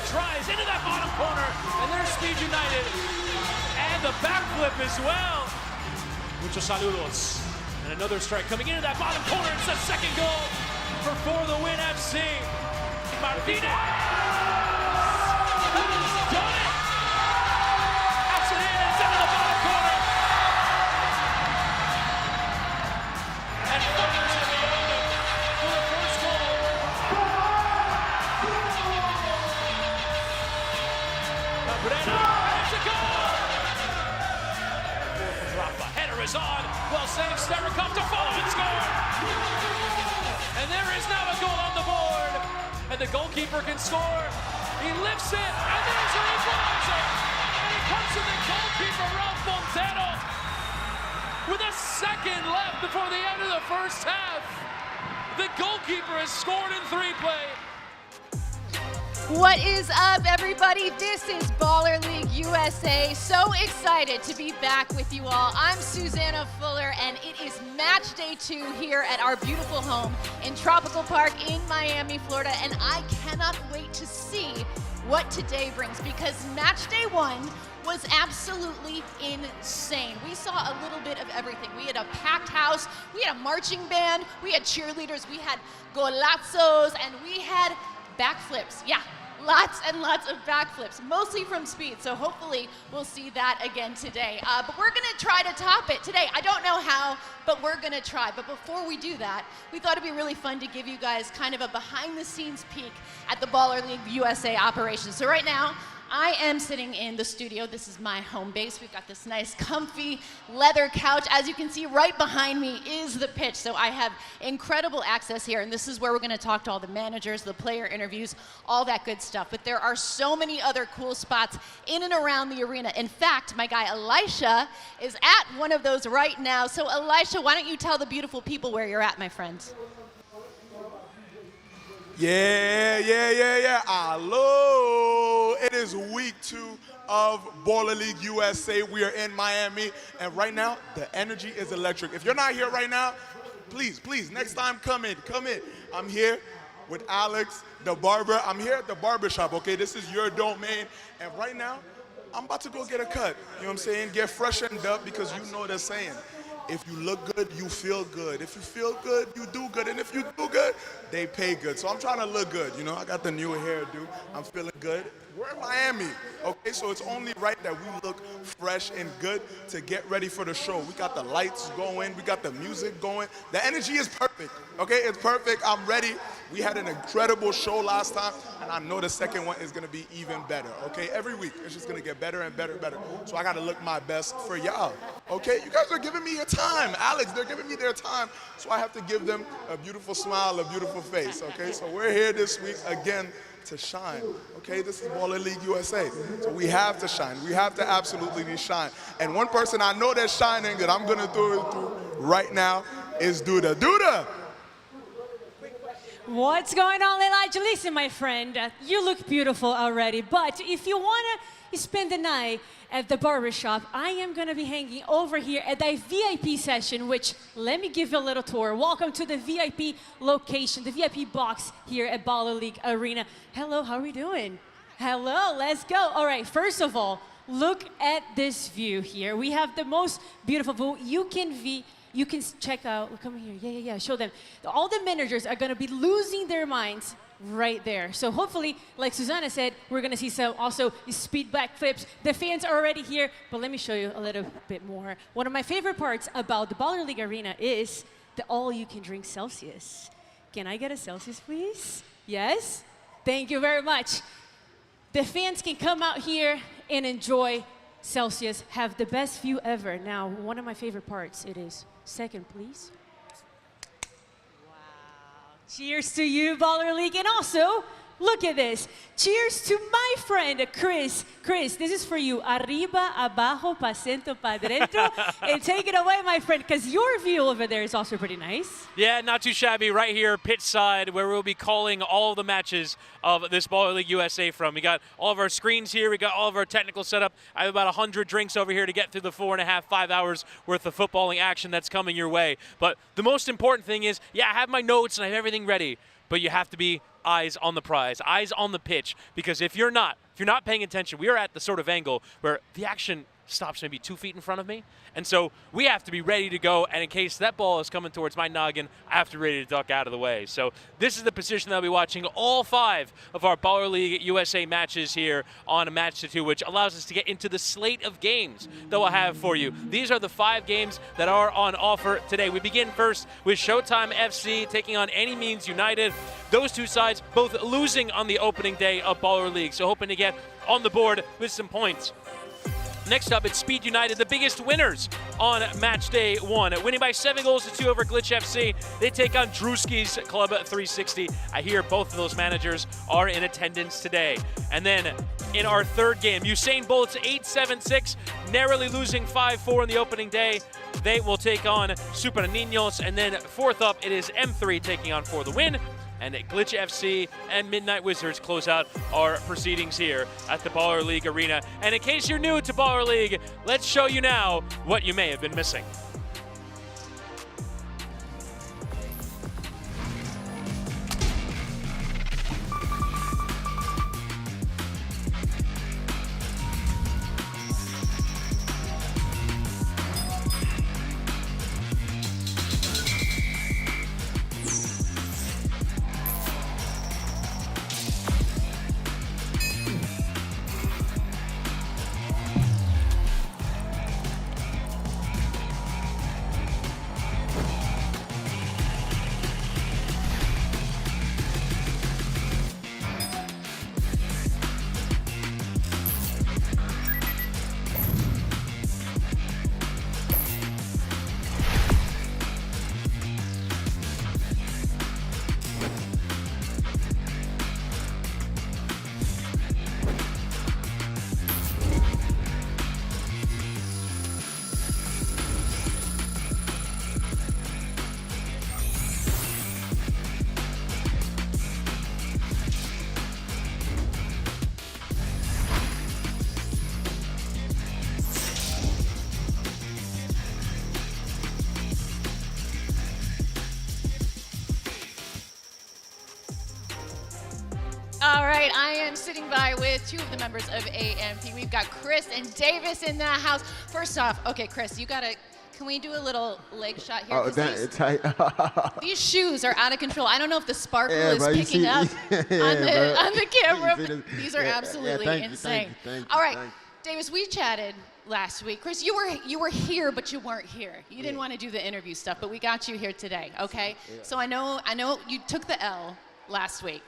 tries into that bottom corner, and there's Speed United. And the backflip as well. Muchos saludos. And another strike coming into that bottom corner. It's the second goal for the Win FC. Martinez has done it. That's it in. It's into the bottom corner. And Further's in the open for the first goal. Cabrera, it's a goal. Rafa, header is on. Well saved. Sterikov to follow and score. And there is now a goal on the board. And the goalkeeper can score. He lifts it, and there's an equalizer. And he comes to the goalkeeper, Ralph Montero, with a second left before the end of the first half. The goalkeeper has scored in 3-play. What is up, everybody? This is Baller League USA. So excited to be back with you all. I'm Susanna Fuller, and it is match day 2 here at our beautiful home in Tropical Park in Miami, Florida. And I cannot wait to see what today brings, because match day 1 was absolutely insane. We saw a little bit of everything. We had a packed house, we had a marching band, we had cheerleaders, we had golazos, and we had backflips. Yeah, lots and lots of backflips, mostly from Speed. So hopefully we'll see that again today. But we're gonna try to top it today. I don't know how, but we're gonna try. But before we do that, we thought it'd be really fun to give you guys kind of a behind the scenes peek at the Baller League USA operation. So right now, I am sitting in the studio. This is my home base. We've got this nice comfy leather couch. As you can see, right behind me is the pitch. So I have incredible access here, and this is where we're gonna talk to all the managers, the player interviews, all that good stuff. But there are so many other cool spots in and around the arena. In fact, my guy Elisha is at one of those right now. So Elisha, why don't you tell the beautiful people where you're at, my friend? Yeah. Hello. It is week 2 of Baller League USA. We are in Miami, and right now, the energy is electric. If you're not here right now, please, next time, come in. I'm here with Alex, the barber. I'm here at the barbershop, okay? This is your domain, and right now, I'm about to go get a cut. You know what I'm saying? Get freshened up, because you know the saying. If you look good, you feel good. If you feel good, you do good. And if you do good, they pay good. So I'm trying to look good, you know. I got the new hairdo. I'm feeling good. We're in Miami, okay? So it's only right that we look fresh and good to get ready for the show. We got the lights going. We got the music going. The energy is perfect, okay? It's perfect. I'm ready. We had an incredible show last time, and I know the second one is going to be even better, okay? Every week, it's just going to get better and better and better. So I got to look my best for y'all, okay? You guys are giving me your time. Alex, they're giving me their time, so I have to give them a beautiful smile, a beautiful face, okay? So we're here this week again to shine, okay? This is Baller League USA, so we have to shine. We have to absolutely shine. And one person I know that's shining that I'm going to throw it through right now is Duda. Duda! What's going on, Elijah? Listen, my friend, you look beautiful already, but if you want to spend the night at the barbershop, I am going to be hanging over here at the VIP session, which, let me give you a little tour. Welcome to the VIP location, the VIP box here at Baller League Arena. Hello, how are we doing? Hello, let's go. All right, first of all, look at this view here. We have the most beautiful view. You can check out, come here, yeah, show them. All the managers are gonna be losing their minds right there. So hopefully, like Susanna said, we're gonna see some also speed backflips. The fans are already here, but let me show you a little bit more. One of my favorite parts about the Baller League Arena is the all-you-can-drink Celsius. Can I get a Celsius, please? Yes? Thank you very much. The fans can come out here and enjoy Celsius, have the best view ever. Now, one of my favorite parts, it is. Second, please. Wow. Cheers to you, Baller League. And also, look at this. Cheers to my friend, Chris. Chris, this is for you. Arriba, abajo, pa centro, pa dentro. And take it away, my friend, because your view over there is also pretty nice. Yeah, not too shabby. Right here, pitch side, where we'll be calling all the matches of this Baller League USA from. We got all of our screens here. We got all of our technical setup. I have about 100 drinks over here to get through the 4.5, 5 hours worth of footballing action that's coming your way. But the most important thing is, yeah, I have my notes and I have everything ready, but you have to be eyes on the prize, eyes on the pitch, because if you're not paying attention, we are at the sort of angle where the action stops maybe 2 feet in front of me. And so we have to be ready to go. And in case that ball is coming towards my noggin, I have to be ready to duck out of the way. So this is the position that I'll be watching all 5 of our Baller League USA matches here on a Matchday 2, which allows us to get into the slate of games that we'll have for you. These are the 5 games that are on offer today. We begin first with Showtime FC taking on Any Means United. Those 2 sides both losing on the opening day of Baller League, so hoping to get on the board with some points. Next up, it's Speed United, the biggest winners on match day 1. Winning by 7 goals to 2 over Glitch FC. They take on Druski's Club 360. I hear both of those managers are in attendance today. And then in our 3rd game, Usain Bolt's 876, narrowly losing 5-4 in the opening day. They will take on Super Ninos. And then 4th up, it is M3 taking on For the Win. And Glitch FC and Midnight Wizards close out our proceedings here at the Baller League Arena. And in case you're new to Baller League, let's show you now what you may have been missing. All right, I am sitting by with 2 of the members of AMP. We've got Chris and Davis in the house. First off, okay, Chris, can we do a little leg shot here? Oh, it's tight. These shoes are out of control. I don't know if the sparkle is picking up on the camera, but these are absolutely insane. Thank you, all right, Davis, we chatted last week. Chris, you were here, but you weren't here. You didn't want to do the interview stuff, but we got you here today, okay? Yeah. So I know you took the L last week,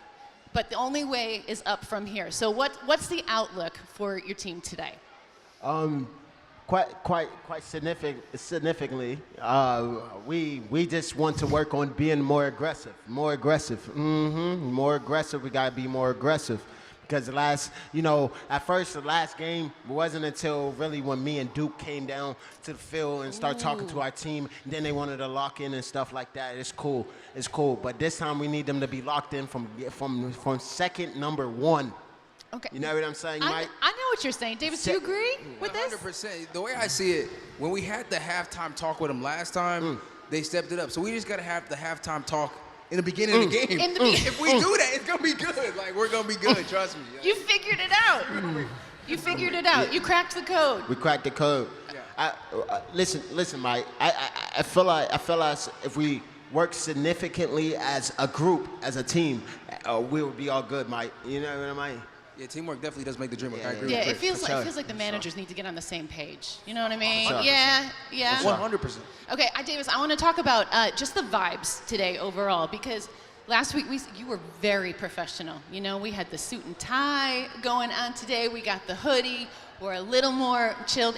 but the only way is up from here. So what's the outlook for your team today? Quite significantly. We just want to work on being more aggressive. More aggressive. We gotta be more aggressive. Because at first the last game wasn't until really when me and Duke came down to the field and started talking to our team. And then they wanted to lock in and stuff like that. It's cool. But this time we need them to be locked in from second number 1. Okay. You know what I'm saying, Mike? I know what you're saying. Davis, do you agree with this? 100%. The way I see it, when we had the halftime talk with them last time, they stepped it up. So we just got to have the halftime talk in the beginning of the game. If we do that, it's going to be good. Like, we're going to be good, trust me. You figured it out. You figured it out. You cracked the code. We cracked the code. Yeah. Listen, Mike. I feel like if we work significantly as a group, as a team, we will be all good, Mike. You know what I mean? Yeah, teamwork definitely does make the dream work. I agree. Yeah, with Chris. it feels like the managers need to get on the same page. You know what I mean? Sure. Yeah. 100%. Okay, Davis, I want to talk about just the vibes today overall, because last week you were very professional. You know, we had the suit and tie going on today. We got the hoodie. We're a little more chilled.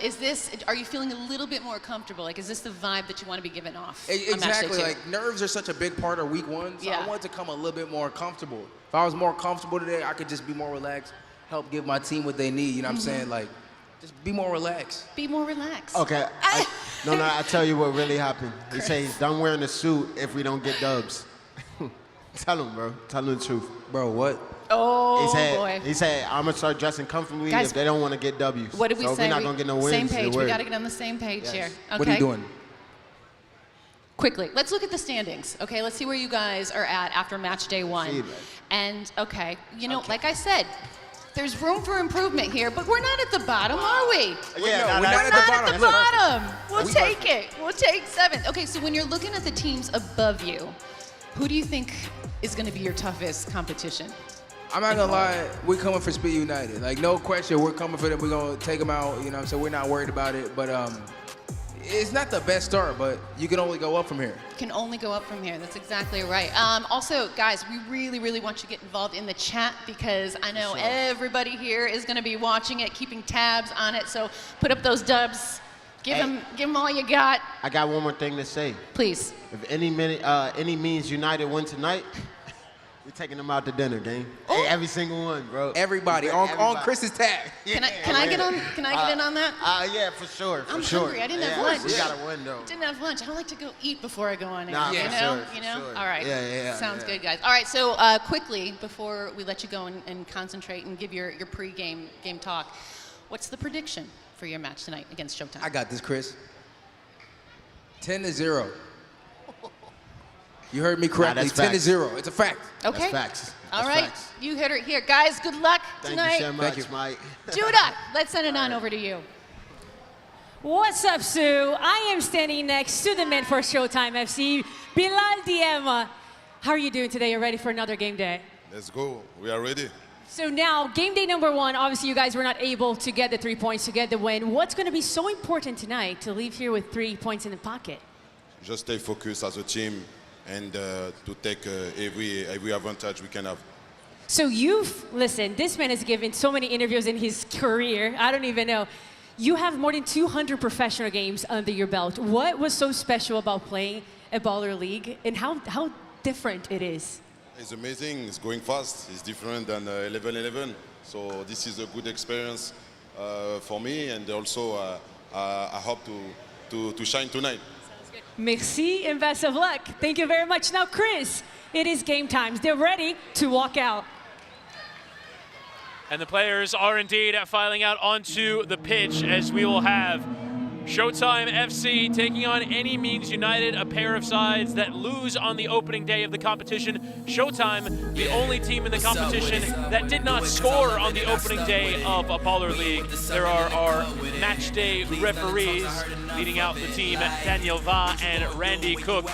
Are you feeling a little bit more comfortable? Like, is this the vibe that you want to be giving off? Exactly. Like, nerves are such a big part of week 1, so I wanted to come a little bit more comfortable. If I was more comfortable today, I could just be more relaxed, help give my team what they need. You know what I'm saying? Like, just be more relaxed. Be more relaxed. Okay. I tell you what really happened. He said he's done wearing the suit if we don't get dubs. Tell him, bro. Tell him the truth. Bro, what? Oh, boy. He said, I'm going to start dressing comfortably if they don't want to get W's. What did we say? We're not going to get no wins. Same page. We got to get on the same page here. Okay. What are you doing? quickly, let's look at the standings. Okay, let's see where you guys are at after match day 1. And okay, you know, like I said, there's room for improvement here, but we're not at the bottom, are we? Yeah, we're not at the bottom. We'll take it. We'll take 7th. Okay, so when you're looking at the teams above you, who do you think is going to be your toughest competition? I'm not gonna lie, we're coming for Speed United. Like, no question, we're coming for them. We're gonna take them out, you know what I'm saying? We're not worried about it, but it's not the best start, but you can only go up from here. You can only go up from here. That's exactly right. Also, guys, we really, really want you to get involved in the chat because I know everybody here is going to be watching it, keeping tabs on it. So put up those dubs. Give them all you got. I got one more thing to say. Please. If any means United win tonight, we're taking them out to dinner, gang. Hey, every single one, bro. Everybody. On Chris's tab. Can I get on? Can I get in on that? Yeah, for sure. I'm hungry. I didn't have lunch. We got a window. Didn't have lunch. I don't like to go eat before I go on air. Nah, you know? Sure. All right. Yeah. Sounds good, guys. All right. So quickly before we let you go and concentrate and give your pre-game game talk, what's the prediction for your match tonight against Showtime? I got this, Chris. 10-0. You heard me correctly. 10-0. It's a fact. Okay. That's facts. All right. Facts. You heard it here. Guys, good luck tonight. Thank you so much, Mike. Judah, let's send it on over to you. What's up, Sue? I am standing next to the man for Showtime FC, Bilal Diema. How are you doing today? You ready for another game day? Let's go. We are ready. So now, game day number 1, obviously you guys were not able to get the 3 points to get the win. What's going to be so important tonight to leave here with 3 points in the pocket? Just stay focused as a team and to take every advantage we can have. So listen, this man has given so many interviews in his career, I don't even know. You have more than 200 professional games under your belt. What was so special about playing a baller league and how different it is? It's amazing, it's going fast, it's different than 11-11. So this is a good experience for me, and also I hope to shine tonight. Merci and best of luck. Thank you very much. Now, Chris, it is game time. They're ready to walk out. And the players are indeed filing out onto the pitch as we will have Showtime FC taking on Any Means United, a pair of sides that lose on the opening day of the competition. Showtime, the only team in the competition that did not score on the opening day of a baller league. There are our match day referees leading out the team, Daniel Va and Randy Cook.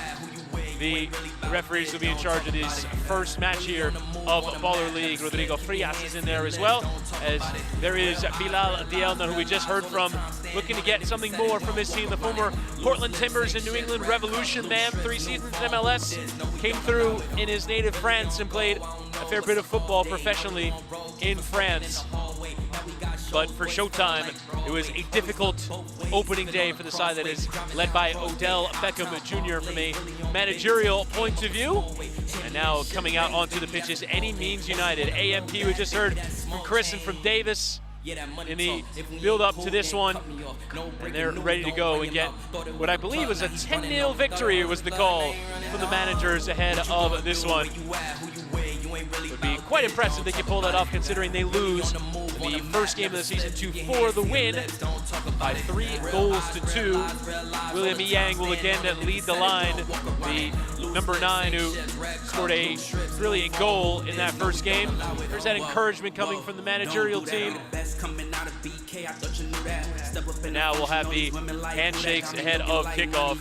The referees will be in charge of this first match here of Baller League. Rodrigo Frias is in there as well, as there is Bilal Dielna, who we just heard from, looking to get something more from his team. The former Portland Timbers and New England Revolution man, 3 seasons in MLS, came through in his native France and played a fair bit of football professionally in France. But for Showtime, it was a difficult opening day for the side that is led by Odell Beckham Jr. from a managerial point of view. And now coming out onto the pitch is Any Means United. AMP, we just heard from Chris and from Davis in the build-up to this one. And they're ready to go and get what I believe was a 10-0 victory was the call from the managers ahead of this one. It would be quite impressive if they could pull that off, considering they lose the first game of the season for the win by 3-2. William Yang will again lead the line, the number 9 who scored a brilliant goal in that first game. There's that encouragement coming from the managerial team. And now we'll have the handshakes ahead of kickoff.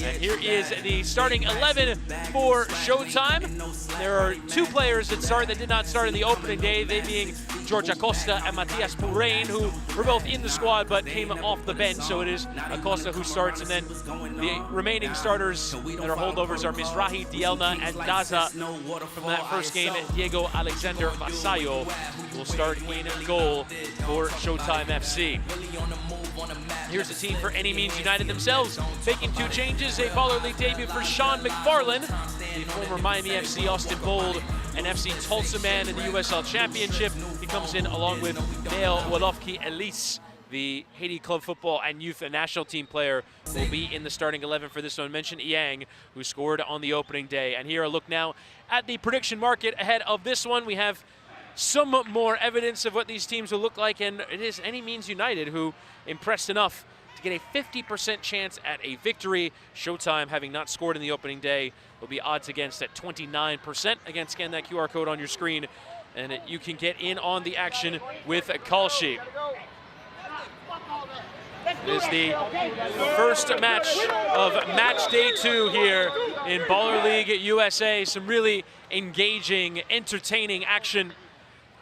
And here is the starting 11 for Showtime. There are 2 players that did not start in the opening day, they being George Acosta and Matias Purain, who were both in the squad but came off the bench. So it is Acosta who starts, and then the remaining starters that are holdovers are Mizrahi, Dielna, and Daza. From that first game, Diego Alexander Vasallo will start in goal for Showtime FC. Here's the team for Any Means United themselves, making 2 changes. A Baller League debut for Sean McFarlane, the former Miami FC Austin Bold and FC Tulsa man in the USL Championship. He comes in along with Dale Wolofki Elise, the Haiti club football and youth national team player, will be in the starting 11 for this one. Mentioned Yang, who scored on the opening day. And here a look now at the prediction market ahead of this one. We have some more evidence of what these teams will look like, and it is Any Means United who impressed enough to get a 50% chance at a victory. Showtime, having not scored in the opening day, will be odds against at 29%. Again, scan that QR code on your screen, and you can get in on the action with a call sheet. It is the first match of match day 2 here in Baller League USA. Some really engaging, entertaining action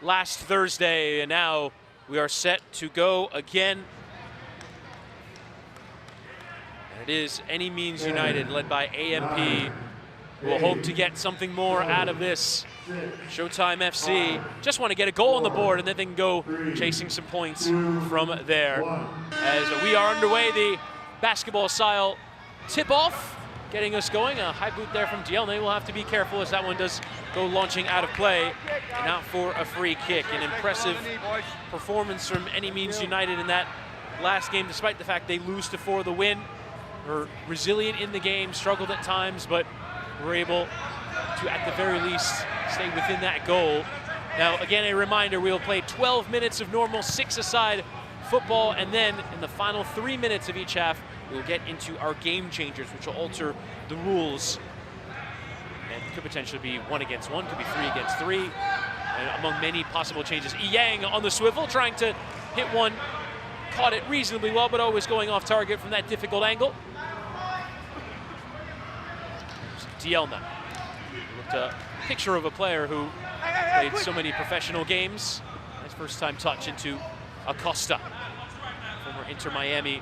last Thursday, and now we are set to go again. And it is Any Means United, led by AMP. We'll hope to get something more out of this. Showtime FC just want to get a goal on the board, and then they can go chasing some points from there. As we are underway, the basketball-style tip-off getting us going. A high boot there from Dielny. We'll have to be careful as that one does go launching out of play and out for a free kick. An impressive performance from Any Means United in that last game, despite the fact they lose to 4 the win. Were resilient in the game, struggled at times, but were able to, at the very least, stay within that goal. Now, again, a reminder, we'll play 12 minutes of normal 6-a-side football, and then in the final 3 minutes of each half, we'll get into our game changers, which will alter the rules. And could potentially be 1 against 1, could be 3 against 3, and among many possible changes. Yang on the swivel, trying to hit one, caught it reasonably well, but always going off target from that difficult angle. Dielna, looked a picture of a player who played so many professional games. Nice first-time touch into Acosta, former Inter Miami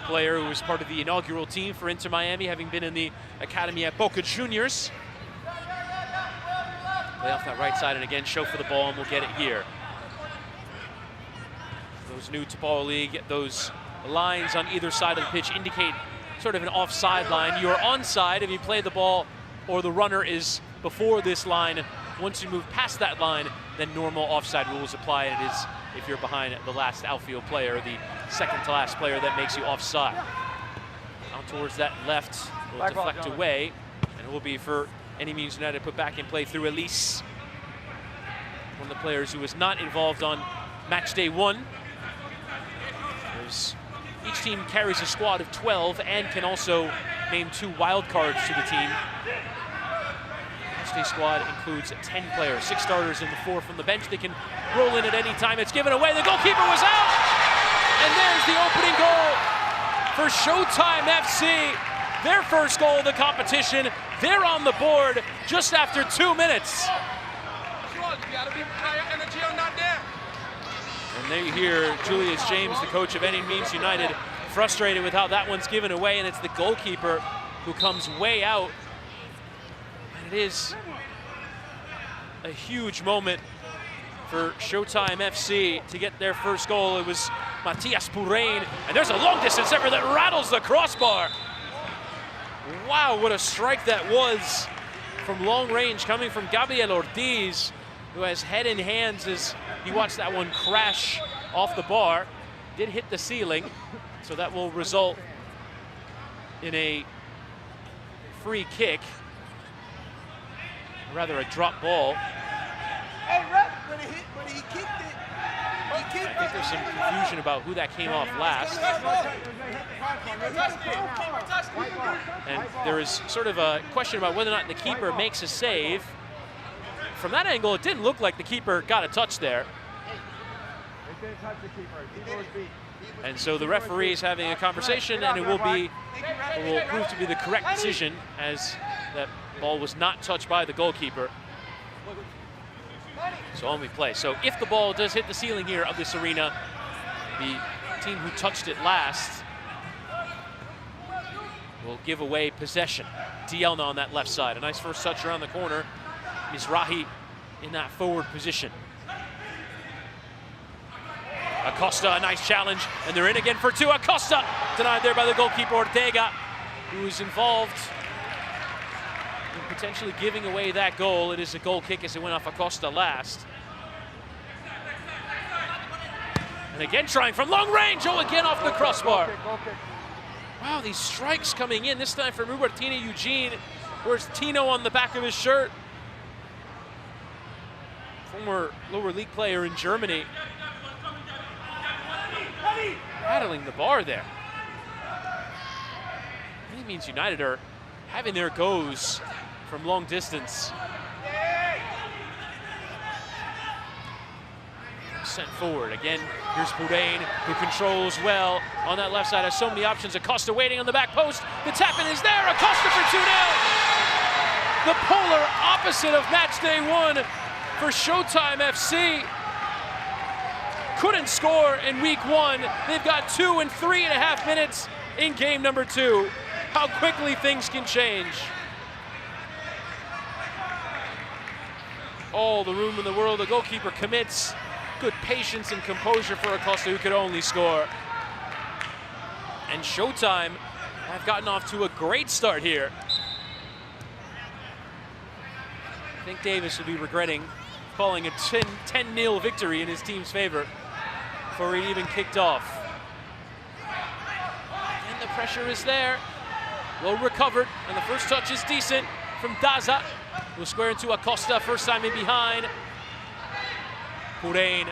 player who was part of the inaugural team for Inter Miami, having been in the academy at Boca Juniors. Play off that right side, and again, show for the ball, and we'll get it here. Those new to Baller League, those lines on either side of the pitch indicate sort of an offside line. You're onside if you play the ball or the runner is before this line. Once you move past that line, then normal offside rules apply. It is if you're behind the last outfield player, the second to last player, that makes you offside. Out towards that left, will deflect away, and it will be for Any Means United put back in play through Elise, one of the players who was not involved on match day 1. Each team carries a squad of 12 and can also name 2 wild cards to the team. Matchday squad includes 10 players, 6 starters and the 4 from the bench. They can roll in at any time. It's given away. The goalkeeper was out, and there's the opening goal for Showtime FC. Their first goal of the competition. They're on the board just after 2 minutes. And there you hear Julius James, the coach of Any Means United, frustrated with how that one's given away, and it's the goalkeeper who comes way out. And it is a huge moment for Showtime FC to get their first goal. It was Matias Purain, and there's a long distance effort that rattles the crossbar. Wow, what a strike that was from long range coming from Gabriel Ortiz, who has head in hands as he watched that one crash off the bar. Did hit the ceiling, so that will result in a free kick, or rather a drop ball. Hey, ref, when he kicked it, I think there's some confusion about who that came off last. And there is sort of a question about whether or not the keeper makes a save. From that angle, it didn't look like the keeper got a touch there. And so the referee is having a conversation, and it will prove to be the correct decision, as that ball was not touched by the goalkeeper. So on we play. So if the ball does hit the ceiling here of this arena, the team who touched it last will give away possession. Dielna on that left side. A nice first touch around the corner. Mizrahi in that forward position. Acosta, a nice challenge, and they're in again for 2. Acosta denied there by the goalkeeper Ortega, who is involved in potentially giving away that goal. It is a goal kick as it went off Acosta last. And again trying from long range. Oh, again off the crossbar. Wow, these strikes coming in, this time from Ubertina Eugene. Where's Tino on the back of his shirt? Former lower league player in Germany. Rattling the bar there. Any Means United are having their goes from long distance. Sent forward. Again, here's Bourdain, who controls well on that left side. Has so many options. Acosta waiting on the back post. The tap-in is there. Acosta for 2-0. The polar opposite of Matchday 1 for Showtime FC. Couldn't score in week 1. They've got 2 in 3.5 minutes in game number 2. How quickly things can change. All the room in the world. The goalkeeper commits. Good patience and composure for Acosta, who could only score. And Showtime have gotten off to a great start here. I think Davis will be regretting calling a 10-0 victory in his team's favor before he even kicked off. And the pressure is there. Well recovered, and the first touch is decent from Daza. Will square into Acosta, first time in behind. Bourdain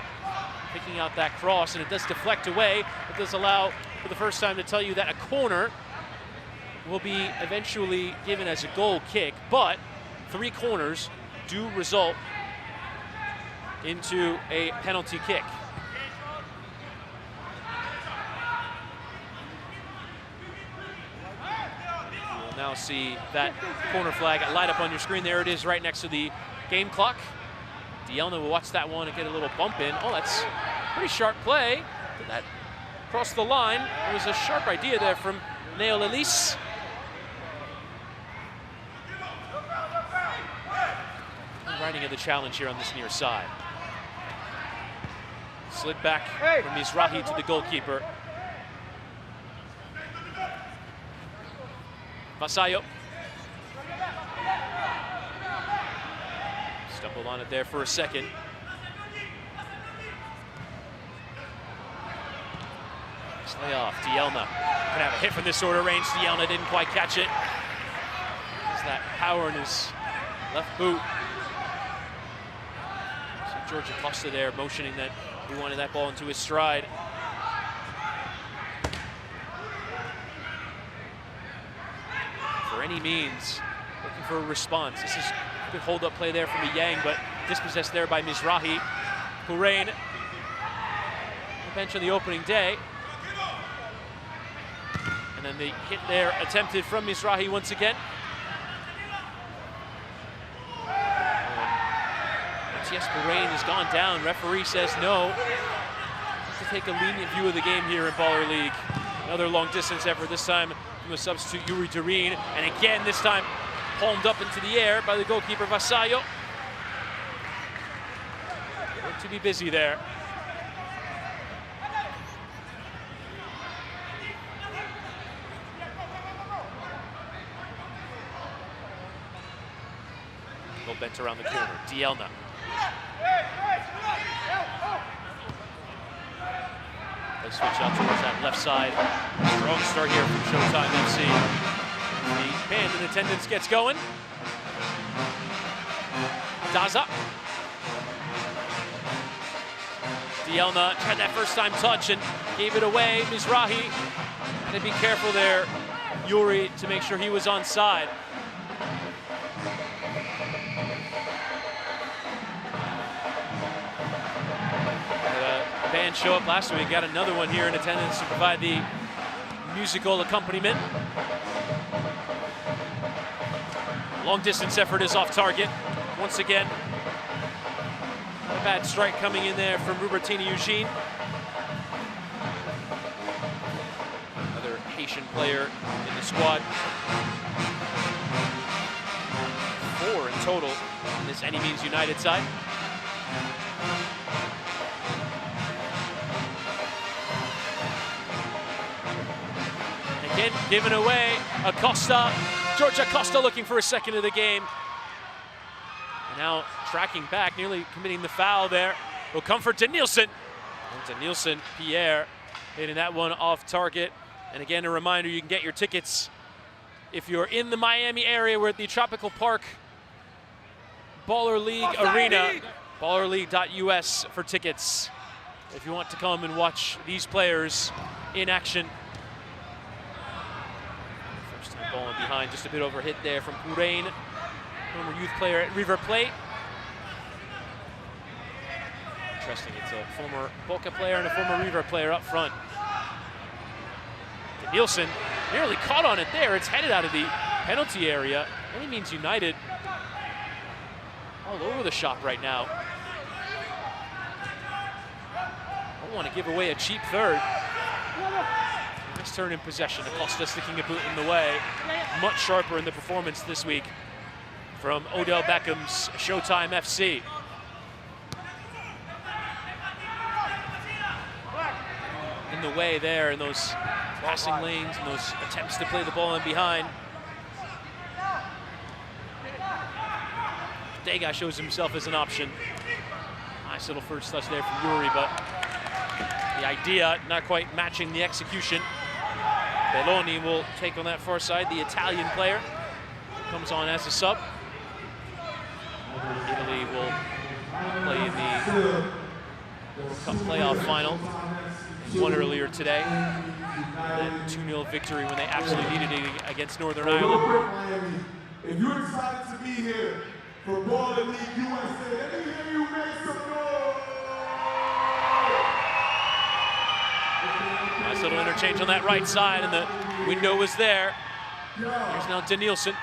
picking out that cross, and it does deflect away. It does allow, for the first time, to tell you that a corner will be eventually given as a goal kick, but 3 corners do result into a penalty kick. You'll now see that corner flag light up on your screen. There it is right next to the game clock. Dielna will watch that one and get a little bump in. Oh, that's pretty sharp play. Did that cross the line? It was a sharp idea there from Neo Elise. Riding of the challenge here on this near side. Slid back from Mizrahi to the goalkeeper. Vasayo. Stumbled on it there for a second. Lay off. Dielna gonna have a hit from this sort of range. Dielna didn't quite catch it. Has that power in his left boot. So George Acosta there motioning that he wanted that ball into his stride. For any means, looking for a response. This is a good hold-up play there from the Yang, but dispossessed there by Mizrahi. Bourdain, the bench on the opening day. And then the hit there attempted from Mizrahi once again. Yes, Bourdain has gone down. Referee says no. To take a lenient view of the game here in Baller League. Another long distance effort, this time from the substitute Yuri Durin. And again, this time palmed up into the air by the goalkeeper Vasayo. Looked to be busy there. Ball bent around the corner. Dielna. They switch out towards that left side. Strong start here from Showtime FC. The band in attendance gets going. Daza. Dielna tried that first time touch and gave it away. Mizrahi had to be careful there. Yuri to make sure he was onside. Band show up last week, got another one here in attendance to provide the musical accompaniment. Long distance effort is off target. Once again, a bad strike coming in there from Robertini Eugene. Another Haitian player in the squad. 4 in total in this Any Means United side. Again, given away. Acosta, George Acosta looking for a second of the game. And now tracking back, nearly committing the foul there. Will come for Danielson. And Danielson, Pierre, hitting that one off target. And again, a reminder, you can get your tickets if you're in the Miami area. We're at the Tropical Park Baller League Arena. Ballerleague.us for tickets if you want to come and watch these players in action. First time Ball in behind, just a bit over hit there from Purain, former youth player at River Plate. Interesting, it's a former Boca player and a former River player up front. Nielsen nearly caught on it there. It's headed out of the penalty area. Any Means United all over the shop right now. Don't want to give away a cheap third. Nice turn in possession. Acosta sticking a boot in the way. Much sharper in the performance this week from Odell Beckham's Showtime FC. In the way there in those passing lanes and those attempts to play the ball in behind. Dega shows himself as an option. Nice little first touch there from Yuri, but the idea not quite matching the execution. Belloni will take on that far side, the Italian player. Comes on as a sub. Italy will play in the World Cup playoff final. They won earlier today. That 2-0 victory when they absolutely needed it against Northern Ireland. If you're excited to be here for Baller League USA, let me hear you make some noise. Nice little interchange on that right side, and the window was there. Here's now Danielson.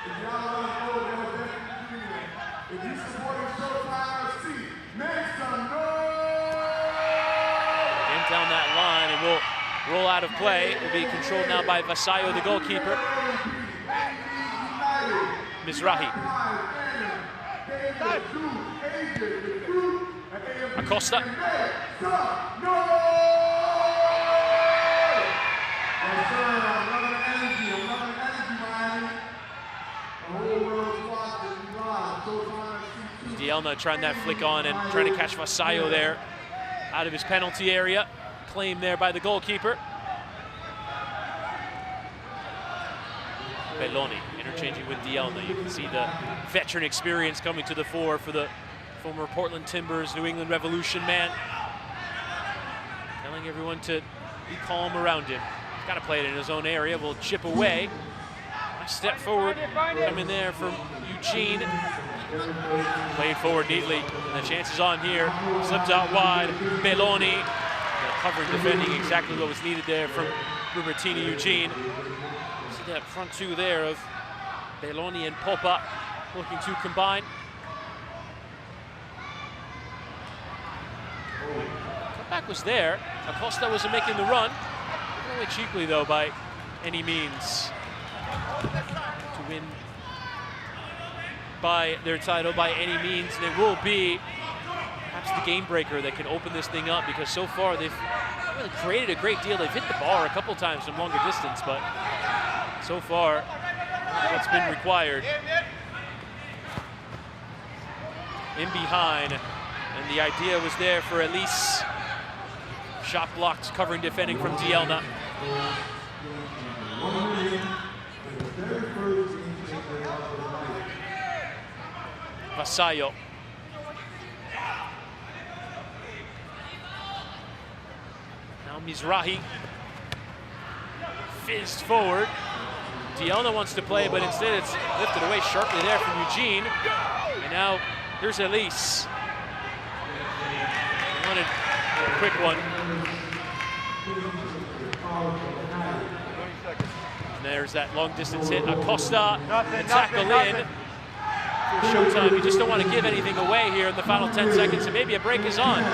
If you support Showtime FC, make some noise. In down that line, and will roll out of play. It will be controlled now by Vasayo, the goalkeeper. Mizrahi. Acosta. Dielna trying that flick on and trying to catch Vasayo there out of his penalty area. Claimed there by the goalkeeper. Belloni interchanging with Dielna. You can see the veteran experience coming to the fore for the former Portland Timbers, New England Revolution man. Telling everyone to be calm around him. He's got to play it in his own area. Will chip away. A step forward coming there from Eugene. Played forward neatly, and the chance is on here. Slipped out wide. Belloni covering, defending exactly what was needed there from Rubertini Eugene. See that front two there of Belloni and Popa looking to combine. Cutback was there. Acosta wasn't making the run. Only cheaply though by any means to win by their title by any means, and it will be perhaps the game breaker that can open this thing up, because so far they've really created a great deal. They've hit the bar a couple times from longer distance, but so far what's been required in behind, and the idea was there for at least shot blocked, covering, defending from Dielna. Vasayo. Now Mizrahi. Fizzed forward. Dielna wants to play, but instead it's lifted away sharply there from Eugene. And now here's Elise. Wanted a quick one. And there's that long distance hit. Acosta, the tackle in. For Showtime, you just don't want to give anything away here in the final 10 seconds, and maybe a break is on.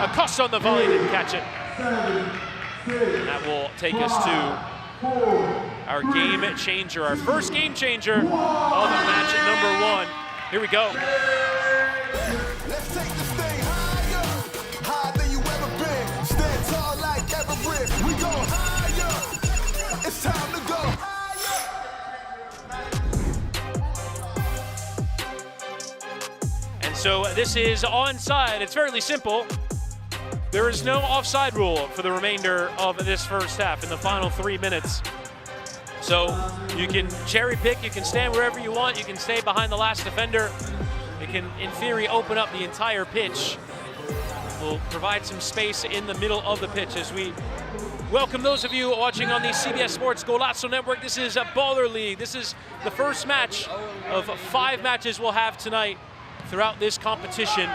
Acosta on the volley, didn't catch it. And that will take us to our game changer, our first game changer of the match at number 1. Here we go. Let's take this thing higher, higher than you ever been. Stand tall like Everett. We go higher. It's time to go higher. So this is onside. It's fairly simple. There is no offside rule for the remainder of this first half in the final 3 minutes. So you can cherry pick, you can stand wherever you want, you can stay behind the last defender. It can, in theory, open up the entire pitch. We'll will provide some space in the middle of the pitch as we welcome those of you watching on the CBS Sports Golazo Network. This is a Baller League. This is the first match of 5 matches we'll have tonight throughout this competition.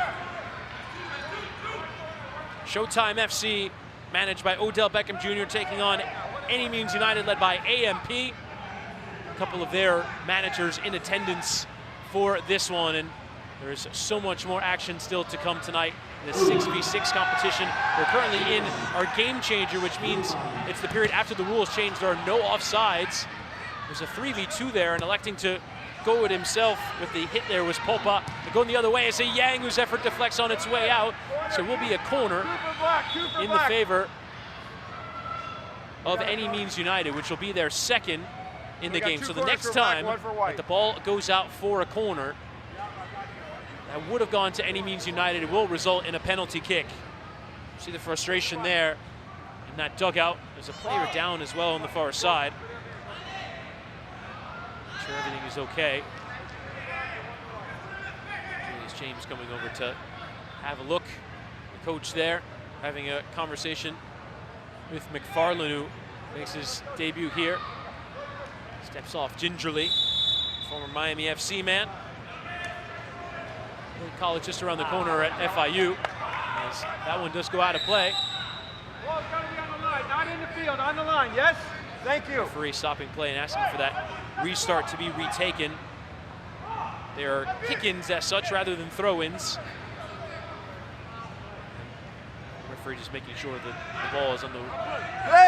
Showtime FC, managed by Odell Beckham Jr., taking on Any Means United, led by AMP. A couple of their managers in attendance for this one, and there's so much more action still to come tonight in this 6v6 competition. We're currently in our game changer, which means it's the period after the rules change. There are no offsides. There's a 3v2 there, and electing to go it himself with the hit there was Popa. Going the other way is a Yang, whose effort deflects on its way out. So it will be a corner in the favor of Any Means United, which will be their second in the game. So the next time that the ball goes out for a corner, that would have gone to Any Means United, it will result in a penalty kick. See the frustration there in that dugout. There's a player down as well on the far side. Make sure everything is okay. Julius James coming over to have a look. The coach there having a conversation with McFarlane, who makes his debut here. Steps off gingerly. Former Miami FC man. College just around the corner at FIU. As that one does go out of play. Ball's got to be on the line, not in the field, on the line, yes? Thank you. Referee stopping play and asking for that restart to be retaken. There are kick-ins as such rather than throw-ins. Referee just making sure that the ball is on the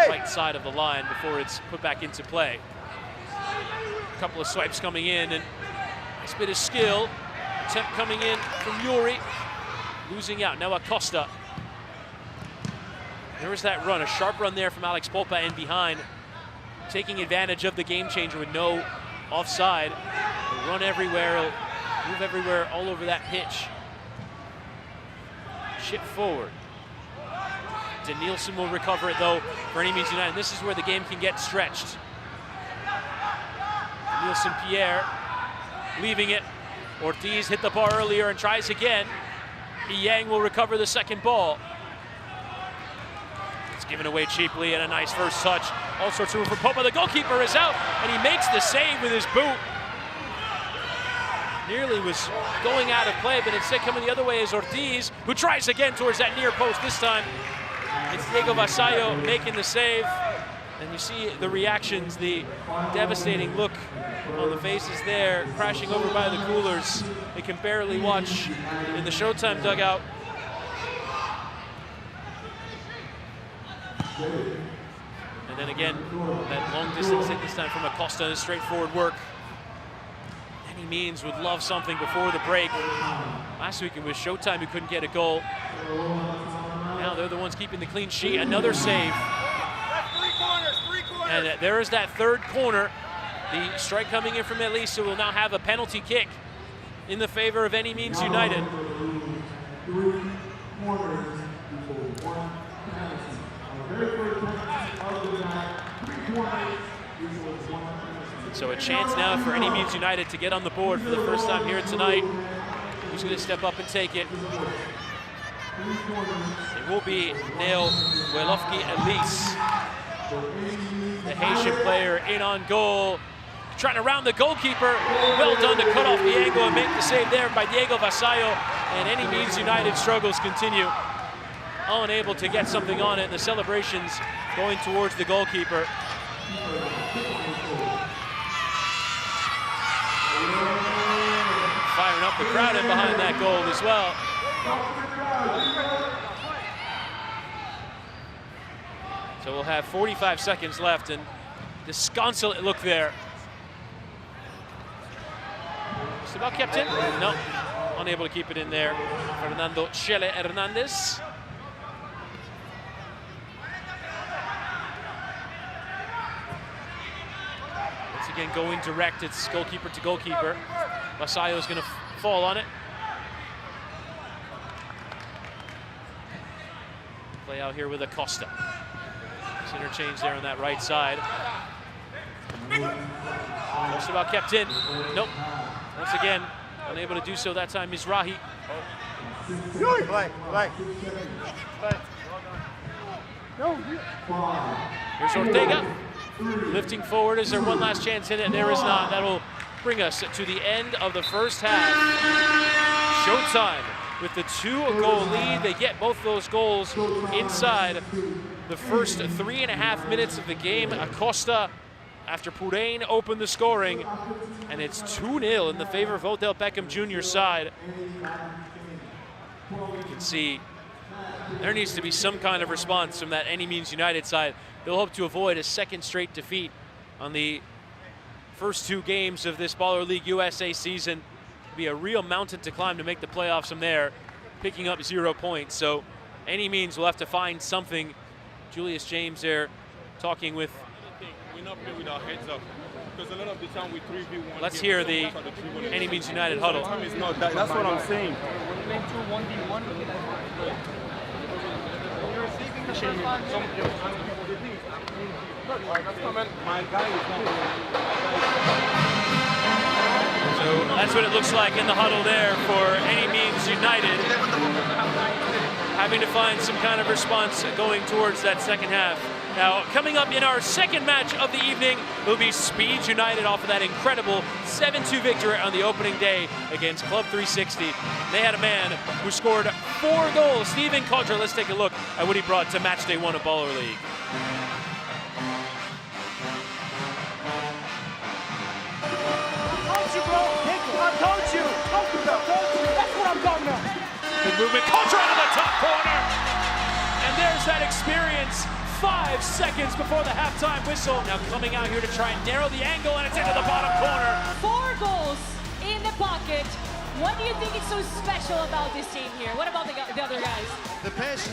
right side of the line before it's put back into play. A couple of swipes coming in, and nice bit of skill. Attempt coming in from Yuri, losing out. Now Acosta. There was that run, a sharp run there from Alex Popa in behind, taking advantage of the game changer with no offside. He'll run everywhere, he'll move everywhere, all over that pitch. Chip forward. Danielson will recover it though for Any Means United. This is where the game can get stretched. Danielson Pierre leaving it. Ortiz hit the bar earlier and tries again. Yang will recover the second ball. It's given away cheaply, and a nice first touch. All sorts of room for Popa. The goalkeeper is out, and he makes the save with his boot. Nearly was going out of play, but instead coming the other way is Ortiz, who tries again towards that near post. This time, it's Diego Vasallo making the save. And you see the reactions, the devastating look on the faces there, crashing over by the coolers. They can barely watch in the Showtime dugout. And then again, that long distance hit this time from Acosta is straightforward work. Any Means would love something before the break. Last week it was Showtime who couldn't get a goal. Now they're the ones keeping the clean sheet. Another save. And there is that third corner. The strike coming in from Elisa will now have a penalty kick in the favor of Any Means United. So a chance now for Any Means United to get on the board for the first time here tonight. Who's going to step up and take it? It will be Neo Welofki Elise. The Haitian player in on goal, trying to round the goalkeeper. Well done to cut off the angle and make the save there by Diego Vasallo. And Any Means United struggles continue. Unable to get something on it. The celebrations going towards the goalkeeper. Firing up the crowd in behind that goal as well. So we'll have 45 seconds left, and disconsolate look there. Just about kept in? No, unable to keep it in there. Fernando Chele Hernandez. Once again going direct, it's goalkeeper to goalkeeper. Vasallo is going to fall on it. Play out here with Acosta. Interchange there on that right side. Just about kept in. Nope. Once again, unable to do so that time, Mizrahi. Here's Ortega. Lifting forward. Is there one last chance in it? There is not. That'll bring us to the end of the first half. Showtime with the 2-goal lead. They get both those goals inside the first 3.5 minutes of the game. Acosta, after Purain, opened the scoring, and it's 2-0 in the favor of Odell Beckham Jr.'s side. You can see there needs to be some kind of response from that Any Means United side. They'll hope to avoid a second straight defeat on the first 2 games of this Baller League USA season. It'll be a real mountain to climb to make the playoffs from there, picking up 0 points. So Any Means will have to find something. Julius James there talking with. We're not playing with our heads up. Because a lot of the time we 3v1. Let's hear the Any Means United huddle. That's what I'm saying. So that's what it looks like in the huddle there for Any Means United. Having to find some kind of response going towards that second half. Now, coming up in our second match of the evening will be Speed United off of that incredible 7-2 victory on the opening day against Club 360. They had a man who scored 4 goals. Steven Kodra, let's take a look at what he brought to Matchday 1 of Baller League. I told you. That's what I'm talking about. Good movement, Kodra into the top corner. And there's that experience. 5 seconds before the halftime whistle. Now coming out here to try and narrow the angle, and it's into the bottom corner. 4 goals in the pocket. What do you think is so special about this team here? What about the other guys? The passion.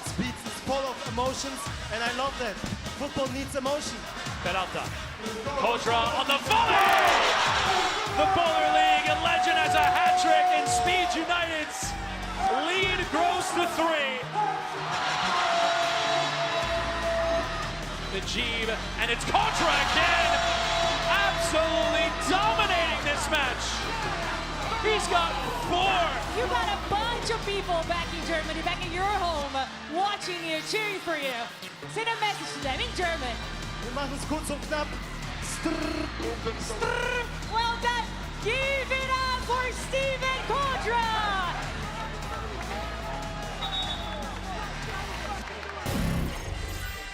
Speed is full of emotions, and I love that. Football needs emotion. Peralta. Kodra on the volley! The Baller League, a legend, has a hat trick, and Speed United's lead grows to 3. Najib, and it's Kodra again, absolutely dominating this match. He's got 4. You got a bunch of people back in Germany, back in your home, watching you, cheering for you. Send a message to them in German. Wir machen es kurz und knapp. Well done. Give it up for Steven Kodra.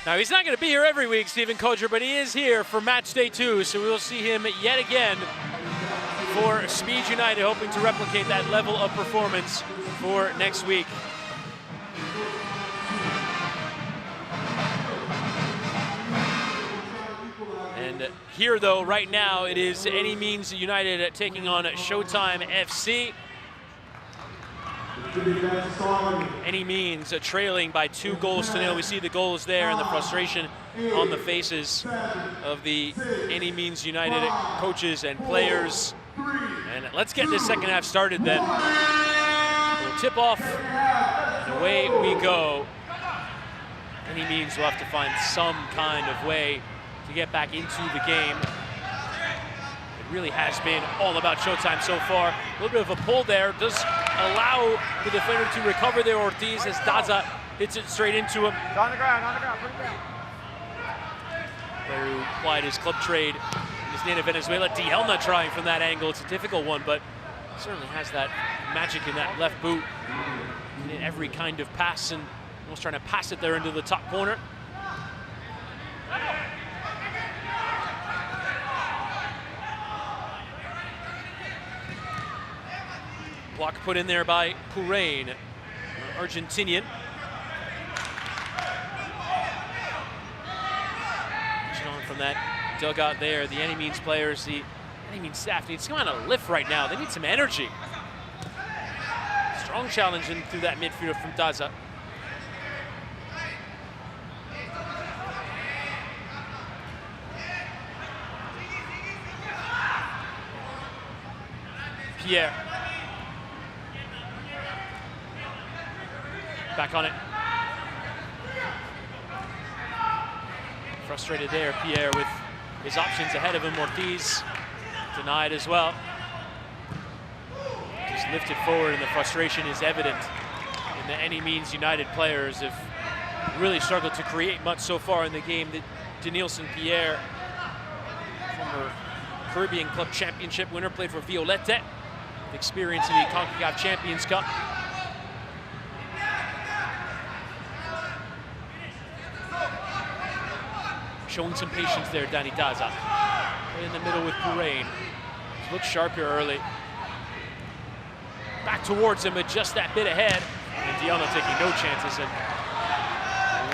Now, he's not going to be here every week, Steven Kodra, but he is here for match day 2, so we will see him yet again for Speed United, hoping to replicate that level of performance for next week. And here, though, right now, it is Any Means United taking on Showtime FC. Any Means trailing by 2 goals to 0. We see the goals there and the frustration on the faces of the Any Means United coaches and players. And let's get this second half started then. We'll tip off, and away we go. Any Means will have to find some kind of way to get back into the game. It really has been all about Showtime so far. A little bit of a pull there. Does allow the defender to recover there, Ortiz, as Daza hits it straight into him. It's on the ground, put it down. Player who applied his club trade in his native Venezuela. Dielna trying from that angle. It's a difficult one, but certainly has that magic in that left boot. In every kind of pass, and almost trying to pass it there into the top corner. Block put in there by Purain, Argentinian. Pushing on from that dugout there. The Any Means players, the Any Means staff needs some kind of lift right now. They need some energy. Strong challenge in through that midfield from Daza. Pierre. Back on it. Frustrated there, Pierre, with his options ahead of him. Ortiz denied as well. Just lifted forward, and the frustration is evident in the Any Means United players. Have really struggled to create much so far in the game. Denilson Pierre, former Caribbean Club Championship winner, played for Violette, experience in the CONCACAF Champions Cup. Showing some patience there, Danny Daza. In the middle with Purain. Looks sharp here early. Back towards him, but just that bit ahead. And Diana taking no chances and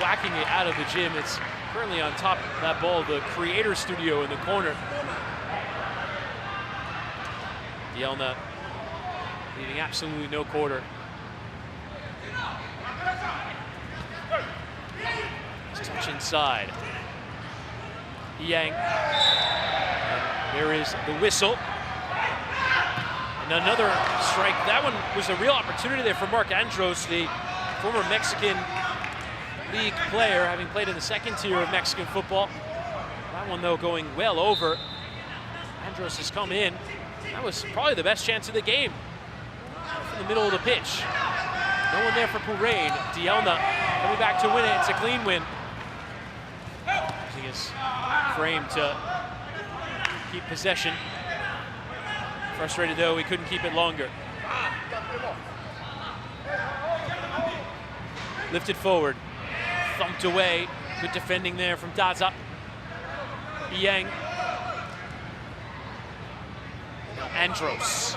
whacking it out of the gym. It's currently on top of that ball, the creator studio in the corner. Diana leaving absolutely no quarter. Just touch inside. Yang. And there is the whistle. And another strike. That one was a real opportunity there for Mark Andros, the former Mexican League player, having played in the second tier of Mexican football. That one, though, going well over. Andros has come in. That was probably the best chance of the game. In the middle of the pitch. No one there for Purain. Dielna coming back to win it. It's a clean win. Using his frame to keep possession. Frustrated, though, he couldn't keep it longer. Lifted forward. Thumped away. Good defending there from Daza. Yang. Andros.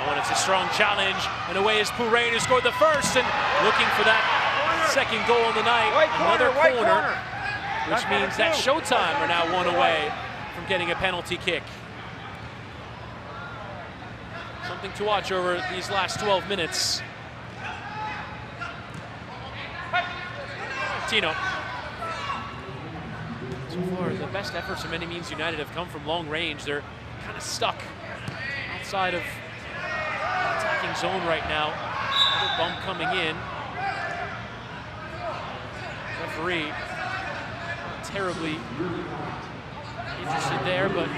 Oh, and it's a strong challenge. And away is Purain, who scored the first, and looking for that second goal of the night. Another corner, which means that Showtime are now one away from getting a penalty kick. Something to watch over these last 12 minutes. Tino. So far, the best efforts of Any Means United have come from long range. They're kind of stuck outside of the attacking zone right now. Another bump coming in. Referee not terribly interested there, but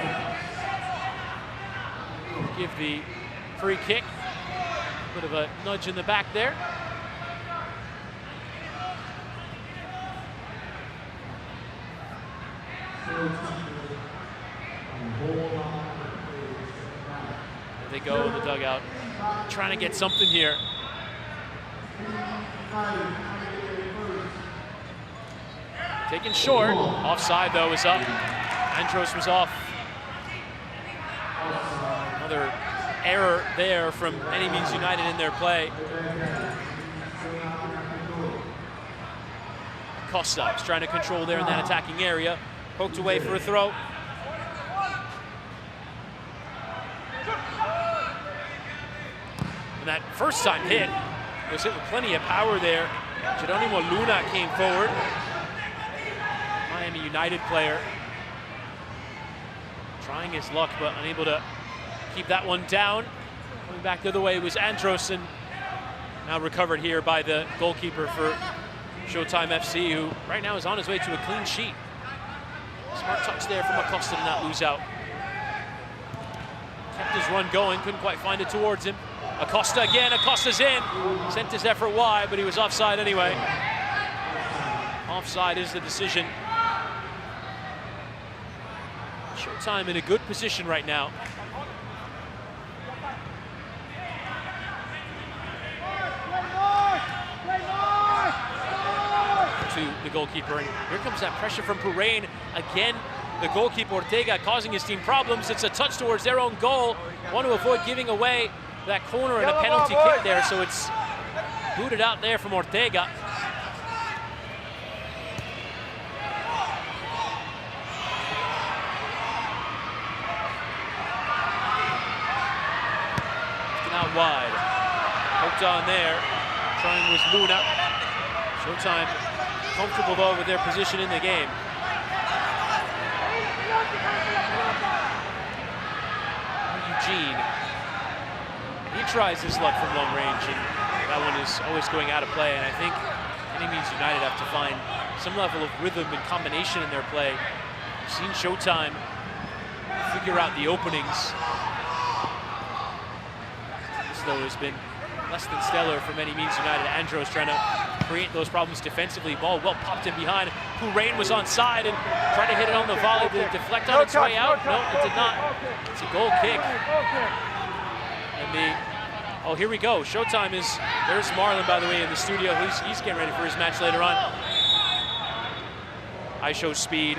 give the free kick. Bit of a nudge in the back there. There they go in the dugout, trying to get something here. Taken short. Offside, though, is up. Andros was off. Another error there from Any Means United in their play. Costa is trying to control there in that attacking area. Poked away for a throw. And that first time hit was hit with plenty of power there. Geronimo Luna came forward. Miami United player. Trying his luck, but unable to keep that one down. Coming back the other way was Andros, and now recovered here by the goalkeeper for Showtime FC, who right now is on his way to a clean sheet. Smart touch there from Acosta to not lose out. Kept his run going, couldn't quite find it towards him. Acosta again, Acosta's in. Sent his effort wide, but he was offside anyway. Offside is the decision. Showtime in a good position right now. To the goalkeeper, and here comes that pressure from Purain. Again, the goalkeeper Ortega causing his team problems. It's a touch towards their own goal. Want to avoid giving away that corner and a penalty kick there, so it's booted out there from Ortega. Out wide. Poked on there. Trying was Luna. Showtime comfortable, though, with their position in the game. Eugene. He tries his luck from long range, and that one is always going out of play. And I think Any Means United have to find some level of rhythm and combination in their play. We've seen Showtime figure out the openings. though, has been less than stellar for many means United. Andros trying to create those problems defensively. Ball well popped in behind. Hurain was onside and tried to hit it on the volley. Did it deflect on its way out? No, it did not. It's a goal kick. And oh, here we go. Showtime is, there's Marlon, by the way, in the studio. He's getting ready for his match later on. I show speed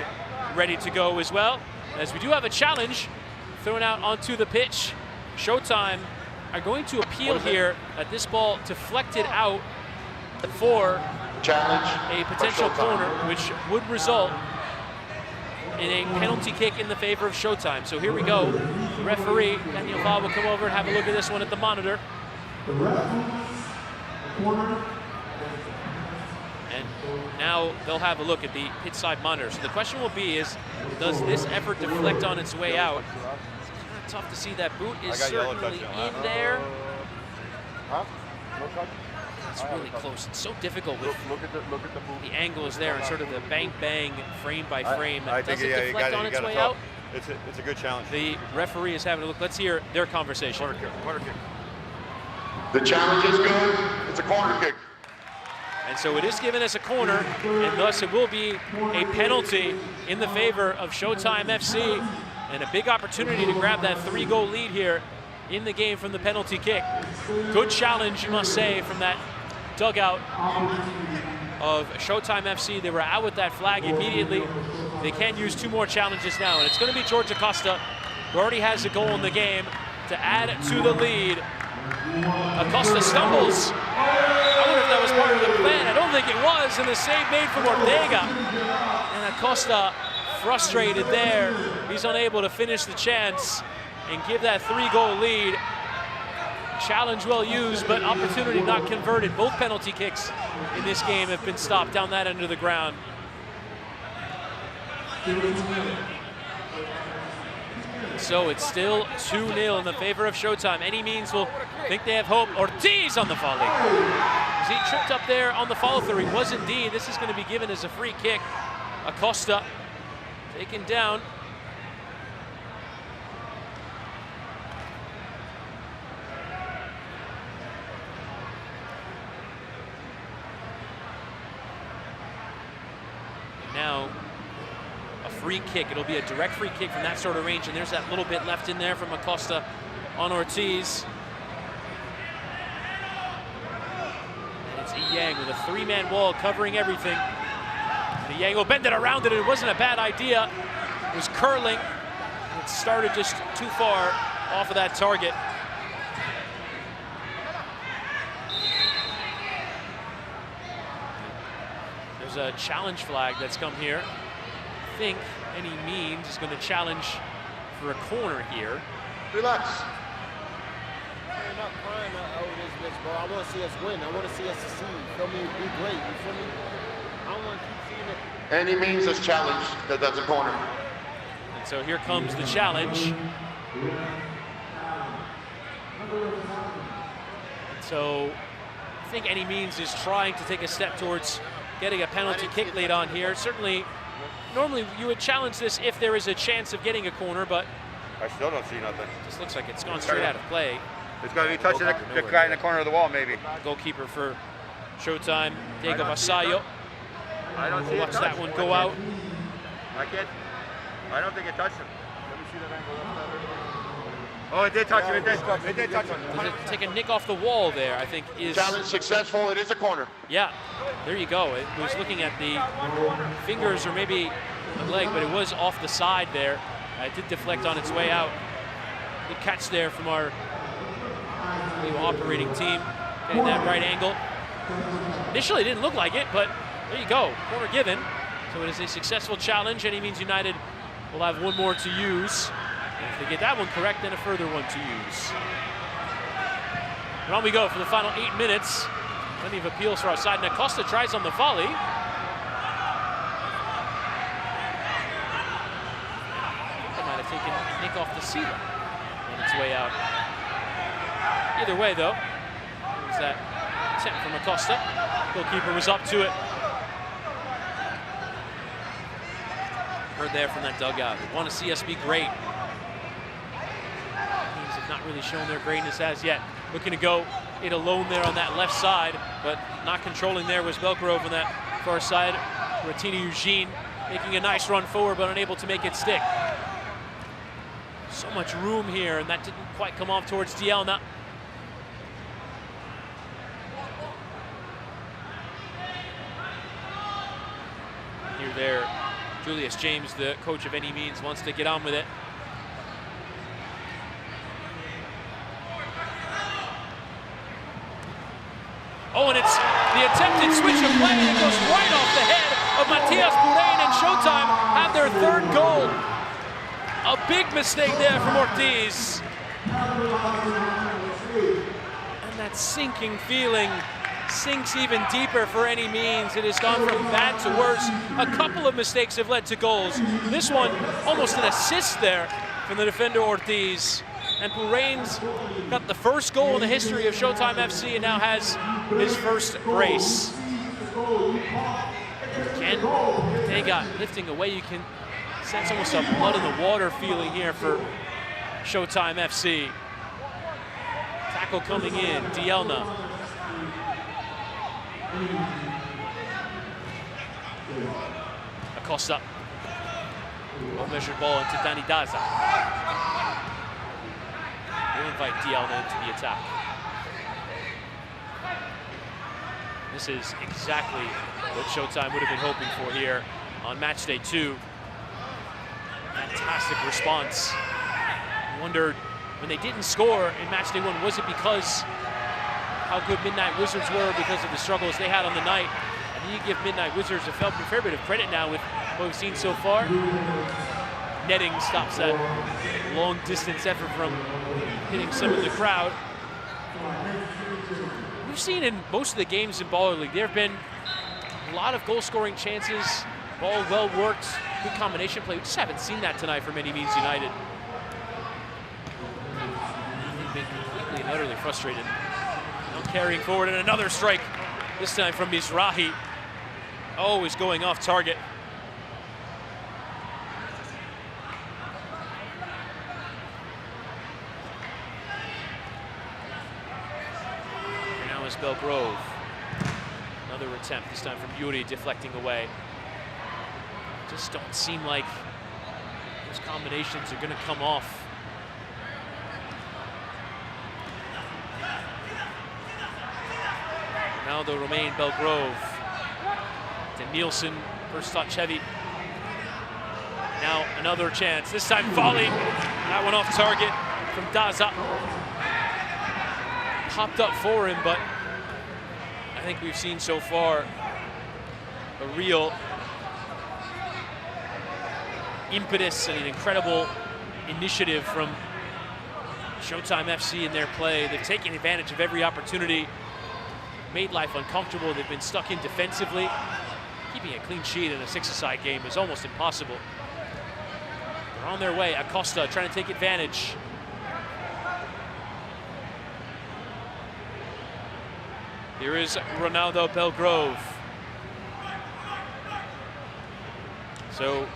ready to go as well. As we do have a challenge thrown out onto the pitch. Showtime are going to appeal here at this ball deflected out for a potential corner, which would result in a penalty kick in the favor of Showtime. So here we go. The referee, Daniel Val, will come over and have a look at this one at the monitor. And now they'll have a look at the pitch side monitor. So the question will be is, does this effort deflect on its way out? It's kind of tough to see. That boot is certainly in there. It's really close. It's so difficult with the angle is there and sort of the bang frame by frame. Does it deflect on its way out? It's a good challenge. The referee is having a look. Let's hear their conversation. Corner kick. The challenge is good. It's a corner kick. And so it is given as a corner, and thus it will be a penalty in the favor of Showtime FC, and a big opportunity to grab that 3-goal lead here in the game from the penalty kick. Good challenge, you must say, from that dugout of Showtime FC. They were out with that flag immediately. They can use 2 more challenges now, and it's going to be George Acosta, who already has a goal in the game, to add to the lead. Acosta stumbles. I wonder if that was part of the plan. I don't think it was, and the save made from Ortega. And Acosta frustrated there. He's unable to finish the chance and give that 3-goal lead. Challenge well used, but opportunity not converted. Both penalty kicks in this game have been stopped down that end of the ground. So it's still 2-0 in the favor of Showtime. Any means will think they have hope. Ortiz on the volley. As he tripped up there on the follow-through, he was indeed. This is going to be given as a free kick. Acosta taken down. Now, a free kick. It'll be a direct free kick from that sort of range, and there's that little bit left in there from Acosta on Ortiz. And it's Yang with a 3-man wall covering everything. And Yang will bend it around it. It wasn't a bad idea. It was curling. It started just too far off of that target. There's a challenge flag that's come here. I think Any Means is going to challenge for a corner here. Relax. I'm not crying over this bitch, bro. I want to see us win. I want to see us succeed. You feel me? Be great. You feel me? I don't want to keep seeing it. Any Means is challenged. That's a corner. And so here comes the challenge. And so I think Any Means is trying to take a step towards getting a penalty kick lead on here. Certainly, normally you would challenge this if there is a chance of getting a corner, but I still don't see nothing. just looks like it's gone straight out of play. It's going to be touching the guy in the corner of the wall, maybe. Goalkeeper for Showtime, Diego Vasallo. I don't see it. Watch that one go out. I don't think it touched him. Let me see that angle. Oh, it did touch him. It did touch him. Does it take a nick off the wall there, I think is... Challenge successful. It is a corner. Yeah, there you go. It was looking at the fingers or maybe the leg, but it was off the side there. It did deflect on its way out. Good catch there from our operating team, getting that right angle. Initially, it didn't look like it, but there you go. Corner given. So it is a successful challenge. Any Means United will have one more to use. And if they get that one correct, then a further one to use. And on we go for the final 8 minutes. Plenty of appeals for our side. And Acosta tries on the volley. They might have taken Nick off the ceiling on its way out. Either way, though, there's that attempt from Acosta. Goalkeeper was up to it. Heard there from that dugout. We want to see us be great. Teams have not really shown their greatness as yet. looking to go it alone there on that left side, but not controlling there was Belgrove on that far side. Ratina Eugene making a nice run forward, but unable to make it stick. So much room here, and that didn't quite come off towards Dielna. Here there, Julius James, the coach of Any Means, wants to get on with it. Oh, and it's the attempted switch of play, and it goes right off the head of Matias Purain, and Showtime have their third goal. A big mistake there from Ortiz. And that sinking feeling sinks even deeper for Any Means. It has gone from bad to worse. A couple of mistakes have led to goals. This one, almost an assist there from the defender Ortiz. And Purain's got the first goal in the history of Showtime FC and now has his first brace. Ken Ortega lifting away. You can sense almost a blood in the water feeling here for Showtime FC. Tackle coming in, Dielna. Acosta. Well-measured ball into Danny Daza. We'll invite Dielna into the attack. This is exactly what Showtime would have been hoping for here on Matchday 2. Fantastic response. I wondered when they didn't score in Matchday 1, was it because how good Midnight Wizards were because of the struggles they had on the night? I think you give Midnight Wizards a fair bit of credit now with what we've seen so far. Netting stops that long distance effort from hitting some of the crowd. We've seen in most of the games in Baller League, there have been a lot of goal-scoring chances, ball well worked, good combination play. We just haven't seen that tonight from Any Means United. They've been completely and utterly frustrated. Now carrying forward, and another strike, this time from Mizrahi. Always going off target. Belgrove. Another attempt, this time from Yuri, deflecting away. Just don't seem like those combinations are going to come off. Ronaldo Romain, Belgrove. To Nielsen, first touch heavy. Now another chance, this time volley. That one off target from Daza. Popped up for him, but I think we've seen so far a real impetus and an incredible initiative from Showtime FC in their play. They've taken advantage of every opportunity, made life uncomfortable. They've been stuck in defensively. Keeping a clean sheet in a six-a-side game is almost impossible. They're on their way. Acosta trying to take advantage. Here is Ronaldo Belgrove. So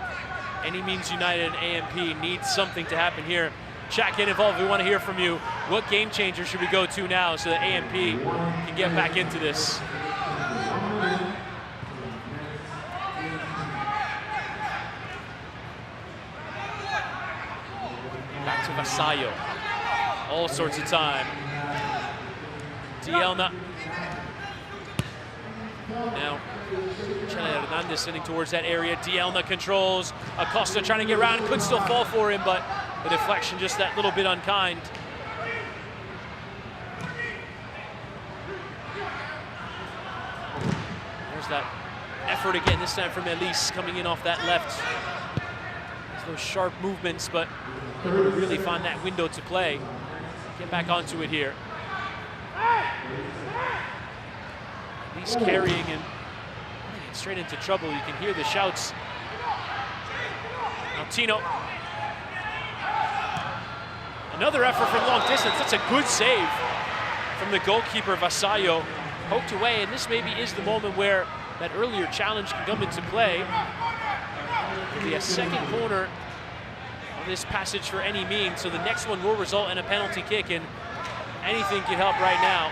Any Means United and AMP need something to happen here. Chat, get involved. We want to hear from you. What game changer should we go to now so that AMP can get back into this? Back to Vasallo. All sorts of time. Dielna. Now, Chela Hernandez sitting towards that area. Dielna controls. Acosta trying to get around. Could still fall for him, but the deflection just that little bit unkind. There's that effort again, this time from Elise coming in off that left. There's those sharp movements, but really find that window to play. Get back onto it here. He's carrying and straight into trouble. You can hear the shouts. Now Tino. Another effort from long distance. That's a good save from the goalkeeper, Vasallo. Poked away, and this maybe is the moment where that earlier challenge can come into play. It'll be a second corner on this passage for Any Means, so the next one will result in a penalty kick, and anything can help right now.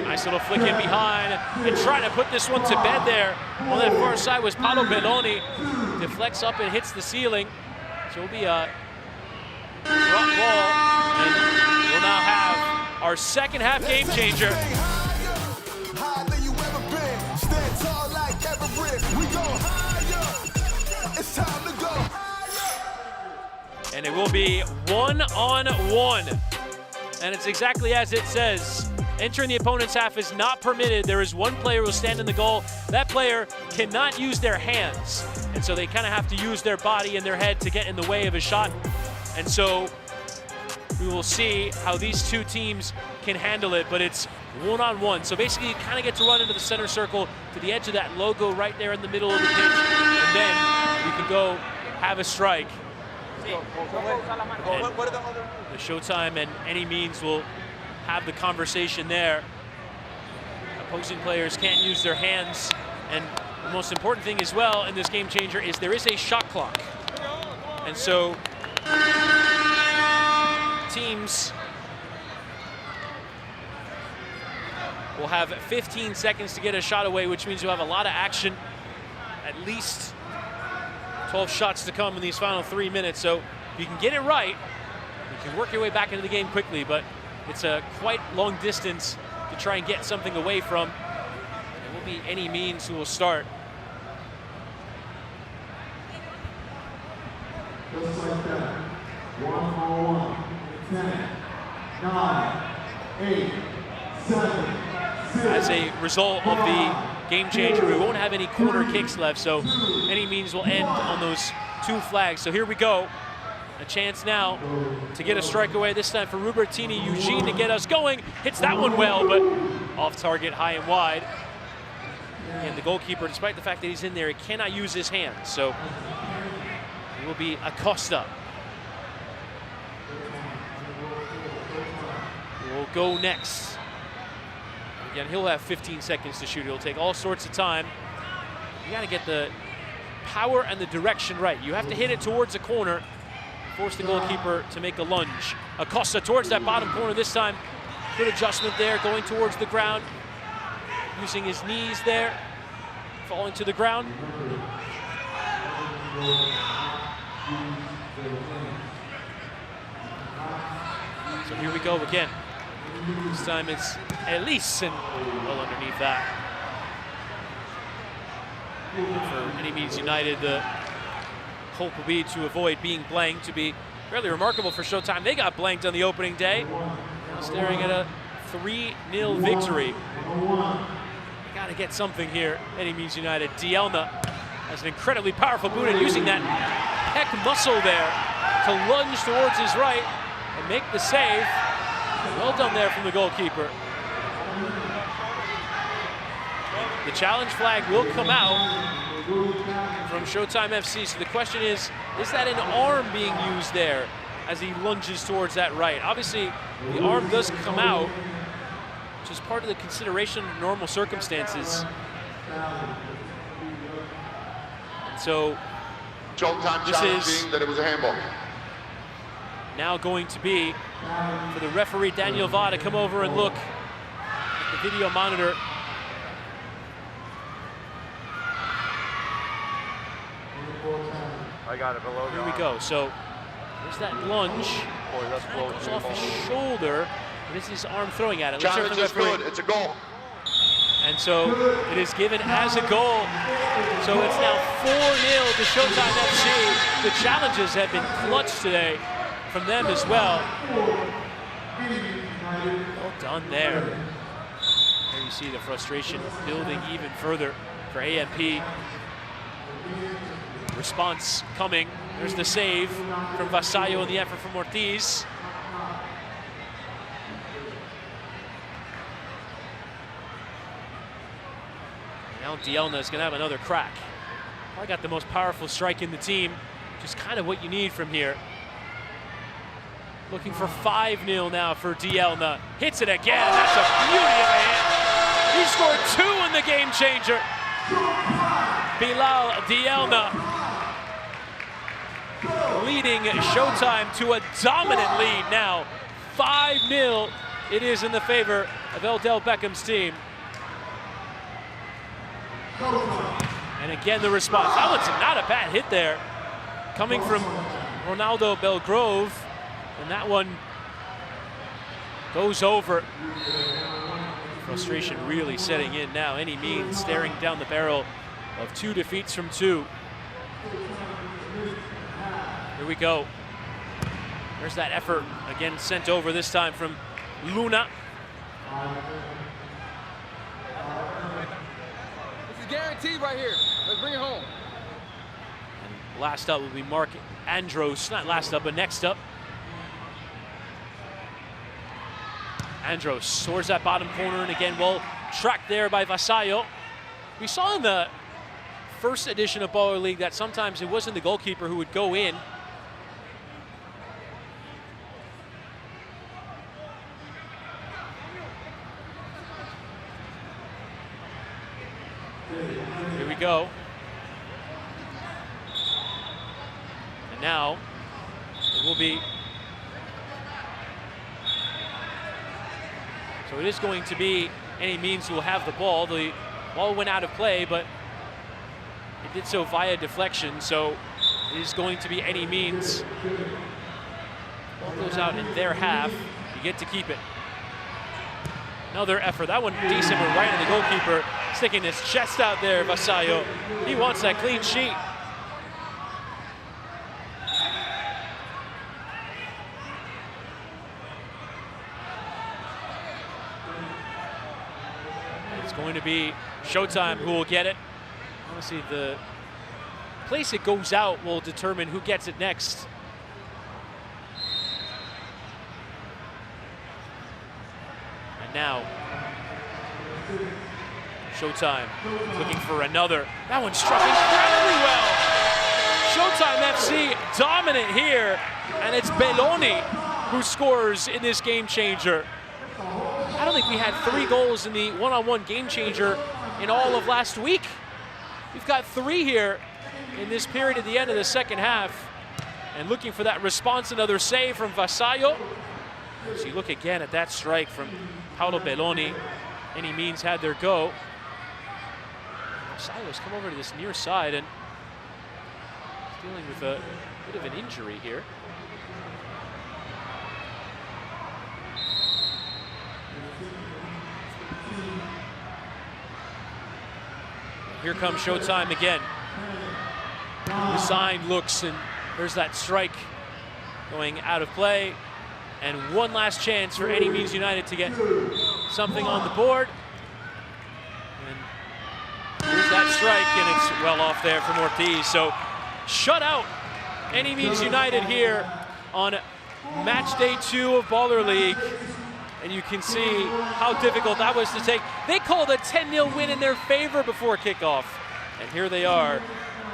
Nice little flick in behind and trying to put this one to bed there. On that far side was Paolo Belloni. Deflects up and hits the ceiling. So it'll be a drop ball. And we'll now have our second half game changer. And it will be 1-on-1. And it's exactly as it says. Entering the opponent's half is not permitted. There is one player who will stand in the goal. That player cannot use their hands. And so they kind of have to use their body and their head to get in the way of a shot. And so we will see how these two teams can handle it, but it's 1-on-1. So basically you kind of get to run into the center circle to the edge of that logo right there in the middle of the pitch. And then you can go have a strike. And the Showtime and any means will have the conversation there. Opposing players can't use their hands. And the most important thing as well in this game changer is there is a shot clock. And so teams will have 15 seconds to get a shot away, which means you'll have a lot of action. At least 12 shots to come in these final 3 minutes. So if you can get it right, you can work your way back into the game quickly, but it's a quite long distance to try and get something away from. It will be any means who will start. Just like that. 1-on-1. 10, 9, 8, 7, 6. As a result of the game changer, we won't have any corner kicks left, so any means will end on those two flags. So here we go. A chance now to get a strike away, this time for Robertini Eugene to get us going. Hits that one well, but off target, high and wide. And the goalkeeper, despite the fact that he's in there, he cannot use his hands. So it will be Acosta. Will go next. Again, he'll have 15 seconds to shoot. It'll take all sorts of time. You got to get the power and the direction right. You have to hit it towards the corner. Force the goalkeeper to make a lunge. Acosta towards that bottom corner this time. Good adjustment there, going towards the ground. Using his knees there. Falling to the ground. So here we go again. This time it's Elise and well underneath that. For any means United, the hope will be to avoid being blanked, to be fairly remarkable for Showtime. They got blanked on the opening day. Staring at a 3-0 victory. Got to get something here, any means United. Dielna has an incredibly powerful boot and using that pec muscle there to lunge towards his right and make the save. Well done there from the goalkeeper. The challenge flag will come out from Showtime FC. So the question is that an arm being used there as he lunges towards that right? Obviously, the arm does come out, which is part of the consideration of normal circumstances. And so Showtime this challenging is that it was a handball. now going to be for the referee Daniel Va to come over and look at the video monitor. I got it below. Here we go. So there's that lunge. Goes off his shoulder. This is his arm throwing at it. Challenge is good. It's a goal. And so it is given as a goal. So it's now 4-0 to Showtime FC. The challenges have been clutch today from them as well. Well done there. There you see the frustration building even further for AMP. Response coming. There's the save from Vasallo and the effort from Ortiz. Now Dielna is going to have another crack. Probably got the most powerful strike in the team, which is kind of what you need from here. Looking for 5-0 now for Dielna. Hits it again. That's a beauty of a hand. He scored 2 in the game changer. Bilal Dielna leading Showtime to a dominant lead now. 5-0 it is in the favor of Odell Beckham's team. And again, the response. That one's not a bad hit there. Coming from Ronaldo Belgrove. And that one goes over. Frustration really setting in now. Any means staring down the barrel of 2 defeats from 2. Here we go. There's that effort again sent over, this time from Luna. This is guaranteed right here. Let's bring it home. And last up will be Mark Andros. Not last up, but next up. Andros soars that bottom corner, and again, well tracked there by Vasallo. We saw in the first edition of Baller League that sometimes it wasn't the goalkeeper who would go in. Here we go. And now it will be. So it is going to be Any Means who will have the ball. The ball went out of play, but it did so via deflection. So it is going to be Any Means. Ball goes out in their half. You get to keep it. Another effort. That one decent, but right on the goalkeeper, sticking his chest out there, Vasallo. He wants that clean sheet. It's going to be Showtime who will get it. Honestly, the place it goes out will determine who gets it next. And now, Showtime looking for another. That one struck incredibly well. Showtime FC dominant here, and it's Belloni who scores in this game changer. I don't think we had 3 goals in the one-on-one game changer in all of last week. We've got 3 here in this period at the end of the second half. And looking for that response, another save from Vasallo. So you look again at that strike from Paolo Belloni. Any Means had their go. Vasallo's come over to this near side and dealing with a bit of an injury here. Here comes Showtime again. Resigned looks, and there's that strike going out of play. And one last chance for Any Means United to get something on the board. And here's that strike, and it's well off there from Ortiz. So shut out Any Means United here on match day 2 of Baller League. And you can see how difficult that was to take. They called a 10-0 win in their favor before kickoff. And here they are,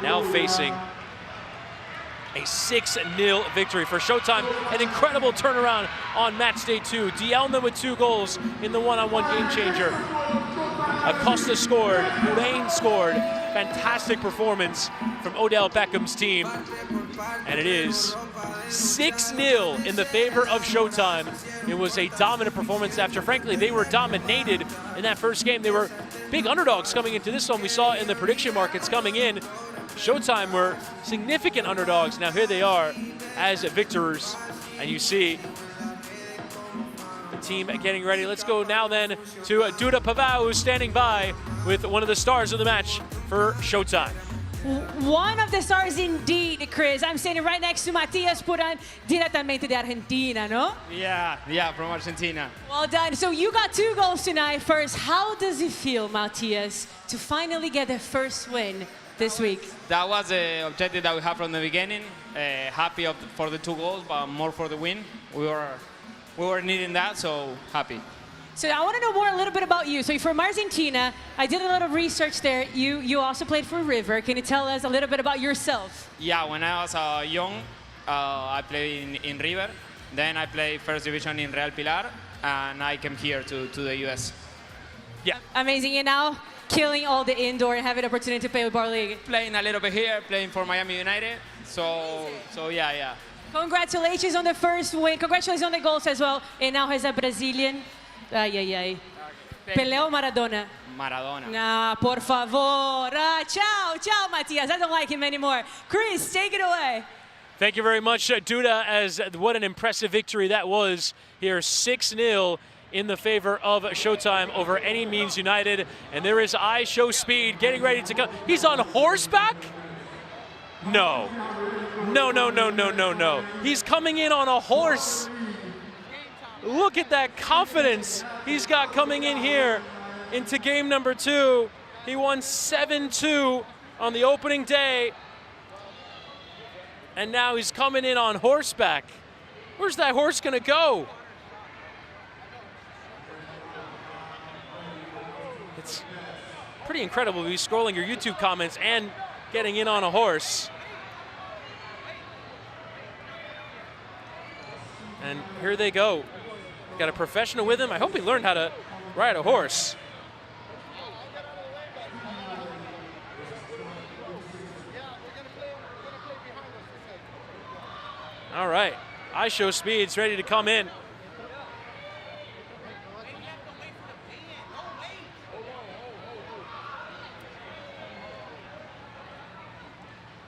now facing a 6-0 victory for Showtime. An incredible turnaround on match day 2. Dielna with 2 goals in the one-on-one game changer. Acosta scored, Bain scored. Fantastic performance from Odell Beckham's team. And it is 6-0 in the favor of Showtime. It was a dominant performance after, frankly, they were dominated in that first game. They were big underdogs coming into this one. We saw in the prediction markets coming in. Showtime were significant underdogs. Now here they are as victors. And you see the team getting ready. Let's go now then to Duda Pavao, who's standing by with one of the stars of the match for Showtime. One of the stars indeed, Chris. I'm standing right next to Matias Puran, direttamente de Argentina, no? Yeah, from Argentina. Well done. So you got 2 goals tonight. First, how does it feel, Matias, to finally get the first win this week? That was the objective that we had from the beginning. Happy for the 2 goals, but more for the win. We were needing that, so happy. So I want to know more a little bit about you. So you're from Argentina. I did a little research there. You also played for River. Can you tell us a little bit about yourself? Yeah, when I was young, I played in River. Then I played first division in Real Pilar, and I came here to the US. Yeah. Amazing. And now killing all the indoor and having the opportunity to play with Baller League. Playing a little bit here, playing for Miami United. So yeah. Congratulations on the first win. Congratulations on the goals as well. And now has a Brazilian. Ay. Pelé ou Maradona? Maradona. Nah, por favor. Ciao, Matias. I don't like him anymore. Chris, take it away. Thank you very much, Duda, as what an impressive victory that was here, 6-0 in the favor of Showtime over Any Means United. And there is I Show Speed getting ready to come. He's on horseback? No. He's coming in on a horse. Look at that confidence he's got coming in here into game number 2. He won 7-2 on the opening day. And now he's coming in on horseback. Where's that horse gonna go? It's pretty incredible to be scrolling your YouTube comments and getting in on a horse. And here they go. Got a professional with him. I hope he learned how to ride a horse. All right, I Show Speed's ready to come in.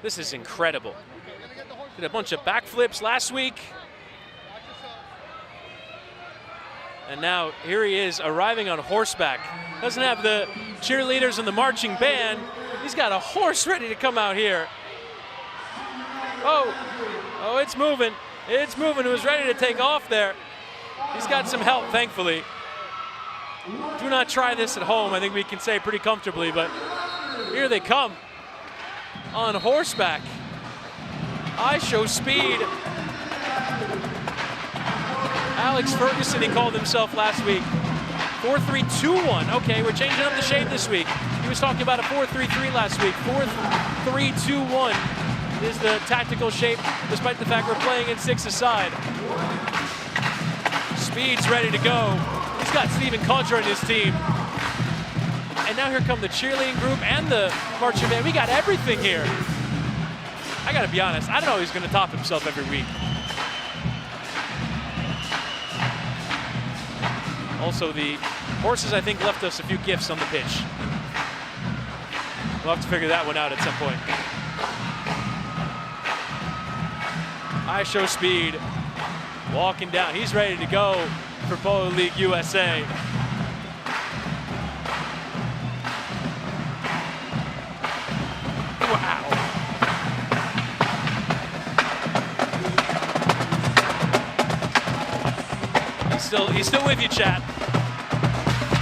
This is incredible. Did a bunch of backflips last week. And now here he is arriving on horseback. Doesn't have the cheerleaders and the marching band. He's got a horse ready to come out here. Oh, it's moving. It's moving. It was ready to take off there. He's got some help, thankfully. Do not try this at home, I think we can say pretty comfortably, but here they come on horseback. I Show Speed. Alex Ferguson, he called himself last week. 4-3-2-1. Okay, we're changing up the shape this week. He was talking about a 4-3-3 last week. 4-3-2-1 is the tactical shape, despite the fact we're playing in 6-a-side. Speed's ready to go. He's got Steven Contra in his team. And now here come the cheerleading group and the marching band. We got everything here. I gotta be honest, I don't know he's gonna top himself every week. Also, the horses, I think, left us a few gifts on the pitch. We'll have to figure that one out at some point. I Show Speed walking down. He's ready to go for Polo League USA. Wow. He's still with you, chat.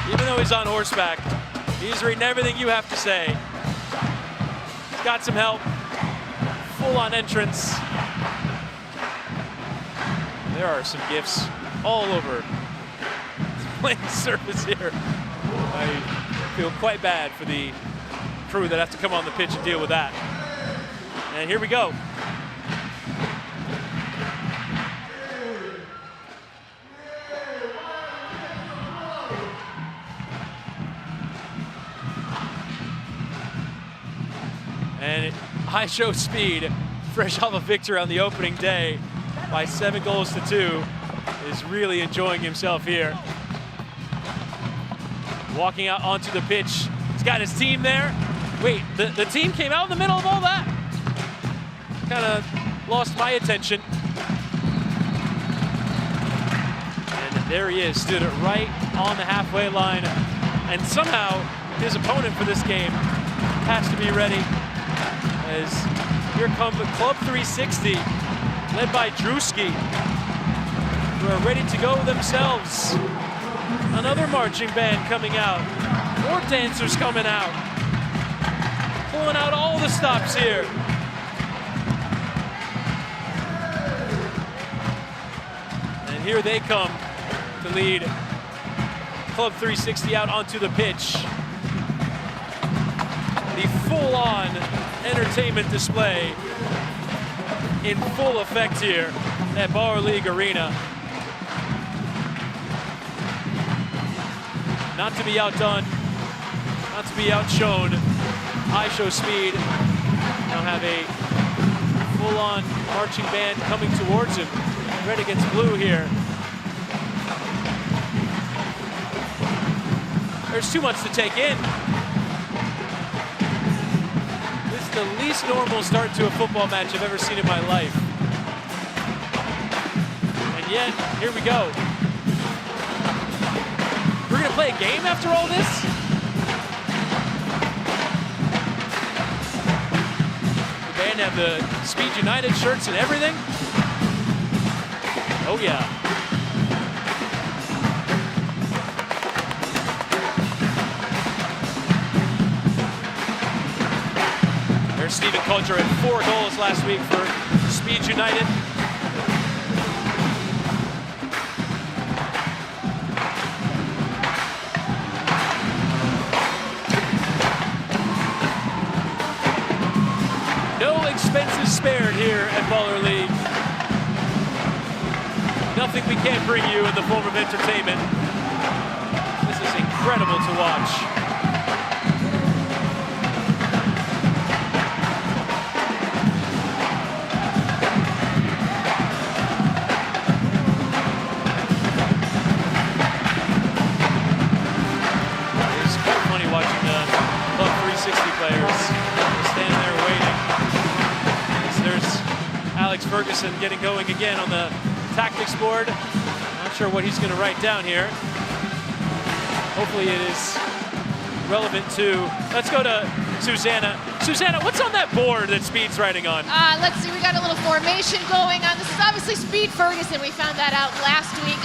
Even though he's on horseback, he's reading everything you have to say. He's got some help. Full-on entrance. There are some gifts all over the playing surface here. I feel quite bad for the crew that have to come on the pitch and deal with that. And here we go. And I Show Speed, fresh off a victory on the opening day by 7-2, is really enjoying himself here. Walking out onto the pitch. He's got his team there. Wait, the team came out in the middle of all that? Kind of lost my attention. And there he is, stood right on the halfway line. And somehow his opponent for this game has to be ready. As here comes the Club 360, led by Druski, who are ready to go themselves. Another marching band coming out. More dancers coming out. Pulling out all the stops here. And here they come to lead Club 360 out onto the pitch. The full-on entertainment display in full effect here at Bar League Arena. Not to be outdone, not to be outshone, I Show Speed now have a full-on marching band coming towards him. Red against blue here. There's too much to take in. This is the least normal start to a football match I've ever seen in my life. And yet, here we go. We're gonna play a game after all this? The band have the Speed United shirts and everything? Oh yeah. There's Steven Culture had 4 goals last week for Speed United. No expenses spared here at Baller League. Nothing we can't bring you in the form of entertainment. This is incredible to watch. Ferguson getting going again on the tactics board. Not sure what he's going to write down here. Hopefully it is relevant to... Let's go to Susanna. Susanna, what's on that board that Speed's writing on? Let's see, we got a little formation going on. This is obviously Speed Ferguson. We found that out last week.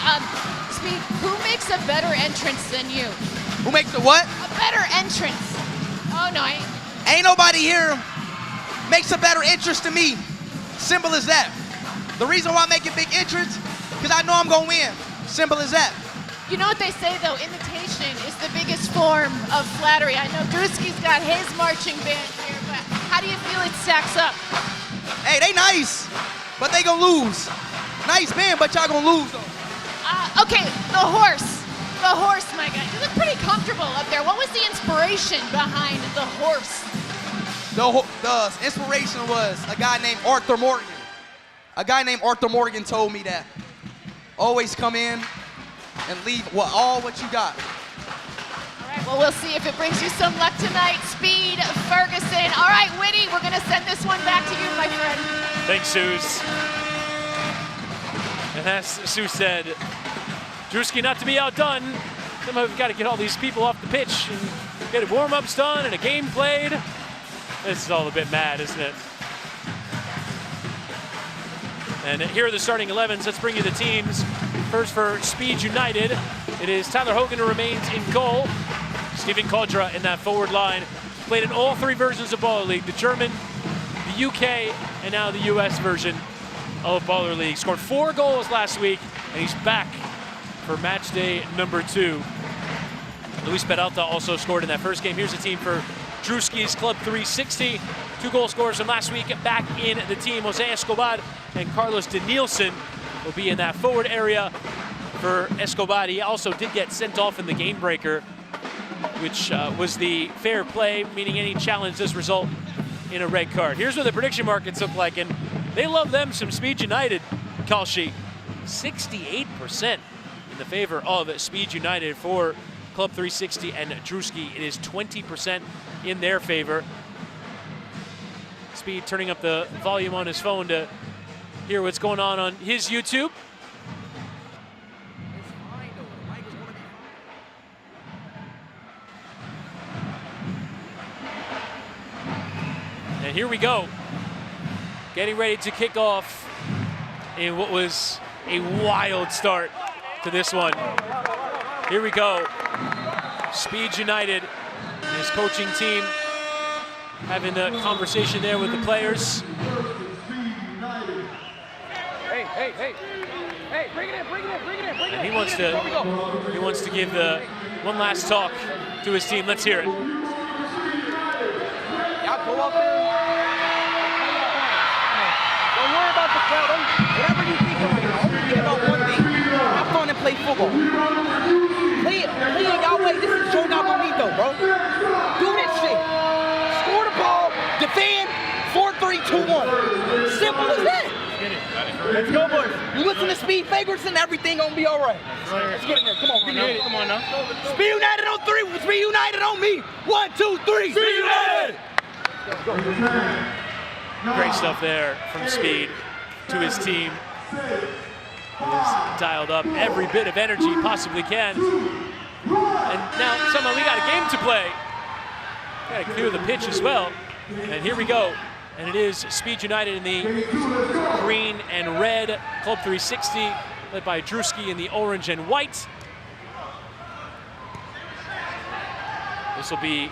Speed, who makes a better entrance than you? Who makes a what? A better entrance. Oh, no, ain't nobody here makes a better entrance than me. Simple as that. The reason why I make a big entrance, because I know I'm going to win. Simple as that. You know what they say, though? Imitation is the biggest form of flattery. I know Druski's got his marching band here, but how do you feel it stacks up? Hey, they nice, but they going to lose. Nice band, but y'all going to lose, though. Okay, the horse. The horse, my guy. You look pretty comfortable up there. What was the inspiration behind the horse? The inspiration was a guy named Arthur Morgan. A guy named Arthur Morgan told me that always come in and leave all what you got. All right, well, we'll see if it brings you some luck tonight. Speed Ferguson. All right, Whitty, we're going to send this one back to you, my friend. Thanks, Suze. And as Sue said, Druski not to be outdone. Somehow we've got to get all these people off the pitch and get warm-ups done and a game played. This is all a bit mad, isn't it? And here are the starting 11s. Let's bring you the teams. First for Speed United, it is Tyler Hogan who remains in goal. Steven Kodra in that forward line. Played in all 3 versions of Baller League, the German, the UK, and now the US version of Baller League. Scored 4 goals last week, and he's back for match day number 2. Luis Peralta also scored in that first game. Here's the team for Druski's Club 360. 2 goal scorers from last week back in the team. Jose Escobar and Carlos De Nielsen will be in that forward area for Escobar. He also did get sent off in the game breaker, which was the fair play, meaning any challenge does result in a red card. Here's what the prediction markets look like, and they love them some Speed United, call sheet. 68% in the favor of Speed United for Club 360 and Druski. It is 20% in their favor. Speed turning up the volume on his phone to hear what's going on his YouTube. And here we go. Getting ready to kick off in what was a wild start to this one. Here we go. Speed United and his coaching team having a conversation there with the players. Hey, bring it in. And he wants to give the one last talk to his team. Let's hear it. Y'all go up there. Don't worry about the crowd. Whatever you think of, only think about one thing. Have fun and play football. Play it y'all way. This is Joga Bonito, bro. Do this shit. Score the ball, defend, 4-3-2-1. Simple Let's go, boys. You listen to Speed Fagerson, everything gonna be all right. Let's get in there. Come on, get in. Come on now. Speed United on 3. Speed United on me. 1, 2, 3. Speed United. Great stuff there from Speed to his team. He's dialed up every bit of energy he possibly can. And now somehow we got a game to play. Got to clear the pitch as well. And here we go. And it is Speed United in the green and red, Club 360, led by Druski in the orange and white. This will be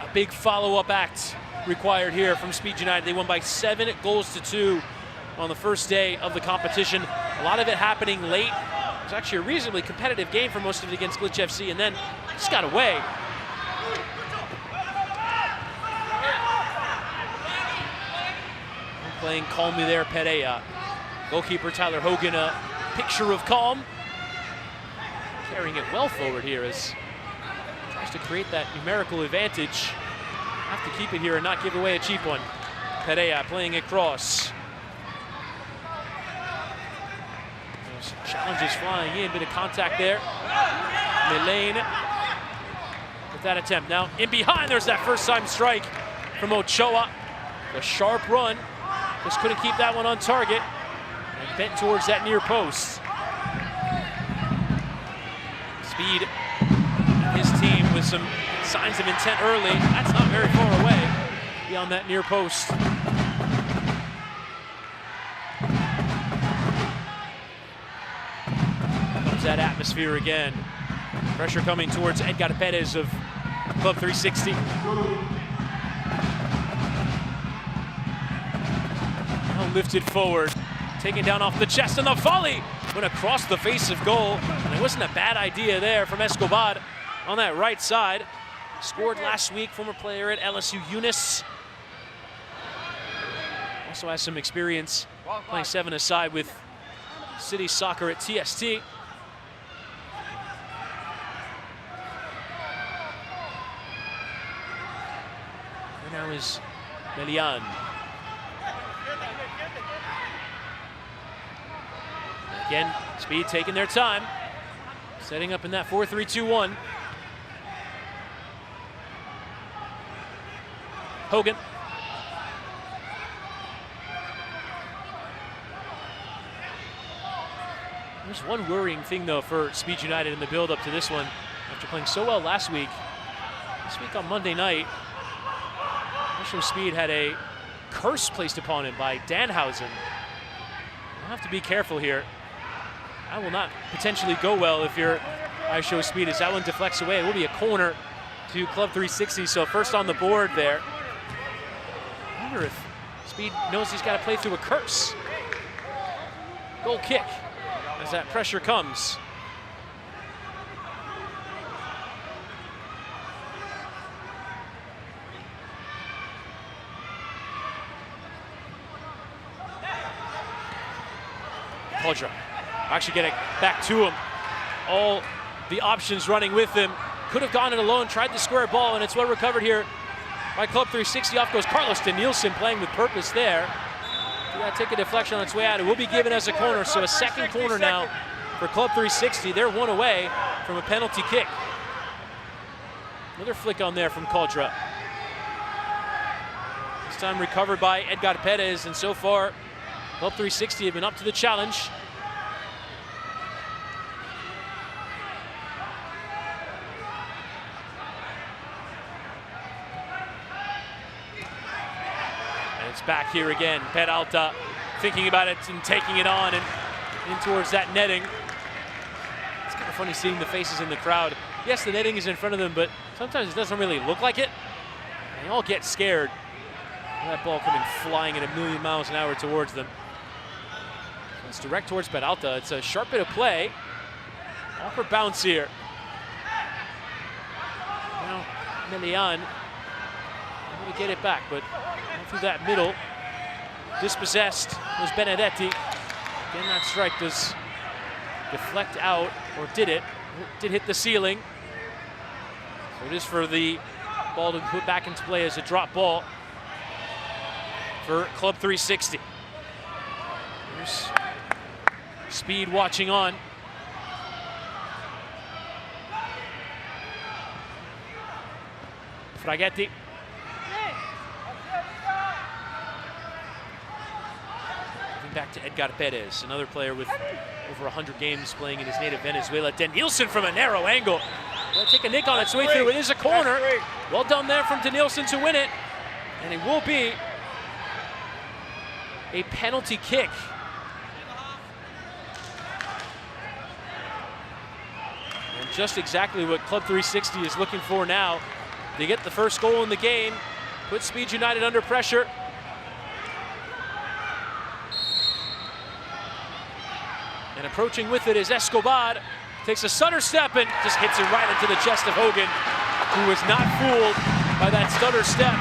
a big follow-up act required here from Speed United. They won by 7 goals to 2 on the first day of the competition. A lot of it happening late. It was actually a reasonably competitive game for most of it against Glitch FC, and then just got away. Playing calmly there, Pereira. Goalkeeper Tyler Hogan, a picture of calm. Carrying it well forward here as tries to create that numerical advantage. Have to keep it here and not give away a cheap one. Pereira playing it cross. Those challenges flying in, bit of contact there. Milane with that attempt. Now in behind, there's that first time strike from Ochoa. The sharp run. Just couldn't keep that one on target. And bent towards that near post. Speed, his team with some signs of intent early. That's not very far away beyond that near post. Comes that atmosphere again. Pressure coming towards Edgar Perez of Club 360. Lifted forward, taken down off the chest, and the volley went across the face of goal. And it wasn't a bad idea there from Escobar on that right side. Scored last week, former player at LSU Eunice. Also has some experience playing 7-a-side with City Soccer at TST. And now is Melian. Again, Speed taking their time, setting up in that 4-3-2-1. Hogan. There's one worrying thing, though, for Speed United in the build-up to this one. After playing so well last week, this week on Monday night, National Speed had a curse placed upon him by Danhausen. We'll have to be careful here. That will not potentially go well if your IShow Speed as that one deflects away. It will be a corner to Club 360, so first on the board there. I wonder if Speed knows he's got to play through a curse. Goal kick as that pressure comes. Kodra. Actually getting back to him. All the options running with him. Could have gone it alone, tried the square ball, and it's well recovered here by Club 360. Off goes Carlos de Nielsen, playing with purpose there. That take a deflection on its way out. It will be given as a corner, so a second corner now for Club 360. They're one away from a penalty kick. Another flick on there from Kodra. This time recovered by Edgar Perez, and so far Club 360 have been up to the challenge. Back here again, Peralta thinking about it and taking it on and in towards that netting. It's kind of funny seeing the faces in the crowd. Yes, the netting is in front of them, but sometimes it doesn't really look like it. They all get scared. That ball coming flying at 1,000,000 miles an hour towards them. So it's direct towards Peralta. It's a sharp bit of play. Awkward bounce here. Now, Melian able to get it back, but through that middle, dispossessed was Benedetti. Again, that strike does deflect out, or did it? It did hit the ceiling. So it is for the ball to put back into play as a drop ball for Club 360. There's Speed watching on. Fraghetti. Moving back to Edgar Perez, another player with over 100 games playing in his native Venezuela. Danielson from a narrow angle. Will take a nick on its way through. It is a corner. Well done there from Danielson to win it. And it will be a penalty kick. And just exactly what Club 360 is looking for now. They get the first goal in the game, put Speed United under pressure. And approaching with it is Escobar. Takes a stutter step and just hits it right into the chest of Hogan, who was not fooled by that stutter step.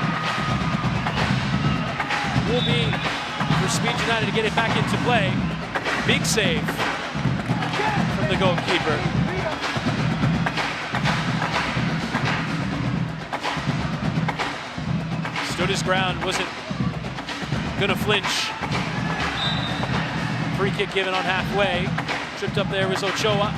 Will be for Speed United to get it back into play. Big save from the goalkeeper. Stood his ground, wasn't gonna flinch. Free kick given on halfway. Tripped up there was Ochoa.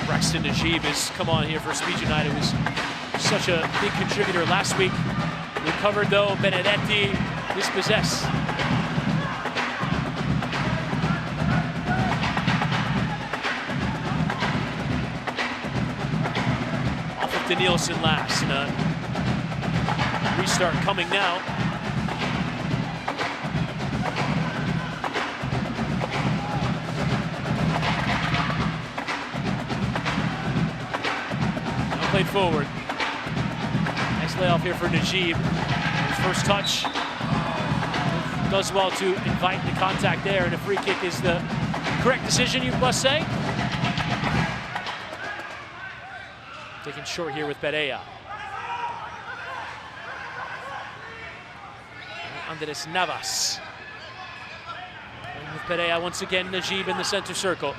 Braxton Najib has come on here for Speed United. Was such a big contributor last week. Recovered though, Benedetti dispossessed. Off of Danielson last. Restart coming now. Now played forward. Nice layoff here for Najib. His first touch. Does well to invite the contact there, and a free kick is the correct decision, you must say. Taken short here with Pereira. Andres Navas. And with Pereira once again, Najib in the center circle.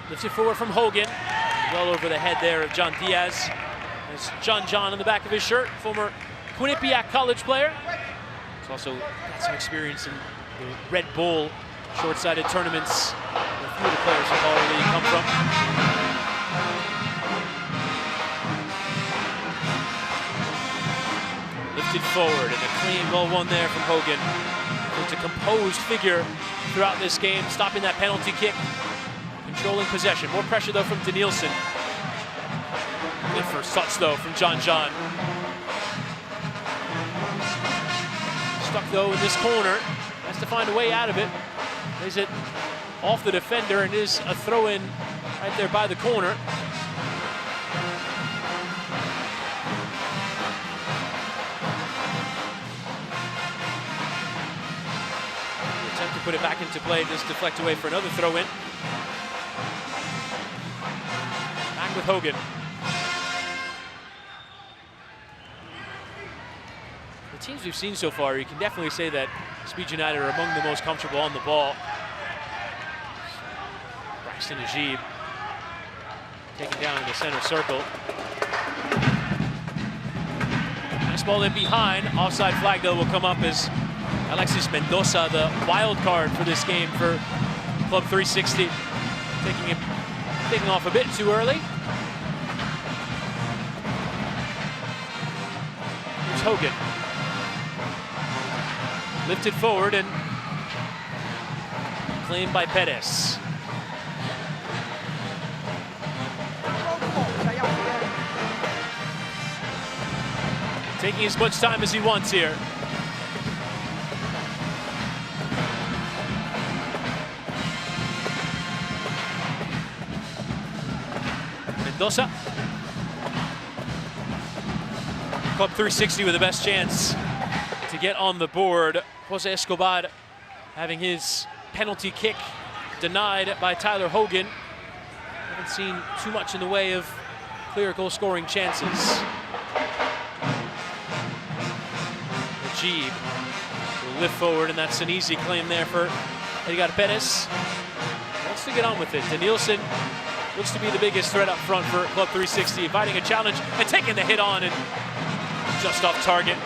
Lifts it forward from Hogan. Well over the head there of John Diaz. There's John in the back of his shirt, former Quinnipiac college player. He's also got some experience in the Red Bull short-sided tournaments. A few of the players from Baller League come from. Lifted forward and a clean, well won there from Hogan. It's a composed figure throughout this game, stopping that penalty kick, controlling possession. More pressure though from Danielson. Good first touch though from John. Stuck though in this corner, has to find a way out of it. Is it off the defender and is a throw-in right there by the corner. Put it back into play, just deflect away for another throw-in. Back with Hogan. The teams we've seen so far, you can definitely say that Speed United are among the most comfortable on the ball. Braxton Najib taken down in the center circle. Nice ball in behind. Offside flag though will come up as Alexis Mendoza, the wild card for this game for Club 360, taking off a bit too early. Here's Hogan. Lifted forward and claimed by Perez. Taking as much time as he wants here. Mendoza. Club 360 with the best chance to get on the board. Jose Escobar having his penalty kick denied by Tyler Hogan. Haven't seen too much in the way of clear goal-scoring chances. Najib will lift forward, and that's an easy claim there for Edgar Perez. Wants to get on with it. Danielson looks to be the biggest threat up front for Club 360, inviting a challenge and taking the hit on and just off target.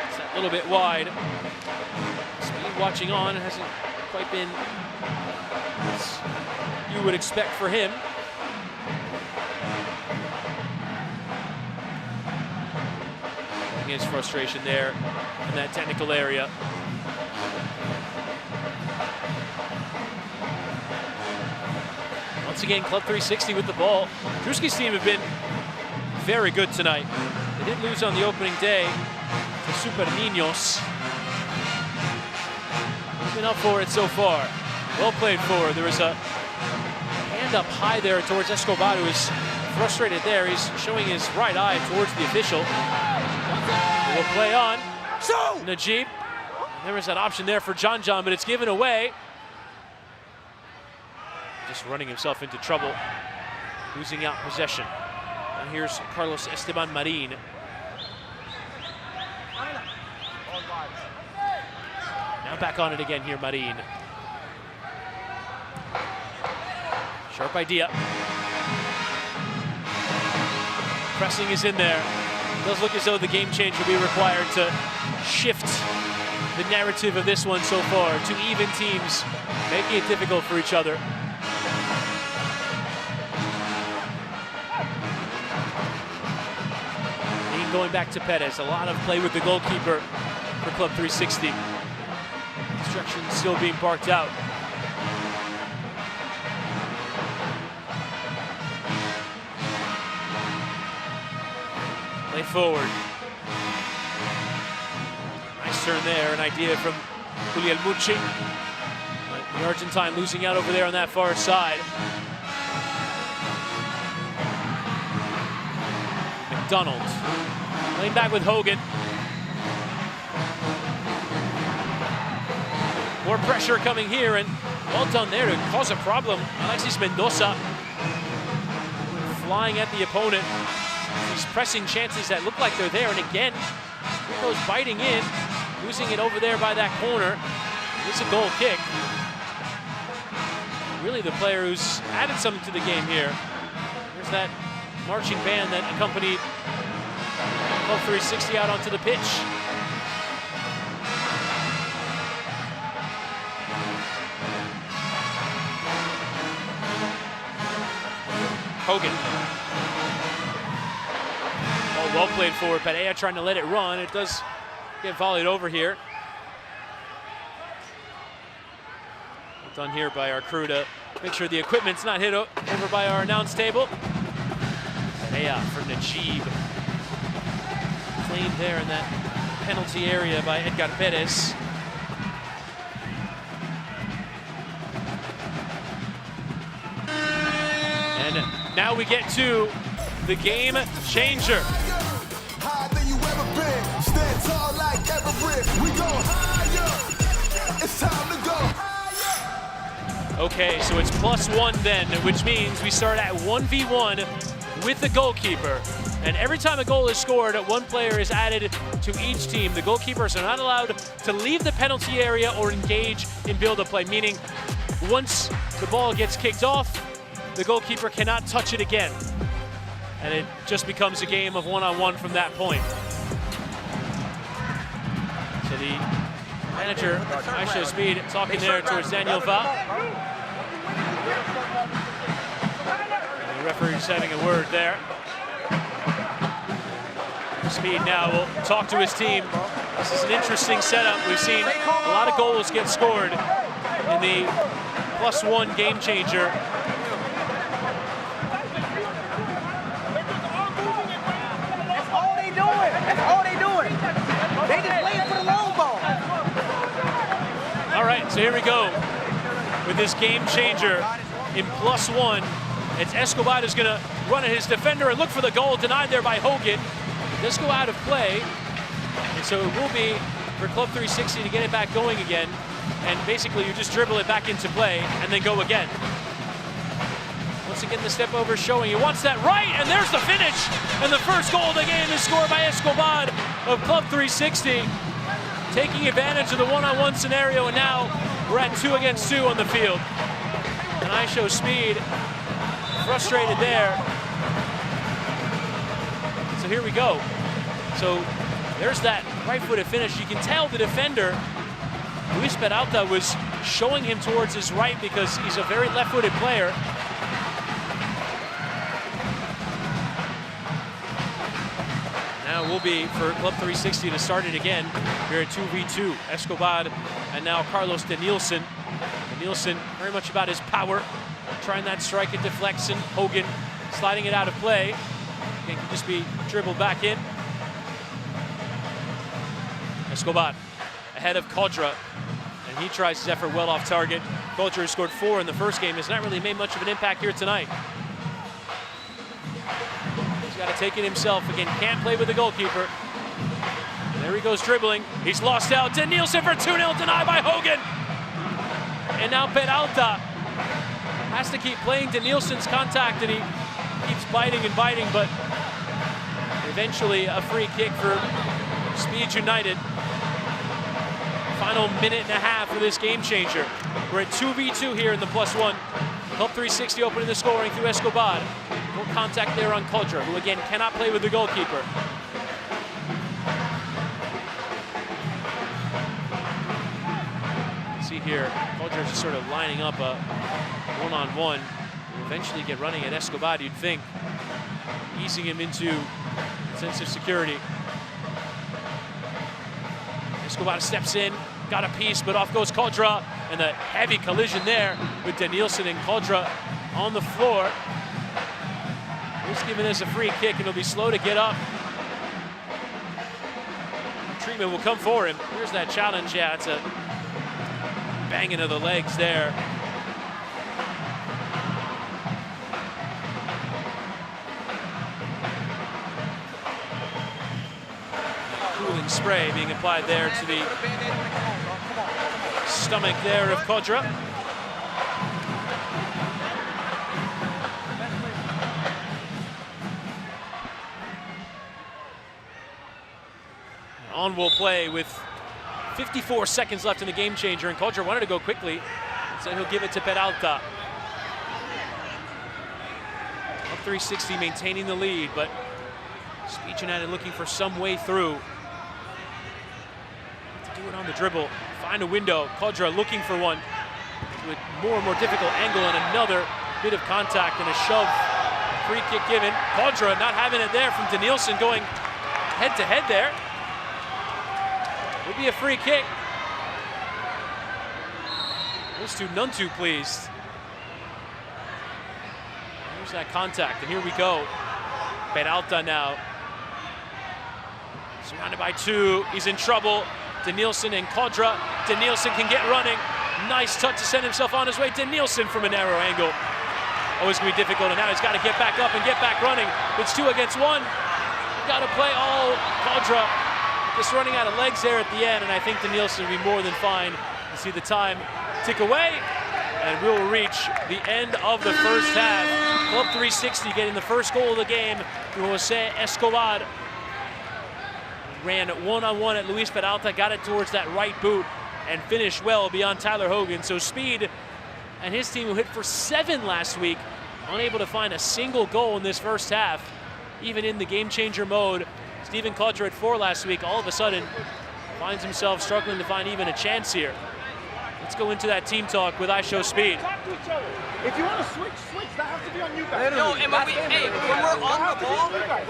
It's a little bit wide. Speed watching on, hasn't quite been as you would expect for him. His frustration there in that technical area. Once again, Club 360 with the ball. Druski's team have been very good tonight. They did lose on the opening day to Super Ninos. Been up for it so far. Well played forward. There was a hand up high there towards Escobar, who is frustrated there. He's showing his right eye towards the official. Will play on. Najib. There was that option there for John, but it's given away. Just running himself into trouble, losing out possession. And here's Carlos Esteban Marin. Now back on it again here, Marin. Sharp idea. Pressing is in there. It does look as though the game change will be required to shift the narrative of this one so far. Two even teams making it difficult for each other. Lean going back to Perez. A lot of play with the goalkeeper for Club 360. Instructions still being barked out. Play forward. Nice turn there, an idea from Juliel Mucci. The Argentine losing out over there on that far side. McDonald playing back with Hogan. More pressure coming here, and well done there to cause a problem. Alexis Mendoza flying at the opponent. These pressing chances that look like they're there, and again, Rico's biting in, losing it over there by that corner. It's a goal kick. Really the player who's added something to the game here. There's that marching band that accompanied Club 360 out onto the pitch. Hogan. Oh, well played forward. Perea trying to let it run. It does get volleyed over here. Well done here by our crew to make sure the equipment's not hit over by our announce table. Perea for Najib. Claimed there in that penalty area by Edgar Perez. And now we get to the game changer. Higher than you ever been. Stand tall like Everest. We go higher. It's time to go higher. Okay, so it's +1 then, which means we start at 1v1 with the goalkeeper. And every time a goal is scored, one player is added to each team. The goalkeepers are not allowed to leave the penalty area or engage in build-up play, meaning once the ball gets kicked off, the goalkeeper cannot touch it again. And it just becomes a game of one-on-one from that point. So the manager, Aisha Speed, talking there towards Daniel Va. And the referee's having a word there. Speed now will talk to his team. This is an interesting setup. We've seen a lot of goals get scored in the +1 game changer. That's all they doing. They just waiting for the long ball. All right, so here we go with this game changer in +1. It's Escobar who's gonna run at his defender and look for the goal, denied there by Hogan. It does go out of play, and so it will be for Club 360 to get it back going again. And basically you just dribble it back into play and then go again. Once again, the step over showing he wants that right, and there's the finish. And the first goal of the game is scored by Escobar of Club 360, taking advantage of the one-on-one scenario, and now we're at 2 against 2 on the field. And I show Speed, frustrated there. So here we go. So there's that right-footed finish. You can tell the defender, Luis Peralta, was showing him towards his right because he's a very left-footed player. Now it will be for Club 360 to start it again. Here at 2v2, Escobar and now Carlos Danielson. Danielson very much about his power, trying that strike and deflection. Hogan sliding it out of play. Again, can just be dribbled back in. Escobar ahead of Kodra, and he tries his effort well off target. Kodra, who scored 4 in the first game, has not really made much of an impact here tonight. He's got to take it himself. Again, can't play with the goalkeeper. And there he goes dribbling. He's lost out. Danielson for 2-0, denied by Hogan. And now Peralta has to keep playing Danielson's contact, and he keeps biting and biting, but eventually a free kick for Speed United. Final minute and a half for this game changer. We're at 2v2 here in the +1. Club 360 opening the scoring through Escobar. No contact there on Kodra, who again cannot play with the goalkeeper. See here, Kodra just sort of lining up a one-on-one. Will eventually get running at Escobar, you'd think, easing him into a sense of security. Escobar steps in, got a piece, but off goes Kodra, and the heavy collision there with Danielson and Kodra on the floor. He's giving us a free kick, and he'll be slow to get up. Treatment will come for him. Here's that challenge. Yeah, it's a banging of the legs there. Cooling spray being applied there to the stomach there of Kodra. On will play with 54 seconds left in the game changer, and Kodra wanted to go quickly, so he'll give it to Peralta. Up 360 maintaining the lead, but Speed United looking for some way through. To do it on the dribble, find a window. Kodra looking for one to a more and more difficult angle, and another bit of contact and a shove. Free kick given. Kodra not having it there from Danielson, going head to head there. Would be a free kick. Those two none too pleased. Here's that contact, and here we go. Peralta now. Surrounded by two, he's in trouble. Danielson and Kodra. Danielson can get running. Nice touch to send himself on his way. Danielson from a narrow angle. Always gonna be difficult, and now he's gotta get back up and get back running. It's 2 against 1. Gotta play all Kodra. Just running out of legs there at the end, and I think Danielson will be more than fine to see the time tick away, and we'll reach the end of the first half. Club 360 getting the first goal of the game through Jose Escobar. Ran one-on-one at Luis Peralta, got it towards that right boot, and finished well beyond Tyler Hogan. So Speed and his team, who hit for 7 last week, unable to find a single goal in this first half, even in the game changer mode. Steven Kodra at 4 last week, all of a sudden finds himself struggling to find even a chance here. Let's go into that team talk with I Show Speed. If you want to switch, that has to be on you guys. No, and when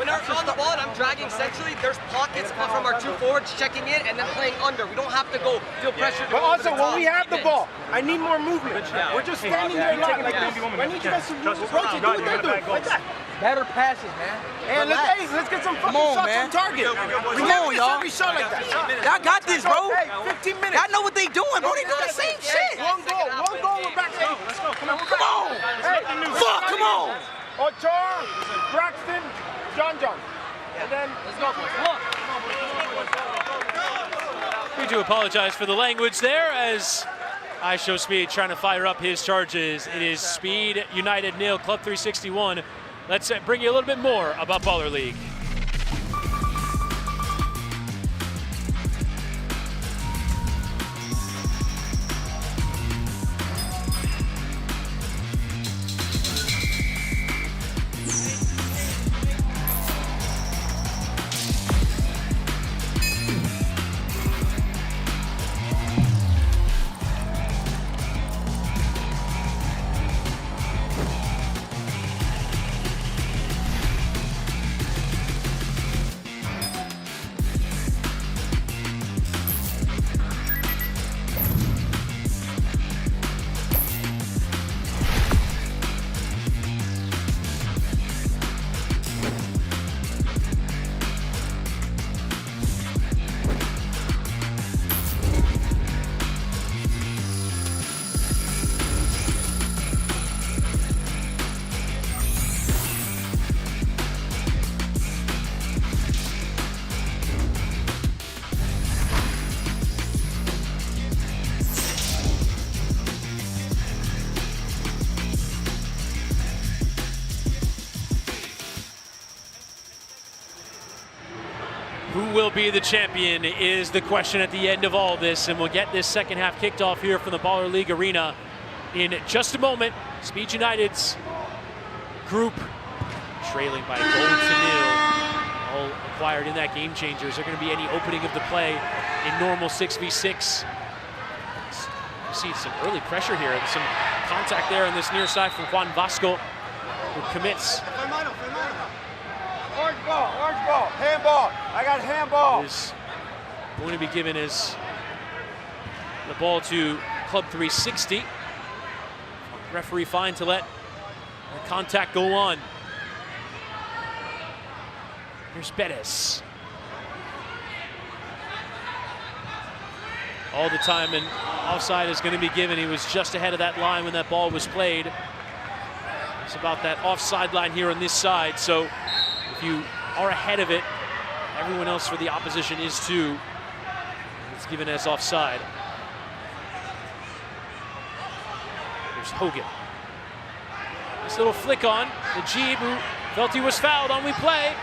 we're on the ball, and I'm dragging centrally, there's pockets from our 2 forwards checking in and then playing under. We don't have to go feel pressure. But also, when we have the ball, I need more movement. We're just standing there like this. I need you guys to approach it, do what they're doing, like that. Better passes, man. And let's get some fucking shots on target. We never miss every shot like that. Y'all got this, bro. Hey, 15 minutes. Y'all know what they doing, bro. They do the same shit. One goal, we're back. Hey, let's go. Come on. Hey, fuck, come on. Ochar, Braxton, John. And then let's go. We do apologize for the language there, as I Show Speed trying to fire up his charges. It is Speed United 0, Club 361. Let's bring you a little bit more about Baller League. Who will be the champion is the question at the end of all this, and we'll get this second half kicked off here from the Baller League Arena in just a moment. Speed United's group trailing by a goal to nil. All acquired in that game changer. Is there going to be any opening of the play in normal 6v6? You see some early pressure here and some contact there on this near side from Juan Vasco, who commits. Orange ball, handball. I got handball. Is going to be given as the ball to Club 360. Referee fine to let the contact go on. Here's Bettis. All the time, and offside is going to be given. He was just ahead of that line when that ball was played. It's about that offside line here on this side, so if you are ahead of it, everyone else for the opposition is too. It's given as offside. There's Hogan. This little flick on. Najib, who felt he was fouled on, we play.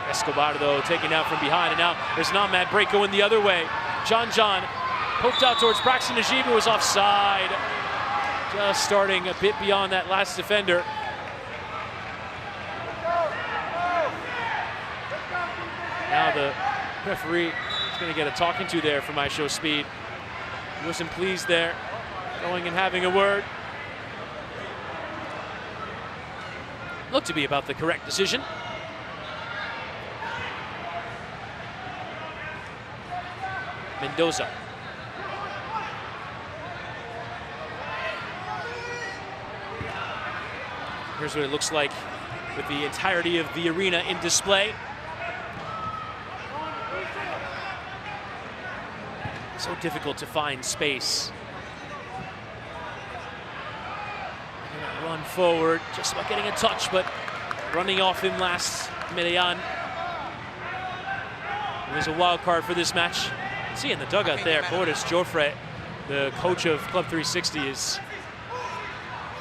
Escobar, though, taken out from behind, and now there's an on-mat break going the other way. John poked out towards Braxton Najib, who was offside. Just starting a bit beyond that last defender. Now the referee is going to get a talking to there from Show Speed. He wasn't pleased there, going and having a word. Looked to be about the correct decision. Mendoza. Here's what it looks like with the entirety of the arena in display. So difficult to find space. Run forward, just about getting a touch, but running off him last, Milian. There's a wild card for this match. See in the dugout there, Boris Joffre, the coach of Club 360, is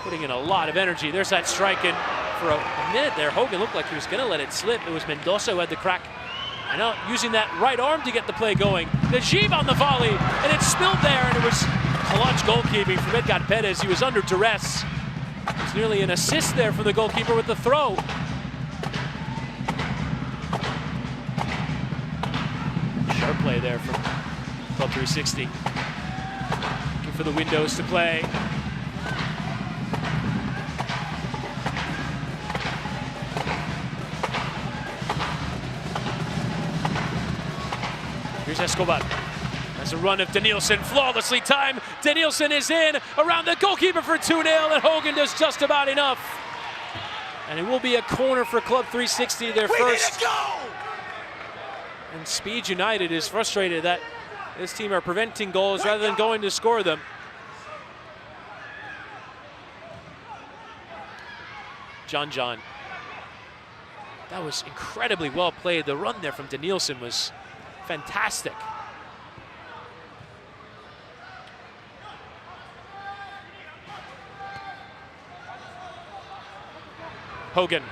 putting in a lot of energy. There's that strike, and for a minute there, Hogan looked like he was gonna let it slip. It was Mendoza who had the crack. And now using that right arm to get the play going. Najib on the volley, and it spilled there, and it was clutch goalkeeping from Edgar Perez. He was under duress. It was nearly an assist there from the goalkeeper with the throw. Sharp play there from Club 360. Looking for the windows to play. Here's Escobar. That's a run of Danielson, flawlessly timed. Danielson is in, around the goalkeeper for 2-0, and Hogan does just about enough. And it will be a corner for Club 360, their first. Need to go! And Speed United is frustrated that this team are preventing goals rather than going to score them. John. That was incredibly well played. The run there from Danielson was fantastic. Hogan.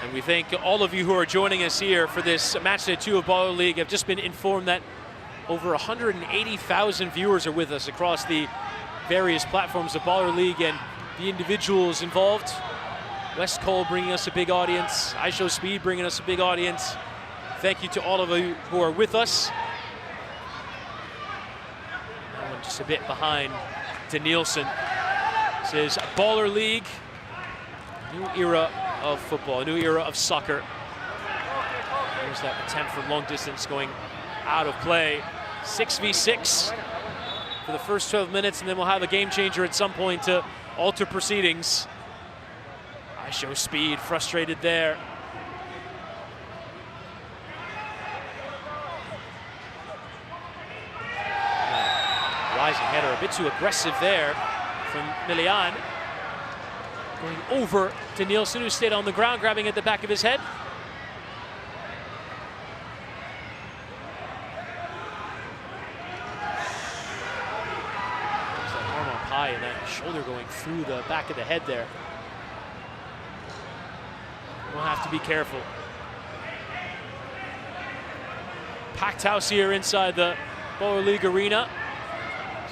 And we thank all of you who are joining us here for this Matchday 2 of Baller League. I've just been informed that over 180,000 viewers are with us across the various platforms of Baller League and the individuals involved. Westcol bringing us a big audience. Show Speed bringing us a big audience. Thank you to all of you who are with us. Now just a bit behind Danielson. This is Baller League. New era of football, a new era of soccer. There's that attempt from long distance going out of play. 6v6 for the first 12 minutes, and then we'll have a game changer at some point to alter proceedings. Show Speed frustrated there. Rising header, a bit too aggressive there from Milian. Going over to Nielsen, who stayed on the ground, grabbing at the back of his head. eye and that shoulder going through the back of the head there. We'll have to be careful. Packed house here inside the Bowler League Arena.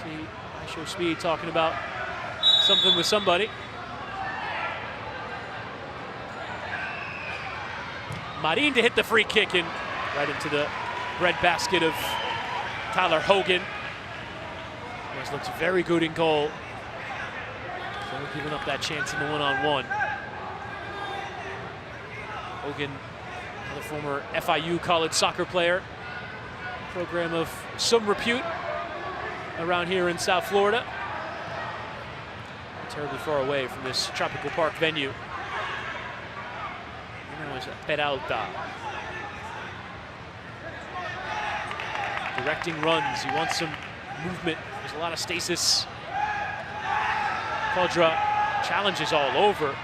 See Show Speed talking about something with somebody. Marin to hit the free kick and right into the breadbasket of Tyler Hogan. He looks very good in goal. Never giving up that chance in the one-on-one. Hogan, another former FIU college soccer player. Program of some repute around here in South Florida. Not terribly far away from this tropical park venue. And that was Peralta. Directing runs, he wants some movement. There's a lot of stasis. Quadra challenges all over.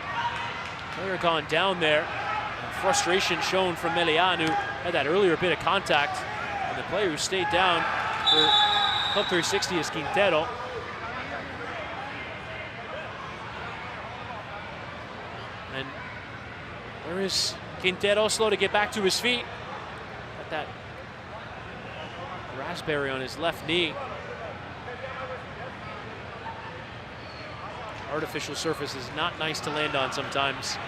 Player gone down there. And frustration shown from Melian, who had that earlier bit of contact. And the player who stayed down for Club 360 is Quintero. And there is Quintero, slow to get back to his feet. Got that raspberry on his left knee. Artificial surface is not nice to land on sometimes.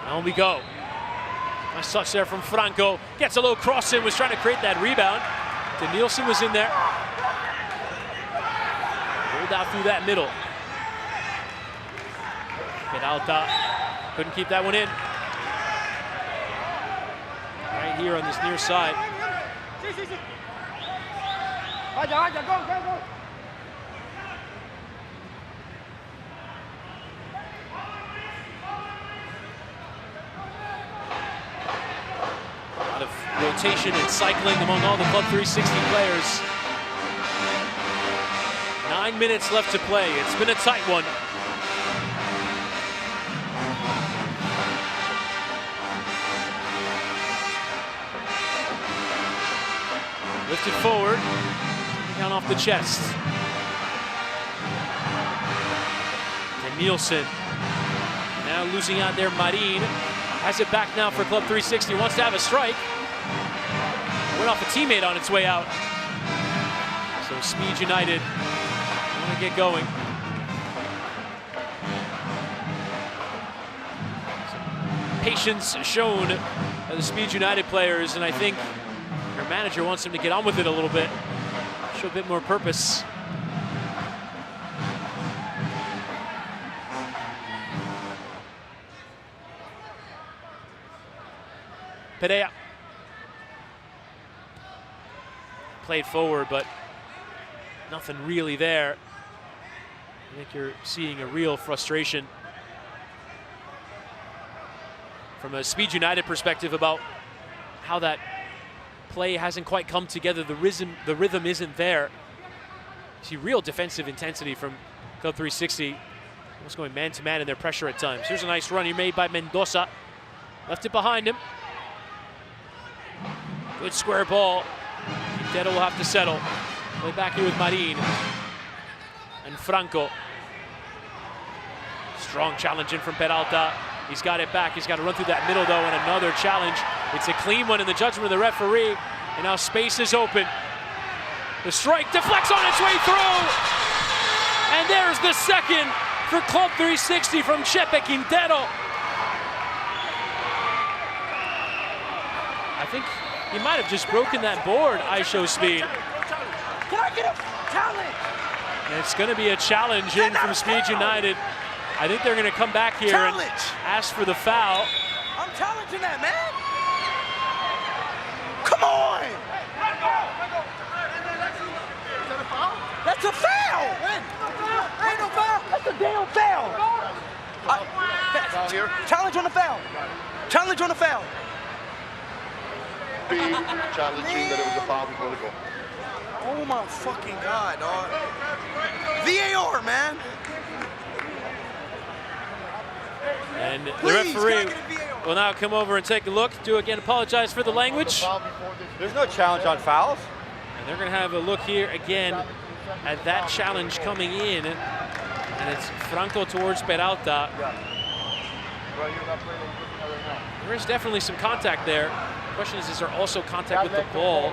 On we go. Nice touch there from Franco. Gets a little cross in, was trying to create that rebound. Nielsen was in there. Rolled out through that middle. Peralta couldn't keep that one in. Right here on this near side. Go. Rotation and cycling among all the Club 360 players. 9 minutes left to play. It's been a tight one. Lifted forward, down off the chest. And Nielsen now losing out there. Marin has it back now for Club 360. Wants to have a strike. Went off a teammate on its way out. So Speed United want to get going. Some patience shown by the Speed United players, and I think their manager wants them to get on with it a little bit. Show a bit more purpose. Perea. Played forward, but nothing really there. I think you're seeing a real frustration from a Speed United perspective about how that play hasn't quite come together. The rhythm isn't there. You see real defensive intensity from Club 360. Almost going man-to-man in their pressure at times. Here's a nice run here made by Mendoza. Left it behind him. Good square ball. Quintero will have to settle. Play back here with Marin and Franco. Strong challenge in from Peralta. He's got it back. He's got to run through that middle, though, and another challenge. It's a clean one in the judgment of the referee. And now space is open. The strike deflects on its way through. And there's the second for Club 360 from Chepe Quintero. I think he might have just broken that board, Show Speed. Can I get a challenge? And it's going to be a challenge in from Speed United. I think they're going to come back here and ask for the foul. I'm challenging that, man. Come on. That's a foul. Ain't no foul. That's a damn foul. Foul here. Challenge on the foul. Challenge on the foul. Challenging that it was a foul before the goal. Oh my fucking God, dog. VAR, man. And the referee will now come over and take a look. Do again apologize for the language. There's no challenge on fouls. And they're going to have a look here again at that challenge coming in. And it's Franco towards Peralta. There is definitely some contact there. The question is there also contact with the ball?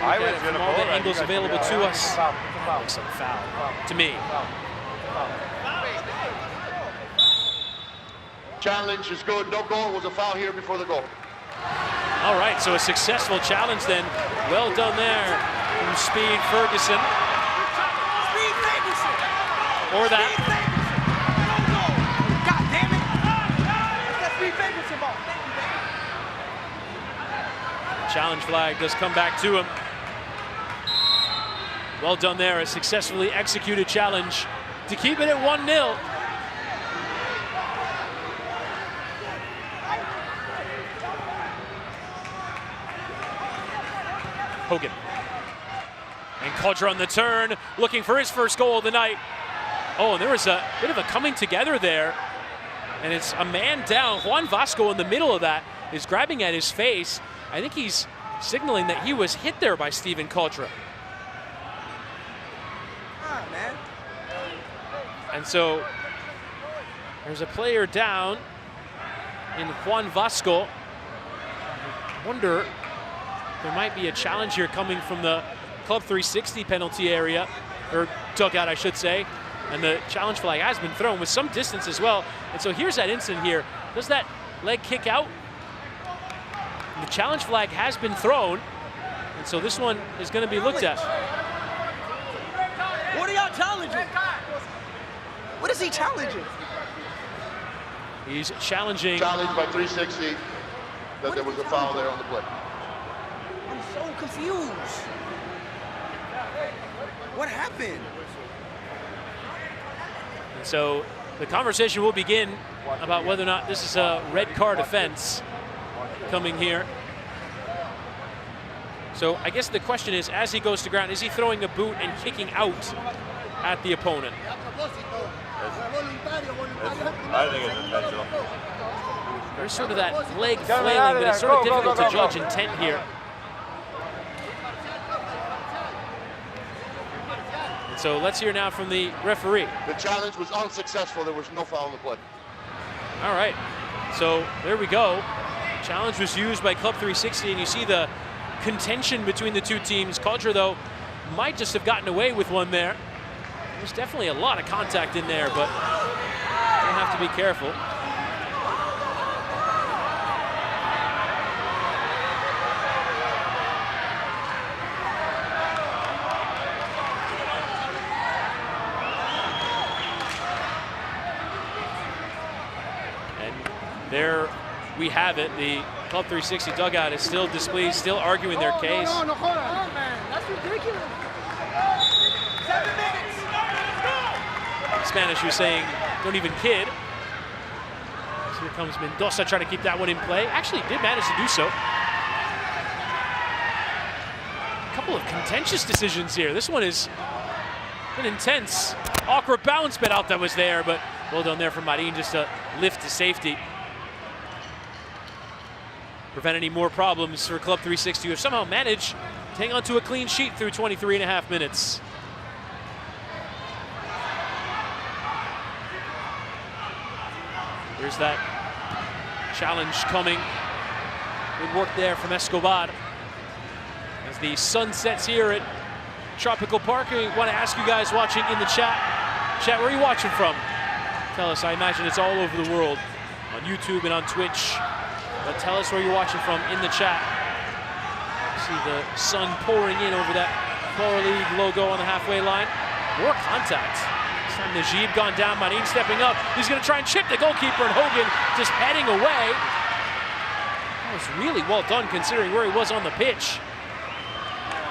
From all the angles available to us, looks like a foul to me. Challenge is good. No goal. Was a foul here before the goal. All right, so a successful challenge then. Well done there from Speed Ferguson. Speed Ferguson. Or that. God damn it. That's Speed Ferguson ball. Thank you, baby. Challenge flag does come back to him. Well done there, a successfully executed challenge to keep it at 1-0. Hogan. And Kodra on the turn, looking for his first goal of the night. Oh, and there was a bit of a coming together there. And it's a man down. Juan Vasco in the middle of that is grabbing at his face. I think he's signaling that he was hit there by Steven Kodra. Man. And so there's a player down in Juan Vasco. I wonder if there might be a challenge here coming from the Club 360 penalty area, or dugout, I should say. And the challenge flag has been thrown with some distance as well. And so here's that incident here. Does that leg kick out? And the challenge flag has been thrown. And so this one is going to be looked at. What are y'all challenging? What is he challenging? He's challenging. Challenged by 360 that there was a foul there on the play. I'm so confused. What happened? And so the conversation will begin about whether or not this is a red card offense coming here. So I guess the question is, as he goes to ground, is he throwing a boot and kicking out at the opponent? I think it's intentional. There's sort of that leg flailing, but it's sort of difficult to judge intent here. And so let's hear now from the referee. The challenge was unsuccessful. There was no foul on the play. All right, so there we go. Challenge was used by Club 360, and you see the contention between the two teams. Kodra, though, might just have gotten away with one there. There's definitely a lot of contact in there, but you'll have to be careful. And there we have it. The Club 360 dugout is still displeased, still arguing their case. No, hold on, man. That's ridiculous. 7 minutes. Spanish was saying, don't even kid. So here comes Mendoza trying to keep that one in play. Actually did manage to do so. A couple of contentious decisions here. This one is an intense, awkward bounce. Peralta was there, but well done there from Marin just to lift to safety. Prevent any more problems for Club 360, who have somehow managed to hang on to a clean sheet through 23.5 minutes. There's that challenge coming. Good work there from Escobar. As the sun sets here at Tropical Park, I want to ask you guys watching in the chat. Chat, where are you watching from? Tell us. I imagine it's all over the world, on YouTube and on Twitch. But tell us where you're watching from in the chat. See the sun pouring in over that Baller League logo on the halfway line. More contact. This time Najib gone down, Marin stepping up. He's going to try and chip the goalkeeper, and Hogan just heading away. That was really well done considering where he was on the pitch.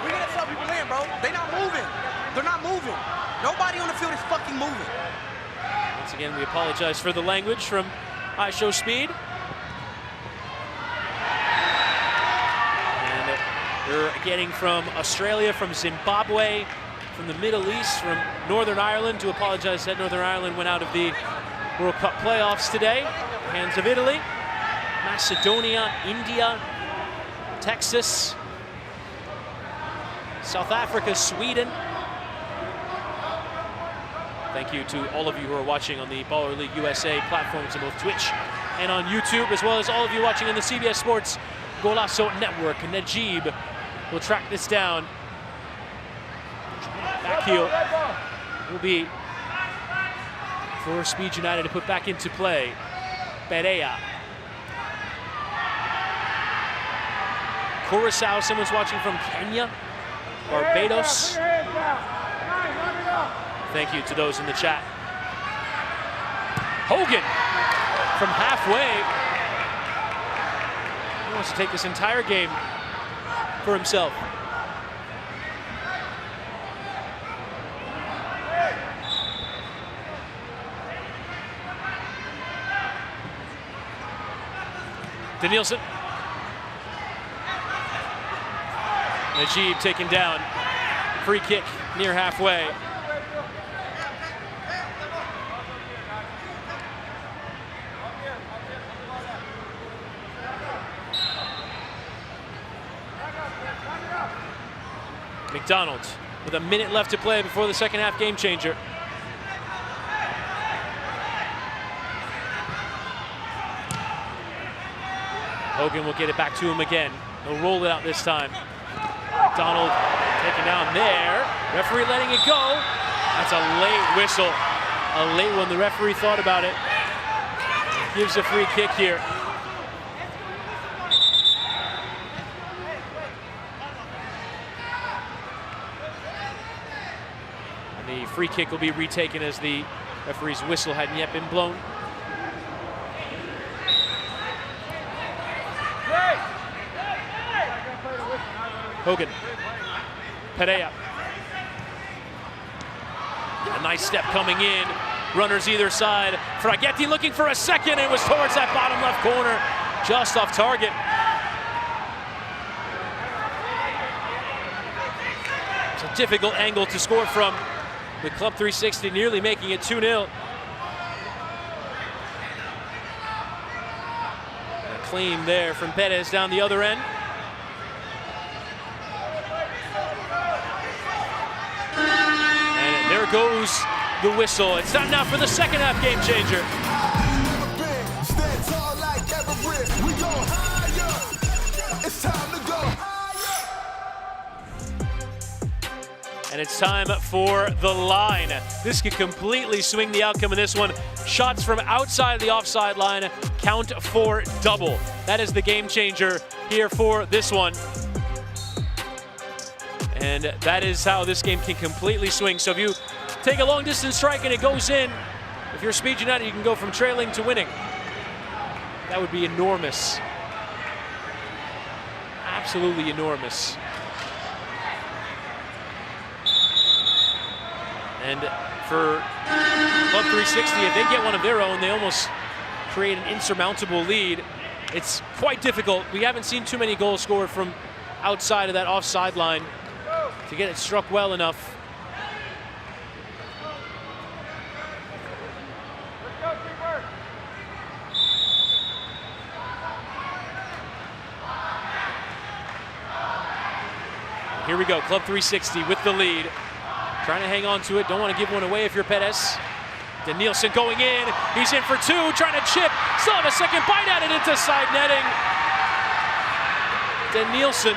We gotta tell people in, bro. They not moving. They're not moving. Nobody on the field is fucking moving. Once again, we apologize for the language from iShow Speed. And they're getting from Australia, from Zimbabwe, from the Middle East, from Northern Ireland, to apologize that Northern Ireland went out of the World Cup playoffs today. Hands of Italy, Macedonia, India, Texas, South Africa, Sweden. Thank you to all of you who are watching on the Baller League USA platforms on both Twitch and on YouTube, as well as all of you watching on the CBS Sports Golazo Network. Najib will track this down. Back heel will be for Speed United to put back into play. Perea. Curacao, someone's watching from Kenya. Barbados. Thank you to those in the chat. Hogan from halfway. He wants to take this entire game for himself. Danielson. Najib taken down. Free kick near halfway. McDonald with a minute left to play before the second half game changer. Hogan will get it back to him again. He'll roll it out this time. McDonald taken down there. Referee letting it go. That's a late whistle. A late one. The referee thought about it. Gives a free kick here. And the free kick will be retaken as the referee's whistle hadn't yet been blown. Hogan. Perea. A nice step coming in. Runners either side. Fraghetti looking for a second. It was towards that bottom left corner. Just off target. It's a difficult angle to score from. With Club 360 nearly making it 2-0. A claim there from Perez down the other end. And there goes the whistle. It's time now for the second half game changer. And it's time for the line. This could completely swing the outcome of this one. Shots from outside the offside line count for double. That is the game changer here for this one. And that is how this game can completely swing. So if you take a long distance strike and it goes in, if you're Speed United, you can go from trailing to winning. That would be enormous. Absolutely enormous. And for Club 360, if they get one of their own, they almost create an insurmountable lead. It's quite difficult. We haven't seen too many goals scored from outside of that offside line to get it struck well enough. Here we go, Club 360 with the lead. Trying to hang on to it, don't want to give one away if you're Perez. Danielson going in, he's in for two, trying to chip, still have a second bite at it into side netting. Danielson.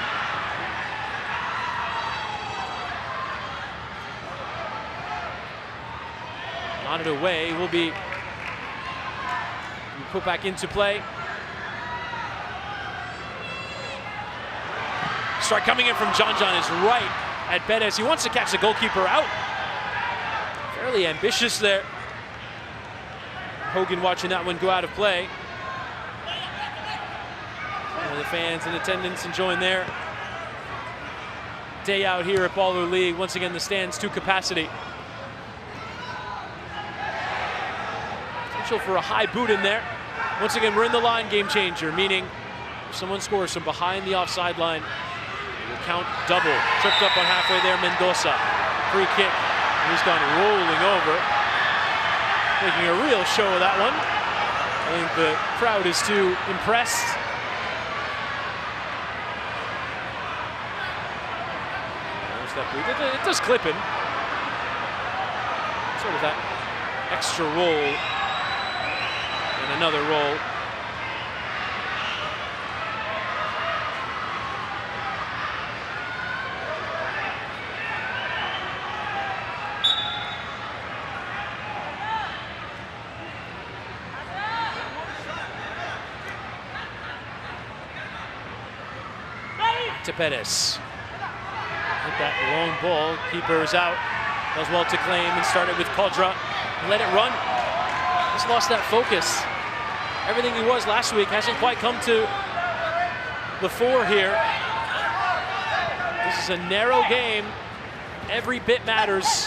Nodded away, will be put back into play. Strike coming in from John is right at Perez. He wants to catch the goalkeeper out. Fairly ambitious there. Hogan watching that one go out of play. Some of the fans in attendance enjoying their day out here at Baller League. Once again, the stands to capacity. Potential for a high boot in there. Once again, we're in the line game changer, meaning if someone scores from behind the offside line, it will count double. Tripped up on halfway there, Mendoza. free kick. He's gone rolling over, making a real show of that one. I think the crowd is too impressed. It does clip him. Sort of that extra roll and another roll. To Perez. Hit that long ball. Keeper is out. Does well to claim and started with Kodra. Let it run. Just lost that focus. Everything he was last week hasn't quite come to the fore here. This is a narrow game. Every bit matters.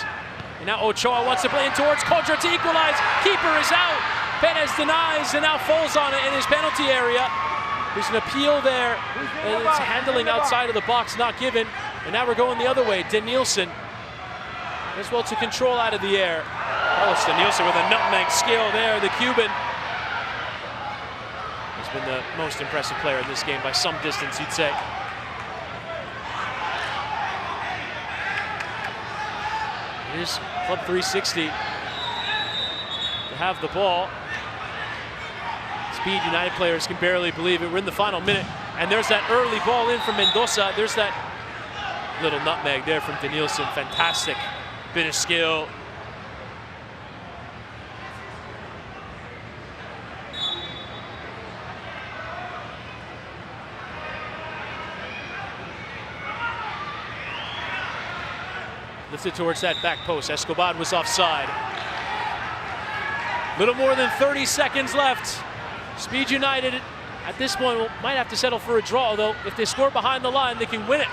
And now Ochoa wants to play in towards Kodra to equalize. Keeper is out. Perez denies and now falls on it in his penalty area. There's an appeal there, and it's handling outside of the box, not given. And now we're going the other way. Danielson as well to control out of the air. Oh, it's Danielson with a nutmeg skill there, the Cuban. He's been the most impressive player in this game by some distance, you'd say. Here's Club 360 to have the ball. Speed United players can barely believe it. We're in the final minute, and there's that early ball in from Mendoza. There's that little nutmeg there from Danielson. Fantastic bit of skill. Lifted towards that back post. Escobar was offside. Little more than 30 seconds left. Speed United, at this point, might have to settle for a draw, though. If they score behind the line, they can win it.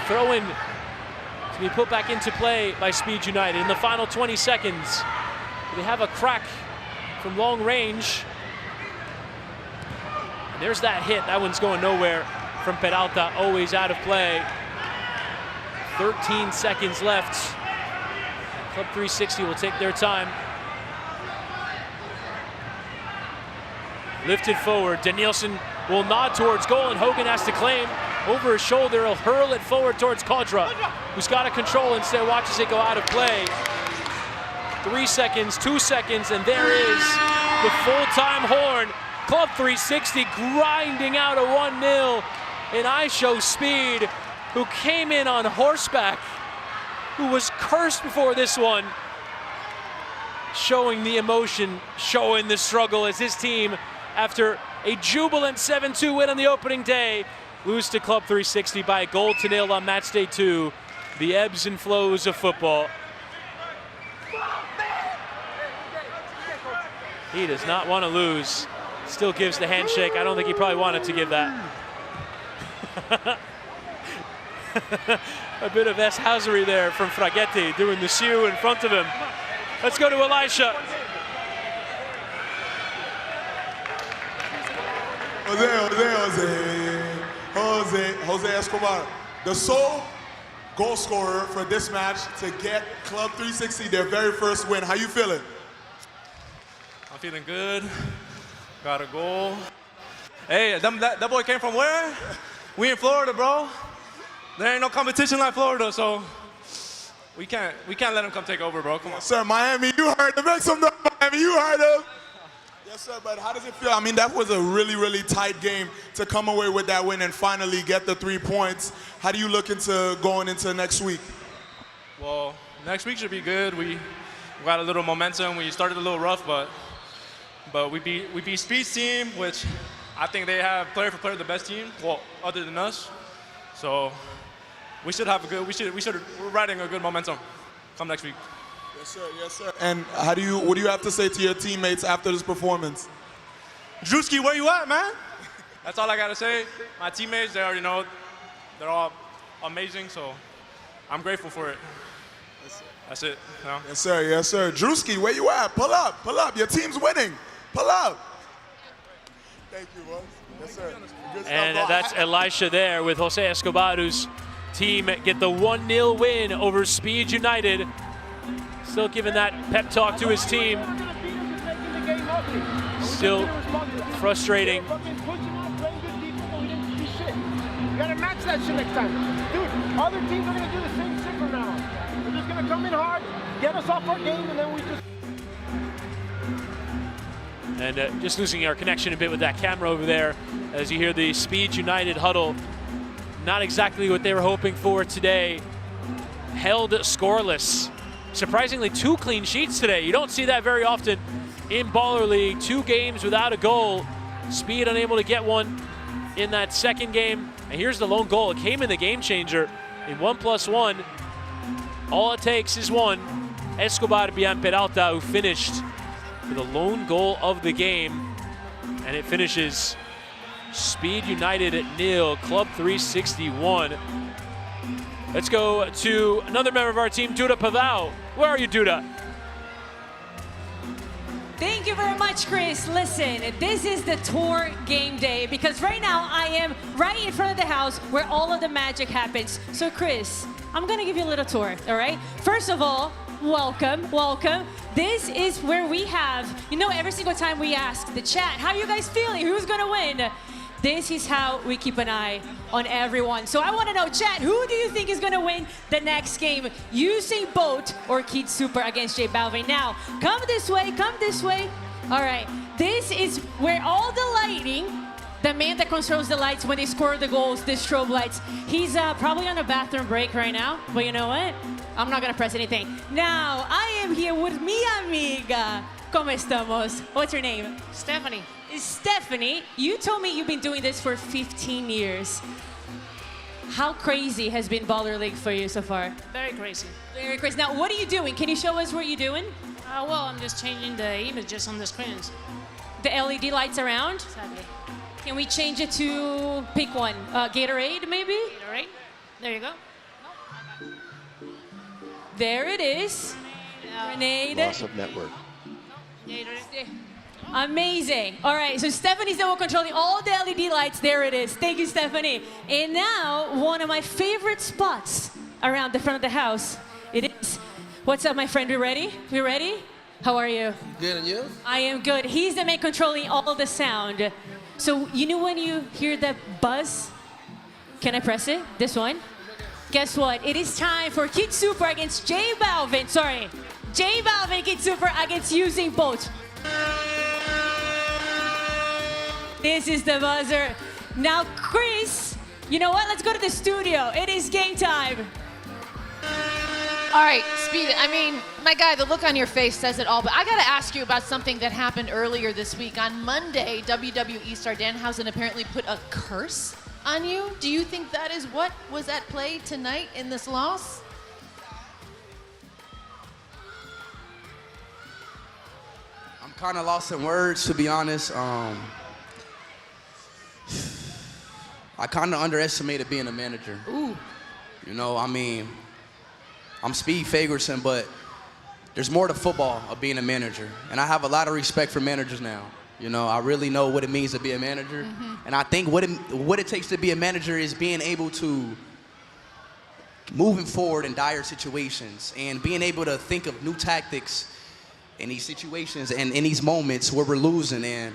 Throw in to be put back into play by Speed United in the final 20 seconds. They have a crack from long range. And there's that hit. That one's going nowhere from Peralta, always out of play. 13 seconds left. Club 360 will take their time. Lifted forward, Danielson will nod towards goal, and Hogan has to claim over his shoulder. He'll hurl it forward towards Kodra, who's got to control instead, watches it go out of play. 3 seconds, 2 seconds, and there is the full-time horn. Club 360 grinding out a 1-0, and I show Speed, who came in on horseback, who was cursed before this one, showing the emotion, showing the struggle as his team, after a jubilant 7-2 win on the opening day, lose to Club 360 by a goal to nil on match day 2. The ebbs and flows of football. He does not want to lose. Still gives the handshake. I don't think he probably wanted to give that. A bit of S-housery there from Fraghetti, doing the shoe in front of him. Let's go to Elisha. Jose Escobar, the sole goal scorer for this match to get Club 360 their very first win. How you feeling? I'm feeling good. Got a goal. Hey, that boy came from where? We in Florida, bro. There ain't no competition like Florida, so we can't let him come take over, bro. Come on. Sir, Miami, you heard him. Make some noise, Miami. You heard him. Yes, sir, but how does it feel? I mean, that was a really, really tight game to come away with that win and finally get the 3 points. How do you look into going into next week? Well, next week should be good. We got a little momentum. We started a little rough, but we beat Speed's team, which I think they have player for player the best team, well, other than us. So we should have a good. We're riding a good momentum come next week. Yes, sir. Yes, sir. And what do you have to say to your teammates after this performance? Druski, where you at, man? That's all I gotta say. My teammates, they already know. They're all amazing, so I'm grateful for it. That's it. You know? Yes, sir. Yes, sir. Druski, where you at? Pull up. Pull up. Your team's winning. Pull up. Thank you, boss. Yes, sir. And that's Elisha there with Jose Escobar, who's team get the 1-0 win over Speed United. Still giving that pep talk to his team. Still frustrating. You gotta match that shit next time. Dude, other teams are gonna do the same shit from now on. They're just gonna come in hard, get us off our game, and then we just... And just losing our connection a bit with that camera over there as you hear the Speed United huddle. Not exactly what they were hoping for today. Held scoreless. Surprisingly, 2 clean sheets today. You don't see that very often in Baller League. 2 games without a goal. Speed unable to get one in that second game. And here's the lone goal. It came in the game changer in 1+1. All it takes is one. Escobar Bian Peralta, who finished for the lone goal of the game. And it finishes Speed United at 0, Club 361. Let's go to another member of our team, Duda Pavao. Where are you, Duda? Thank you very much, Chris. Listen, this is the tour game day because right now I am right in front of the house where all of the magic happens. So, Chris, I'm going to give you a little tour, all right? First of all, welcome, welcome. This is where we have, every single time we ask the chat, how are you guys feeling? Who's going to win? This is how we keep an eye on everyone. So I want to know, chat, who do you think is going to win the next game? Usain Bolt or Kid Super against J Balvin? Now, come this way, come this way. All right, this is where all the lighting, the man that controls the lights when they score the goals, the strobe lights, he's probably on a bathroom break right now. But you know what? I'm not going to press anything. Now, I am here with mi amiga. ¿Cómo estamos? What's your name? Stephanie. Stephanie, you told me you've been doing this for 15 years. How crazy has been Baller League for you so far? Very crazy. Very crazy. Now, what are you doing? Can you show us what you're doing? Well, I'm just changing the images on the screens. The LED lights around? Exactly. Can we change it to, pick one, Gatorade maybe? Gatorade. There you go. There it is. Grenade. Loss of network. Amazing. All right, so Stephanie's the one controlling all the LED lights. There it is. Thank you, Stephanie. And now, one of my favorite spots around the front of the house. It is. What's up, my friend? We ready? We ready? How are you? Good, and you? I am good. He's the man controlling all the sound. So, when you hear that buzz? Can I press it? This one? Guess what? It is time for Kid Super against J Balvin. Sorry. J Balvin, Kid Super against Usain Bolt. This is the buzzer. Now, Chris, you know what? Let's go to the studio. It is game time. All right, Speed, my guy, the look on your face says it all, but I got to ask you about something that happened earlier this week. On Monday, WWE star Danhausen apparently put a curse on you. Do you think that is what was at play tonight in this loss? I'm kind of lost in words, to be honest. I kind of underestimated being a manager. Ooh. I'm Speed Fagerson, but there's more to football of being a manager. And I have a lot of respect for managers now. I really know what it means to be a manager. Mm-hmm. And I think what it takes to be a manager is being able to moving forward in dire situations and being able to think of new tactics in these situations and in these moments where we're losing and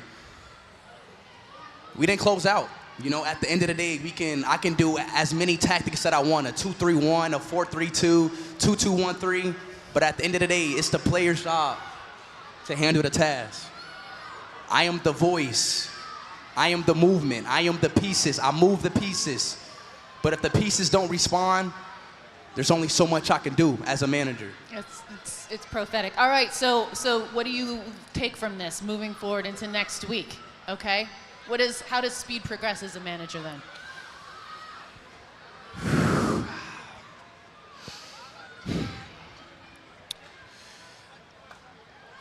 we didn't close out. At the end of the day, I can do as many tactics that I want, a 2-3-1, a 4-3-2, 2-2-1-3, but at the end of the day, it's the player's job to handle the task. I am the voice. I am the movement. I am the pieces. I move the pieces. But if the pieces don't respond, there's only so much I can do as a manager. It's prophetic. All right, so what do you take from this moving forward into next week? Okay, how does Speed progress as a manager then?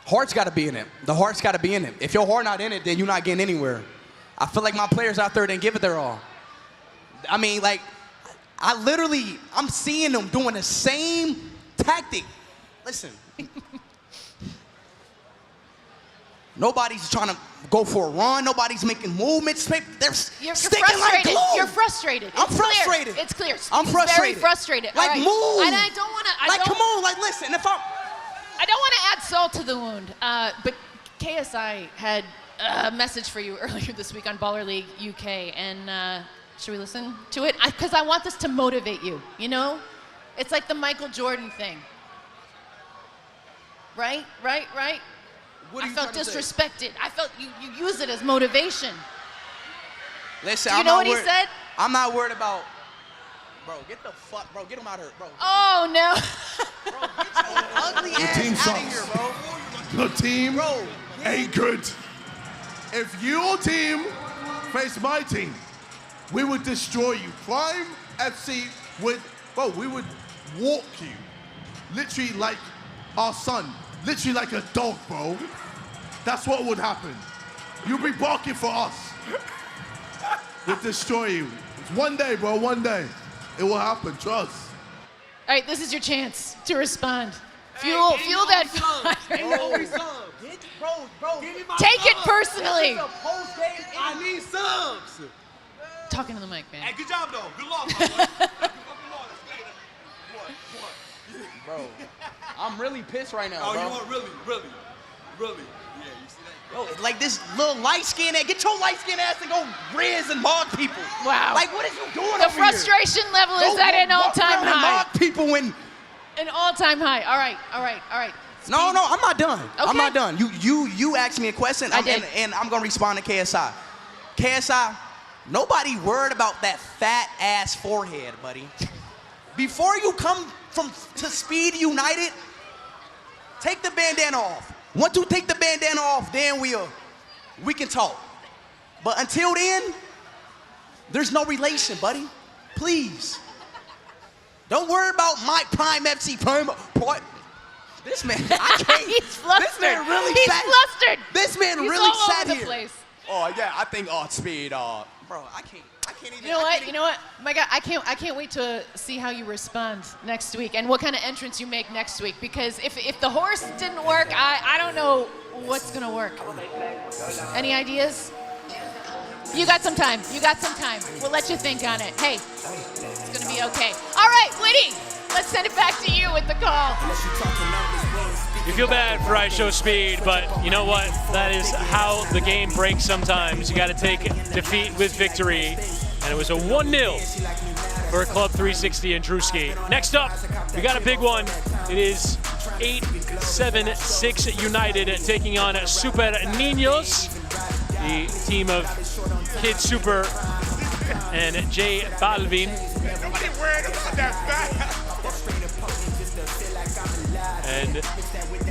Heart's got to be in it. The heart's got to be in it. If your heart not in it, then you're not getting anywhere. I feel like my players out there didn't give it their all. I'm seeing them doing the same tactic. Listen. Nobody's trying to go for a run. Nobody's making movements. They're You're sticking frustrated. like glue. You're frustrated. I'm It's clear. frustrated. It's clear. I'm He's frustrated. very frustrated. Like, All right. move. And I don't want to. Like, come on. Like, listen. I don't want to add salt to the wound, but KSI had a message for you earlier this week on Baller League UK, and should we listen to it? Because I want this to motivate you, you know? It's like the Michael Jordan thing. Right? What are I you felt trying to say? disrespected. I felt you use it as motivation. Listen, Do you know what he said? I'm not worried about. Bro, get the fuck, bro. Get him out of here, bro. Oh, no. Ugly Your ass team out sucks. of here, bro. The team ain't good. If your team faced my team, we would destroy you. Prime FC would, we would walk you. Literally like our son. Literally like a dog, bro. That's what would happen. You'll be barking for us. We'll destroy you. It's one day, bro, one day. It will happen, trust. All right, this is your chance to respond. Fuel that fire. Take it personally. I need subs. Talking to the mic, man. Hey, good job, though. Good luck, my boy. Bro, I'm really pissed right now, Oh, bro. you want really? Yeah, you see that? Bro, like this little light skin ass. Get your light skin ass and go riz and mog people. Wow. Like, what is you doing The over here? frustration level is at an all-time high. Mog people when. An all-time high. All right. No, I'm not done. Okay. I'm not done. You asked me a question. I did. And I'm gonna respond to KSI. KSI, nobody worried about that fat ass forehead, buddy. Before you come to Speed United, take the bandana off. Once you take the bandana off, then we can talk. But until then, there's no relation, buddy. Please. Don't worry about my Prime FC. This man, I can't. He's flustered. This man really He's sat. flustered. This man He's really all sat over here. the place. Oh yeah, I think Speed. Bro, I can't even. You know what? My God, I can't wait to see how you respond next week and what kind of entrance you make next week. Because if the horse didn't work, I don't know what's gonna work. Any ideas? You got some time. We'll let you think on it. Hey, it's gonna be okay. All right, Whitty, let's send it back to you with the call. You feel bad for I Show Speed, but you know what? That is how the game breaks sometimes. You got to take defeat with victory. And it was a 1-0 for Club 360 and Druski. Next up, we got a big one. It is 876 United taking on Super Ninos, the team of Kid Super and J Balvin. Nobody worried about that And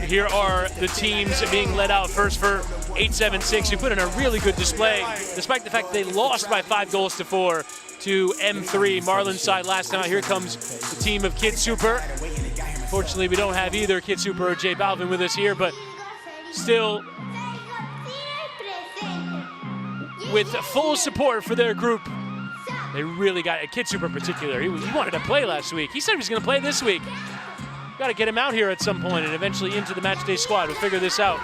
here are the teams being led out. First for 876, who put in a really good display, despite the fact they lost by 5-4 to M3, Marlon's side last time out. Here comes the team of Kid Super. Fortunately, we don't have either Kid Super or J Balvin with us here, but still with full support for their group. They really got Kid Super in particular. He wanted to play last week. He said he was going to play this week. Got to get him out here at some point and eventually into the Matchday squad. We'll figure this out.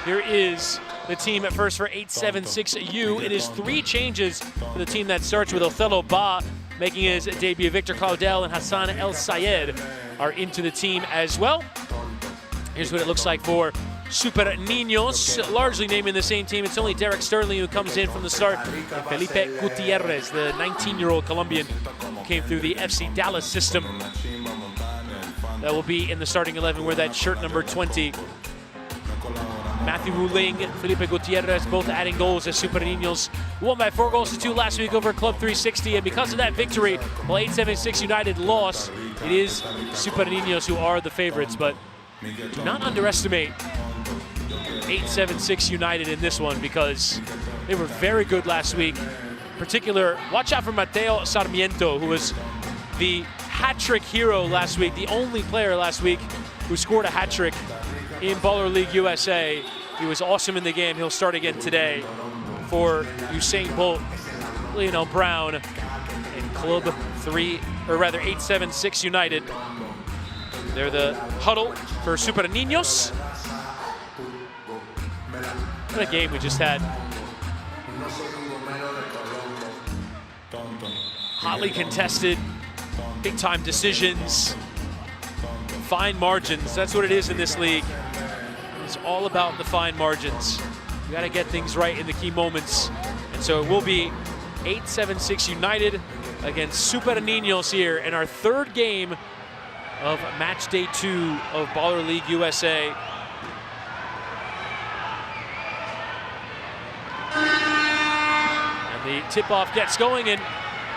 Here is the team at first for 876U. It is 3 changes for the team that starts with Othello Ba making his debut. Victor Claudel and Hassan El Sayed are into the team as well. Here's what it looks like for Super Ninos, largely naming the same team. It's only Derek Sterling who comes in from the start. And Felipe Gutierrez, the 19-year-old Colombian, who came through the FC Dallas system. That will be in the starting 11 where that shirt number 20. Matthew Wuling, Felipe Gutierrez, both adding goals as Super Ninos. Won by 4-2 last week over Club 360, and because of that victory, while 876 United lost, it is Super Ninos who are the favorites, but do not underestimate 876 United in this one because they were very good last week. In particular, watch out for Mateo Sarmiento, who was the hat-trick hero last week, the only player last week who scored a hat-trick in Baller League USA. He was awesome in the game. He'll start again today for Usain Bolt, Lionel Brown, and Club 876 United. They're the huddle for Super Ninos. What a game we just had. Hotly contested, big time decisions, fine margins. That's what it is in this league. It's all about the fine margins. You got to get things right in the key moments. And so it will be 8-7-6 United against Super Ninos here in our third game of match day 2 of Baller League USA. And the tip-off gets going, and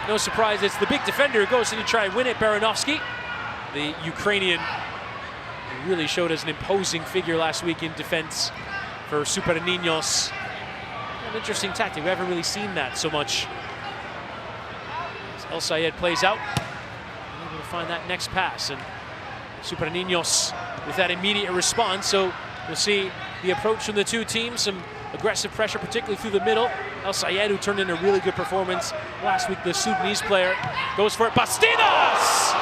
no surprise, it's the big defender who goes in to try and win it, Baranovsky, the Ukrainian, who really showed as an imposing figure last week in defense for Super Ninos. An interesting tactic. We haven't really seen that so much. As El Sayed plays out, able to find that next pass, and Super Ninos with that immediate response. So we'll see the approach from the two teams, some aggressive pressure, particularly through the middle. El Sayed, who turned in a really good performance last week, the Sudanese player, goes for it. Bastidas!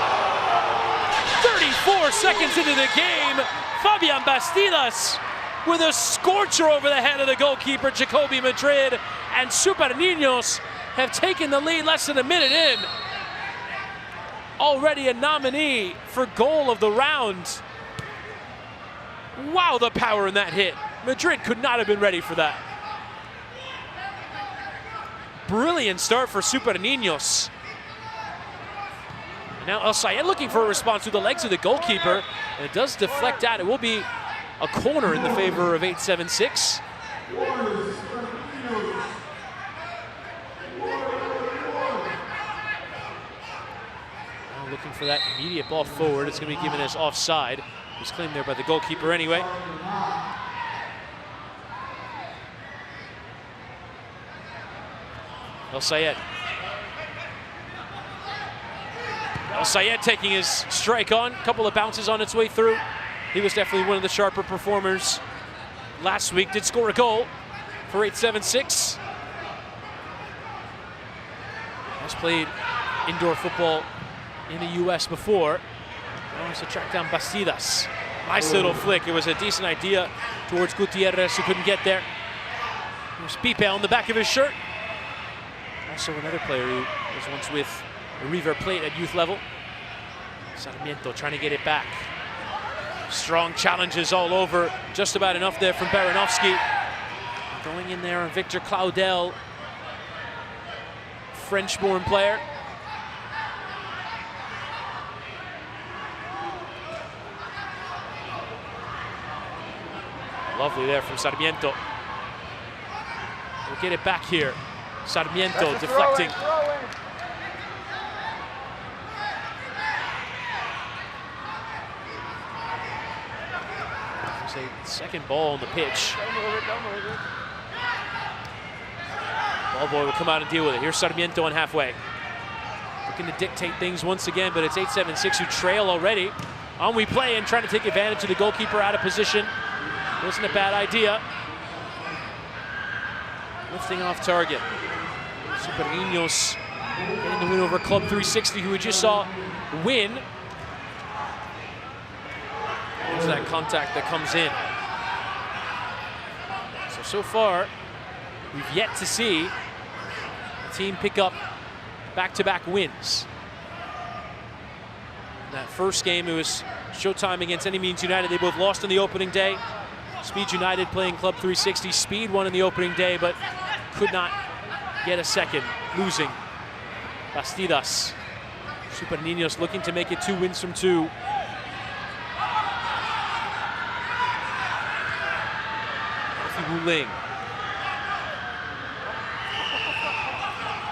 34 seconds into the game, Fabian Bastidas with a scorcher over the head of the goalkeeper, Jacoby Madrid, and Super Ninos have taken the lead less than a minute in. Already a nominee for goal of the round. Wow, the power in that hit. Madrid could not have been ready for that. Brilliant start for Super Ninos. And now El Sayed looking for a response through the legs of the goalkeeper, and it does deflect out. It will be a corner in the favor of 8-7-6. Looking for that immediate ball forward. It's going to be given as offside. It was claimed there by the goalkeeper anyway. El Sayed. El Sayed taking his strike on. A couple of bounces on its way through. He was definitely one of the sharper performers last week. Did score a goal for 8-7-6. Has played indoor football in the U.S. before. Wants to track down Bastidas. Nice little flick. It was a decent idea towards Gutierrez, who couldn't get there. There's Pipe on the back of his shirt. Also another player who was once with River Plate at youth level. Sarmiento trying to get it back. Strong challenges all over. Just about enough there from Baranovsky. Going in there on Victor Claudel. French-born player. Lovely there from Sarmiento. We'll get it back here. Sarmiento deflecting. There's a second ball on the pitch. Ball boy will come out and deal with it. Here's Sarmiento on halfway. Looking to dictate things once again, but it's 8-7-6 who trail already. On we play and trying to take advantage of the goalkeeper out of position. Wasn't a bad idea. Lifting off target. Super Ninos getting the win over Club 360, who we just saw win. There's that contact that comes in. So far, we've yet to see the team pick up back-to-back wins. In that first game, it was Showtime against Any Means United. They both lost on the opening day. Speed United playing Club 360. Speed won in the opening day, but could not get a second, losing. Bastidas. Super Ninos looking to make it 2 wins from 2. Ling.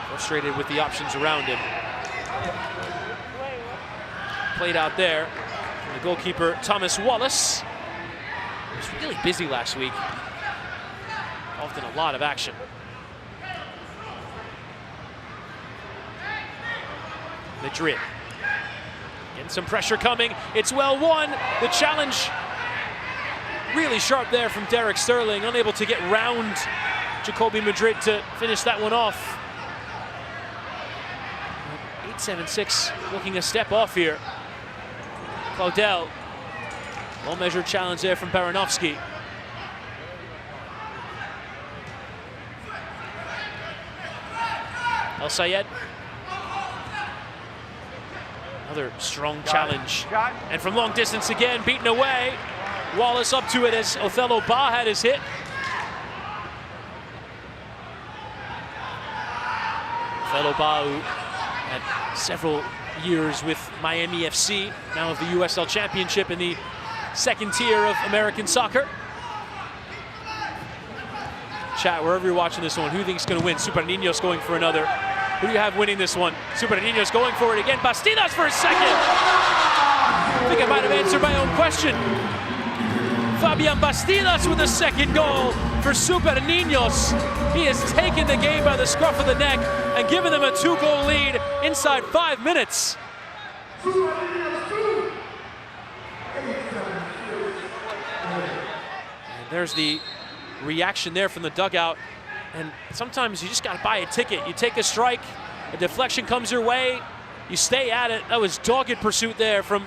Frustrated with the options around him. Played out there. And the goalkeeper, Thomas Wallace, was really busy last week. Often a lot of action. Madrid. Getting some pressure coming. It's well won. The challenge really sharp there from Derek Sterling, unable to get round Jacoby Madrid to finish that one off. 8-7-6 looking a step off here. Claudel, well-measured challenge there from Baranovsky. El Sayed. Another strong challenge. And from long distance again, beaten away. Wallace up to it as Othello Ba had his hit. Othello Ba, who had several years with Miami FC, now of the USL Championship in the second tier of American soccer. Chat, wherever you're watching this one, who do you think is going to win? Super Ninos going for another. Who do you have winning this one? Super Ninos going for it again. Bastidas for a second. I think I might have answered my own question. Fabian Bastidas with a second goal for Super Ninos. He has taken the game by the scruff of the neck and given them a 2-goal lead inside 5 minutes. And there's the reaction there from the dugout. And sometimes you just got to buy a ticket. You take a strike, a deflection comes your way, you stay at it. That was dogged pursuit there from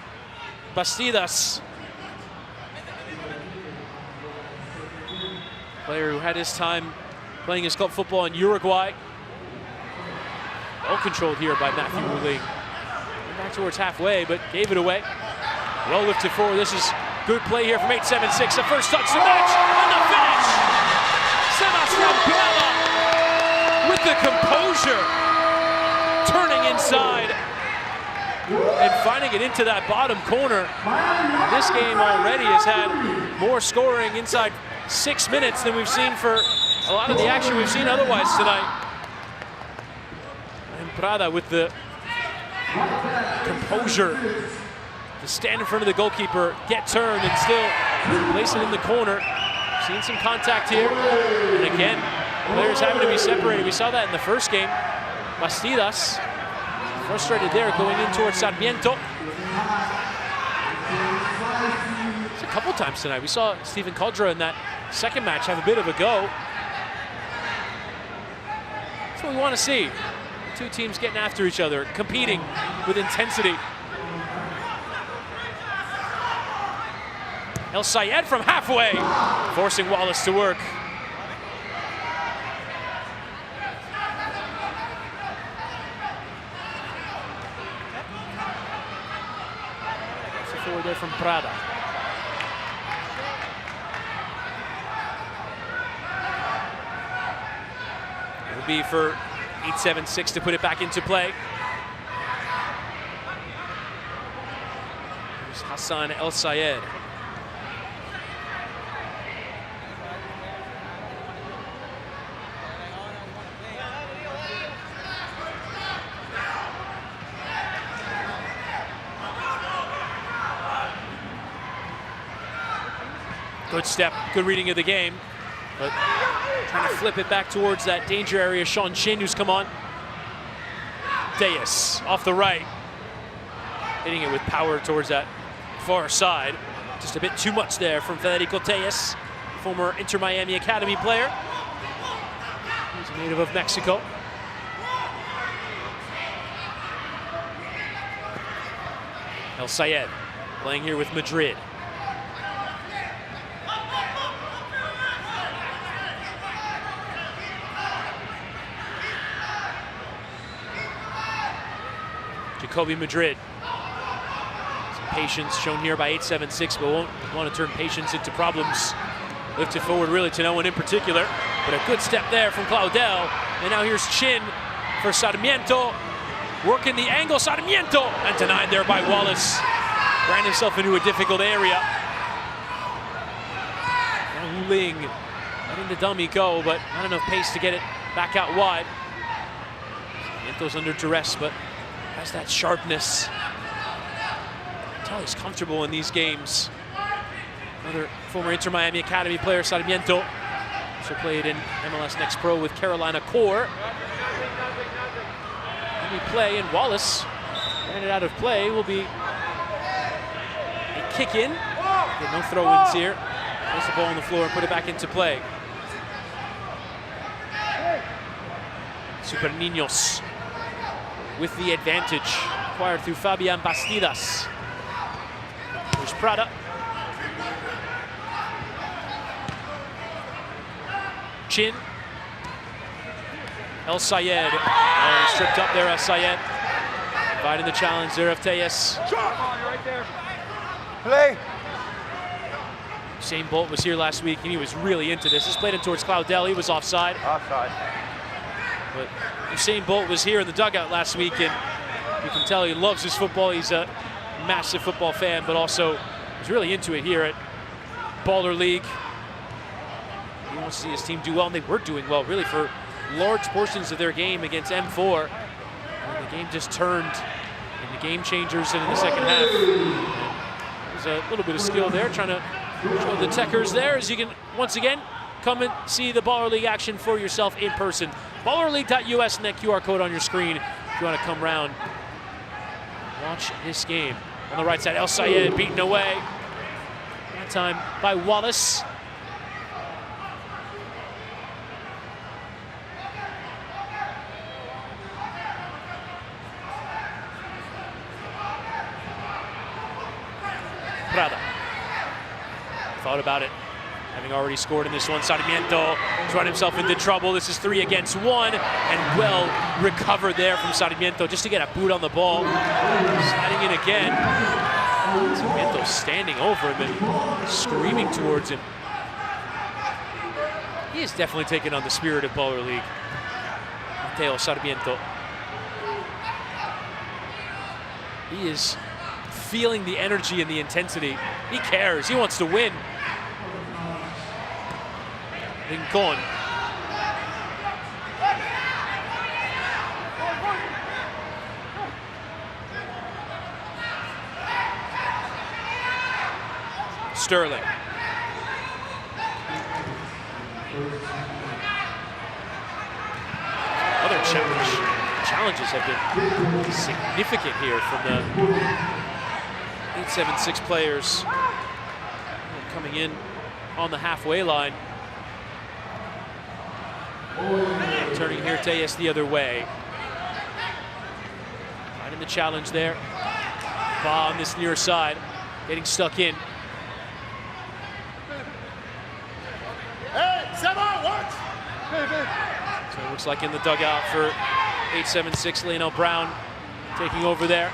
Bastidas. Player who had his time playing his club football in Uruguay. Well controlled here by Matthew Wuling. Back towards halfway, but gave it away. Well lifted forward. This is good play here from 876. The first touch, the match, and the finish. Sebastian Piala with the composure, turning inside and finding it into that bottom corner. This game already has had more scoring inside 6 minutes than we've seen for a lot of the action we've seen otherwise tonight. And Prada with the composure to stand in front of the goalkeeper, get turned, and still place it in the corner. Seen some contact here, and again, players having to be separated. We saw that in the first game. Bastidas frustrated there, going in towards Sarmiento. It's a couple times tonight. We saw Stephen Caldra in that second match have a bit of a go. That's what we want to see. Two teams getting after each other, competing with intensity. El Sayed from halfway, forcing Wallace to work. That's a forward there from Prada. It'll be for 876 to put it back into play. Here's Hassan El Sayed. Good step, good reading of the game, but trying to flip it back towards that danger area. Sean Chin, who's come on. Deus off the right, hitting it with power towards that far side. Just a bit too much there from Federico Deus, former Inter Miami Academy player. He's a native of Mexico. El Sayed playing here with Madrid. Kobe Madrid. Some patience shown here by 876, but won't want to turn patience into problems. Lifted forward really to no one in particular, but a good step there from Claudel. And now here's Chin for Sarmiento. Working the angle, Sarmiento, and denied there by Wallace. Ran himself into a difficult area. Now Ling letting the dummy go, but not enough pace to get it back out wide. Sarmiento's under duress, but has that sharpness. Until he's comfortable in these games. Another former Inter Miami Academy player, Sarmiento. Also played in MLS Next Pro with Carolina Core. Any play, and Wallace ran it out of play. Will be a kick in. Get no throw-ins here. Place the ball on the floor and put it back into play. Super Ninos with the advantage, acquired through Fabian Bastidas. There's Prada. Chin. El Sayed. Oh, he's tripped up there, El Sayed. Fighting the challenge there of Tellez. Play. Usain Bolt was here last week, and he was really into this. This played in towards Claudel. He was offside. Offside. But Usain Bolt was here in the dugout last week, and you can tell he loves his football. He's a massive football fan, but also he's really into it here at Baller League. He wants to see his team do well, and they were doing well, really, for large portions of their game against M4. And the game just turned into game changers in the second half. And there's a little bit of skill there, trying to show the techers there, as you can, once again, come and see the Baller League action for yourself in person. BallerLeague.us and that QR code on your screen if you want to come around. Watch this game. On the right side, El Sayed beaten away. That time by Wallace. Prada thought about it, having already scored in this one. Sarmiento has run himself into trouble. This is 3 against 1, and well recovered there from Sarmiento just to get a boot on the ball. Sliding in again. Sarmiento standing over him and screaming towards him. He has definitely taken on the spirit of Baller League. Mateo Sarmiento. He is feeling the energy and the intensity. He cares. He wants to win. Rincon. Sterling. Another challenge. Challenges have been significant here from the 8-7-6 players coming in on the halfway line. Turning here, Tellez the other way. Finding the challenge there. Ba on this near side, getting stuck in. Hey, 7-1. So it looks like in the dugout for 8-7-6, Lionel Brown taking over there.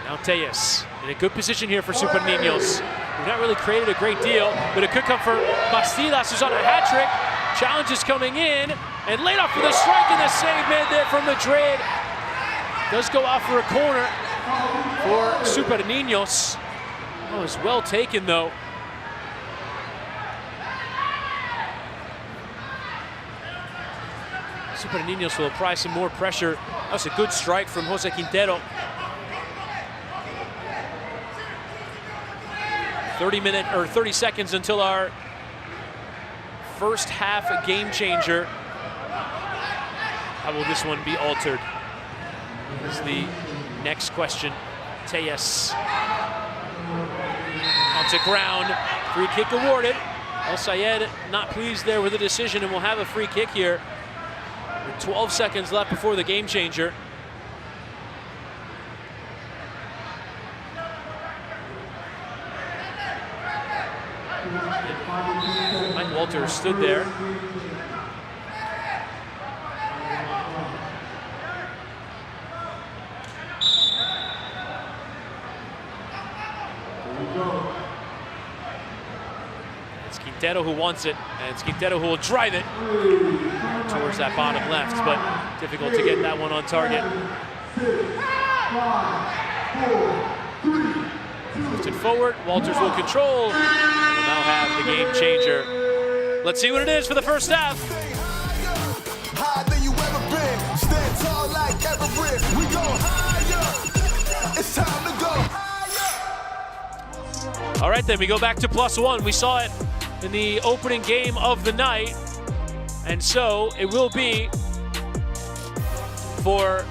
Now Tellez in a good position here for Super Ninos. We've not really created a great deal, but it could come for Bastidas, who's on a hat trick. Challenge is coming in, and laid off for the strike, and the save made there from Madrid. Does go out for a corner for Super Ninos. Oh, it's well taken though. Super Ninos will apply some more pressure. That was a good strike from Jose Quintero. 30 seconds until our first half game changer. How will this one be altered? Is the next question. Tellez onto ground. Free kick awarded. El Sayed not pleased there with the decision, and will have a free kick here. With 12 seconds left before the game changer. Mike Walter stood there. It's Quintero who wants it, and it's Quintero who will drive it towards that bottom left, but difficult to get that one on target. Puts it forward, Walters will control. We'll now have the game changer. Let's see what it is for the first half. Higher than you ever been. Stand tall like Everett. We go higher. It's time to go higher. All right, then we go back to +1. We saw it in the opening game of the night, and so it will be for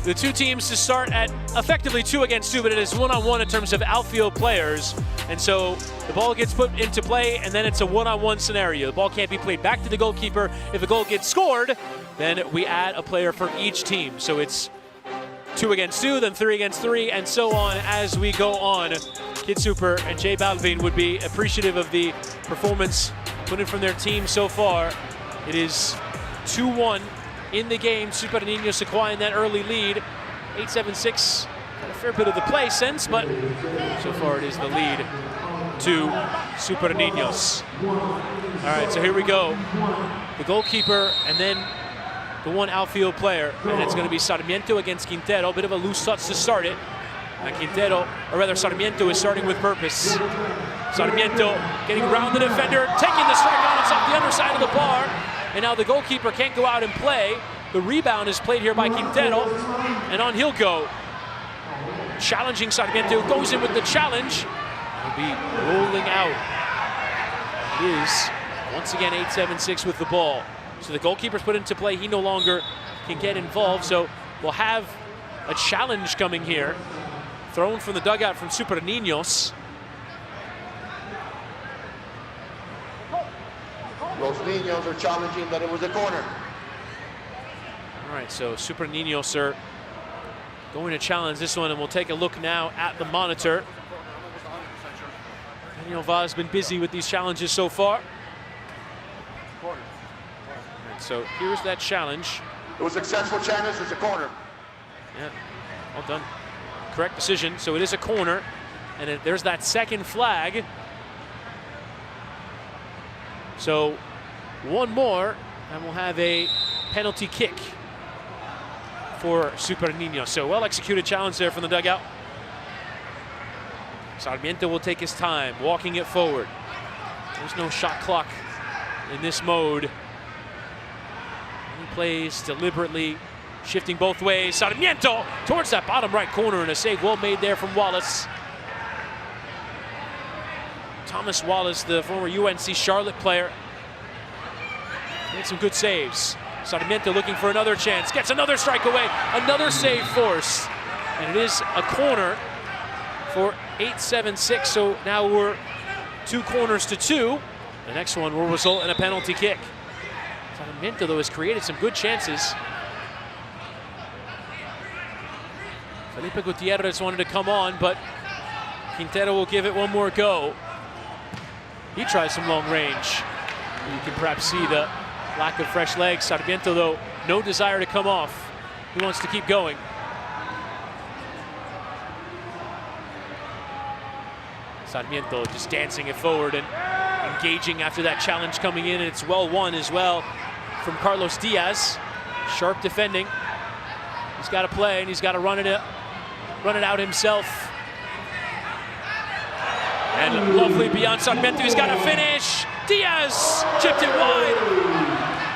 the two teams to start at effectively 2 against 2, but it is 1-on-1 in terms of outfield players. And so the ball gets put into play, and then it's a 1-on-1 scenario. The ball can't be played back to the goalkeeper. If a goal gets scored, then we add a player for each team. So it's 2 against 2, then 3 against 3, and so on as we go on. Kid Super and Jay Balvin would be appreciative of the performance put in from their team so far. It is 2-1 in the game. Super Ninos acquiring that early lead. 8-7-6, got a fair bit of the play sense, but so far it is the lead to Super Ninos. All right, so here we go. The goalkeeper and then the one outfield player, and it's going to be Sarmiento against Quintero. Bit of a loose touch to start it. And Quintero, or rather Sarmiento, is starting with purpose. Sarmiento getting around the defender, taking the strike on. It's off the underside of the bar, and now the goalkeeper can't go out and play. The rebound is played here by Quintero, and on he'll go. Challenging Sarmiento, goes in with the challenge. He'll be rolling out. It is, once again, 8-7-6 with the ball. So the goalkeeper's put into play. He no longer can get involved, so we'll have a challenge coming here. Thrown from the dugout from Super Ninos. Los Ninos are challenging that it was a corner. All right, so Super Ninos are going to challenge this one, and we'll take a look now at the monitor. Daniel Vaz has been busy with these challenges so far. All right, so here's that challenge. It was a successful challenge, it's a corner. Yeah, well done. Correct decision, so it is a corner, and there's that second flag. So one more, and we'll have a penalty kick for Super Ninos. So well-executed challenge there from the dugout. Sarmiento will take his time, walking it forward. There's no shot clock in this mode. He plays deliberately, shifting both ways. Sarmiento towards that bottom right corner, and a save well made there from Wallace. Thomas Wallace, the former UNC Charlotte player, made some good saves. Sarmiento looking for another chance, gets another strike away, another save forced. And it is a corner for 8-7-6, so now we're 2 corners to 2. The next one will result in a penalty kick. Sarmiento, though, has created some good chances. Felipe Gutierrez wanted to come on, but Quintero will give it one more go. He tries some long range. You can perhaps see the lack of fresh legs. Sarmiento, though, no desire to come off. He wants to keep going. Sarmiento just dancing it forward and engaging after that challenge coming in, and it's well won as well from Carlos Diaz. Sharp defending. He's got to play, and he's got to run it out himself. And lovely beyond Sarmiento, he's got to finish. Diaz chipped it wide.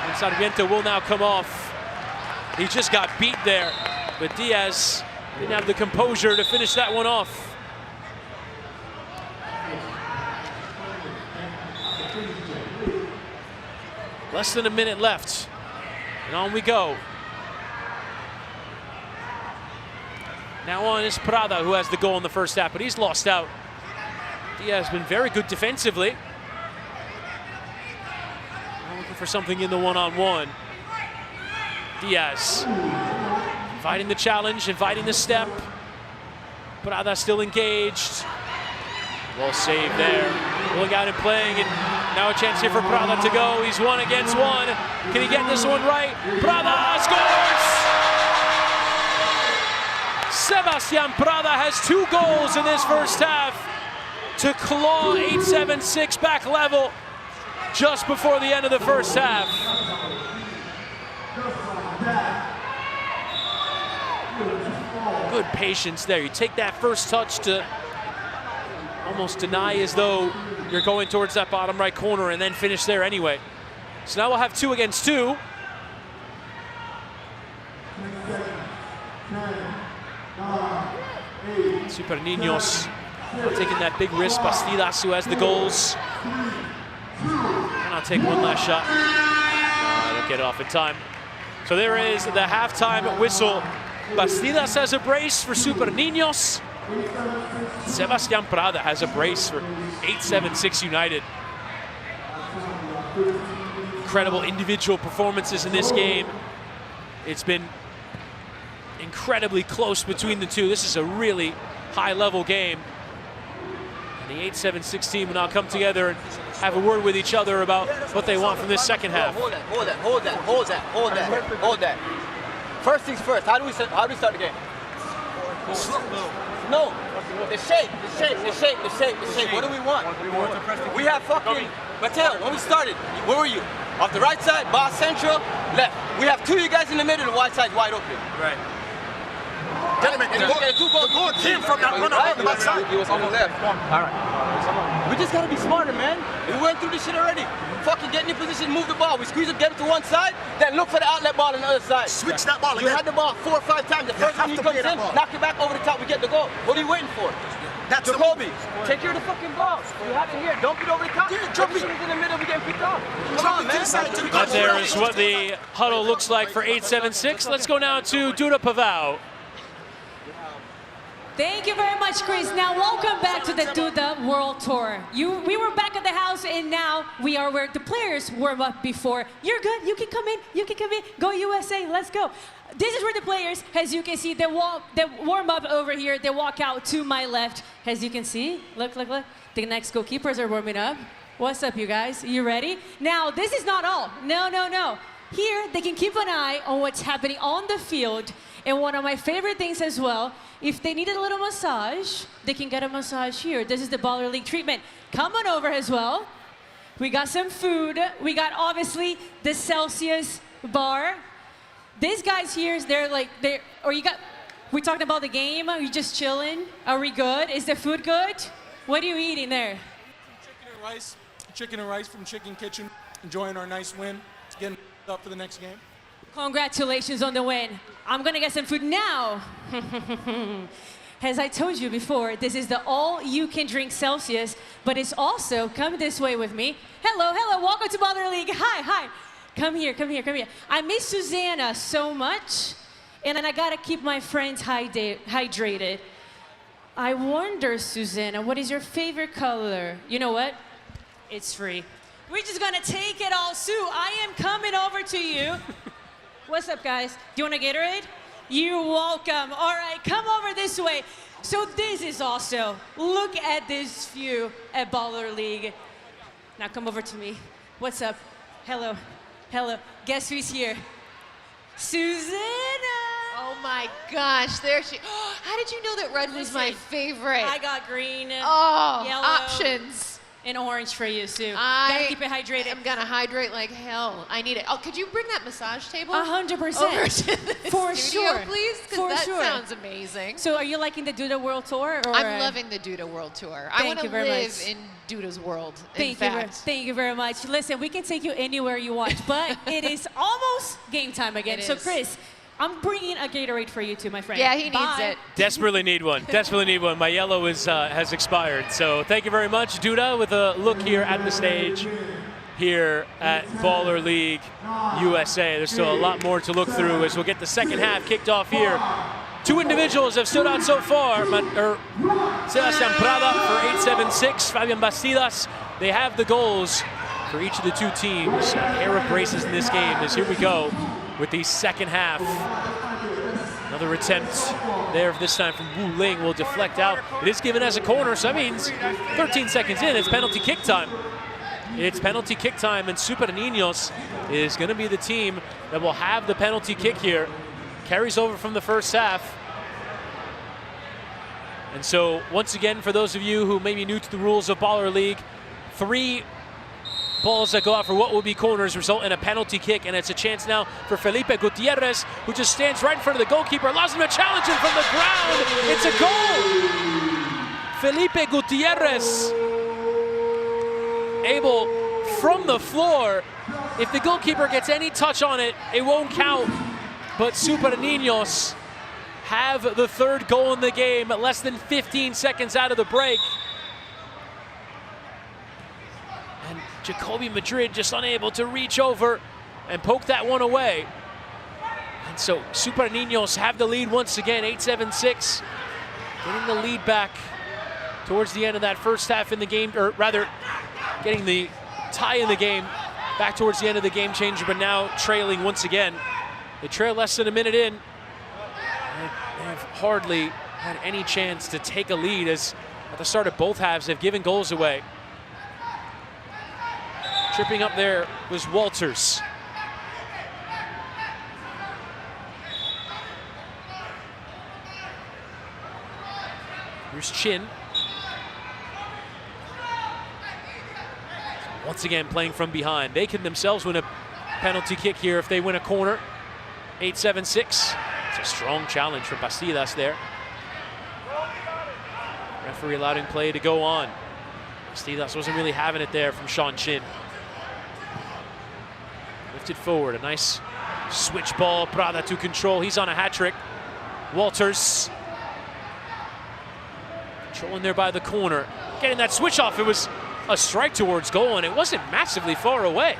And Sarmiento will now come off. He just got beat there, but Diaz didn't have the composure to finish that one off. Less than a minute left, and on we go. Now on is Prada, who has the goal in the first half, but he's lost out. Diaz has been very good defensively. Now looking for something in the one-on-one. Diaz inviting the challenge, inviting the step. Prada still engaged. Well saved there. Going out and playing, and now a chance here for Prada to go. He's 1 against 1. Can he get this one right? Prada scores! Sebastian Prada has 2 goals in this first half to claw 8-7-6 back level just before the end of the first half. Good patience there. You take that first touch to almost deny as though you're going towards that bottom right corner and then finish there anyway. So now we'll have 2 against 2. Super Ninos taking that big risk. Bastidas, who has the goals. And I'll take one last shot. I don't get it off in time. So there is the halftime whistle. Bastidas has a brace for Super Ninos. Sebastian Prada has a brace for 8-7-6 United. Incredible individual performances in this game. It's been incredibly close between the two. This is a really high-level game. And the 8-7-6 team will now come together and have a word with each other about what they want from this second half. Hold that. First things first, how do we start the game? No, the shape. What do we want? We have fucking, Mateo, when we started, where were you? Off the right side, boss central, left. We have two of you guys in the middle, the wide side's wide open. Right. Gentlemen, the goal came from that runner on the back side. He was on the left. All right. We just gotta be smarter, man. We went through this shit already. Fucking get in your position, move the ball. We squeeze it, get it to one side, then look for the outlet ball on the other side. Switch that ball You again. had the ball 4 or 5 times. The first time he comes in, knock it back over the top, we get the goal. What are you waiting for? That's Jacoby, take care of the fucking ball. You have it here. Don't get over the top. Everything's in the middle, we getting picked off. Come on, man. That there is what the huddle looks like for 8-7-6. Let's go now to Duda Pavao. Thank you very much, Chris. Now, welcome back to the Duda World Tour. We were back at the house, and now we are where the players warm up before. You're good. You can come in. You can come in. Go USA. Let's go. This is where the players, as you can see, they warm up over here. They walk out to my left. As you can see, look. The next goalkeepers are warming up. What's up, you guys? You ready? Now, this is not all. No. Here, they can keep an eye on what's happening on the field. And one of my favorite things as well, if they needed a little massage, they can get a massage here. This is the Baller League treatment. Come on over as well. We got some food. We got, obviously, the Celsius bar. These guys here, we talking about the game? Are you just chilling? Are we good? Is the food good? What are you eating there? Chicken and rice from Chicken Kitchen. Enjoying our nice win. Getting up for the next game. Congratulations on the win. I'm gonna get some food now. As I told you before, this is the all-you-can-drink Celsius, but it's also, come this way with me. Hello, welcome to Baller League. Hi. Come here. I miss Susanna so much, and then I gotta keep my friends hydrated. I wonder, Susanna, what is your favorite color? You know what? It's free. We're just gonna take it all, Sue. I am coming over to you. What's up, guys? Do you want a Gatorade? You're welcome. All right, come over this way. So this is also, look at this view at Baller League. Now come over to me. What's up? Hello. Guess who's here? Susanna. Oh my gosh, there she. How did you know that red was my favorite? I got green, yellow, options. And orange for you, Sue. Gotta keep it hydrated. I'm gonna hydrate like hell. I need it. Oh, could you bring that massage table? 100%. Over to the For studio, sure. please? Because that sounds amazing. So are you liking the Duda World Tour? Or? I'm loving the Duda World Tour. I want to live in Duda's world. Thank you very much. Listen, we can take you anywhere you want, but it is almost game time again. So Chris, I'm bringing a Gatorade for you too, my friend. Yeah, he needs it. Desperately need one. My yellow has expired. So thank you very much, Duda, with a look here at the stage here at Baller League USA. There's still a lot more to look through as we'll get the second half kicked off here. 2 individuals have stood out so far. Sebastian Prada for 8-7-6, Fabian Bastidas. They have the goals for each of the 2 teams. A pair of braces in this game as here we go with the second half. Another attempt there, this time from Wu Ling, will deflect out. It is given as a corner, so that means 13 seconds in, it's penalty kick time. It's penalty kick time, and Super Ninos is going to be the team that will have the penalty kick here. Carries over from the first half. And so, once again, for those of you who may be new to the rules of Baller League, 3 balls that go out for what will be corners result in a penalty kick, and it's a chance now for Felipe Gutierrez, who just stands right in front of the goalkeeper, allows him to challenge him from the ground. It's a goal! Felipe Gutierrez able from the floor. If the goalkeeper gets any touch on it, it won't count. But Super Ninos have the 3rd goal in the game at less than 15 seconds out of the break. And Jacoby Madrid just unable to reach over and poke that one away. And so Super Ninos have the lead once again, 8-7-6. Getting the lead back towards the end of that first half in the game, or rather, getting the tie in the game back towards the end of the game changer, but now trailing once again. They trail less than a minute in. They have hardly had any chance to take a lead as at the start of both halves have given goals away. Tripping up there was Walters. Here's Chin. Once again playing from behind. They can themselves win a penalty kick here if they win a corner. 8-7-6. It's a strong challenge from Bastidas there. Referee allowing play to go on. Bastidas wasn't really having it there from Sean Chin. Lifted forward, a nice switch ball. Prada to control. He's on a hat trick. Walters. Controlling there by the corner. Getting that switch off. It was a strike towards goal, and it wasn't massively far away.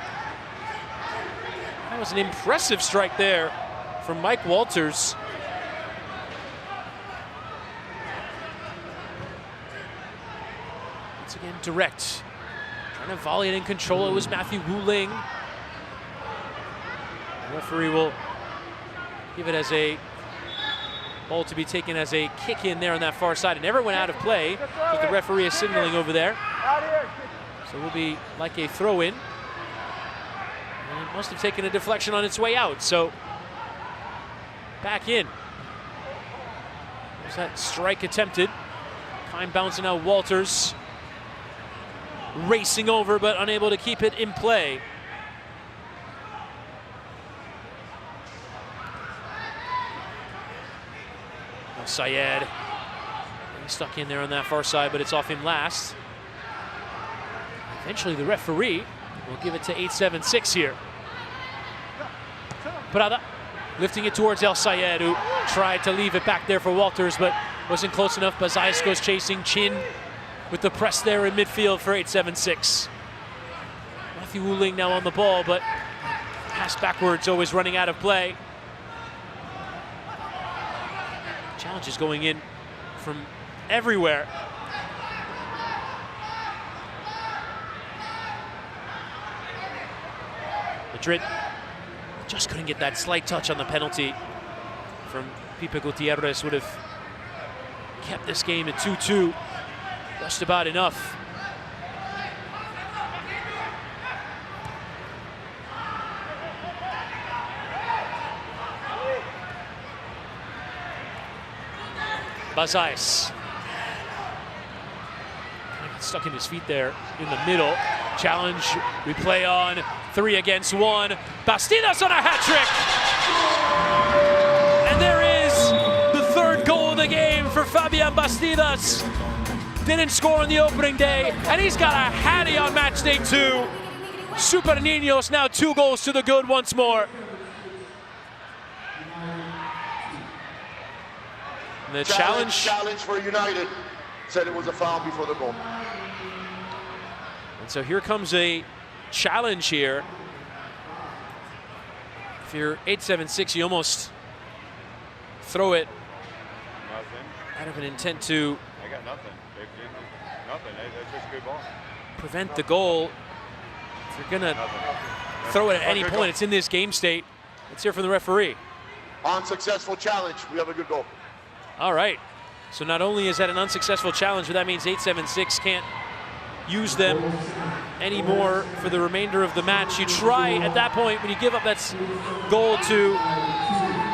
That was an impressive strike there from Mike Walters. Once again, direct. Trying to volley it and control it was Matthew Wu Ling. The referee will give it as a ball to be taken as a kick in there on that far side. It never went out of play, but the referee is signaling over there. So it will be like a throw in. And it must have taken a deflection on its way out. So back in. There's that strike attempted. Time bouncing out Walters. Racing over, but unable to keep it in play. Syed. He's stuck in there on that far side, but it's off him last. Eventually the referee will give it to 8-7-6 here. Prada lifting it towards El Sayed, who tried to leave it back there for Walters, but wasn't close enough. Bazais goes chasing. Chin with the press there in midfield for 8-7-6. Matthew Wu Ling now on the ball, but pass backwards, always running out of play. Challenges going in from everywhere. Madrid just couldn't get that slight touch on the penalty from Pipe Gutierrez. Would have kept this game at 2-2. Just about enough. Bazais. Stuck in his feet there in the middle. Challenge, we play on 3 against 1. Bastidas on a hat trick! And there is the 3rd goal of the game for Fabian Bastidas. Didn't score on the opening day, and he's got a hattie on match day 2. Super Ninos now 2 goals to the good once more. The challenge for United. Said it was a foul before the goal. And so here comes a challenge here. If you're 8-7-6, you almost throw it out of an intent to I got nothing. Nothing. It's just a good ball. Prevent the goal. If you're gonna throw it at any point, it's in this game state. Let's hear from the referee. Unsuccessful challenge. We have a good goal. All right. So not only is that an unsuccessful challenge, but that means 8-7-6 can't use them anymore for the remainder of the match. You try at that point, when you give up that goal, to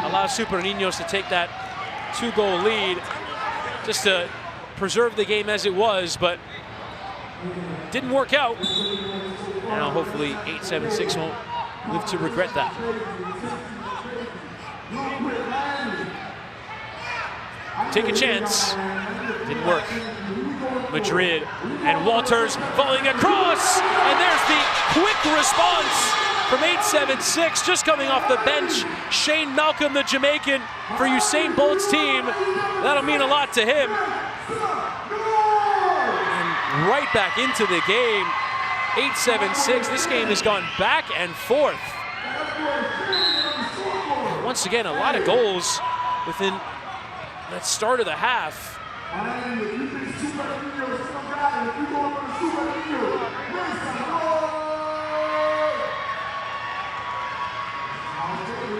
allow Super Ninos to take that 2-goal lead, just to preserve the game as it was, but didn't work out. Now hopefully 8-7-6 won't live to regret that. Take a chance. Didn't work. Madrid and Walters falling across, and there's the quick response from 8-7-6, just coming off the bench. Shane Malcolm, the Jamaican, for Usain Bolt's team. That'll mean a lot to him. And right back into the game. 8-7-6. This game has gone back and forth. Once again, a lot of goals within that start of the half.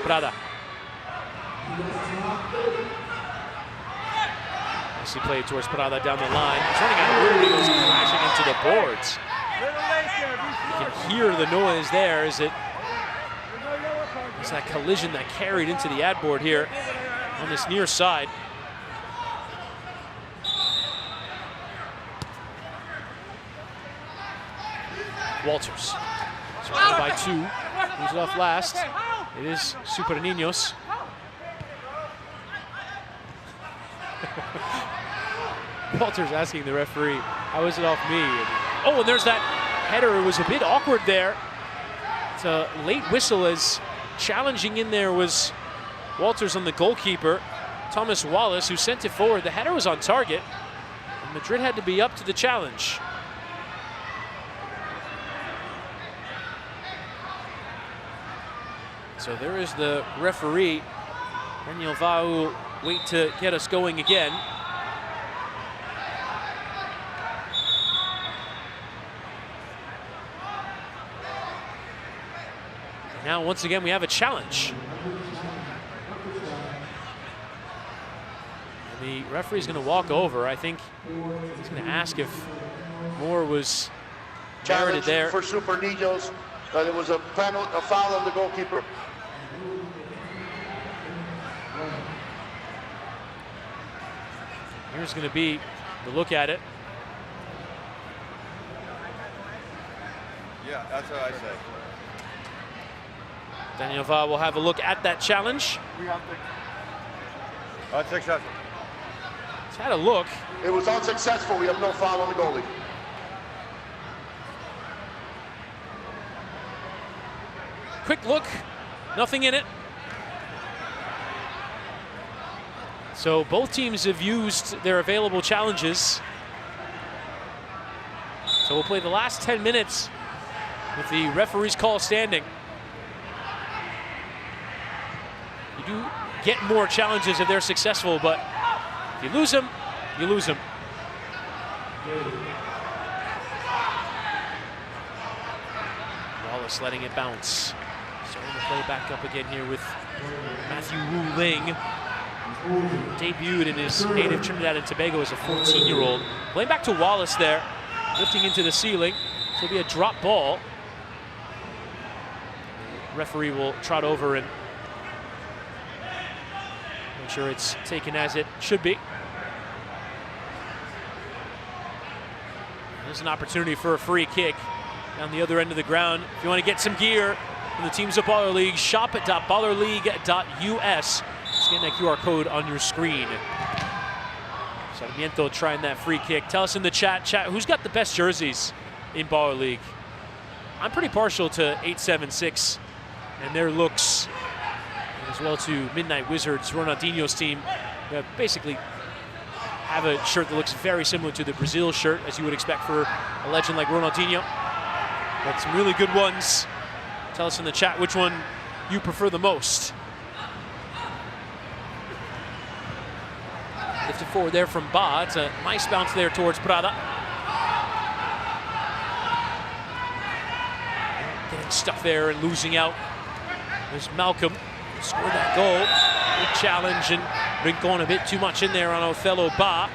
Prada. nicely played towards Prada down the line. He's running out of room. He goes crashing into the boards. You can hear the noise there as it's that collision that carried into the ad board here on this near side. Walters, surrounded by two, moves it off last. It is Super Ninos. Walters asking the referee, how is it off me? And there's that header. It was a bit awkward there. It's a late whistle as challenging in there was Walters on the goalkeeper, Thomas Wallace, who sent it forward. The header was on target, and Madrid had to be up to the challenge. So there is the referee. Daniel Va will wait to get us going again. Now, once again, we have a challenge. And the referee's going to walk over. I think he's going to ask if more was merited there. For Super Ninos, that it was a foul on the goalkeeper. Here's going to be the look at it. Yeah, that's what I said. Daniel Va will have a look at that challenge. Unsuccessful. He's had a look. It was unsuccessful. We have no foul on the goalie. Quick look, nothing in it. So both teams have used their available challenges. So we'll play the last 10 minutes with the referee's call standing. You do get more challenges if they're successful, but if you lose them, you lose them. Wallace letting it bounce. Starting to play back up again here with Matthew Wu Ling. Debuted in his native Trinidad and Tobago as a 14-year-old. Playing back to Wallace there, lifting into the ceiling. So it'll be a drop ball. Referee will trot over and make sure it's taken as it should be. There's an opportunity for a free kick down the other end of the ground. If you want to get some gear from the teams of Baller League, shop at ballerleague.us. Scan that QR code on your screen. Sarmiento trying that free kick. Tell us in the chat, who's got the best jerseys in Baller League? I'm pretty partial to 876 and their looks, as well to Midnight Wizards, Ronaldinho's team. They basically have a shirt that looks very similar to the Brazil shirt, as you would expect for a legend like Ronaldinho. But some really good ones. Tell us in the chat which one you prefer the most. Lifted forward there from Ba. It's a nice bounce there towards Prada. Getting stuck there and losing out. There's Malcolm. Scored that goal. Big challenge, and Rincon a bit too much in there on Othello Ba.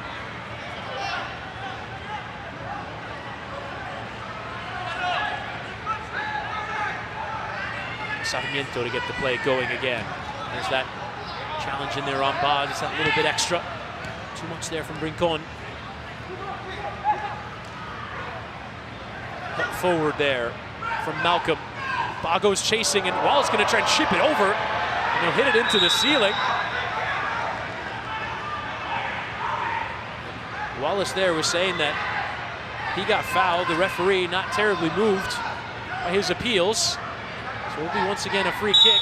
Sarmiento to get the play going again. There's that challenge in there on Ba. Just that little bit extra. Too much there from Rincon. Up forward there from Malcolm. Ba goes chasing, and Wallace going to try and chip it over. And he'll hit it into the ceiling. Wallace there was saying that he got fouled. The referee not terribly moved by his appeals. So it'll be once again a free kick.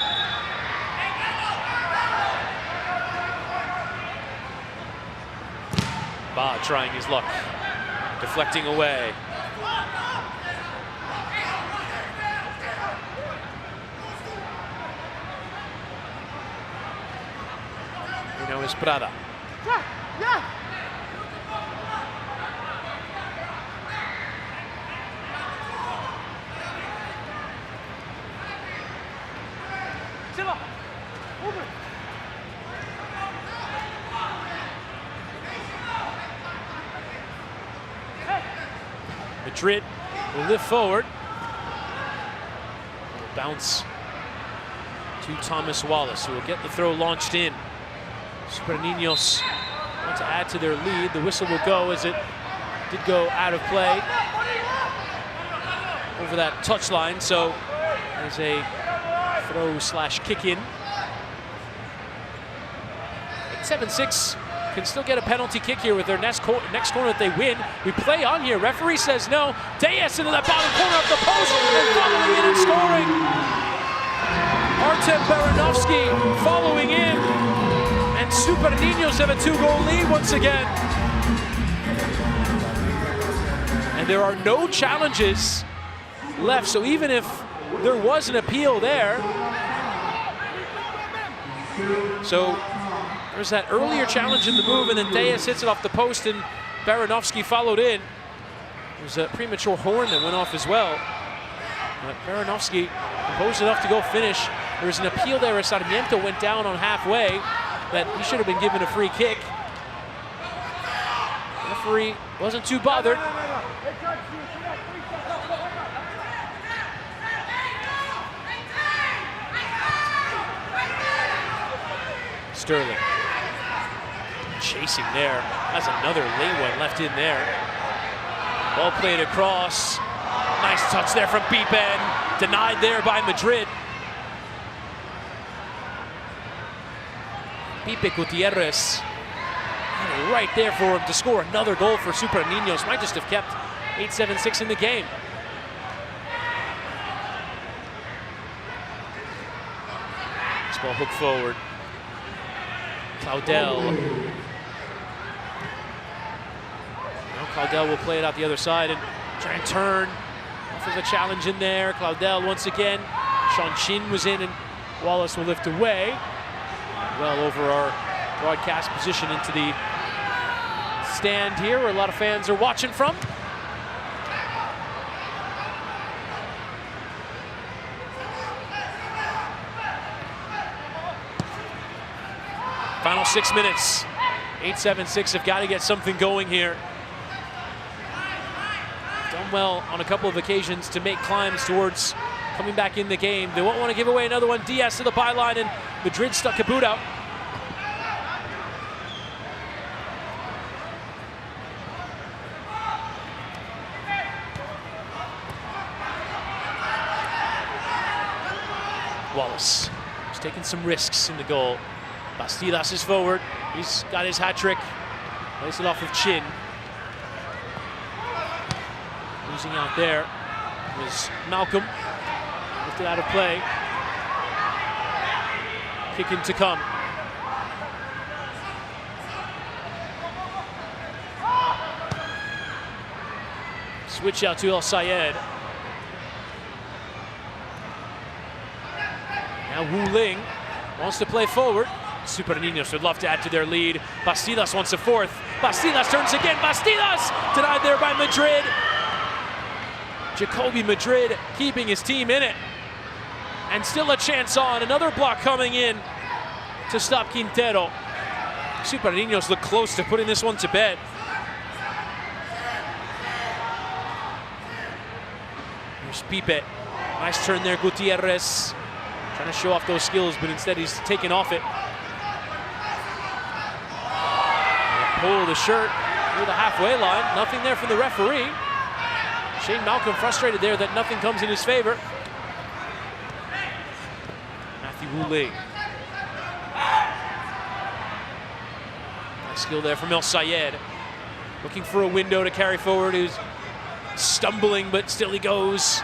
Ba trying his luck, deflecting away. Now is Prada. Madrid will lift forward. Bounce to Thomas Wallace, who will get the throw launched in. Super Ninos want to add to their lead. The whistle will go as it did go out of play over that touchline. So there's a throw/kick in. 8-7-6 can still get a penalty kick here with their next corner that they win. We play on here. Referee says no. Deas into that bottom corner of the post and following in and scoring. Artem Baranovsky following in. And Super Ninos have a 2-goal lead once again. And there are no challenges left. So even if there was an appeal there, so there's that earlier challenge in the move, and then Deas hits it off the post, and Baranovsky followed in. There was a premature horn that went off as well. But Baranovsky composed enough to go finish. There was an appeal there as Sarmiento went down on halfway that he should have been given a free kick. The referee wasn't too bothered. Sterling chasing there. That's another late one left in there. Ball played across. Nice touch there from Pippen. Denied there by Madrid. Pipe Gutierrez right there for him to score another goal for Super Ninos. Might just have kept 8-7-6 in the game. This ball hooked forward. Claudel. Now Claudel will play it out the other side and try and turn. Offers a challenge in there. Claudel once again. Sean Chin was in and Wallace will lift away. Well over our broadcast position into the stand here where a lot of fans are watching from. Final 6 minutes. 8-7-6 have got to get something going here. Done well on a couple of occasions to make climbs towards coming back in the game. They won't want to give away another one. Diaz to the byline, and Madrid stuck a boot out. Wallace is taking some risks in the goal. Bastidas is forward. He's got his hat trick. Plays it off of Chin. Losing out there was Malcolm. Lifted out of play. Kicking to come. Switch out to El Sayed. Now Wu Ling wants to play forward. Super Ninos would love to add to their lead. Bastidas wants a fourth. Bastidas turns again. Bastidas denied there by Madrid. Jacoby Madrid keeping his team in it. And still a chance on. Another block coming in to stop Quintero. Super Ninos look close to putting this one to bed. Here's Pipe. Nice turn there, Gutierrez. Trying to show off those skills, but instead he's taking off it. Pull the shirt through the halfway line. Nothing there from the referee. Shane Malcolm frustrated there that nothing comes in his favor. Matthew Wu Ling. Nice skill there from El Sayed. Looking for a window to carry forward. Who's stumbling, but still he goes.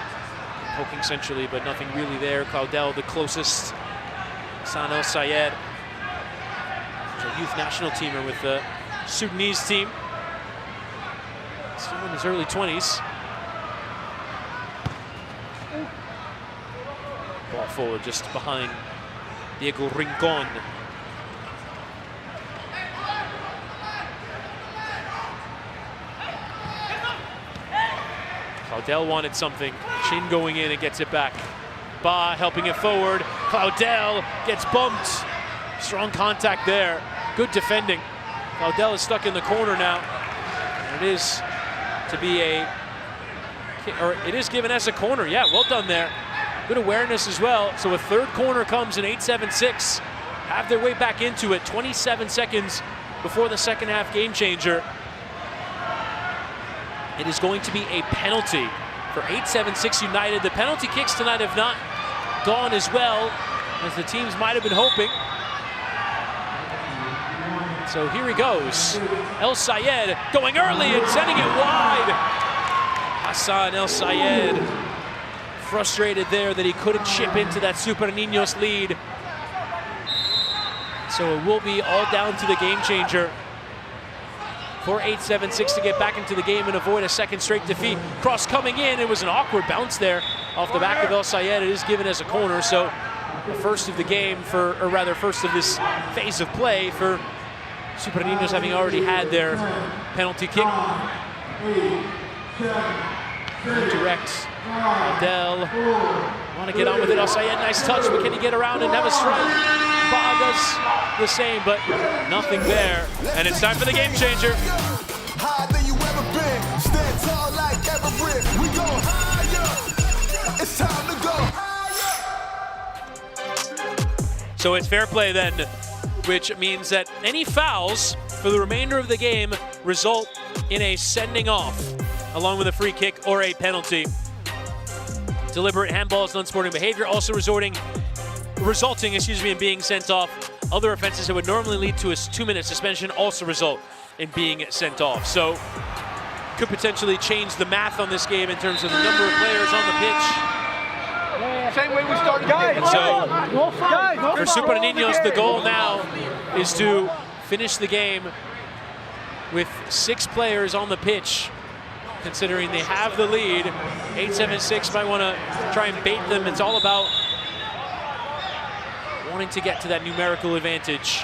Poking centrally, but nothing really there. Claudel the closest. San El Sayed. He's a youth national teamer with the Sudanese team. Still in his early 20s. Ball forward just behind Diego Rincon. Claudel wanted something. Chin going in and gets it back. Ba helping it forward. Claudel gets bumped. Strong contact there. Good defending. Claudel is stuck in the corner now. And it is to be a or it is given as a corner. Yeah, well done there. Good awareness as well. So a third corner comes in 8-7-6. Have their way back into it. 27 seconds before the second half game changer. It is going to be a penalty for 8-7-6 United. The penalty kicks tonight have not gone as well as the teams might have been hoping. So here he goes. El Sayed going early and sending it wide. Hassan El Sayed frustrated there that he couldn't chip into that Super Ninos lead. So it will be all down to the game changer for 8-7-6 to get back into the game and avoid a second straight defeat. Cross coming in. It was an awkward bounce there off the back of El Sayed. It is given as a corner. So the first of the game for, or rather first of this phase of play for Super Ninos, having already had their penalty kick. Direct. Adel. Want to get on with it. El Sayed, nice touch, but can he get around and have a strike? Ba does the same, but nothing there. And it's time for the game changer. Higher than you ever been. Stand tall like Everett. We go higher. It's time to go higher. So it's fair play then, which means that any fouls for the remainder of the game result in a sending off, along with a free kick or a penalty. Deliberate handballs and unsporting behavior also resulting in being sent off. Other offenses that would normally lead to a 2-minute suspension also result in being sent off. So could potentially change the math on this game in terms of the number of players on the pitch. Same way we started. And so for Super Ninos, the goal now is to finish the game with 6 players on the pitch, considering they have the lead. 8-7-6 might want to try and bait them. It's all about wanting to get to that numerical advantage.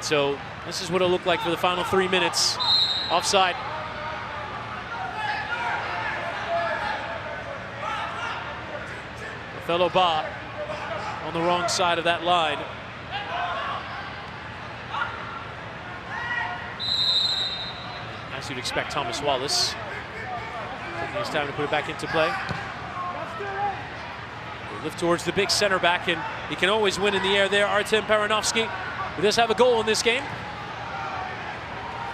So this is what it'll look like for the final 3 minutes. Offside. Othello Ba on the wrong side of that line. As you'd expect, Thomas Wallace taking his time to put it back into play. They lift towards the big center back, and he can always win in the air there. Artem Paranovsky, who does have a goal in this game.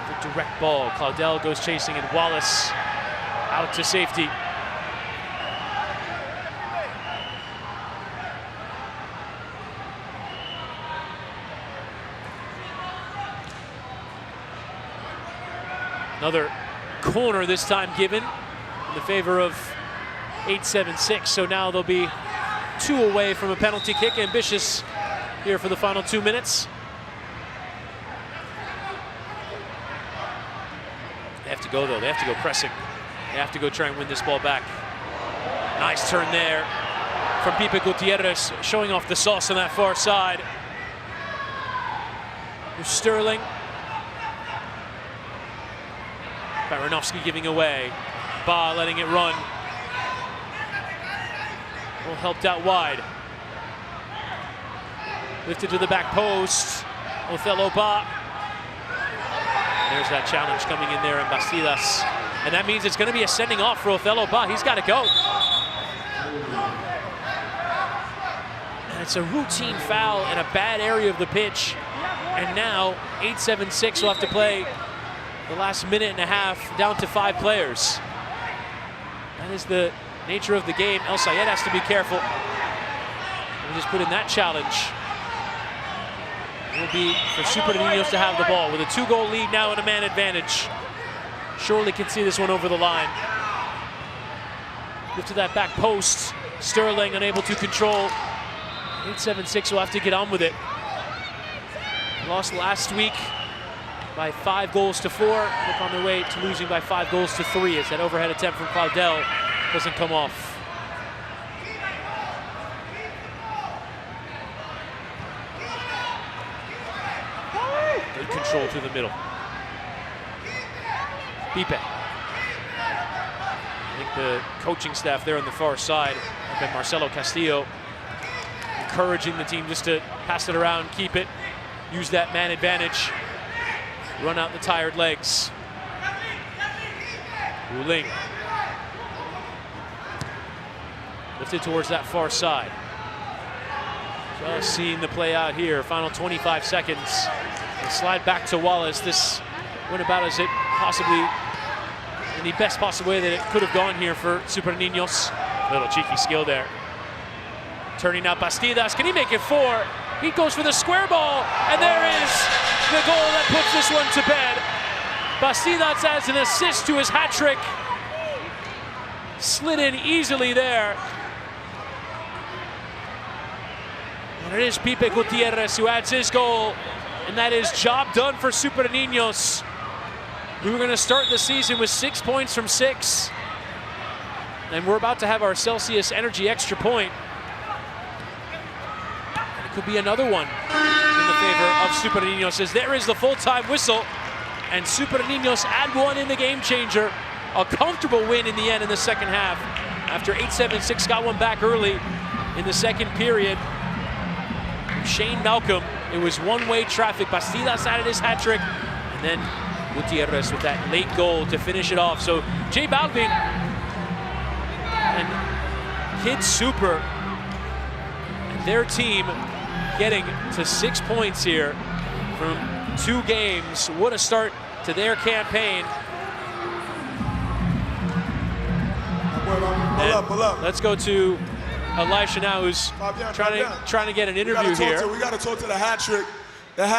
The direct ball. Claudel goes chasing, and Wallace out to safety. Another corner this time given in the favor of 8-7-6. So now they'll be 2 away from a penalty kick. Ambitious here for the final 2 minutes. They have to go though. They have to go pressing. They have to go try and win this ball back. Nice turn there from Pipe Gutierrez, showing off the sauce on that far side. Here's Sterling. Baranovsky giving away. Ba letting it run. Well, helped out wide. Lifted to the back post. Othello Ba. There's that challenge coming in there in Bastidas. And that means it's going to be a sending off for Othello Ba. He's got to go. And it's a routine foul in a bad area of the pitch. And now 8-7-6 will have to play the last minute and a half down to 5 players. That is the nature of the game. El Sayed has to be careful. We just put in that challenge. It will be for Super Ninos to have the ball with a 2-goal lead now and a man advantage. Surely can see this one over the line. Lift to that back post. Sterling unable to control. 8-7-6 will have to get on with it. Lost last week by 5-4. Look on their way to losing by 5-3 as that overhead attempt from Claudel doesn't come off. Good control through the middle. Pipe. I think the coaching staff there on the far side, up at Marcelo Castillo, encouraging the team just to pass it around, keep it, use that man advantage, run out the tired legs. Wu Ling Lifted towards that far side. Just seeing the play out here. Final 25 seconds. And slide back to Wallace. This went about as it possibly, in the best possible way that it could have gone here for Super Ninos. Little cheeky skill there. Turning out Bastidas. Can he make it 4? He goes for the square ball. And there is the goal that puts this one to bed. Bastidas adds an assist to his hat trick. Slid in easily there. And it is Pipe Gutierrez who adds his goal. And that is job done for Super Ninos, who are going to start the season with 6 points from 6. And we're about to have our Celsius Energy extra point. And it could be another one in the favor of Super Ninos, as there is the full-time whistle. And Super Ninos add one in the game changer. A comfortable win in the end in the second half. After 8-7-6 got one back early in the second period. Shane Malcolm, it was one-way traffic. Bastidas added his hat trick. And then Gutierrez with that late goal to finish it off. So J Balvin and Kid Super and their team getting to 6 points here from 2 games. What a start to their campaign. Pull up. Let's go to Elisha now, who's trying to get an interview here. We got to talk to the hat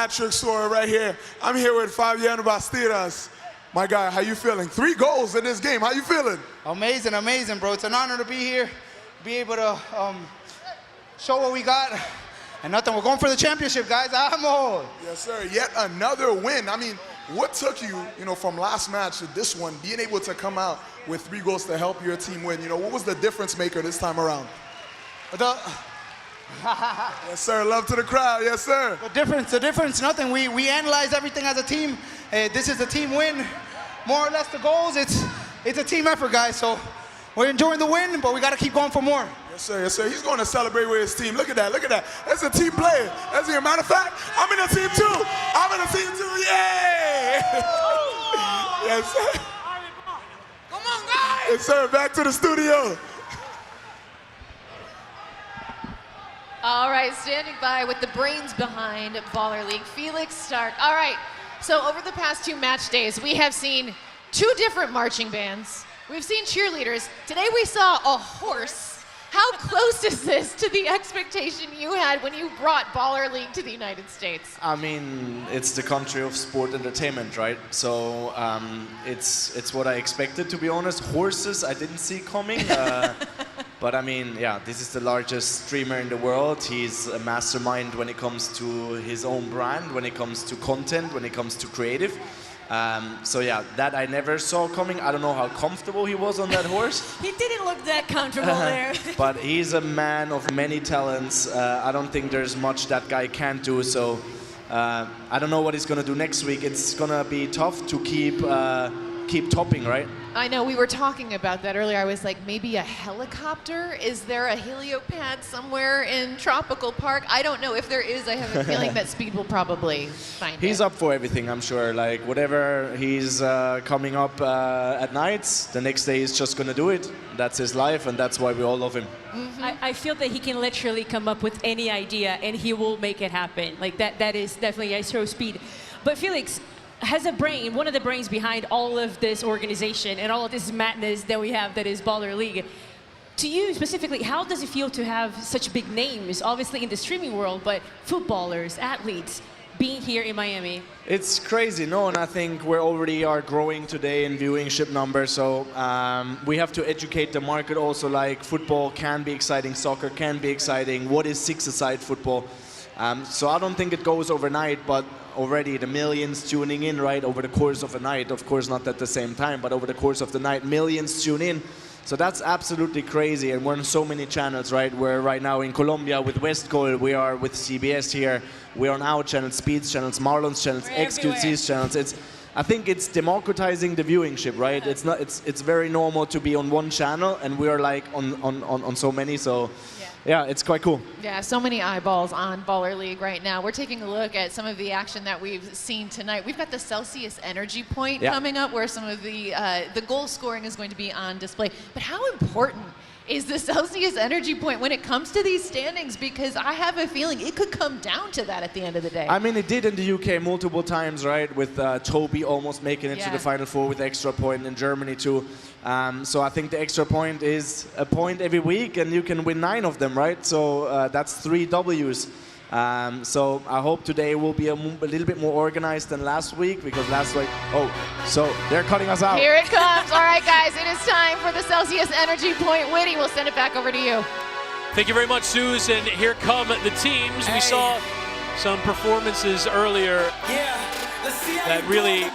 trick story right here. I'm here with Fabiano Bastidas. My guy, how you feeling? 3 goals in this game. How you feeling? Amazing, bro. It's an honor to be here, be able to show what we got. And nothing, we're going for the championship, guys. Amo! Yes, sir. Yet another win. I mean, what took you, from last match to this one, being able to come out with 3 goals to help your team win? What was the difference maker this time around? Yes, sir. Love to the crowd. Yes, sir. The difference, nothing. We analyze everything as a team. This is a team win. More or less the goals, it's a team effort, guys. So we're enjoying the win, but we got to keep going for more. Yes, sir. Yes, sir. He's going to celebrate with his team. Look at that. That's a team player. As a matter of fact, I'm in a team too. Yay! Yes, sir. Come on, guys. Yes, sir. Back to the studio. All right, standing by with the brains behind Baller League, Felix Stark. All right, so over the past 2 match days, we have seen 2 different marching bands. We've seen cheerleaders. Today we saw a horse. How close is this to the expectation you had when you brought Baller League to the United States? I mean, it's the country of sport entertainment, right? So it's what I expected, to be honest. Horses I didn't see coming. But I mean, yeah, this is the largest streamer in the world. He's a mastermind when it comes to his own brand, when it comes to content, when it comes to creative. So yeah, that I never saw coming. I don't know how comfortable he was on that horse. He didn't look that comfortable there. But he's a man of many talents. I don't think there's much that guy can't do. So I don't know what he's going to do next week. It's going to be tough to keep topping, right? I know, we were talking about that earlier. I was like, maybe a helicopter? Is there a heliopad somewhere in Tropical Park? I don't know. If there is, I have a feeling that Speed will probably find He's up for everything, I'm sure. Like, whatever he's coming up at nights, the next day he's just going to do it. That's his life, and that's why we all love him. Mm-hmm. I feel that he can literally come up with any idea, and he will make it happen. Like, that is definitely, I show Speed. But Felix has a brain, one of the brains behind all of this organization and all of this madness that we have that is Baller League. To you specifically, how does it feel to have such big names, obviously in the streaming world, but footballers, athletes, being here in Miami? It's crazy, no, and I think we already are growing today in viewership numbers, so we have to educate the market also, like football can be exciting, soccer can be exciting, what is 6-a-side football? So I don't think it goes overnight, but already the millions tuning in, right, over the course of a night. Of course, not at the same time, but over the course of the night, millions tune in. So that's absolutely crazy, and we're on so many channels, right? We're right now in Colombia with Westcol, we are with CBS here, we're on our channel, Speed's channels, Marlon's channels, XQC's channels. I think it's democratizing the viewingship, right? Yeah. It's very normal to be on one channel, and we are like on so many, so yeah, it's quite cool. Yeah, so many eyeballs on Baller League right now. We're taking a look at some of the action that we've seen tonight. We've got the Celsius Energy Point coming up, where some of the goal scoring is going to be on display. But how important is the Celsius energy point when it comes to these standings, because I have a feeling it could come down to that at the end of the day. I mean, it did in the UK multiple times, right? With Toby almost making it to the Final Four with extra point, in Germany too. So I think the extra point is a point every week, and you can win 9 of them, right? So that's 3 W's. So I hope today will be a little bit more organized than last week, because last week, so they're cutting us out. Here it comes. All right, guys, it is time for the Celsius energy point. Whitty, we'll send it back over to you. Thank you very much, Suze, and here come the teams. We saw some performances earlier that really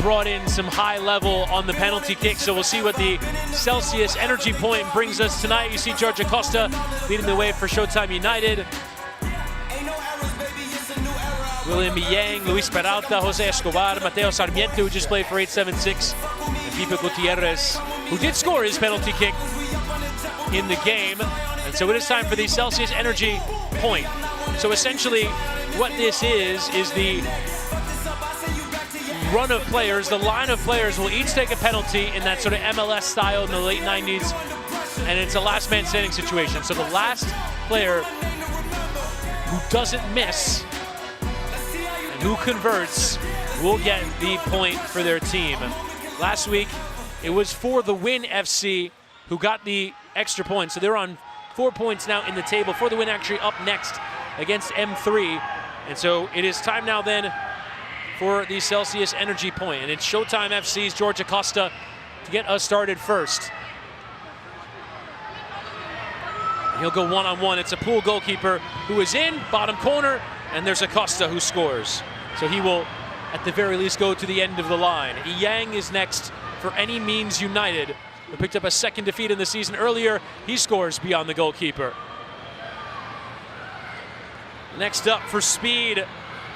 brought in some high level on the penalty kick, so we'll see what the Celsius energy point brings us tonight. You see George Acosta leading the way for Showtime United. William Yang, Luis Peralta, Jose Escobar, Mateo Sarmiento, who just played for 876, and Pipe Gutierrez, who did score his penalty kick in the game. And so it is time for the Celsius energy point. So essentially what this is the run of players, the line of players will each take a penalty in that sort of MLS style in the late 90s, and it's a last man standing situation. So the last player who doesn't miss and who converts will get the point for their team. Last week, it was for the Win FC who got the extra point. So they're on 4 points now in the table. For the Win actually up next against M3. And so it is time now then for the Celsius energy point. And it's Showtime FC's George Acosta to get us started first. He'll go one-on-one. It's a pool goalkeeper who is in, bottom corner, and there's Acosta who scores. So he will, at the very least, go to the end of the line. Yang is next for Any Means United, who picked up a second defeat in the season earlier. He scores beyond the goalkeeper. Next up for Speed,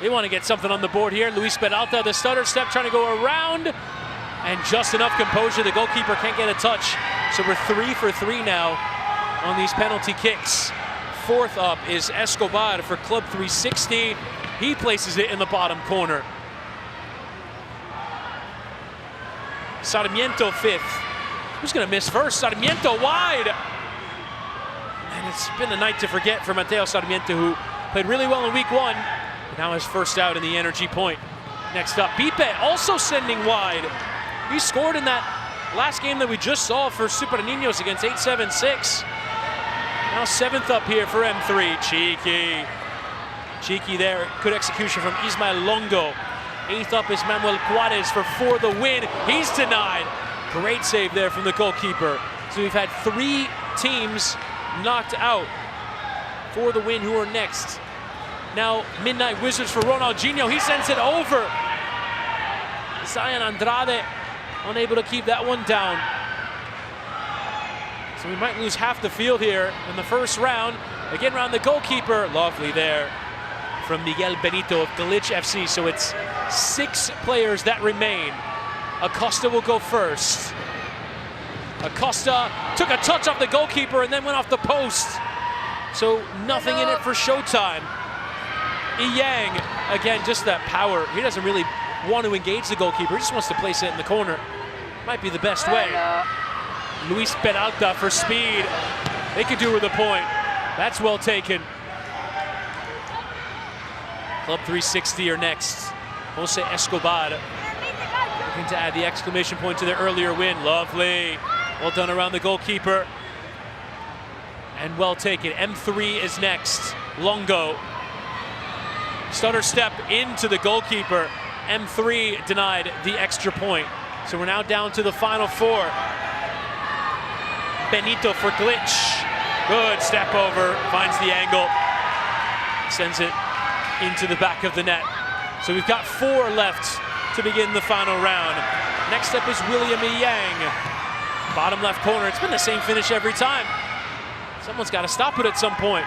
they want to get something on the board here. Luis Peralta, the stutter step, trying to go around, and just enough composure. The goalkeeper can't get a touch. So we're 3 for 3 now on these penalty kicks. Fourth up is Escobar for Club 360. He places it in the bottom corner. Sarmiento fifth. Who's going to miss first? Sarmiento wide. And it's been a night to forget for Mateo Sarmiento, who played really well in week 1. Now his first out in the energy point. Next up, Pipe also sending wide. He scored in that last game that we just saw for Super Ninos against 876. Now 7th up here for M3, Cheeky there, good execution from Ismael Longo. 8th up is Manuel Juarez for the Win. He's denied. Great save there from the goalkeeper. So we've had 3 teams knocked out. For the Win, who are next. Now Midnight Wizards for Ronaldinho. He sends it over. Zion Andrade unable to keep that one down. So we might lose half the field here in the first round. Again, round the goalkeeper. Lovely there from Miguel Benito of Glitch FC. So it's 6 players that remain. Acosta will go first. Acosta took a touch off the goalkeeper and then went off the post. So nothing in it for Showtime. Yang, again, just that power. He doesn't really want to engage the goalkeeper. He just wants to place it in the corner. Might be the best way. Luis Peralta for Speed. They could do with a point. That's well taken. Club 360 are next. Jose Escobar looking to add the exclamation point to their earlier win. Lovely. Well done around the goalkeeper. And well taken. M3 is next. Longo. Stutter step into the goalkeeper. M3 denied the extra point. So we're now down to the final 4. Benito for Glitch. Good step over, finds the angle, sends it into the back of the net. So we've got 4 left to begin the final round. Next up is William Yang. Bottom left corner. It's been the same finish every time. Someone's got to stop it at some point.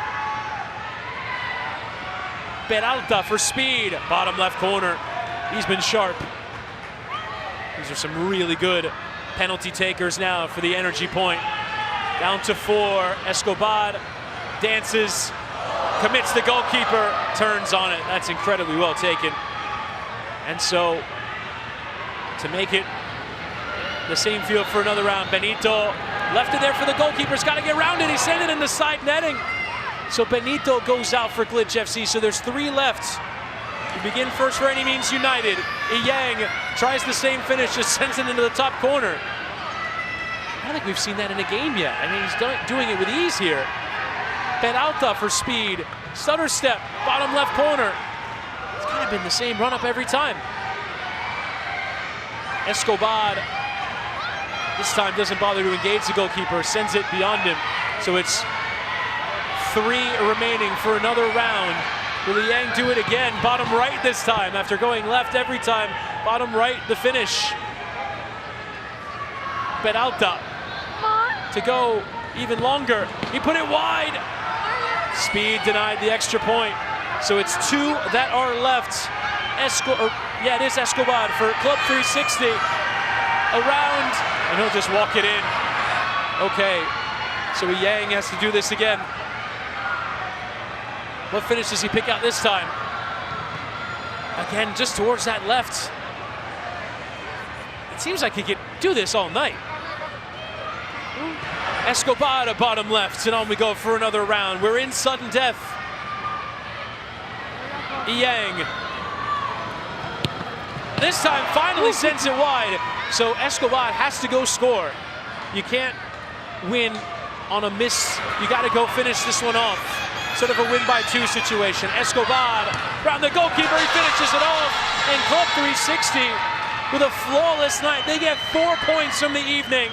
Peralta for Speed. Bottom left corner. He's been sharp. These are some really good penalty takers now for the energy point. Down to 4. Escobar dances, commits the goalkeeper, turns on it. That's incredibly well taken. And so to make it the same field for another round, Benito Left it there for the goalkeeper's got to get around it. He sent it in the side netting. So Benito goes out for Glitch FC. So there's 3 left. We begin first for Any Means United. Yang tries the same finish, just sends it into the top corner. I don't think we've seen that in a game yet. I mean, he's doing it with ease here. Peralta for speed. Stutter step, bottom left corner. It's kind of been the same run-up every time. Escobar this time doesn't bother to engage the goalkeeper, sends it beyond him. So it's 3 remaining for another round. Will Yang do it again? Bottom right this time after going left every time. Bottom right, the finish. Peralta to go even longer. He put it wide. Speed denied the extra point. So it's 2 that are left. Yeah, it is Escobar for Club 360. Around, and he'll just walk it in. Okay, so Yang has to do this again. What finish does he pick out this time? Again, just towards that left. It seems like he could do this all night. Escobar to bottom left, and on we go for another round. We're in sudden death. Yang. This time finally sends it wide. So Escobar has to go score. You can't win on a miss. You got to go finish this one off. Sort of a win-by-2 situation. Escobar around the goalkeeper. He finishes it off. And Club 360 with a flawless night. They get 4 points from the evening.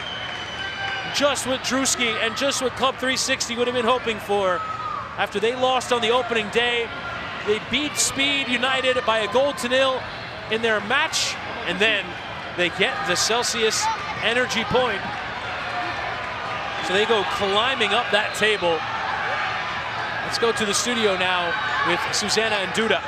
Just what Druski and just what Club 360 would have been hoping for. After they lost on the opening day, they beat Speed United by 1-0 in their match. And then they get the Celsius energy point. So they go climbing up that table. Let's go to the studio now with Susanna and Duda.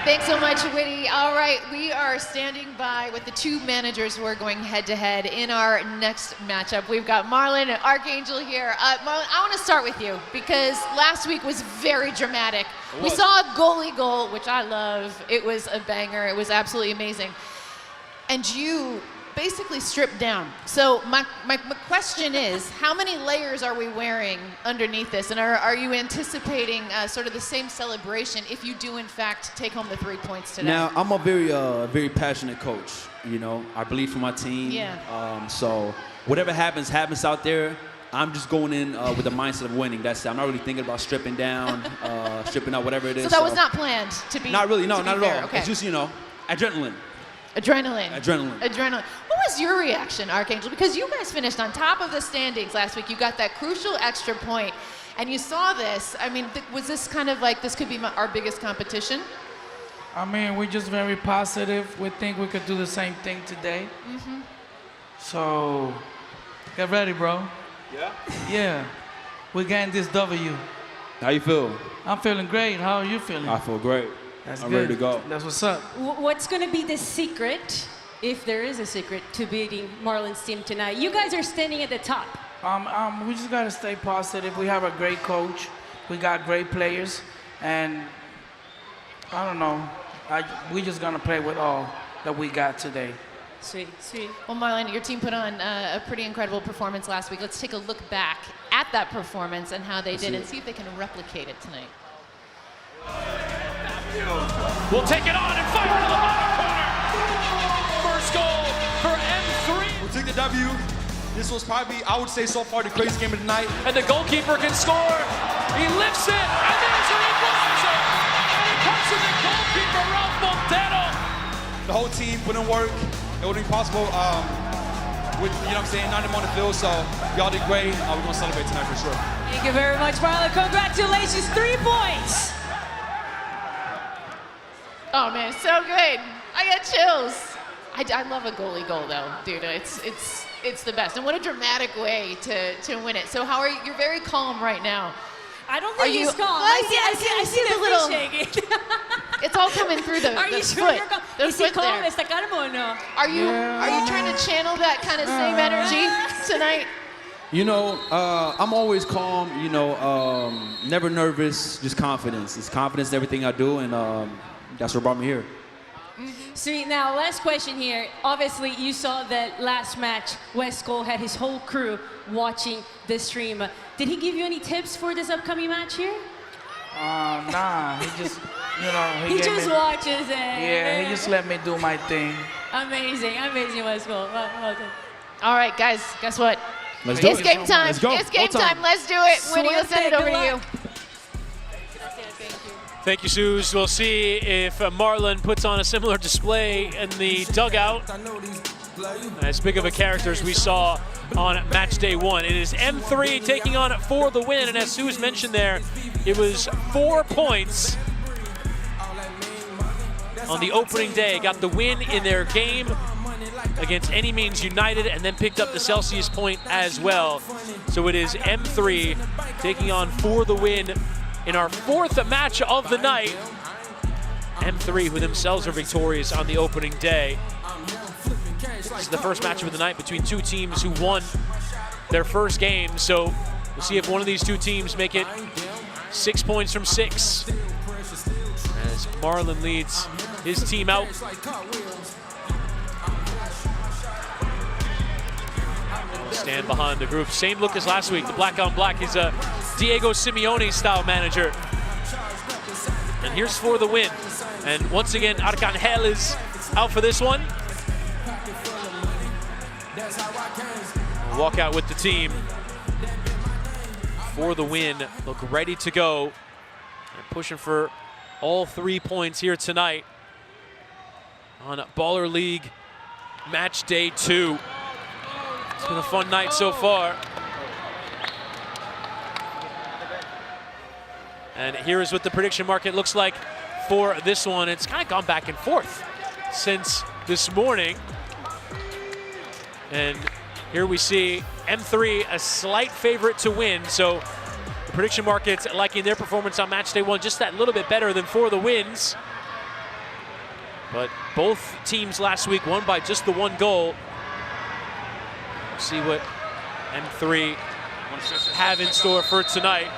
Thanks so much, Whitty. All right, we are standing by with the 2 managers who are going head-to-head in our next matchup. We've got Marlon and Arcangel here. Marlon, I want to start with you because last week was very dramatic. We saw a goalie goal, which I love. It was a banger. It was absolutely amazing. And you basically stripped down. So my question is, how many layers are we wearing underneath this? And are you anticipating sort of the same celebration if you do in fact take home the 3 points today? Now, I'm a very passionate coach. You know, I believe for my team. Yeah. So whatever happens out there. I'm just going in with the mindset of winning. That's it. I'm not really thinking about stripping down, stripping out, whatever it is. So that was not planned to be. Not really, no, not at all. Okay. It's just, you know, adrenaline. Adrenaline. Adrenaline. Adrenaline. What was your reaction, Arcangel? Because you guys finished on top of the standings last week. You got that crucial extra point, and you saw this. I mean, was this kind of like, this could be our biggest competition? I mean, we're just very positive. We think we could do the same thing today. Mm-hmm. So, get ready, bro. Yeah? Yeah. We're getting this W. How you feel? I'm feeling great. How are you feeling? I feel great. That's I'm good. ready to go. That's what's up. What's going to be the secret, if there is a secret, to beating Marlon's team tonight? You guys are standing at the top. We just got to stay positive. We have a great coach. We got great players. And I don't know. We just going to play with all that we got today. Sweet, sweet. Well, Marlon, your team put on a pretty incredible performance last week. Let's take a look back at that performance and how they did and see if they can replicate it tonight. We'll take it on and fire to the bottom corner. First goal for M3. We'll take the W. This was probably, I would say so far, the craziest game of the night. And the goalkeeper can score. He lifts it, and there's an equalizer. And it comes to the goalkeeper, Ralph Montero. The whole team put in work. It wasn't possible with, you know what I'm saying, 90 on the field, so y'all did great. We're going to celebrate tonight for sure. Thank you very much, Marlon. Congratulations, 3 points. Oh man, so good. I got chills. I love a goalie goal though, dude. It's the best. And what a dramatic way to win it. So how are you? You're very calm right now. I don't think he's calm. I see the little shaking. It's all coming through the Are you foot. sure you're calm? The Is he foot calm? there. ¿Está calmo o no? Are you trying to channel that kind of same energy tonight? You know, I'm always calm, you know, never nervous, just confidence. It's confidence in everything I do, and that's what brought me here. Mm-hmm. Sweet. Now, last question here. Obviously, you saw that last match, Westcol had his whole crew watching the stream. Did he give you any tips for this upcoming match here? Nah, he just, you know, He just watches it. Yeah, he just let me do my thing. Amazing, amazing, Westcol. Well done. All right, guys, guess what? Let's do It's it. game time. Let's go. It's game Full time. time. Let's do it. Winnie, we'll send it Suerte, over good to you. luck. Thank you, Suze. We'll see if Marlon puts on a similar display in the dugout. As big of a character as we saw on match day 1. It is M3 taking on For the Win, and as Suze mentioned there, it was 4 points on the opening day. Got the win in their game against Any Means United, and then picked up the Celsius point as well. So it is M3 taking on For the Win in our 4th match of the night. M3, who themselves are victorious on the opening day. This is the first match of the night between two teams who won their first game. So we'll see if one of these two teams make it 6 points from 6. As Marlon leads his team out. Stand behind the group. Same look as last week. The black on black is a Diego Simeone style manager. And here's For the Win. And once again, Arcangel is out for this one. Walk out with the team. For the Win, look ready to go. And pushing for all 3 points here tonight on Baller League match day 2. It's been a fun night so far. And here is what the prediction market looks like for this one. It's kind of gone back and forth since this morning. And here we see M3 a slight favorite to win. So the prediction market's liking their performance on match day 1 just that little bit better than For the Wins. But both teams last week won by just the 1 goal. We'll see what M3 have in store for tonight.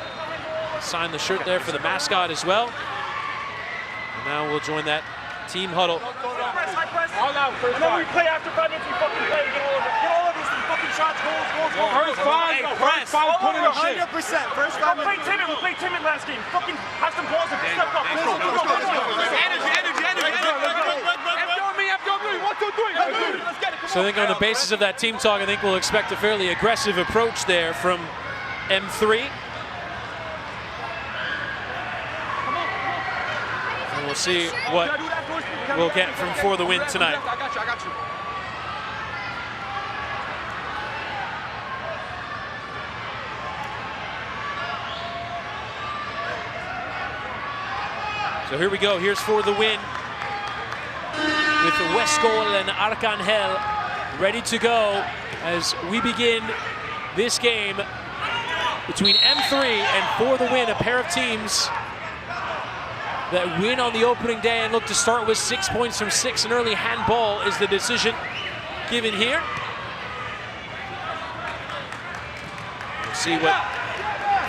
Sign the shirt there for the mascot as well. And now we'll join that team huddle. All out, first and then we play after 5 minutes, we fucking play, get all of these fucking shots, goals. First 5, put in the shit. 100%, first 5 minutes. We played timid last game. Fucking have some balls and step up. Let's go. So I think on the basis of that team talk, I think we'll expect a fairly aggressive approach there from M3. And we'll see what we'll get from For the Win tonight. I got you. So here we go. Here's For the Win with Westcol and Arcangel ready to go as we begin this game between M3 and For the Win, a pair of teams that win on the opening day and look to start with 6 points from 6. An early handball is the decision given here. We'll see what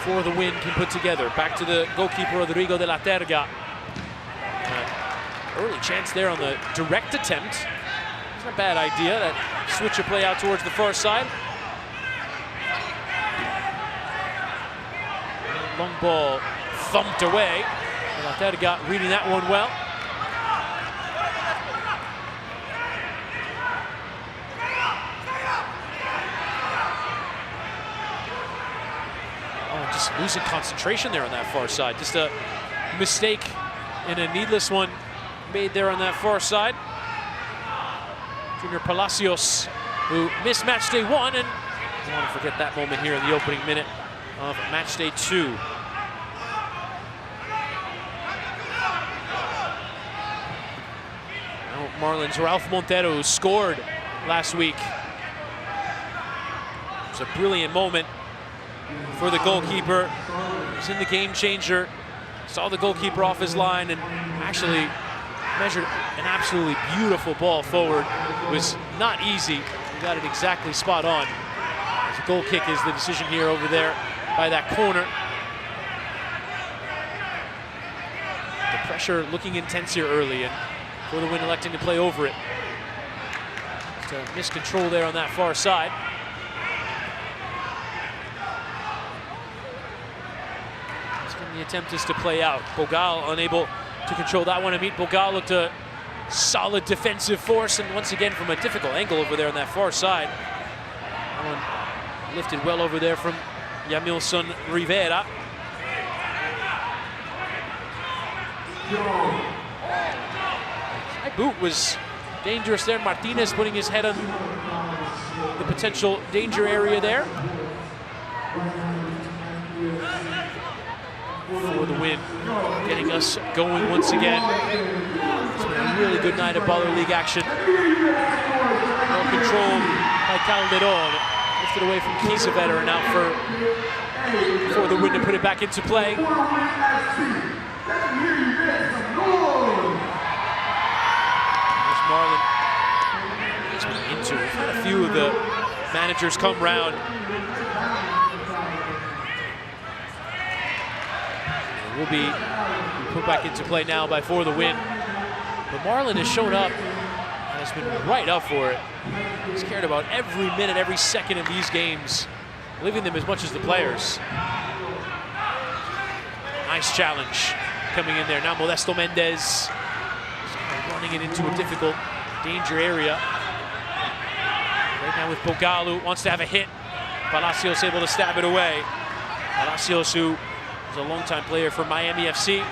For the Win can put together. Back to the goalkeeper, Rodrigo de la Terga. Early chance there on the direct attempt. It's not a bad idea, that switch of play out towards the far side. Long ball thumped away. La Terga reading that one well. Oh, just losing concentration there on that far side. Just a mistake and a needless one made there on that far side. Junior Palacios, who missed match day 1, and I don't want to forget that moment here in the opening minute of match day 2. Now Marlon's Ralph Montero, who scored last week. It was a brilliant moment for the goalkeeper. He was in the game changer. Saw the goalkeeper off his line and actually measured an absolutely beautiful ball forward. It was not easy. He got it exactly spot on. As a goal kick is the decision here over there by that corner. The pressure looking intense here early, and For the Win electing to play over it. Just a miscontrol there on that far side. The attempt is to play out. Bogal unable to control that one. Amit Bogal looked a solid defensive force, and once again from a difficult angle over there on that far side. That one lifted well over there from Jamilson Rivera. High boot was dangerous there. Martinez putting his head on the potential danger area there. For the Win, getting us going once again. It's been a really good night of Baller League action. Well controlled by Calderon. Lifted away from Kiesewetter, and now for the Win to put it back into play. There's Marlon. He's been into it. We've had a few of the managers come round. Will be put back into play now by For the Win. But Marlon has shown up and has been right up for it. He's cared about every minute, every second of these games, living them as much as the players. Nice challenge coming in there. Now Modesto Mendez running it into a difficult danger area. Right now with Bogalu, wants to have a hit. Palacios able to stab it away. Palacios, who a longtime player for Miami FC,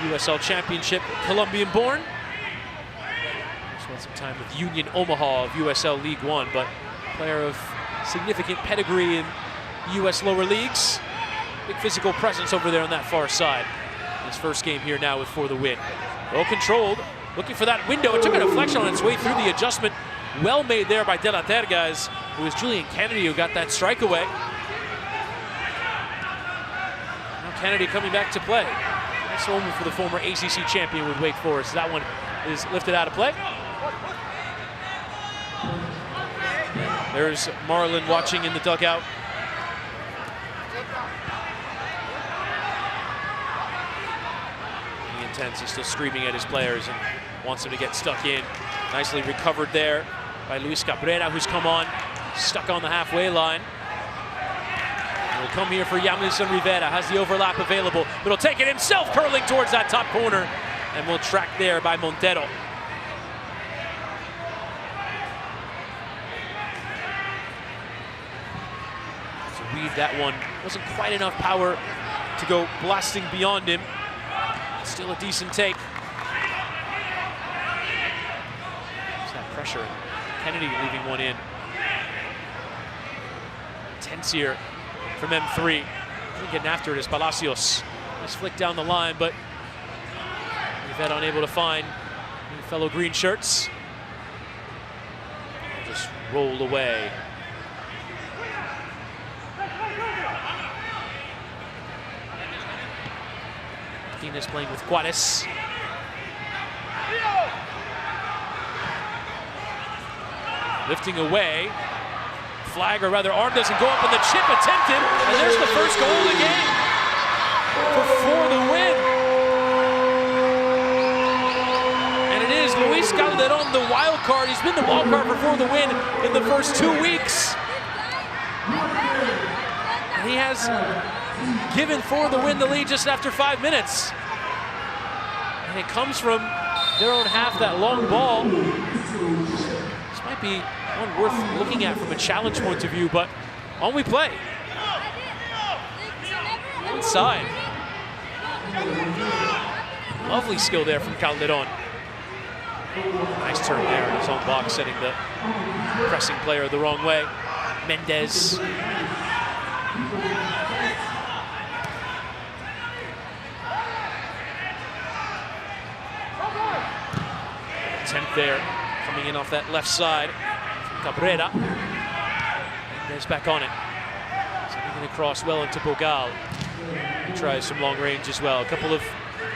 USL Championship, Colombian-born. Spent some time with Union Omaha of USL League One, but player of significant pedigree in US lower leagues. Big physical presence over there on that far side. His first game here now with For the Win. Well controlled, looking for that window. It took a deflection on its way through the adjustment. Well made there by De La Tergas. It was Julian Kennedy who got that strike away. Kennedy coming back to play. Nice moment for the former ACC champion with Wake Forest. That one is lifted out of play. There's Marlon watching in the dugout. Being intense, he's still screaming at his players and wants them to get stuck in. Nicely recovered there by Luis Cabrera, who's come on, stuck on the halfway line. Will come here for Jamilson Rivera, has the overlap available, but he'll take it himself, curling towards that top corner, and will track there by Montero. So weave that one. Wasn't quite enough power to go blasting beyond him. Still a decent take. There's that pressure. Kennedy leaving one in. Tense here from M3. Getting after it is Palacios. Nice flick down the line, but Rivera unable to find fellow green shirts. Just rolled away. Martinez playing with Juarez. Lifting away. Flag, or rather arm doesn't go up, and the chip attempted, and there's the first goal of the game for the Win. And it is Luis Calderon, the wild card. He's been the wild card for the Win in the first 2 weeks. And he has given For the Win the lead just after 5 minutes. And it comes from their own half, that long ball. This might be one worth looking at from a challenge point of view, but on we play. Inside. Lovely skill there from Calderon. Nice turn there in his own box, setting the pressing player the wrong way. Mendez. Attempt there, coming in off that left side. Cabrera. Mendez back on it. Sending it across well into Bogal. He tries some long range as well. A couple of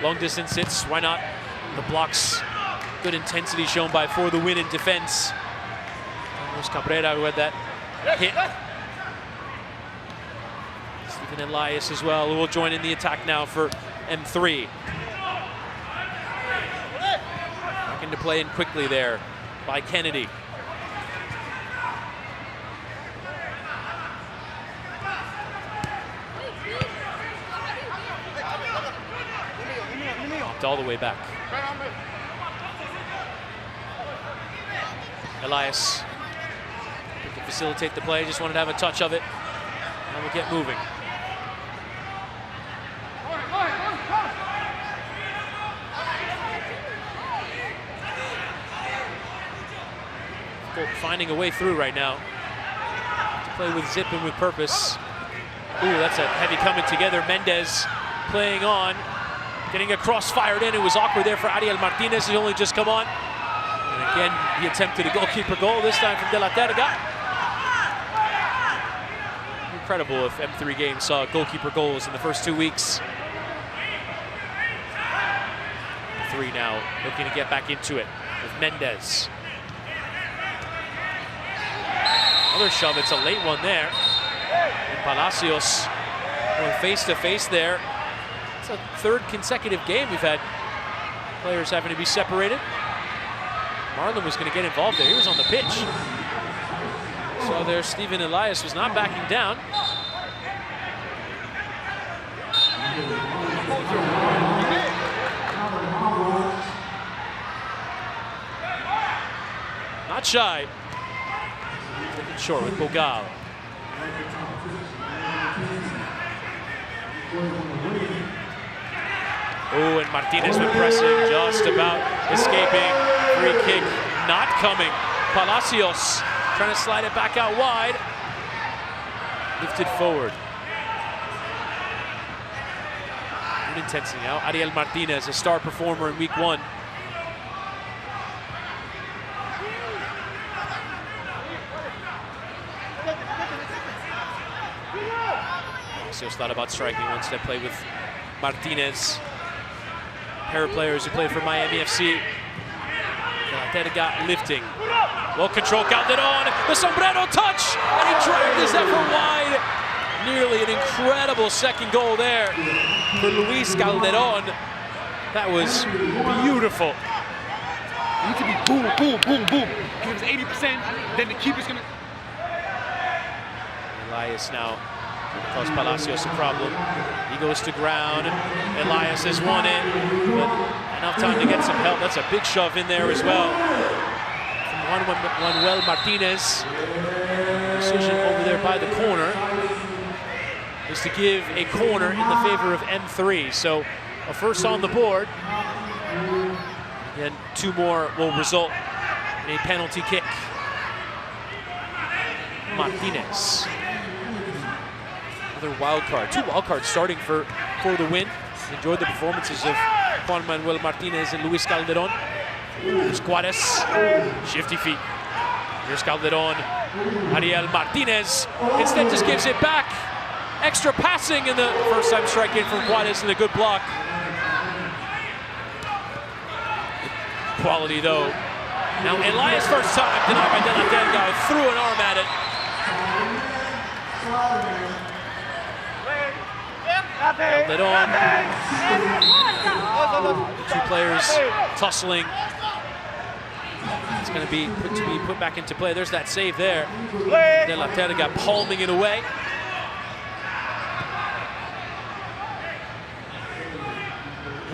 long distance hits. Why not? The blocks. Good intensity shown by For the Win in defense. There's Cabrera who had that hit. Stephen Elias as well, who will join in the attack now for M3. starting to play in quickly there by Kennedy. Popped all the way back. Elias can facilitate the play, just wanted to have a touch of it. And we'll get moving. Finding a way through right now to play with zip and with purpose. Ooh, that's a heavy coming together. Mendez playing on, getting a cross fired in. It was awkward there for Ariel Martinez. He only just come on. And again, he attempted a goalkeeper goal, this time from De La Terga. Incredible if M3 Games saw goalkeeper goals in the first 2 weeks. 3 now, looking to get back into it with Mendez. Another shove, it's a late one there. And Palacios going face to face there. It's a 3rd consecutive game we've had players having to be separated. Marlon was going to get involved there. He was on the pitch. So there, Steven Elias was not backing down. Not shy. Taken short with Bogal. Oh, and Martinez with pressing, just about escaping. Free kick not coming. Palacios trying to slide it back out wide. Lifted forward. Good intensity now. Ariel Martinez, a star performer in week 1. Palacios thought about striking once they played with Martinez. Pair of players who played for Miami FC. Terga lifting. Well controlled, Calderon, the sombrero touch, and he dragged his effort wide. Nearly an incredible second goal there for Luis Calderon. That was beautiful. You need to be boom, boom, boom, boom. Give us 80%, then the keeper's gonna. Elias now cause Palacios a problem. He goes to ground. Elias has won it, but enough time to get some help. That's a big shove in there as well. From Manuel Martinez. Decision over there by the corner is to give a corner in the favor of M3. So a first on the board. And 2 more will result in a penalty kick. Martinez. Another wild card. 2 wild cards starting for the win. Enjoyed the performances of Juan Manuel Martinez and Luis Calderon. Here's Juarez. Shifty feet. Here's Calderon. Ariel Martinez instead just gives it back. Extra passing in the first time strike in from Juarez and a good block. Quality though. Now Elias first time denied by De La Terga, threw an arm at it. Calderon. The 2 players tussling. It's going to be put back into play. There's that save there. De La Terga palming it away.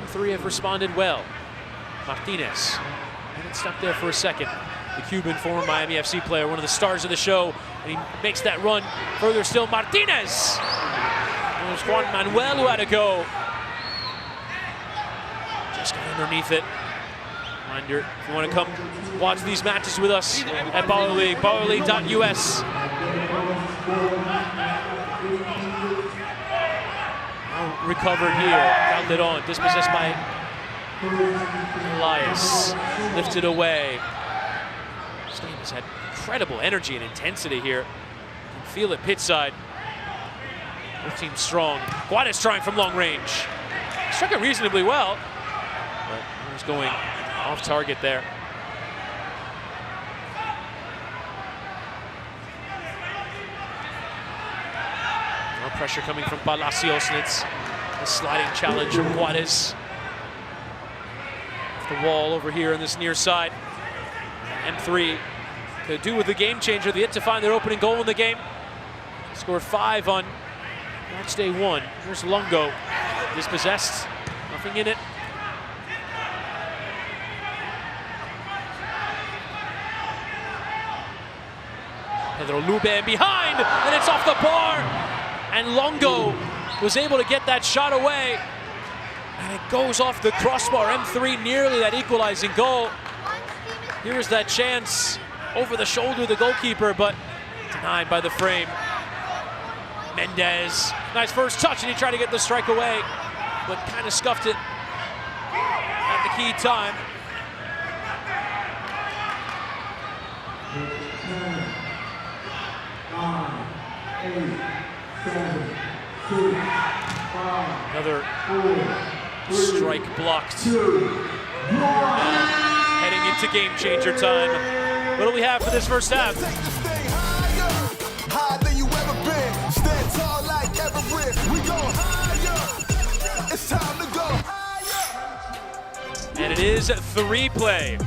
M3 have responded well. Martinez. And it's stuck there for a second. The Cuban former Miami FC player, one of the stars of the show. And he makes that run further still. Martinez! And there's Juan Manuel who had to go. Just got underneath it. Reminder, if you want to come watch these matches with us at Baller League, ballerleague.us. Recovered here. Calderon, dispossessed by Elias. Lifted away. This game has had incredible energy and intensity here. You can feel it pitchside. Both teams strong. Juarez trying from long range. Struck it reasonably well, but he was going off target there. More pressure coming from Palacios, and it's a sliding challenge from Juarez. Off the the wall over here on this near side. M3 could do with the game changer. They yet to find their opening goal in the game. Scored 5 on Matchday 1. Here's Longo, dispossessed, nothing in it. Pedro Lube behind, and it's off the bar. And Longo was able to get that shot away. And it goes off the crossbar. M3 nearly that equalizing goal. Here's that chance over the shoulder of the goalkeeper, but denied by the frame. Mendez, nice first touch, and he tried to get the strike away, but kind of scuffed it at the key time. Another strike blocked. Heading into game changer time. What do we have for this first half? Higher than you ever been. Stand tall like Everest. We go higher. It's time to go higher. And it is 3 play.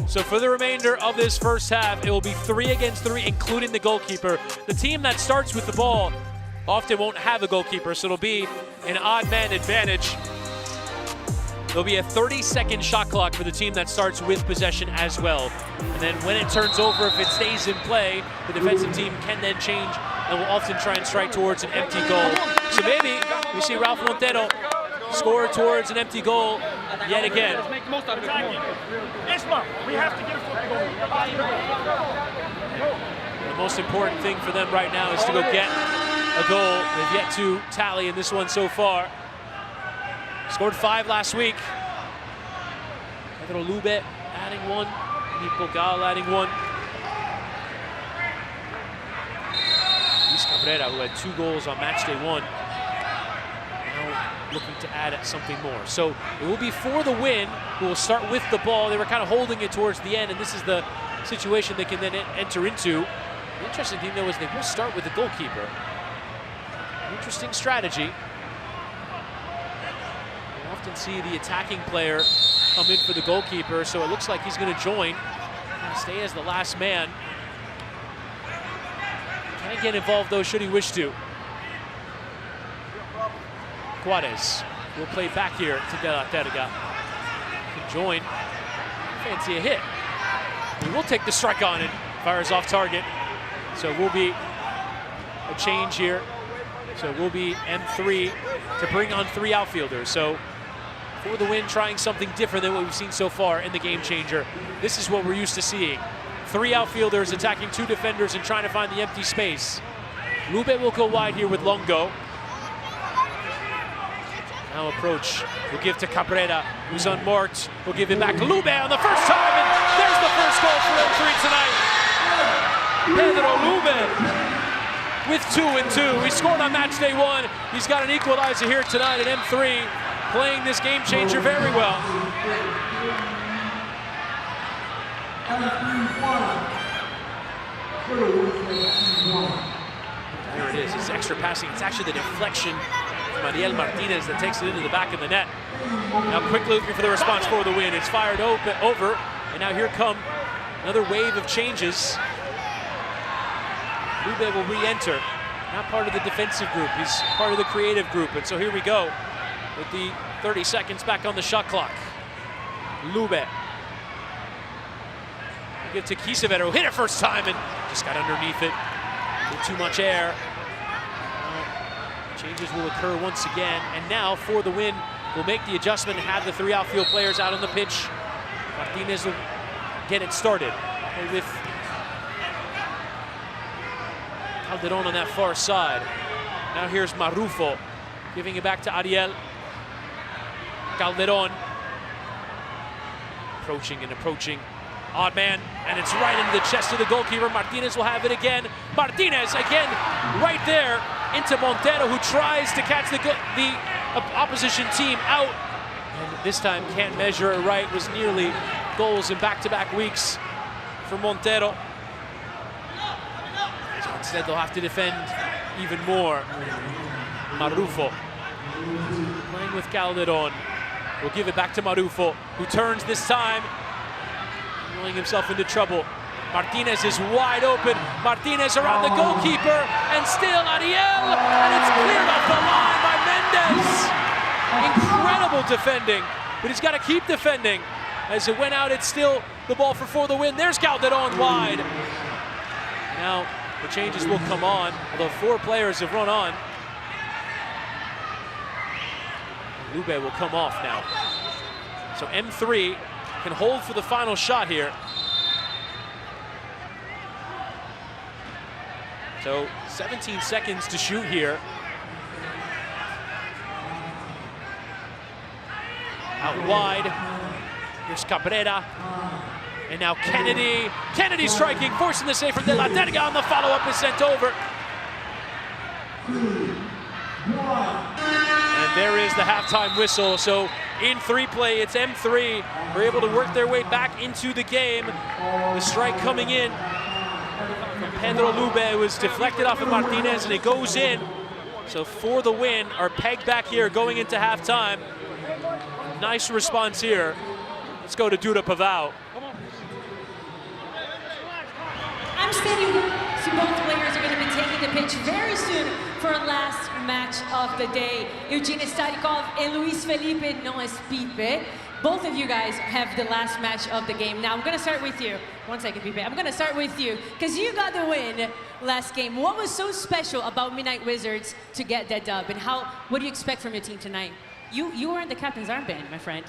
So for the remainder of this first half, it will be 3 against 3, including the goalkeeper. The team that starts with the ball often won't have a goalkeeper, so it'll be an odd man advantage. There'll be a 30-second shot clock for the team that starts with possession as well. And then when it turns over, if it stays in play, the defensive team can then change and will often try and strike towards an empty goal. So maybe we see Ralph Montero score towards an empty goal yet again. Let's make the most out of it. Isma, we have to get a goal. The most important thing for them right now is to go get a goal. They've yet to tally in this one so far. Scored 5 last week. Pedro Lube adding 1. Nico Gal adding 1. Luis Cabrera, who had 2 goals on Matchday 1, now looking to add something more. So it will be for the win, who will start with the ball. They were kind of holding it towards the end, and this is the situation they can then enter into. The interesting thing, though, is they will start with the goalkeeper. Interesting strategy. We often see the attacking player come in for the goalkeeper, so it looks like he's going to join and stay as the last man. Can't get involved, though, should he wish to. Juarez will play back here to De La Terga. Can join. Fancy a hit. He will take the strike on it. Fires off target. So it will be a change here. So it will be M3 to bring on 3 outfielders. So for the win, trying something different than what we've seen so far in the game changer. This is what we're used to seeing. 3 outfielders attacking 2 defenders and trying to find the empty space. Lube will go wide here with Longo. Now approach, will give to Cabrera, who's unmarked. Will give it back to Lube on the first time, and there's the first goal for M3 tonight. Pedro Lube with 2 and 2. He scored on Matchday 1. He's got an equalizer here tonight at M3, playing this game changer very well. There it is, it's extra passing. It's actually the deflection from Ariel Martinez that takes it into the back of the net. Now quickly looking for the response for the win. It's fired over, and now here come another wave of changes. Lube will re-enter, not part of the defensive group. He's part of the creative group, and so here we go with the 30 seconds back on the shot clock. Lube. Give to Kisevero, hit it first time and just got underneath it. With too much air. Changes will occur once again, and now for the win, we'll make the adjustment and have the 3 outfield players out on the pitch. Martinez will get it started with Calderon on that far side. Now here's Marufo, giving it back to Ariel. Calderon approaching and approaching. Odd man, and it's right into the chest of the goalkeeper. Martinez will have it again. Martinez again, right there into Montero, who tries to catch the opposition team out. And this time can't measure it right. Was nearly goals in back-to-back weeks for Montero. So instead they'll have to defend even more. Marufo playing with Calderon. will give it back to Marufo, who turns this time, rolling himself into trouble. Martinez is wide open. Martinez around the goalkeeper, and still Ariel, and it's cleared off the line by Mendes. Incredible defending, but he's got to keep defending. As it went out, it's still the ball for the win. There's Calderon wide. Now the changes will come on, although 4 players have run on. Lube will come off now. So M3 can hold for the final shot here. So 17 seconds to shoot here. Out wide. Here's Cabrera. And now Kennedy. Kennedy striking, forcing the save from De La Terga, on the follow-up is sent over. And there is the halftime whistle. So in 3 play, it's M3. We're able to work their way back into the game. The strike coming in from Pedro Lube was deflected off of Martinez, and it goes in. So for the win, are pegged back here going into halftime. Nice response here. Let's go to Duda Pavao. I'm stating both players are going to be taking the pitch very soon for our last match of the day. Eugene Starikov and Luis Felipe Noes Pipe. Both of you guys have the last match of the game. Now I'm going to start with you. One second, Pipe. I'm going to start with you because you got the win last game. What was so special about Midnight Wizards to get that dub, and what do you expect from your team tonight? You were in the captain's armband, my friend.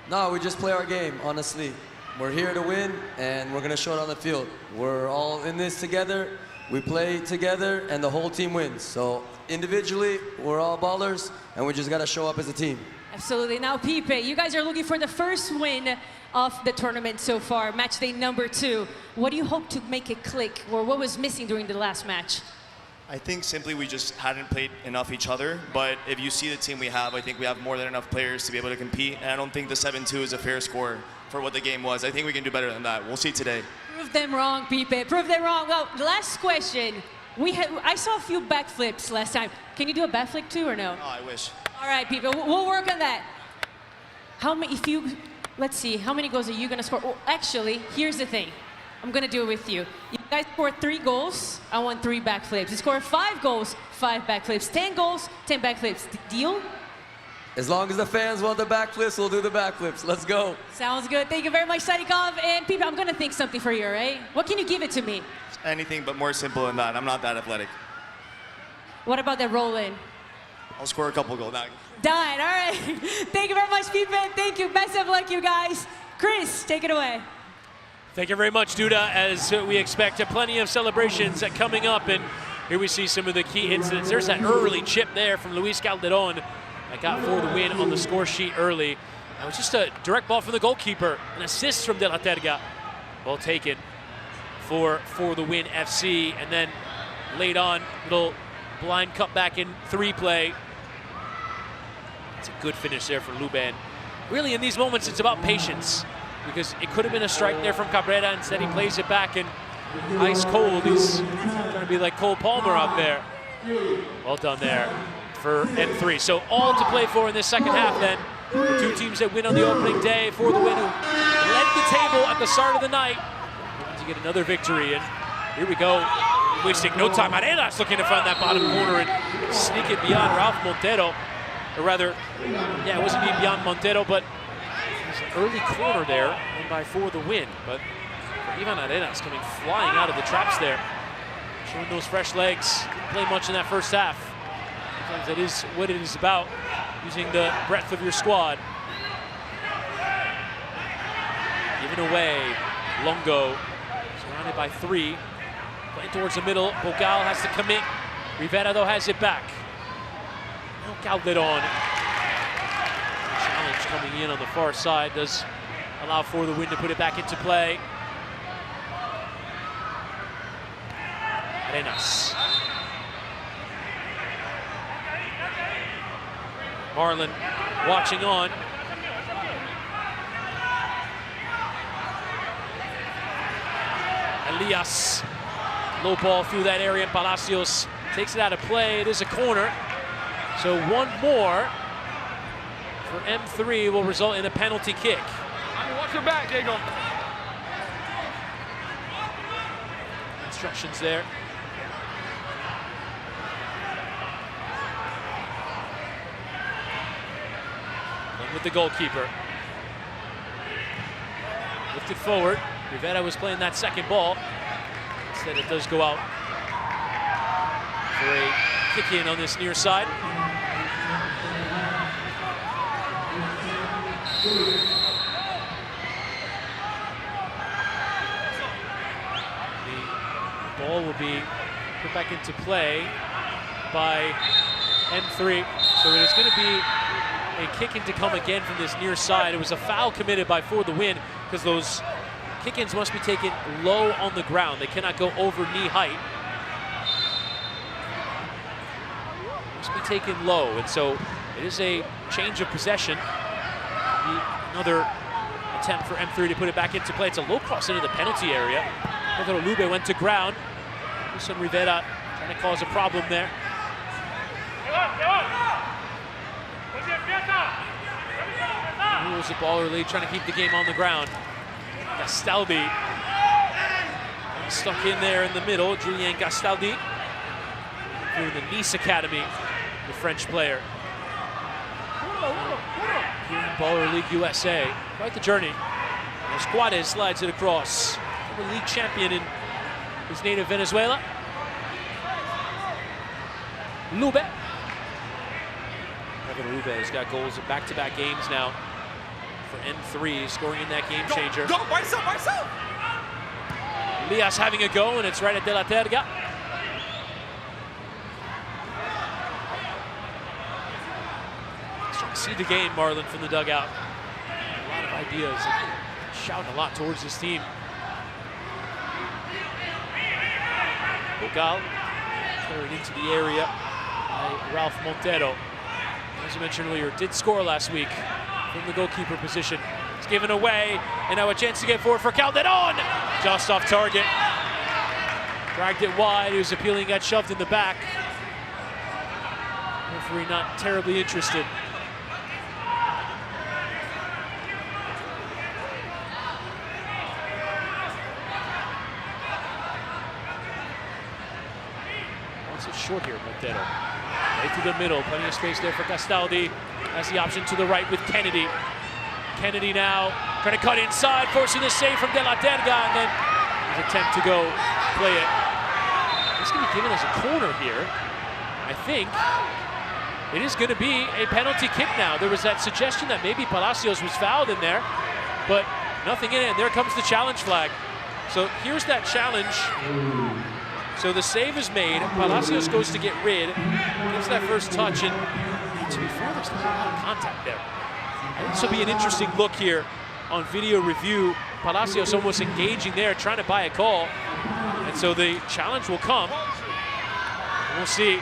No, we just play our game, honestly. We're here to win, and we're going to show it on the field. We're all in this together. We play together, and the whole team wins. So individually, we're all ballers, and we just got to show up as a team. Absolutely. Now, Pipe, you guys are looking for the first win of the tournament so far, match day number 2. What do you hope to make it click, or what was missing during the last match? I think simply we just hadn't played enough each other, but if you see the team we have, I think we have more than enough players to be able to compete, and I don't think the 7-2 is a fair score for what the game was. I think we can do better than that. We'll see today. Prove them wrong, Pipe. Prove them wrong. Well, last question. I saw a few backflips last time. Can you do a backflip too, or no? No, I wish. All right, Pipe. We'll work on that. Let's see. How many goals are you gonna score? Well, actually, here's the thing. I'm gonna do it with you. You guys scored 3 goals, I want 3 backflips. You scored 5 goals, 5 backflips. 10 goals, 10 backflips. Deal? As long as the fans want the backflips, we'll do the backflips. Let's go. Sounds good. Thank you very much, Sadikov. And Pipe, I'm gonna think something for you, all right? What can you give it to me? Anything but more simple than that. I'm not that athletic. What about the roll-in? I'll score a couple goals. Done, all right. Thank you very much, Pipe. Thank you. Best of luck, you guys. Chris, take it away. Thank you very much, Duda, as we expect plenty of celebrations coming up, and here we see some of the key incidents. There's that early chip there from Luis Calderon that got for the win on the score sheet early. That was just a direct ball from the goalkeeper, an assist from De La Terga. Well taken for the win FC, and then late on, little blind cutback in 3 play. It's a good finish there for Luben. Really, in these moments, it's about patience, because it could have been a strike there from Cabrera. Instead, he plays it back, and ice cold. He's trying to be like Cole Palmer out there. Well done there for M3. So all to play for in this second half then. The 2 teams that win on the opening day for the win, who led the table at the start of the night, looking to get another victory. And here we go, wasting no time. Arenas looking to find that bottom corner and sneak it beyond Ralph Montero. Or rather, yeah, it wasn't even beyond Montero, but there's an early corner there, won by for the win. But Ivan Arenas coming flying out of the traps there, showing those fresh legs. Didn't play much in that first half. Sometimes that is what it is about, using the breadth of your squad. Given away, Longo surrounded by 3. Playing towards the middle, Bogal has to commit. Rivera though has it back. Now Calderon. Challenge coming in on the far side does allow for the win to put it back into play. Arenas. Marlon watching on. Elias, low ball through that area, and Palacios takes it out of play. It is a corner. So one more for M3 will result in a penalty kick. Watch your back, Diego. Instructions there. In with the goalkeeper. Lifted forward. Rivera was playing that second ball. Instead, it does go out for a kick in on this near side. The ball will be put back into play by M3. So it is going to be a kick-in to come again from this near side. It was a foul committed by For the Win because those kick-ins must be taken low on the ground. They cannot go over knee height. Must be taken low, and so it is a change of possession. Another attempt for M3 to put it back into play. It's a low cross into the penalty area. Pedro Lube went to ground. Wilson Rivera trying to cause a problem there. Rules the ball early, trying to keep the game on the ground. Gastaldi stuck in there in the middle. Julien Gastaldi through the Nice Academy, the French player. Here in Baller League USA, quite the journey. Esquades slides it across. Former league champion in his native Venezuela. Lube. Kevin Lube has got goals in back-to-back games now for M3, scoring in that game changer. Go, Barca! Elias having a go, and it's right at De La Terga. Trying to see the game, Marlon, from the dugout. A lot of ideas, shouting a lot towards his team. Bogal carried into the area by Ralph Montero. As I mentioned earlier, did score last week from the goalkeeper position. It's given away, and now a chance to get forward for Calderon. Just off target. Dragged it wide. He was appealing, got shoved in the back. Referee not terribly interested. Wants it short here, Montero. Right through the middle, plenty of space there for Gastaldi. Has the option to the right with Kennedy. Kennedy now trying to cut inside, forcing the save from De La Terga, and then his attempt to go play it. It's going to be given as a corner here. I think it is going to be a penalty kick now. There was that suggestion that maybe Palacios was fouled in there, but nothing in it, and there comes the challenge flag. So here's that challenge. So the save is made. Palacios goes to get rid, gets that first touch, and to be fair, there's not a lot of contact there. I think this will be an interesting look here on video review. Palacios almost engaging there, trying to buy a call. And so the challenge will come. We'll see.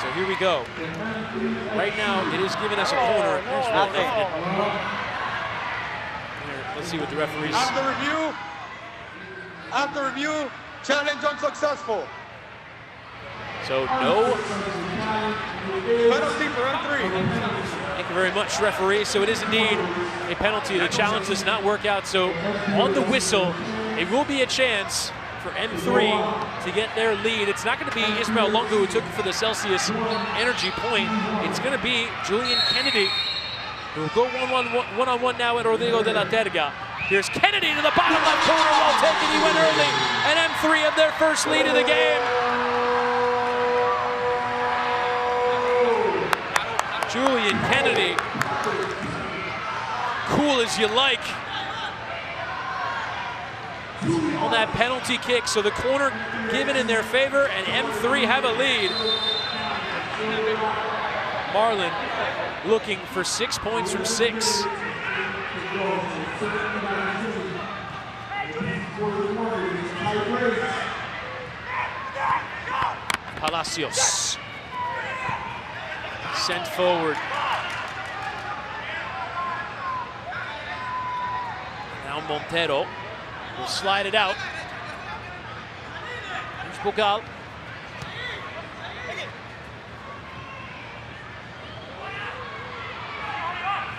So here we go. Right now, it is given as a corner. Let's see what the referees. After review, challenge unsuccessful. So no penalty for M3. Thank you very much, referee. So it is indeed a penalty. The challenge does not work out. So on the whistle, it will be a chance for M3 to get their lead. It's not going to be Ismael Longo who took it for the Celsius Energy point. It's going to be Julian Kennedy who will go one-on-one now at Rodrigo De La Terga. Here's Kennedy to the bottom left corner, well taken, he went early, and M3 have their first lead of the game. Julian Kennedy, cool as you like, on that penalty kick. So the corner given in their favor, and M3 have a lead. Marlon looking for 6 points from 6. Palacios sent forward. Now Montero will slide it out. There's Westcol.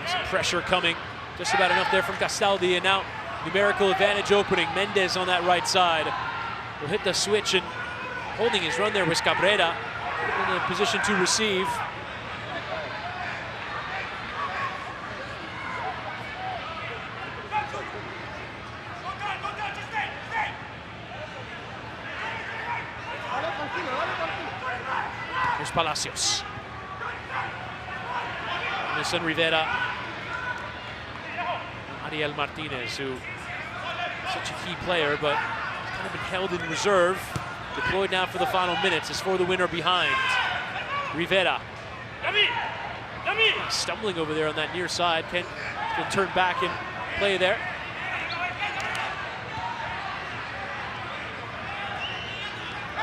Some pressure coming. Just about enough there from Castaldi, and now numerical advantage opening. Mendez on that right side will hit the switch, and holding his run there was Cabrera in a position to receive. There's Palacios. Nelson Rivera. Ariel Martinez, who is such a key player, but kind of been held in reserve. Deployed now for the final minutes. Is for the winner behind. Rivera. Stumbling over there on that near side. Can turn back and play there.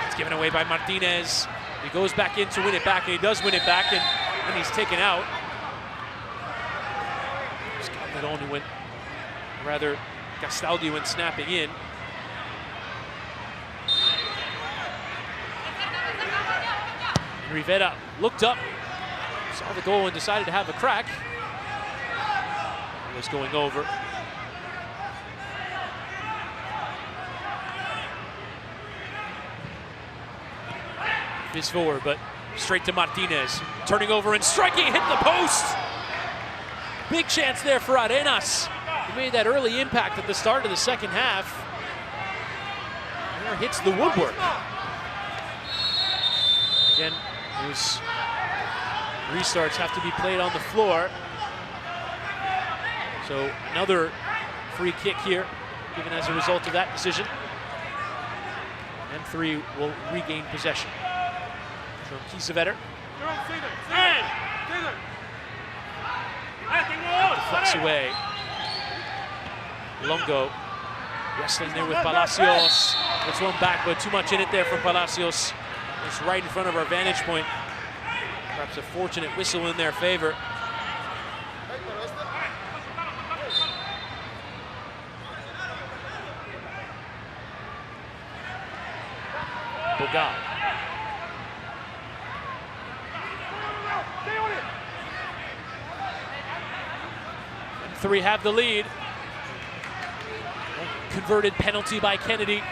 It's given away by Martinez. He goes back in to win it back, and he does win it back, and then he's taken out. Calderon went, rather, Castaldi went snapping in. And Rivera looked up, saw the goal, and decided to have a crack. It was going over. Is forward, but straight to Martinez. Turning over and striking, hit the post. Big chance there for Arenas. He made that early impact at the start of the second half. There hits the woodwork. Again, those restarts have to be played on the floor. So another free kick here, given as a result of that decision. M3 will regain possession. From Kiesewetter. Flex away. Longo wrestling there with Palacios. It's one back, but too much in it there from Palacios. It's right in front of our vantage point. Perhaps a fortunate whistle in their favor. Bogal. 3 have the lead. Converted penalty by Kennedy.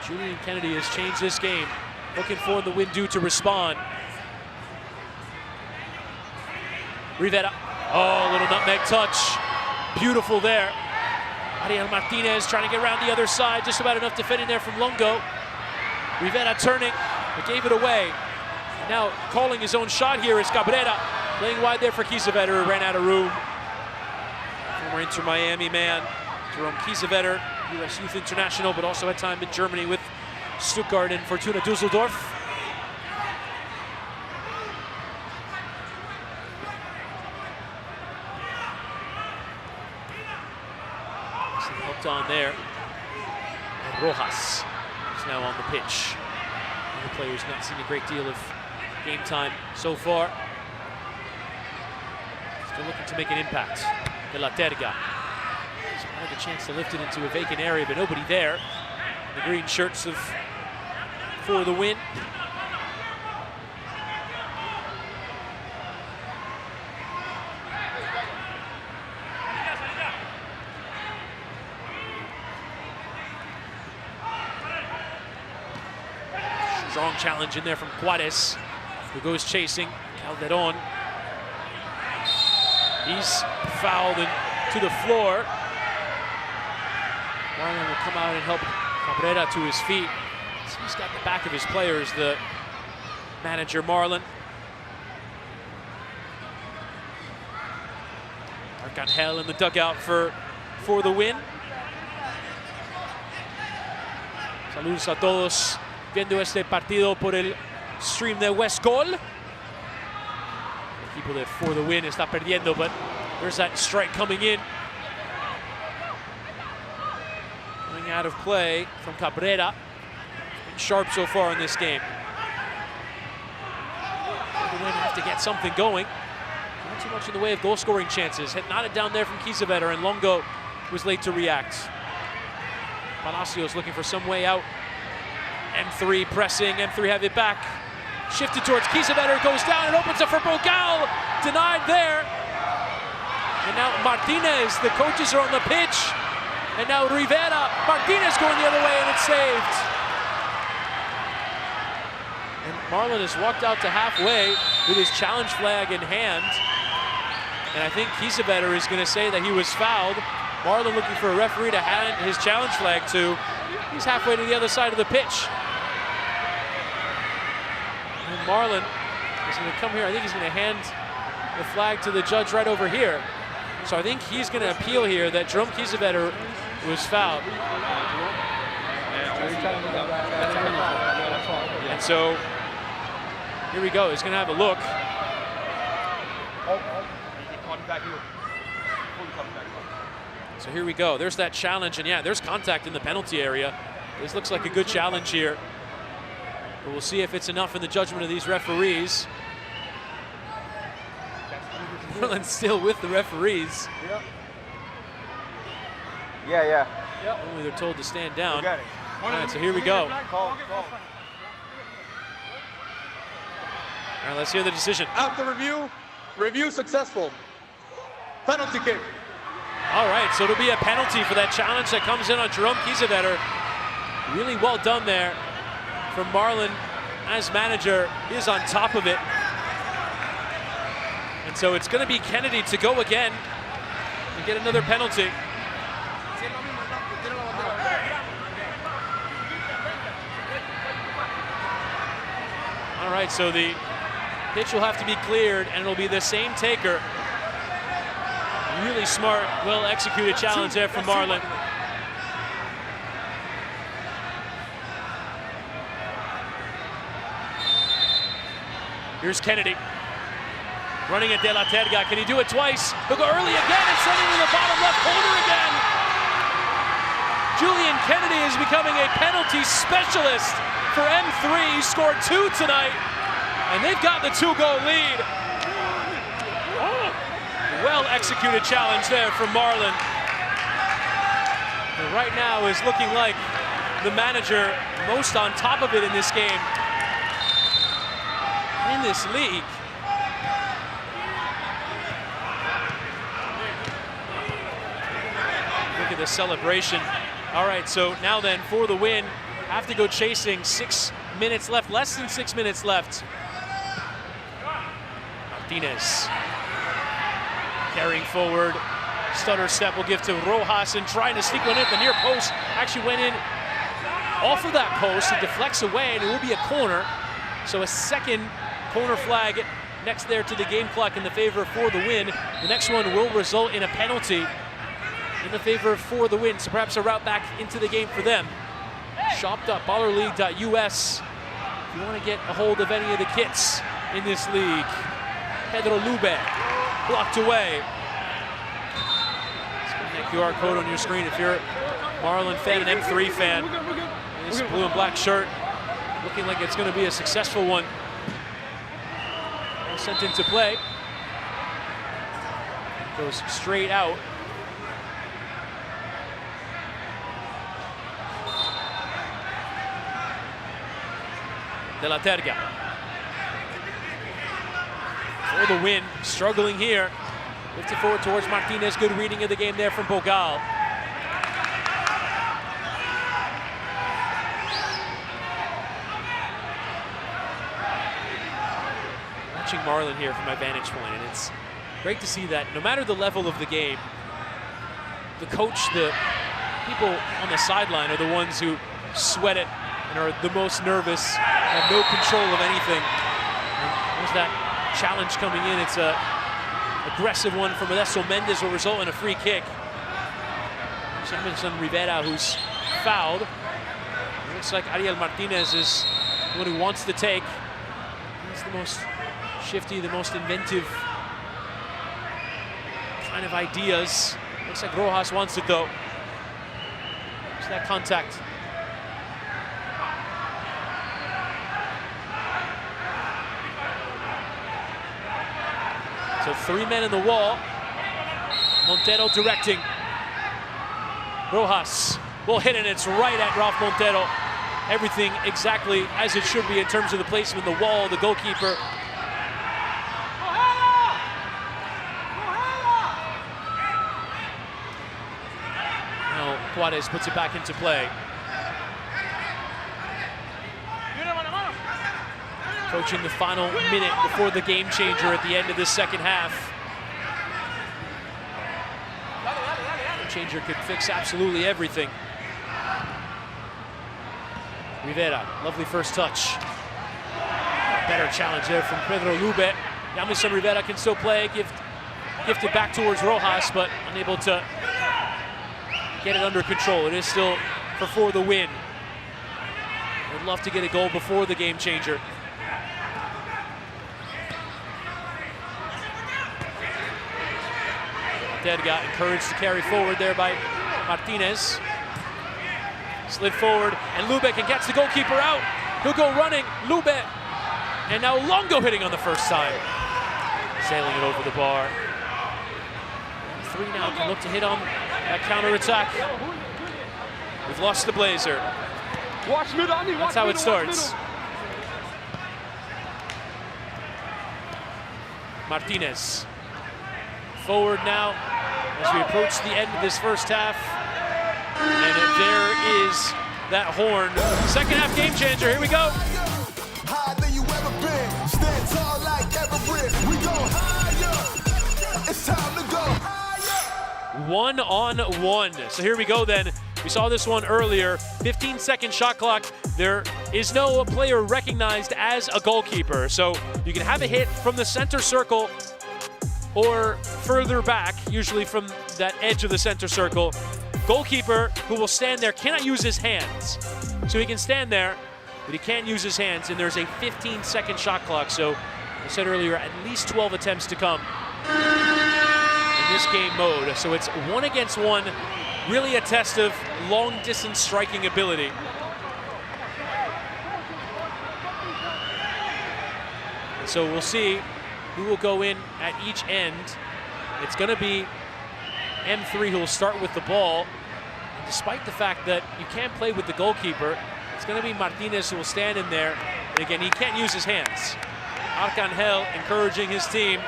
Julian Kennedy has changed this game. Looking for the Windu to respond. Rivera. Oh, little nutmeg touch. Beautiful there. Ariel Martinez trying to get around the other side. Just about enough defending there from Longo. Rivera turning, but gave it away. And now calling his own shot here is Cabrera. Playing wide there for Kiesewetter, who ran out of room. Former Inter Miami man, Jerome Kiesewetter, U.S. Youth International, but also had time in Germany with Stuttgart and Fortuna Düsseldorf. Helped on there. And Rojas is now on the pitch. The player's not seen a great deal of game time so far. Still looking to make an impact. De La Terga. Had the chance to lift it into a vacant area, but nobody there. The green shirts of for the win. Strong challenge in there from Juarez, who goes chasing. Calderon. He's fouled and to the floor. Marlon will come out and help Cabrera to his feet. So he's got the back of his players, the manager Marlon. Arcangel in the dugout for the win. Saludos a todos viendo este partido por el stream de Westcol. The people that for the win está perdiendo, but there's that strike coming in. Coming out of play from Cabrera. Been sharp so far in this game. The win have to get something going. Not too much in the way of goal scoring chances. Had knotted down there from Kiesewetter, and Longo was late to react. Palacios looking for some way out M3 pressing, M3 have it back. Shifted towards Kiesewetter, goes down and opens up for Bogal. Denied there. And now Martinez, the coaches are on the pitch. And now Rivera, Martinez going the other way and it's saved. And Marlon has walked out to halfway with his challenge flag in hand. And I think Kiesewetter is going to say that he was fouled. Marlon looking for a referee to hand his challenge flag to. He's halfway to the other side of the pitch. And Marlon is going to come here. I think he's going to hand the flag to the judge right over here. So I think he's going to appeal here that Jerome Kiesewetter was fouled. And so here we go. He's going to have a look. So here we go. There's that challenge, and yeah, there's contact in the penalty area. This looks like a good challenge here. But we'll see if it's enough in the judgment of these referees. Marlon's still with the referees. Yeah. Only they're told to stand down. All right, so here we go. All right, let's hear the decision. After review successful. Penalty kick. All right, so it'll be a penalty for that challenge that comes in on Jerome Kiesewetter. Really well done there from Marlon as manager. He is on top of it. And so it's going to be Kennedy to go again and get another penalty. All right, so the pitch will have to be cleared, and it'll be the same taker. Really smart, well-executed challenge there from Marlon. Here's Kennedy. Running at De La Terga. Can he do it twice? He'll go early again and send it to the bottom left corner again. Julian Kennedy is becoming a penalty specialist for M3. He scored 2 tonight, and they've got the 2-goal lead. Well-executed challenge there from Marlon. And right now is looking like the manager most on top of it in this game, in this league. Look at the celebration. All right, so now then for the win, have to go chasing. 6 minutes left, less than 6 minutes left. Martinez carrying forward. Stutter step will give to Rojas and trying to sneak one in at the near post. Actually went in off of that post. It deflects away and it will be a corner. So a second corner flag next there to the game clock in the favor for the win. The next one will result in a penalty in the favor for the win. So perhaps a route back into the game for them. Shop.ballerleague.us if you want to get a hold of any of the kits in this league. Pedro Lube blocked away. That QR code on your screen if you're a Marlon fan, an M3 fan. This blue and black shirt looking like it's going to be a successful one. Sent into play. Goes straight out. De La Terga. For the win, struggling here. Lifts it forward towards Martinez. Good reading of the game there from Bogal. Watching Marlon here from my vantage point, and it's great to see that no matter the level of the game, the coach, the people on the sideline are the ones who sweat it and are the most nervous, have no control of anything. And there's that challenge coming in. It's a aggressive one from Modesto Mendes will result in a free kick. Emerson Rivera, who's fouled. It looks like Ariel Martinez is the one who wants to take. He's the most shifty, the most inventive kind of ideas. Looks like Rojas wants it though. There's that contact. So 3 men in the wall. Montero directing. Rojas will hit it, it's right at Ralph Montero. everything exactly as it should be in terms of the placement, the wall, the goalkeeper. Now Juarez puts it back into play. Approaching the final minute before the game changer at the end of this second half. Game changer could fix absolutely everything. Rivera, lovely first touch. Better challenge there from Pedro Lube. Jamison Rivera can still play, gifted back towards Rojas, but unable to get it under control. It is still for the win. Would love to get a goal before the game changer. Ted got encouraged to carry forward there by Martinez. Slid forward, and Lubeck gets the goalkeeper out. He'll go running, Lubeck. And now Longo hitting on the first time. Sailing it over the bar. 3 now can look to hit on that counter-attack. We've lost the Blazer. That's how it starts. Martinez. Forward now as we approach the end of this first half. And there is that horn. Second half game changer, here we go. Higher than you ever been. Stand tall like Everest. We go higher. It's time to go higher. 1-on-1. So here we go then. We saw this one earlier. 15-second shot clock. There is no player recognized as a goalkeeper. So you can have a hit from the center circle or further back, usually from that edge of the center circle. Goalkeeper who will stand there cannot use his hands. So he can stand there, but he can't use his hands, and there's a 15-second shot clock. So I said earlier, at least 12 attempts to come in this game mode. So it's 1 against 1, really a test of long-distance striking ability. So we'll see who will go in at each end. It's going to be M3 who will start with the ball. And despite the fact that you can't play with the goalkeeper, it's going to be Martinez who will stand in there. And again, he can't use his hands. Arcangel encouraging his team.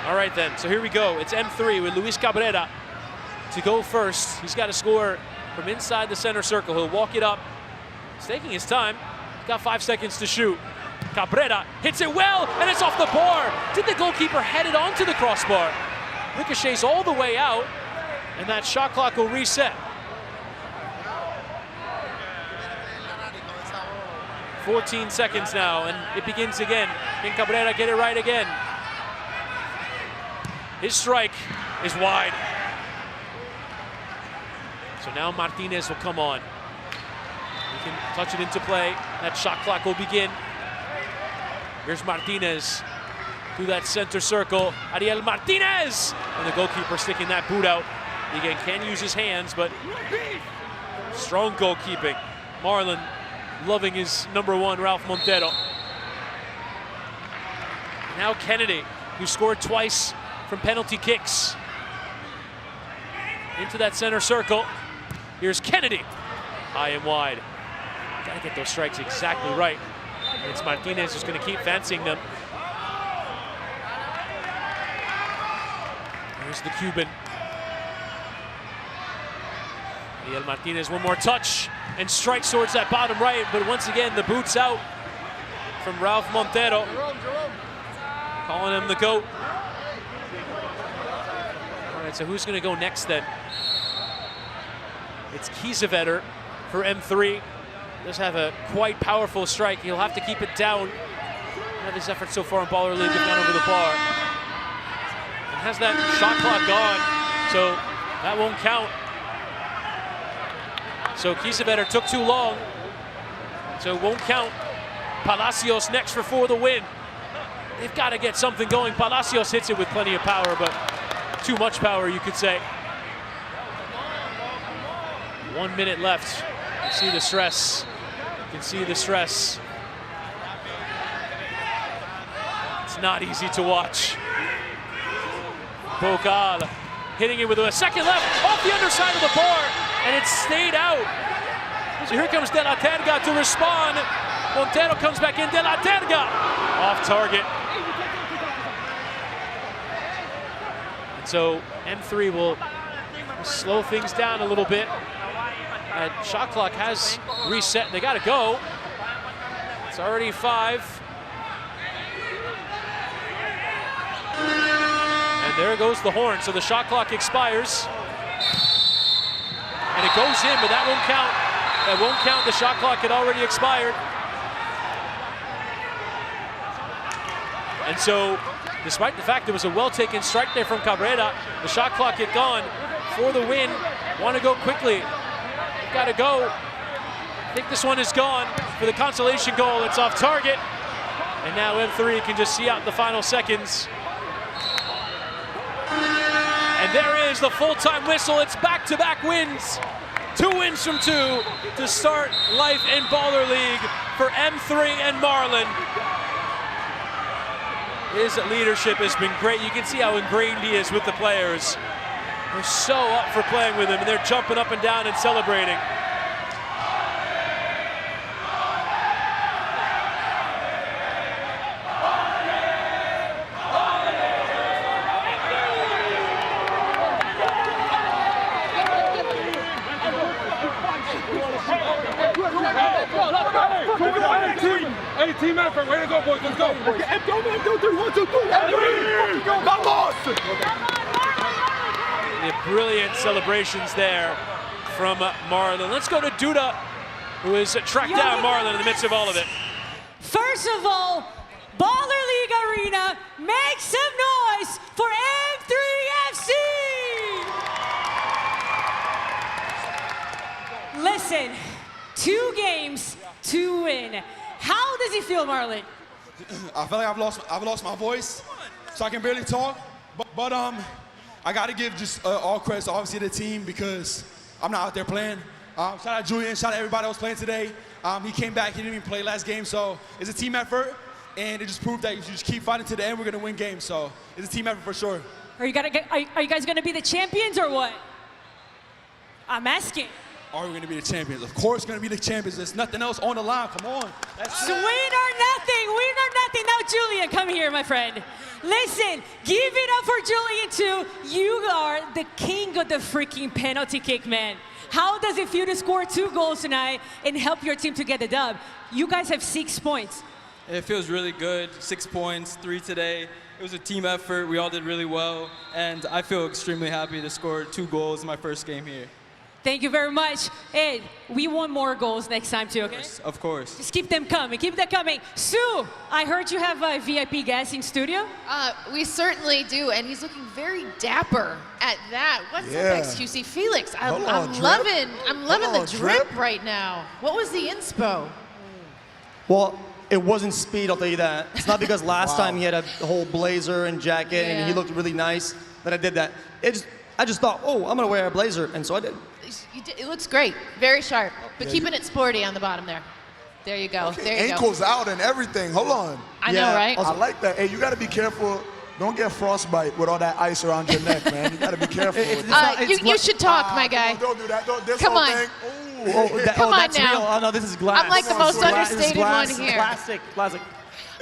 All right then, so here we go. It's M3 with Luis Cabrera to go first. He's got to score from inside the center circle. He'll walk it up. He's taking his time. He's got 5 seconds to shoot. Cabrera hits it well, and it's off the bar. Did the goalkeeper head it onto the crossbar? Ricochets all the way out, and that shot clock will reset. 14 seconds now, and it begins again. Can Cabrera get it right again? His strike is wide. So now Martinez will come on. He can touch it into play. That shot clock will begin. Here's Martinez through that center circle. Ariel Martinez! And the goalkeeper sticking that boot out. He again can use his hands, but strong goalkeeping. Marlon loving his #1, Ralph Montero. Now Kennedy, who scored twice from penalty kicks. Into that center circle. Here's Kennedy. High and wide. Gotta get those strikes exactly right. And it's Martinez who's gonna keep fancying them. Here's the Cuban. Ariel Martinez, one more touch and strikes towards that bottom right, but once again the boot's out from Ralph Montero. Calling him the GOAT. All right, so who's gonna go next then? It's Kiesewetter for M3. Does have a quite powerful strike. He'll have to keep it down. One of his efforts so far in Baller League have gone over the bar. And has that shot clock gone, so that won't count. So Kiesewetter took too long, so it won't count. Palacios next for the win. They've got to get something going. Palacios hits it with plenty of power, but too much power, you could say. 1 minute left. You can see the stress. You can see the stress. It's not easy to watch. Bocal hitting it with a second left off the underside of the bar, and it stayed out. So here comes De La Terga to respond. Montero comes back in. De La Terga off target. And so M3 will slow things down a little bit. And shot clock has reset. They got to go. It's already 5. And there goes the horn. So the shot clock expires. And it goes in, but that won't count. That won't count. The shot clock had already expired. And so, despite the fact there was a well-taken strike there from Cabrera, the shot clock had gone for the win. Want to go quickly. Got to go. I think this one is gone for the consolation goal. It's off target. And now M3 can just see out the final seconds. And there is the full-time whistle. It's back-to-back wins. 2 wins from 2 to start life in Baller League for M3 and Marlon. His leadership has been great. You can see how ingrained he is with the players. They're so up for playing with him, and they're jumping up and down and celebrating. Team effort, way to go, boys, let's go. The brilliant celebrations there from Marlon. Let's go to Duda, who has tracked down Marlon in the midst of all of it. First of all, Baller League Arena, make some noise for M3 FC! Listen, 2 games to win. How does it feel, Marlon? I feel like I've lost my voice, so I can barely talk. But I got to give just all credit, obviously, to the team because I'm not out there playing. Shout out Julian, shout out everybody that was playing today. He came back, he didn't even play last game, so it's a team effort, and it just proved that if you just keep fighting to the end, we're gonna win games. So it's a team effort for sure. Are you guys gonna be the champions or what? I'm asking. Are we gonna be the champions? Of course, gonna be the champions. There's nothing else on the line. Come on. So win or nothing. Now, Julian, come here, my friend. Listen, give it up for Julian too. You are the king of the freaking penalty kick, man. How does it feel to score 2 goals tonight and help your team to get the dub? You guys have 6 points. It feels really good. 6 points, 3 today. It was a team effort. We all did really well. And I feel extremely happy to score 2 goals in my first game here. Thank you very much. Ed, we want more goals next time too, okay? Of course. Just keep them coming, keep them coming. Sue, I heard you have a VIP guest in studio? We certainly do, and he's looking very dapper at that. What's up next, QC? Felix, I'm loving the drip right now. What was the inspo? Well, it wasn't speed, I'll tell you that. It's not because last time he had a whole blazer and jacket and he looked really nice that I did that. I just thought, oh, I'm gonna wear a blazer, and so I did. It looks great, very sharp, but keeping it sporty on the bottom there. There you go. Okay, there you ankles go. out and everything. Hold on. I know, right? I like that. Hey, you got to be careful. Don't get frostbite with all that ice around your neck, man. You got to be careful. You should talk, my guy. Don't do that. This Come whole on. thing. Come on that's now. real. Oh no, this is glass. I'm like the most understated one here. Classic.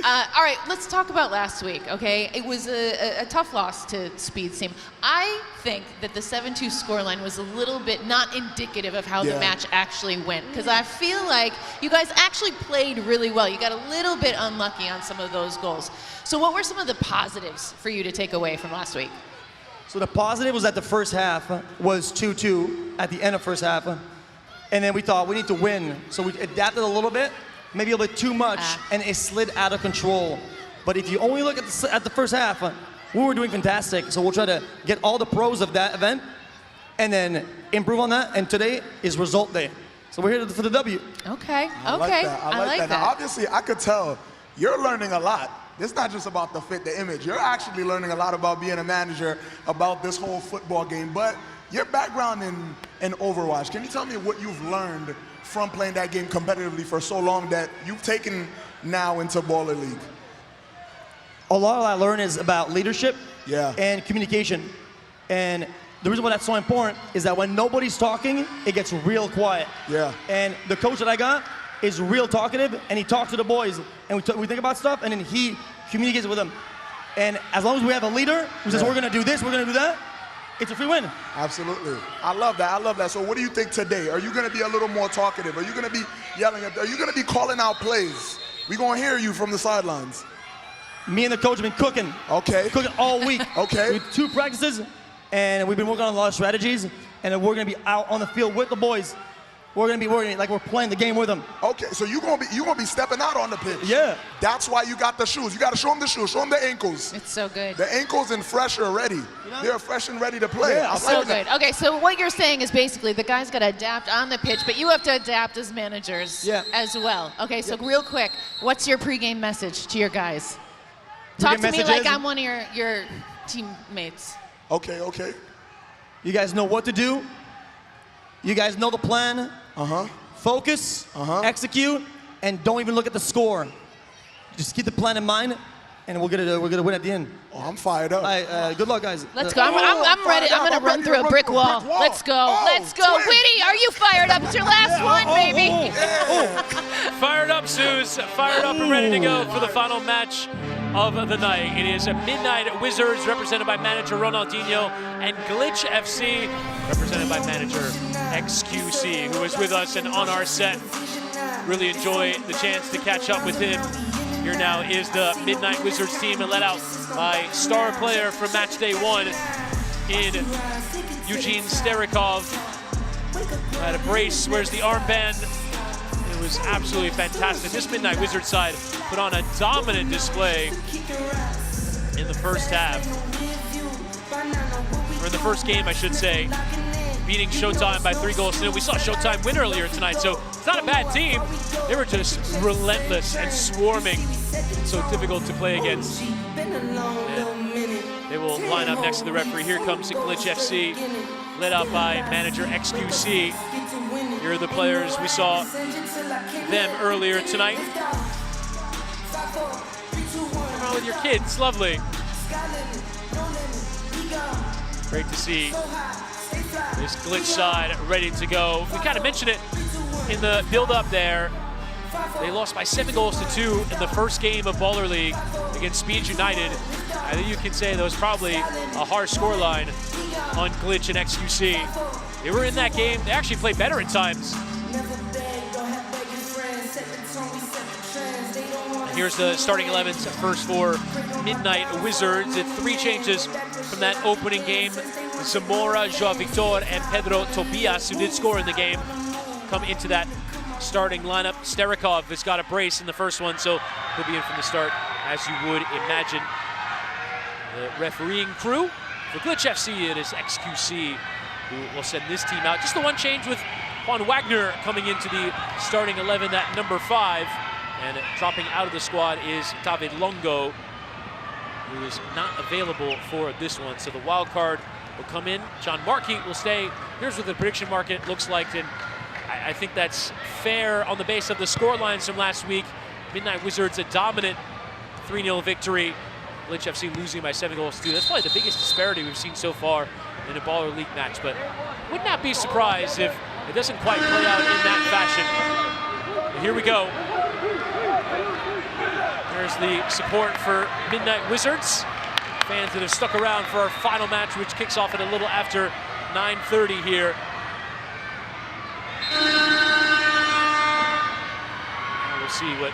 All right, let's talk about last week, okay? It was a tough loss to Speed's team. I think that the 7-2 scoreline was a little bit not indicative of how the match actually went, because I feel like you guys actually played really well. You got a little bit unlucky on some of those goals. So what were some of the positives for you to take away from last week? So the positive was that the first half was 2-2 at the end of first half. And then we thought we need to win. So we adapted a little bit. Maybe a little bit too much, and it slid out of control. But if you only look at the first half, we were doing fantastic. So we'll try to get all the pros of that event and then improve on that. And today is result day. So we're here for the W. Okay, I like that. Now, obviously, I could tell you're learning a lot. It's not just about the fit, the image. You're actually learning a lot about being a manager, about this whole football game. But your background in Overwatch, can you tell me what you've learned from playing that game competitively for so long that you've taken now into Baller League? A lot of what I learned is about leadership and communication. And the reason why that's so important is that when nobody's talking, it gets real quiet. Yeah. And the coach that I got is real talkative, and he talks to the boys, and we think about stuff, and then he communicates with them. And as long as we have a leader who says, we're gonna do this, we're gonna do that, it's a free win. Absolutely. I love that. I love that. So what do you think today? Are you going to be a little more talkative? Are you going to be yelling? Are you going to be calling out plays? We're going to hear you from the sidelines. Me and the coach have been cooking. Okay. Cooking all week. Okay. We had 2 practices, and we've been working on a lot of strategies, and we're going to be out on the field with the boys. We're going to be working like we're playing the game with them. Okay, so you're going to be stepping out on the pitch. Yeah. That's why you got the shoes. You got to show them the shoes. Show them the ankles. It's so good. The ankles and fresh are ready. They're fresh and ready to play. Yeah, So good. Okay, so what you're saying is basically the guys got to adapt on the pitch, but you have to adapt as managers as well. Okay, so real quick, what's your pregame message to your guys? Talk to me like I'm one of your teammates. Okay, okay. You guys know what to do. You guys know the plan. Focus, execute, and don't even look at the score. Just keep the plan in mind, and we're gonna win at the end. Oh, I'm fired up. Good luck, guys. Let's go. I'm ready. I'm gonna run through a brick wall. Let's go. Let's go. Witty, are you fired up? It's your last one, baby. Fired up, Suze. Fired up and ready to go for the final match of the night. It is a Midnight Wizards represented by manager Ronaldinho and Glitch FC represented by manager XQC, who is with us and on our set. Really enjoy the chance to catch up with him. Here now is the Midnight Wizards team, and led out by star player from Matchday 1 in Eugene Starikov. Had a brace, where's the armband? It was absolutely fantastic. This Midnight Wizards side put on a dominant display in the first half. Or in the first game, I should say, beating Showtime by 3-0. We saw Showtime win earlier tonight, so it's not a bad team. They were just relentless and swarming. So difficult to play against. And they will line up next to the referee. Here comes the Glitch FC, led out by manager XQC. Here are the players. We saw them earlier tonight. Come on with your kids, lovely. Great to see this Glitch side ready to go. We kind of mentioned it in the build-up there. They lost by 7-2 in the first game of Baller League against Speed United. I think you can say that was probably a harsh scoreline on Glitch and XQC. They were in that game. They actually played better at times. And here's the starting 11s first for Midnight Wizards. It's 3 changes from that opening game. Zamora, Joao Victor, and Pedro Tobias, who did score in the game, come into that starting lineup. Starikov has got a brace in the first one, so he'll be in from the start, as you would imagine. The refereeing crew for Glitch FC, it is XQC who will send this team out. Just the one change with Juan Wagner coming into the starting 11 at number 5, and dropping out of the squad is David Longo, who is not available for this one. So the wild card will come in. John Markey will stay. Here's what the prediction market looks like, and I think that's fair on the base of the score lines from last week. Midnight Wizards a dominant 3-0 victory. Glitch FC losing by 7-2. That's probably the biggest disparity we've seen so far in a Baller League match, but would not be surprised if it doesn't quite play out in that fashion. And here we go. There's the support for Midnight Wizards. Fans that have stuck around for our final match, which kicks off at a little after 9:30 here. And we'll see what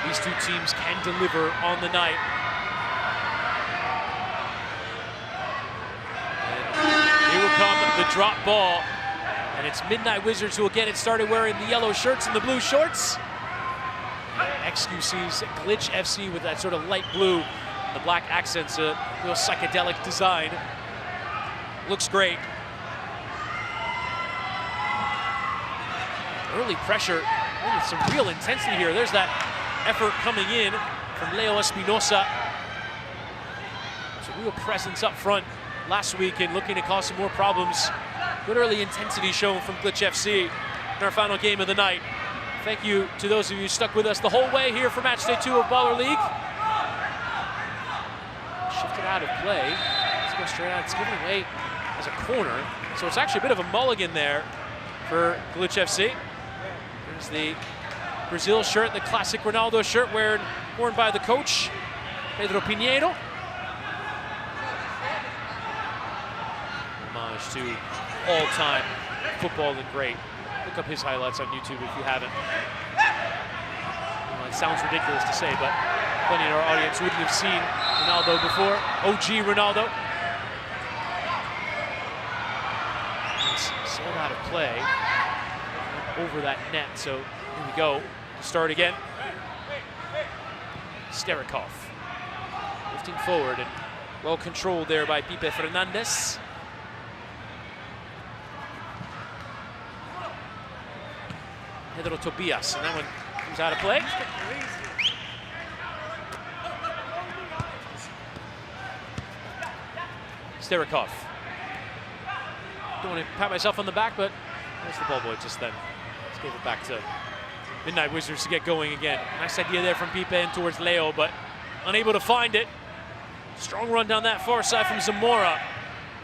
these two teams can deliver on the night. And here will come the drop ball. And it's Midnight Wizards who will get it started wearing the yellow shirts and the blue shorts. XQC's Glitch FC with that sort of light blue, the black accents, a real psychedelic design. Looks great. Early pressure, some real intensity here. There's that effort coming in from Leo Espinosa. There's a real presence up front last week and looking to cause some more problems. Good early intensity shown from Glitch FC in our final game of the night. Thank you to those of you who stuck with us the whole way here for Matchday 2 of Baller League. it out of play. Let's go straight out. It's given away as a corner. So it's actually a bit of a mulligan there for Glitch FC. There's the Brazil shirt, the classic Ronaldo shirt worn by the coach, Pedro Pinheiro. Homage to all-time footballing great. Look up his highlights on YouTube if you haven't. It sounds ridiculous to say, but plenty in our audience wouldn't have seen Ronaldo before. OG Ronaldo. It's sold out of play. Over that net, so here we go. Start again. Sterikov. Lifting forward and well controlled there by Pipe Fernandez. Pedro Tobias, and that one comes out of play. Sterikov. Don't want to pat myself on the back, but there's the ball boy just then. Let's give it back to Midnight Wizards to get going again. Nice idea there from Pipe in towards Leo, but unable to find it. Strong run down that far side from Zamora,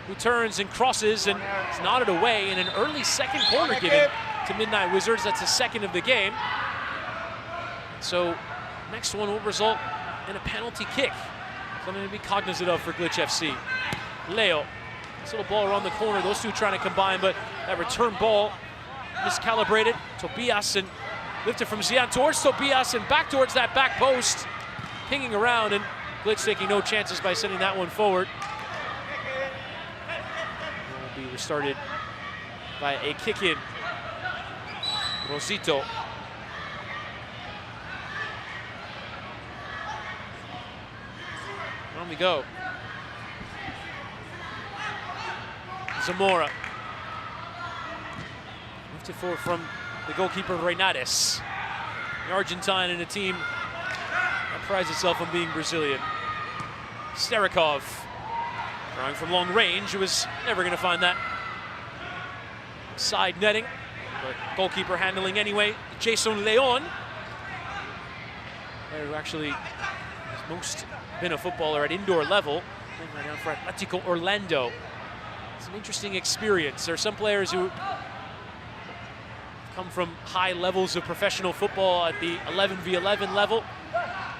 who turns and crosses and is nodded away in an early second corner given to Midnight Wizards. That's the second of the game. So next one will result in a penalty kick. Something to be cognizant of for Glitch FC. Leo, this little ball around the corner. Those two trying to combine, but that return ball miscalibrated. Tobias and lifted from Zian towards Tobias and back towards that back post. Pinging around, and Glitch taking no chances by sending that one forward. Will be restarted by a kick in. Rosito. On we go. Zamora. Moved it forward from the goalkeeper Reynades. The Argentine in a team that prides itself on being Brazilian. Sterikov. Trying from long range. It was never going to find that side netting. But goalkeeper handling anyway. Jason Leon. Who actually has most been a footballer at indoor level. Playing right now for Atletico Orlando. It's an interesting experience. There are some players who come from high levels of professional football at the 11v11 level.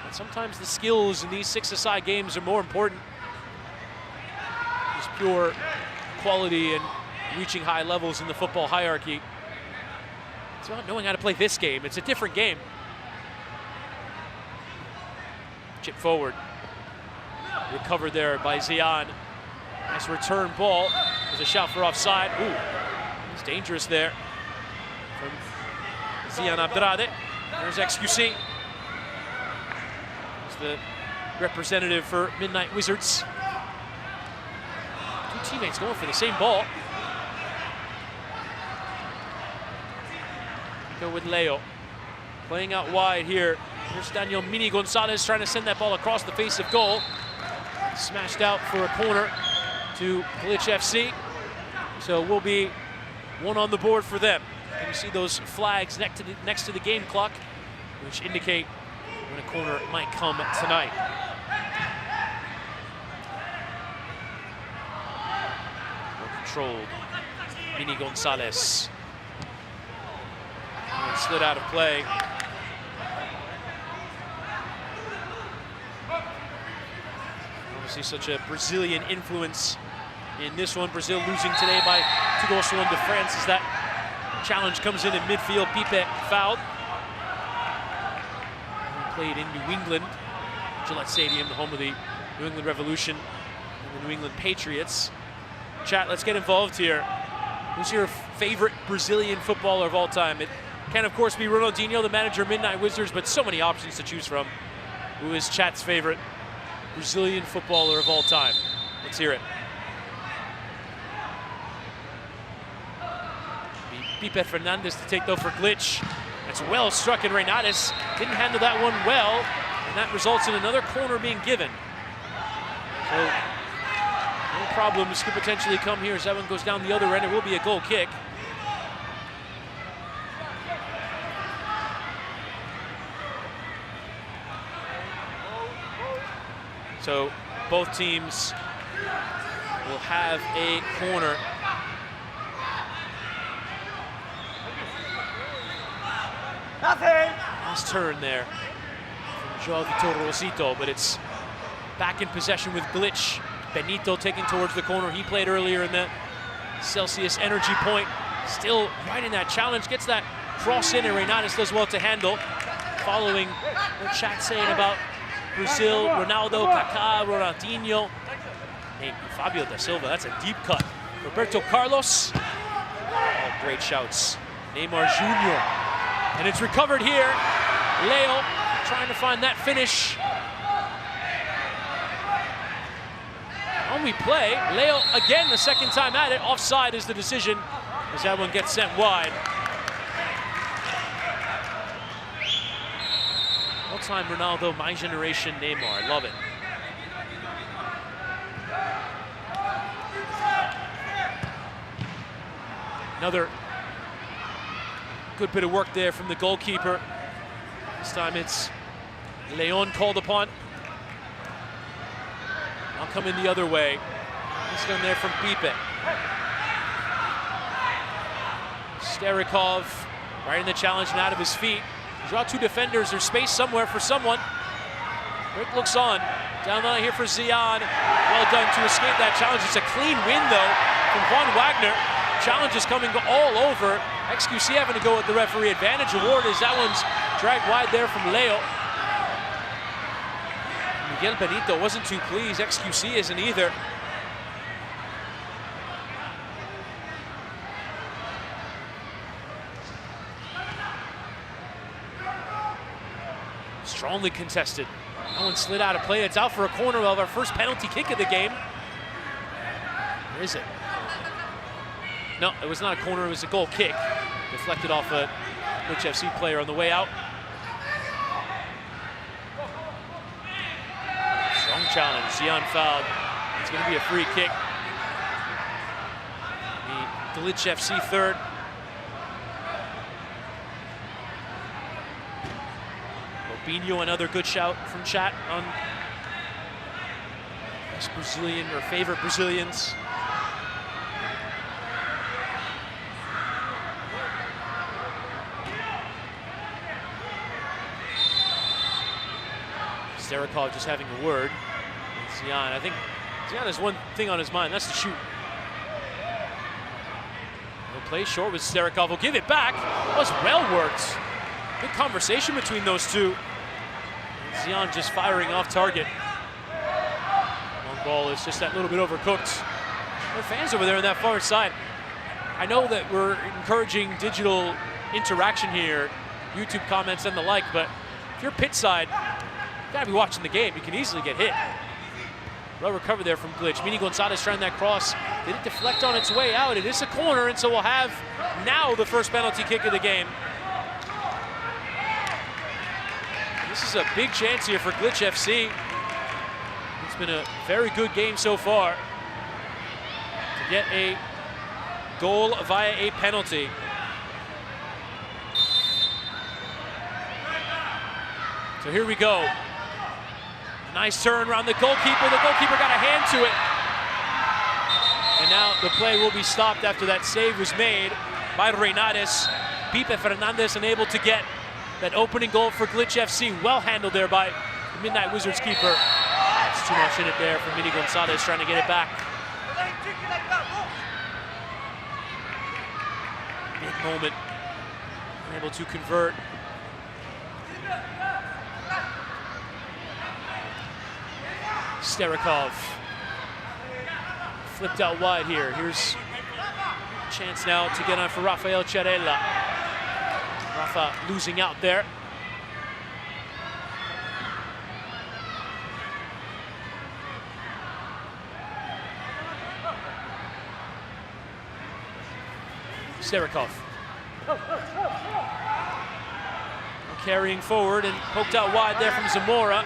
And sometimes the skills in these six-a-side games are more important. Just pure quality and reaching high levels in the football hierarchy. It's about knowing how to play this game. It's a different game. Chip forward. Recovered there by Zian. Nice return ball. There's a shot for offside. Ooh, it's dangerous there from Zian Abdrade. There's XQC. He's the representative for Midnight Wizards. Two teammates going for the same ball. Go with Leo. Playing out wide here. Here's Daniel Mini Gonzalez trying to send that ball across the face of goal. Smashed out for a corner to Glitch FC. So we'll be one on the board for them. And you see those flags next to the game clock, which indicate when a corner might come tonight. Well controlled. Mini Gonzalez. And slid out of play. Obviously such a Brazilian influence in this one. Brazil losing today by 2-1 to France as that challenge comes in midfield. Pipe fouled. Played in New England, Gillette Stadium, the home of the New England Revolution and the New England Patriots. Chat, let's get involved here. Who's your favorite Brazilian footballer of all time? It can, of course, be Ronaldinho, the manager of Midnight Wizards, but so many options to choose from. Who is chat's favorite Brazilian footballer of all time? Let's hear it. Pipe Fernandez to take though for Glitch. That's well struck, and Reynades didn't handle that one well, and that results in another corner being given. So no problems could potentially come here as that one goes down the other end. It will be a goal kick. So both teams will have a corner. Nothing. Nice turn there from Joao Vitor Rosito, but it's back in possession with Glitch. Benito taking towards the corner. He played earlier in the Celsius energy point. Still right in that challenge, gets that cross in, and Reinatas does well to handle. Following what chat's saying about Brazil, Ronaldo, Kaká, Ronaldinho. Hey, Fabio da Silva, that's a deep cut. Roberto Carlos, all great shouts. Neymar Jr. And it's recovered here. Leo trying to find that finish. On we play, Leo again the second time at it. Offside is the decision as that one gets sent wide. All-time Ronaldo, my generation Neymar, love it. Another good bit of work there from the goalkeeper. This time it's Leon called upon. I'll come in the other way. This done there from Pipe. Starikov right in the challenge and out of his feet. Draw two defenders. There's space somewhere for someone. Rick looks on. Down the line here for Zian. Well done to escape that challenge. It's a clean win though from Juan Wagner. Challenge is coming all over. XQC having to go with the referee advantage award as that one's dragged wide there from Leo. Miguel Benito wasn't too pleased. XQC isn't either. Strongly contested. That one slid out of play. It's out for a corner of our first penalty kick of the game. Where is it? No, it was not a corner, it was a goal kick. Deflected off a Glitch FC player on the way out. Strong challenge, Zian fouled. It's gonna be a free kick. The Glitch FC third. Robinho, another good shout from chat on best Brazilian or favorite Brazilians. Starikov just having a word with Zian. I think Zian has one thing on his mind, that's to shoot. He'll play short with Starikov. Will give it back. That was well worked. Good conversation between those two. Zian just firing off target. Long ball is just that little bit overcooked. There are fans over there on that far side. I know that we're encouraging digital interaction here, YouTube comments and the like, but if you're pit side, you gotta be watching the game. You can easily get hit. Well recovered there from Glitch. Mini Gonzalez trying that cross. Did it deflect on its way out? It is a corner, and so we'll have now the first penalty kick of the game. This is a big chance here for Glitch FC. It's been a very good game so far to get a goal via a penalty. So here we go. Nice turn around the goalkeeper. The goalkeeper got a hand to it. And now the play will be stopped after that save was made by Reinatas. Pipe Fernandez unable to get that opening goal for Glitch FC. Well handled there by the Midnight Wizards keeper. That's too much in it there for Mini Gonzalez trying to get it back. Big moment. Able to convert. Starikov flipped out wide here. Here's a chance now to get on for Rafael Charella. Rafa losing out there. Starikov. Carrying forward and poked out wide there from Zamora.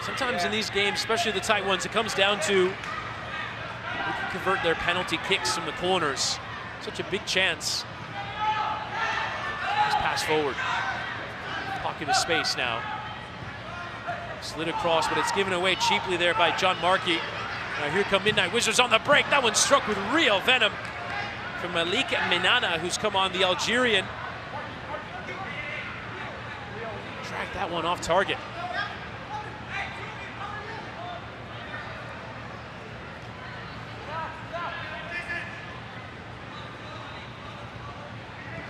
Sometimes in these games, especially the tight ones, it comes down to who can convert their penalty kicks from the corners. Such a big chance. Just pass forward. Pocket of space now. Slid across, but it's given away cheaply there by John Markey. Now here come Midnight Wizards on the break. That one struck with real venom from Malik Minana, who's come on, the Algerian. Track that one off target.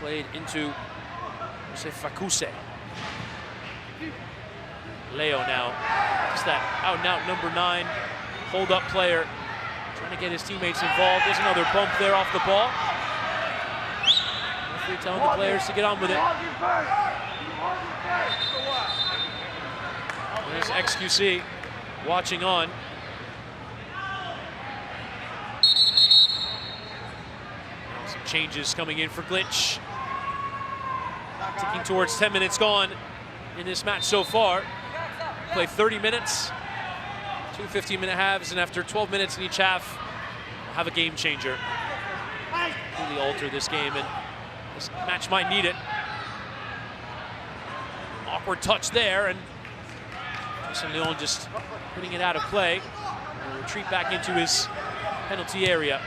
Played into Fakuse. Leo now, just that out-and-out number 9 hold-up player, trying to get his teammates involved. There's another bump there off the ball. Referee telling the players to get on with it. There's XQC watching on. Some changes coming in for Glitch. Ticking towards 10 minutes gone in this match so far. Play 30 minutes, 2 15-minute halves, and after 12 minutes in each half, we'll have a game changer. Really alter this game, and this match might need it. Awkward touch there, and Leon just putting it out of play. And retreat back into his penalty area.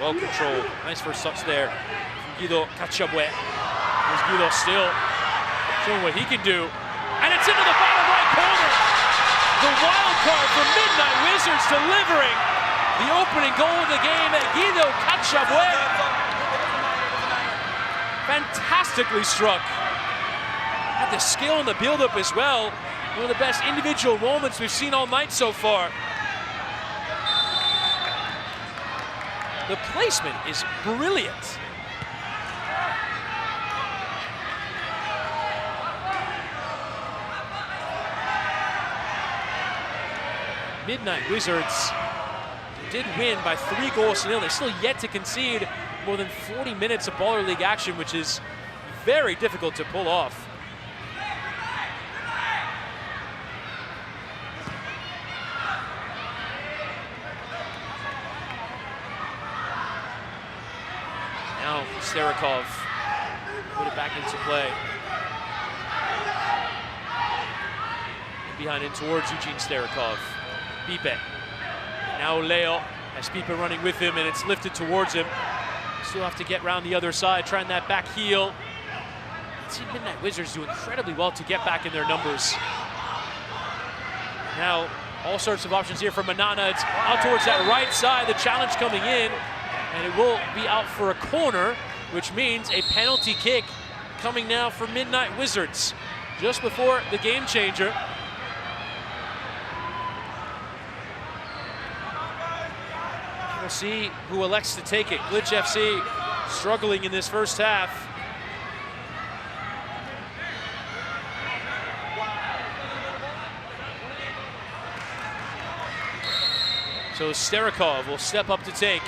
Well controlled. Nice first touch there from Guido Cachabue. There's Guido still showing what he can do. And it's into the bottom right corner. The wild card for Midnight Wizards delivering the opening goal of the game at Guido Cachabue. Fantastically struck. Had the skill and the build-up as well. One of the best individual moments we've seen all night so far. The placement is brilliant. Midnight Wizards did win by 3-0. They're still yet to concede more than 40 minutes of Baller League action, which is very difficult to pull off. Now Starikov put it back into play. Behind it towards Eugene Starikov. Pipe. Now Leo has Pipe running with him, and it's lifted towards him. Still have to get around the other side, trying that back heel. See Midnight Wizards do incredibly well to get back in their numbers. Now all sorts of options here for Manana. It's out towards that right side. The challenge coming in, and it will be out for a corner, which means a penalty kick coming now for Midnight Wizards just before the game changer. We'll see who elects to take it. Glitch FC struggling in this first half. So Starikov will step up to take.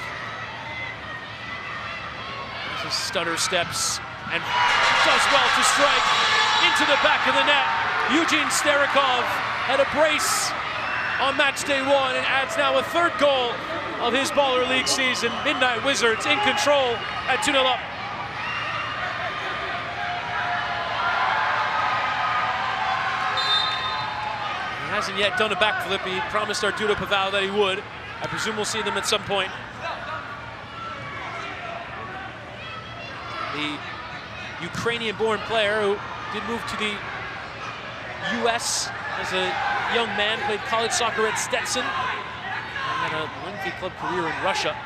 This is stutter steps and does well to strike into the back of the net. Eugene Starikov had a brace on match day 1 and adds now a 3rd goal of his Baller League season. Midnight Wizards in control at 2-0 up. He hasn't yet done a backflip. He promised Arturo Paval that he would. I presume we'll see them at some point. The Ukrainian-born player who did move to the U.S. as a young man, played college soccer at Stetson, and had a lengthy club career in Russia.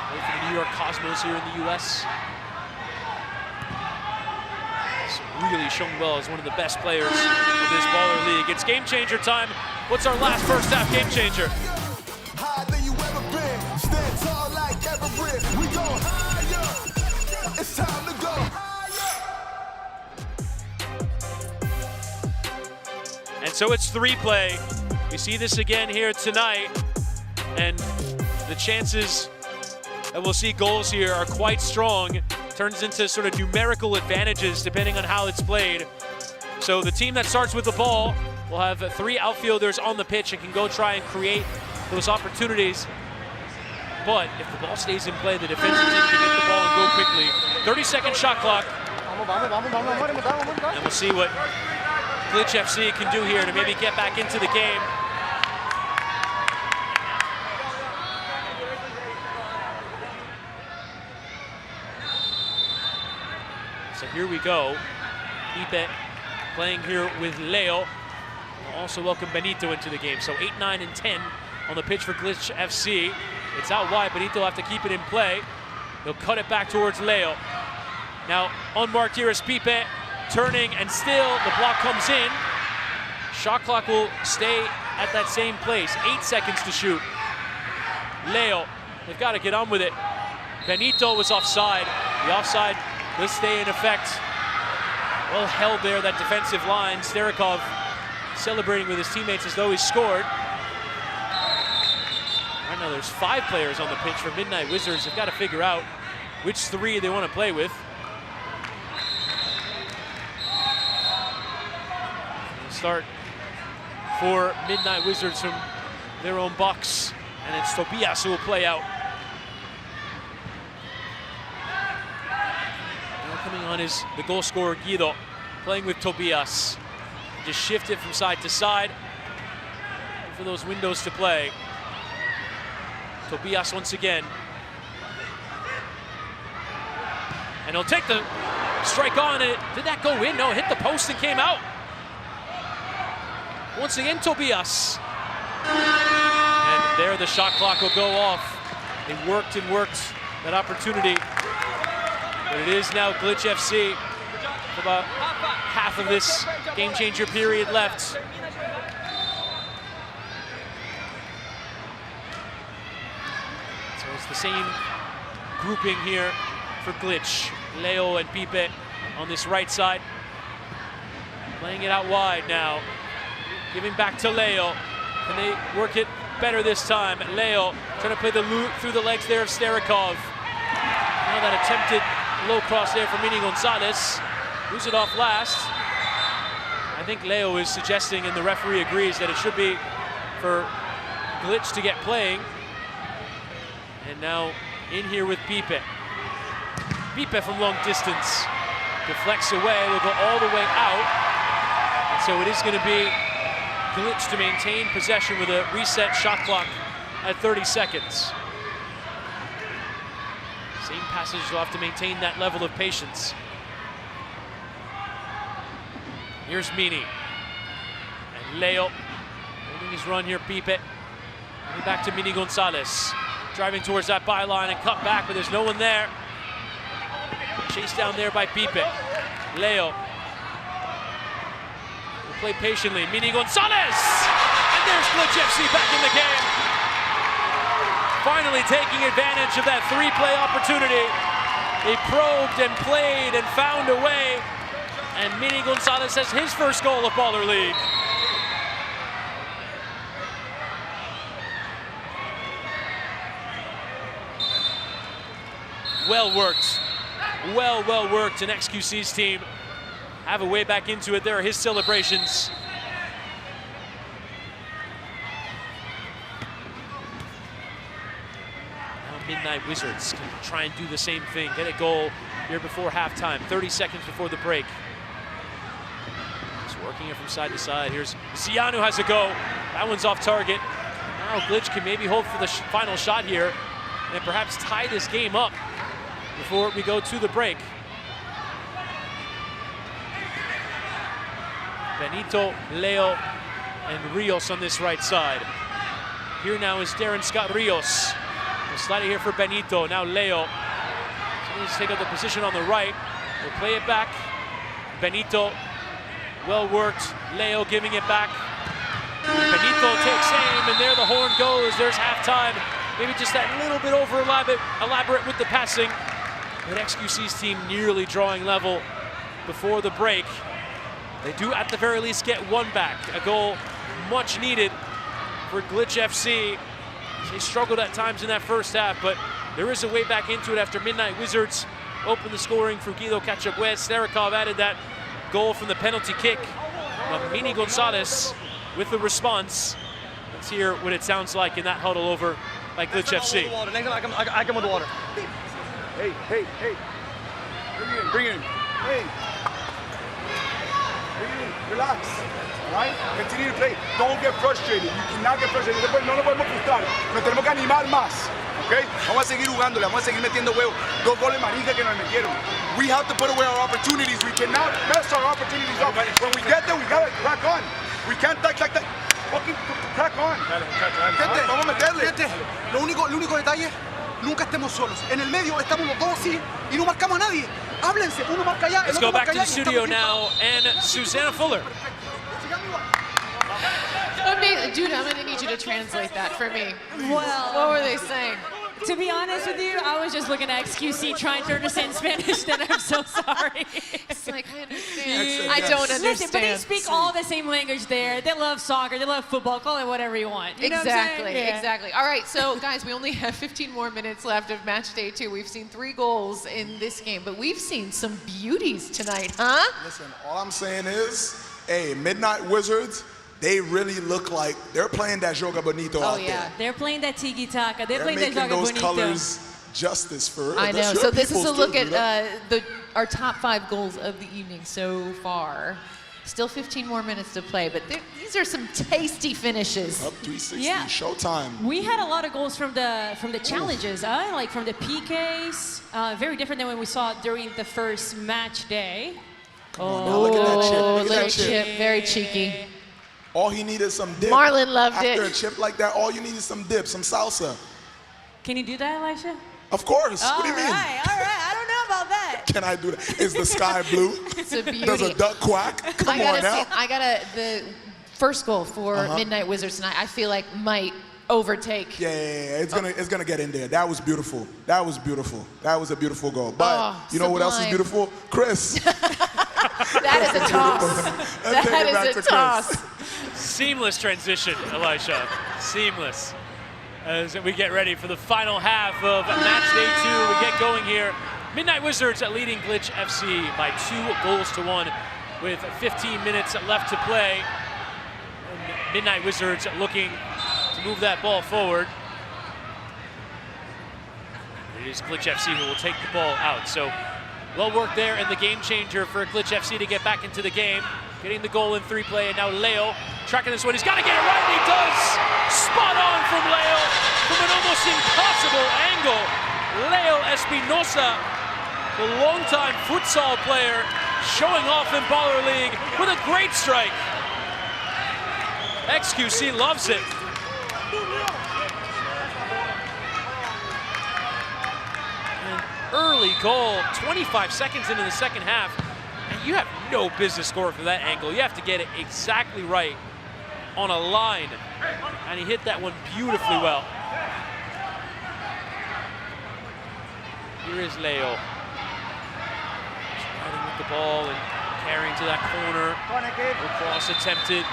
Played for the New York Cosmos here in the U.S. He's really shown well as one of the best players of this Baller League. It's game changer time. What's our last first half game changer? Higher than you ever been. Stand tall like Everest. We go higher. It's time to go higher. And so it's 3-play. We see this again here tonight, and the chances that we'll see goals here are quite strong. Turns into sort of numerical advantages depending on how it's played. So the team that starts with the ball will have 3 outfielders on the pitch and can go try and create those opportunities. but if the ball stays in play, the defensive team can get the ball and go quickly. 30-second shot clock. And we'll see what Glitch FC can do here to maybe get back into the game. So here we go. Ipe playing here with Leo. We'll also welcome Benito into the game. So 8, 9, and 10 on the pitch for Glitch FC. It's out wide. Benito will have to keep it in play. He'll cut it back towards Leo. Now unmarked here is Pipe, turning, and still the block comes in. Shot clock will stay at that same place. 8 seconds to shoot. Leo, they've got to get on with it. Benito was offside. The offside will stay in effect. Well held there, that defensive line. Starikov celebrating with his teammates as though he scored. Right now there's 5 players on the pitch for Midnight Wizards. They've got to figure out which 3 they want to play with. Start for Midnight Wizards from their own box, and it's Tobias who will play out. Now coming on is the goal scorer Guido, playing with Tobias. Just shift it from side to side for those windows to play. Tobias once again. And he'll take the strike on it. Did that go in? No, it hit the post and came out. Once again, Tobias. And there the shot clock will go off. They worked and worked that opportunity. But it is now Glitch FC. About half of this game changer period left. So it's the same grouping here for Glitch. Leo and Pipe on this right side. Playing it out wide now. Giving back to Leo. Can they work it better this time? Leo trying to play the loop through the legs there of Starikov. Now that attempted low cross there from Mini Gonzalez. Lose it off last. I think Leo is suggesting, and the referee agrees, that it should be for Glitch to get playing. And now in here with Pipe. Pipe from long distance. Deflects away, will go all the way out. And so it is going to be Glitch to maintain possession with a reset shot clock at 30 seconds. Same passage, will have to maintain that level of patience. Here's Mini. And Leo holding his run here, Pipe. Back to Mini Gonzalez. Driving towards that byline and cut back, but there's no one there. Chased down there by Pipe. Leo. Will play patiently. Mini Gonzalez! And there's Glitch FC back in the game. Finally taking advantage of that 3-play opportunity. They probed and played and found a way. And Mini Gonzalez has his first goal of Baller League. Well worked. Well worked. And XQC's team have a way back into it. There are his celebrations. Now Midnight Wizards can try and do the same thing. Get a goal here before halftime. 30 seconds before the break. Just working it from side to side. Here's Zianu has a go. That one's off target. Now Glitch can maybe hold for the final shot here and perhaps tie this game up before we go to the break. Benito, Leo, and Rios on this right side. Here now is Darren Scott Rios. We'll slide it here for Benito. Now Leo. So he's take up the position on the right. We'll play it back. Benito, well worked. Leo giving it back. Benito takes aim, and there the horn goes. There's halftime. Maybe just that little bit over elaborate with the passing. But XQC's team nearly drawing level before the break. They do at the very least get one back. A goal much needed for Glitch FC. They struggled at times in that first half, but there is a way back into it after Midnight Wizards opened the scoring for Guido Cachapuez. Starikov added that goal from the penalty kick. Mini Gonzalez with the response. Let's hear what it sounds like in that huddle over by Glitch FC. Next time I come with the water. Hey. Bring in. Hey. Bring in. Relax. All right? Continue to play. Don't get frustrated. You cannot get frustrated. No nos podemos frustrar. Nos tenemos que animar más. Okay? Vamos a seguir jugándole. Vamos a seguir metiendo huevos. 2 goles marica que nos metieron. We have to put away our opportunities. We cannot mess our opportunities up. When we get there, we gotta crack on. We can't fucking crack on. Gente, vamos a meterle. Gente, lo único detalle, nunca estemos solos. En el medio estamos los dos así y no marcamos a nadie. Háblense, uno marca allá, Let's go back to the studio now, and Susanna Fuller. Dude, I'm gonna need you to translate that for me. Well, what were they saying? To be honest with you, I was just looking at XQC trying to understand Spanish, then I'm so sorry. It's like, I understand. I don't understand. Listen, but they speak all the same language there. They love soccer, they love football, call it whatever you want. You know what I'm saying? Yeah. Exactly. All right, so guys, we only have 15 more minutes left of match day 2. We've seen 3 goals in this game, but we've seen some beauties tonight, huh? Listen, all I'm saying is, hey, Midnight Wizards, they really look like they're playing that Joga Bonito out there. They're playing that tiki-taka. They're playing making that Joga those Bonito. colors justice for real. I know. That's So your this is a people's look too, at our top 5 goals of the evening so far. Still 15 more minutes to play, but these are some tasty finishes. Up 360, Yeah. Showtime. We had a lot of goals from the challenges, like from the PKs. Very different than when we saw during the first match day. Now look at that chip. Look at little that chip, very cheeky. All he needed some dip. Marlon loved it. After a chip like that, all you need is some dip, some salsa. Can you do that, Elisha? Of course. What do you mean? All right. I don't know about that. Can I do that? Is the sky blue? It's a beauty. Does a duck quack? Come on now. The first goal for Midnight Wizards tonight, I feel like might overtake. Yeah. It's gonna get in there. That was beautiful. That was a beautiful goal. But you know what else is beautiful? Chris. That is a toss. That is a toss. Seamless transition, Elisha. Seamless. As we get ready for the final half of match day 2, we get going here. Midnight Wizards leading Glitch FC by 2-1 with 15 minutes left to play. And Midnight Wizards looking to move that ball forward. It is Glitch FC who will take the ball out. So well worked there, and the game changer for Glitch FC to get back into the game. Getting the goal in 3-play, and now Leo tracking this one. He's got to get it right, and he does. Spot on from Leo from an almost impossible angle. Leo Espinosa, the longtime futsal player, showing off in Baller League with a great strike. XQC loves it. An early goal, 25 seconds into the second half. And you have no business scoring from that angle. You have to get it exactly right on a line. And he hit that one beautifully well. Here is Leo. Riding with the ball and carrying to that corner. The cross attempted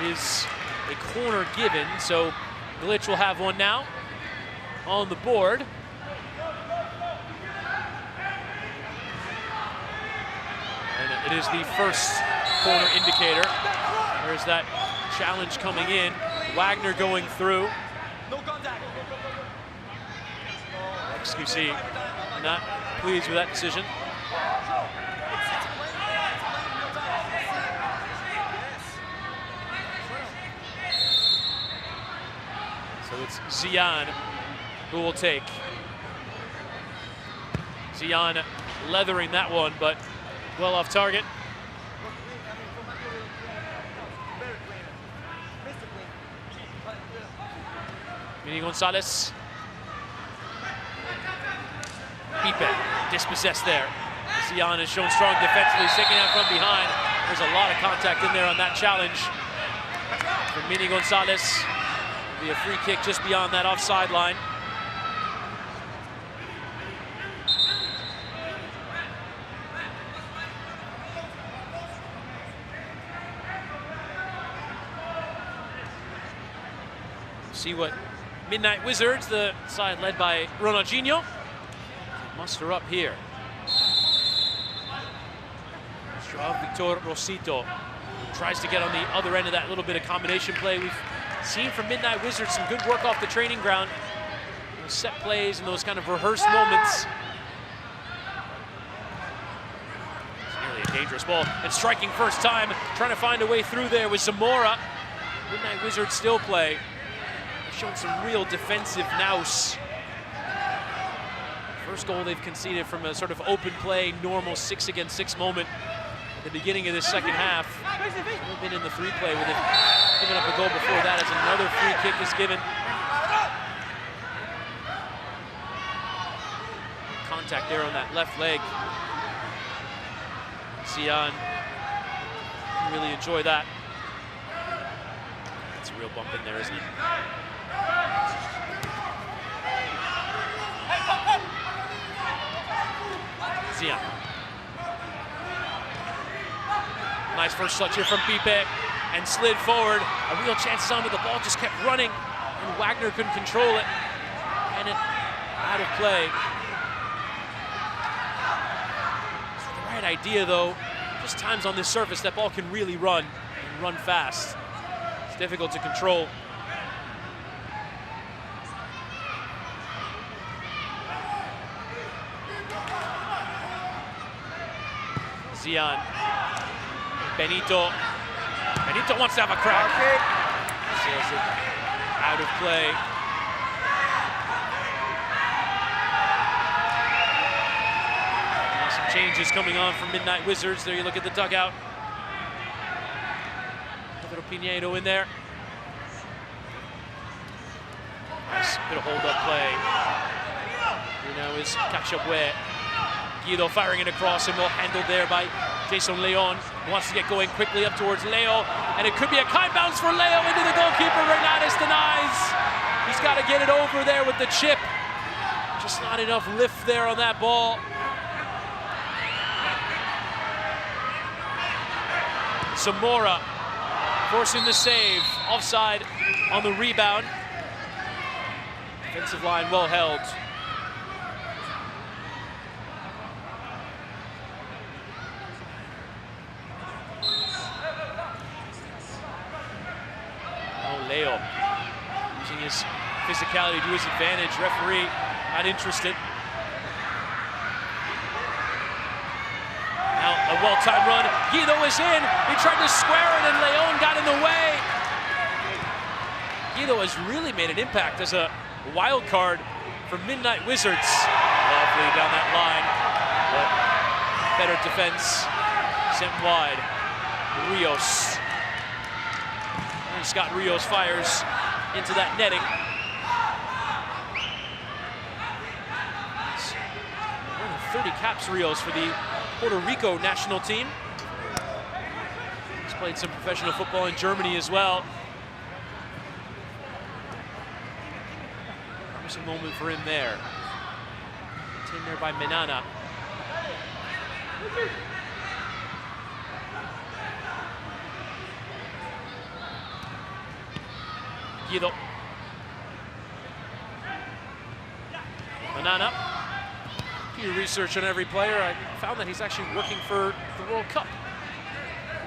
is a corner given, so Glitch will have one now on the board. And it is the first corner indicator. There's that challenge coming in. Wagner going through. XQC not pleased with that decision. So it's Zian who will take. Zian leathering that one, but well off target. Mini Gonzalez. Ipe dispossessed there. Zian has shown strong defensively, taking out from behind. There's a lot of contact in there on that challenge from Mini Gonzalez. Be a free kick just beyond that offside line. See what Midnight Wizards, the side led by Ronaldinho, muster up here. Victor Rosito tries to get on the other end of that little bit of combination play we've seen from Midnight Wizards some good work off the training ground. Those set plays and those kind of rehearsed moments. It's nearly a dangerous ball. And striking first time, trying to find a way through there with Zamora. Midnight Wizards still play. They've shown some real defensive nous. First goal they've conceded from a sort of open play, normal 6-against-6 moment at the beginning of this second half. They've been in the 3 play where they've given up a goal before that as another free kick is given. Contact there on that left leg. Zian really enjoy that. That's a real bump in there, isn't it? Zian. Nice first touch here from Pipe and slid forward. A real chance on, but the ball just kept running and Wagner couldn't control it. And it out of play. It's the right idea though. Just times on this surface that ball can really run and run fast. It's difficult to control. Zian. Benito wants to have a crack. Sails it out of play. Now some changes coming on from Midnight Wizards. There you look at the dugout. Pedro Pinedo in there. Nice bit of hold-up play. You know, is catch-up where Guido firing it across and well handled there by Jason Leon. Wants to get going quickly up towards Leo, and it could be a kind bounce for Leo into the goalkeeper. Renatus denies. He's got to get it over there with the chip. Just not enough lift there on that ball. Zamora forcing the save. Offside on the rebound. Defensive line well held. Leo using his physicality to his advantage. Referee not interested. Now a well-timed run. Guido is in. He tried to square it and Leon got in the way. Guido has really made an impact as a wild card for Midnight Wizards. Lovely down that line, but better defense. Sent wide. Rios. Scott Rios fires into that netting. More than 30 caps, Rios, for the Puerto Rico national team. He's played some professional football in Germany as well. Promising moment for him there. Taken there by Menana. Guido. Manana. Do research on every player. I found that he's actually working for the World Cup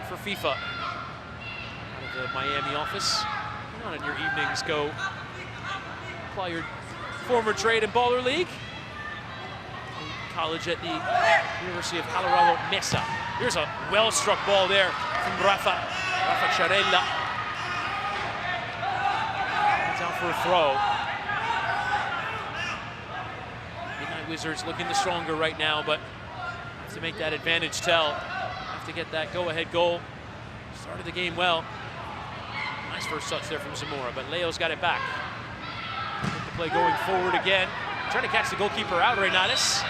for FIFA. Out of the Miami office. Not in your evenings, go apply your former trade in Baller League. College at the University of Colorado Mesa. Here's a well-struck ball there from Rafa Charella. For a throw. Midnight Wizards looking the stronger right now, but have to make that advantage tell. Have to get that go-ahead goal. Started the game well. Nice first touch there from Zamora, but Leo's got it back. Get the play going forward again. Trying to catch the goalkeeper out, Renatus.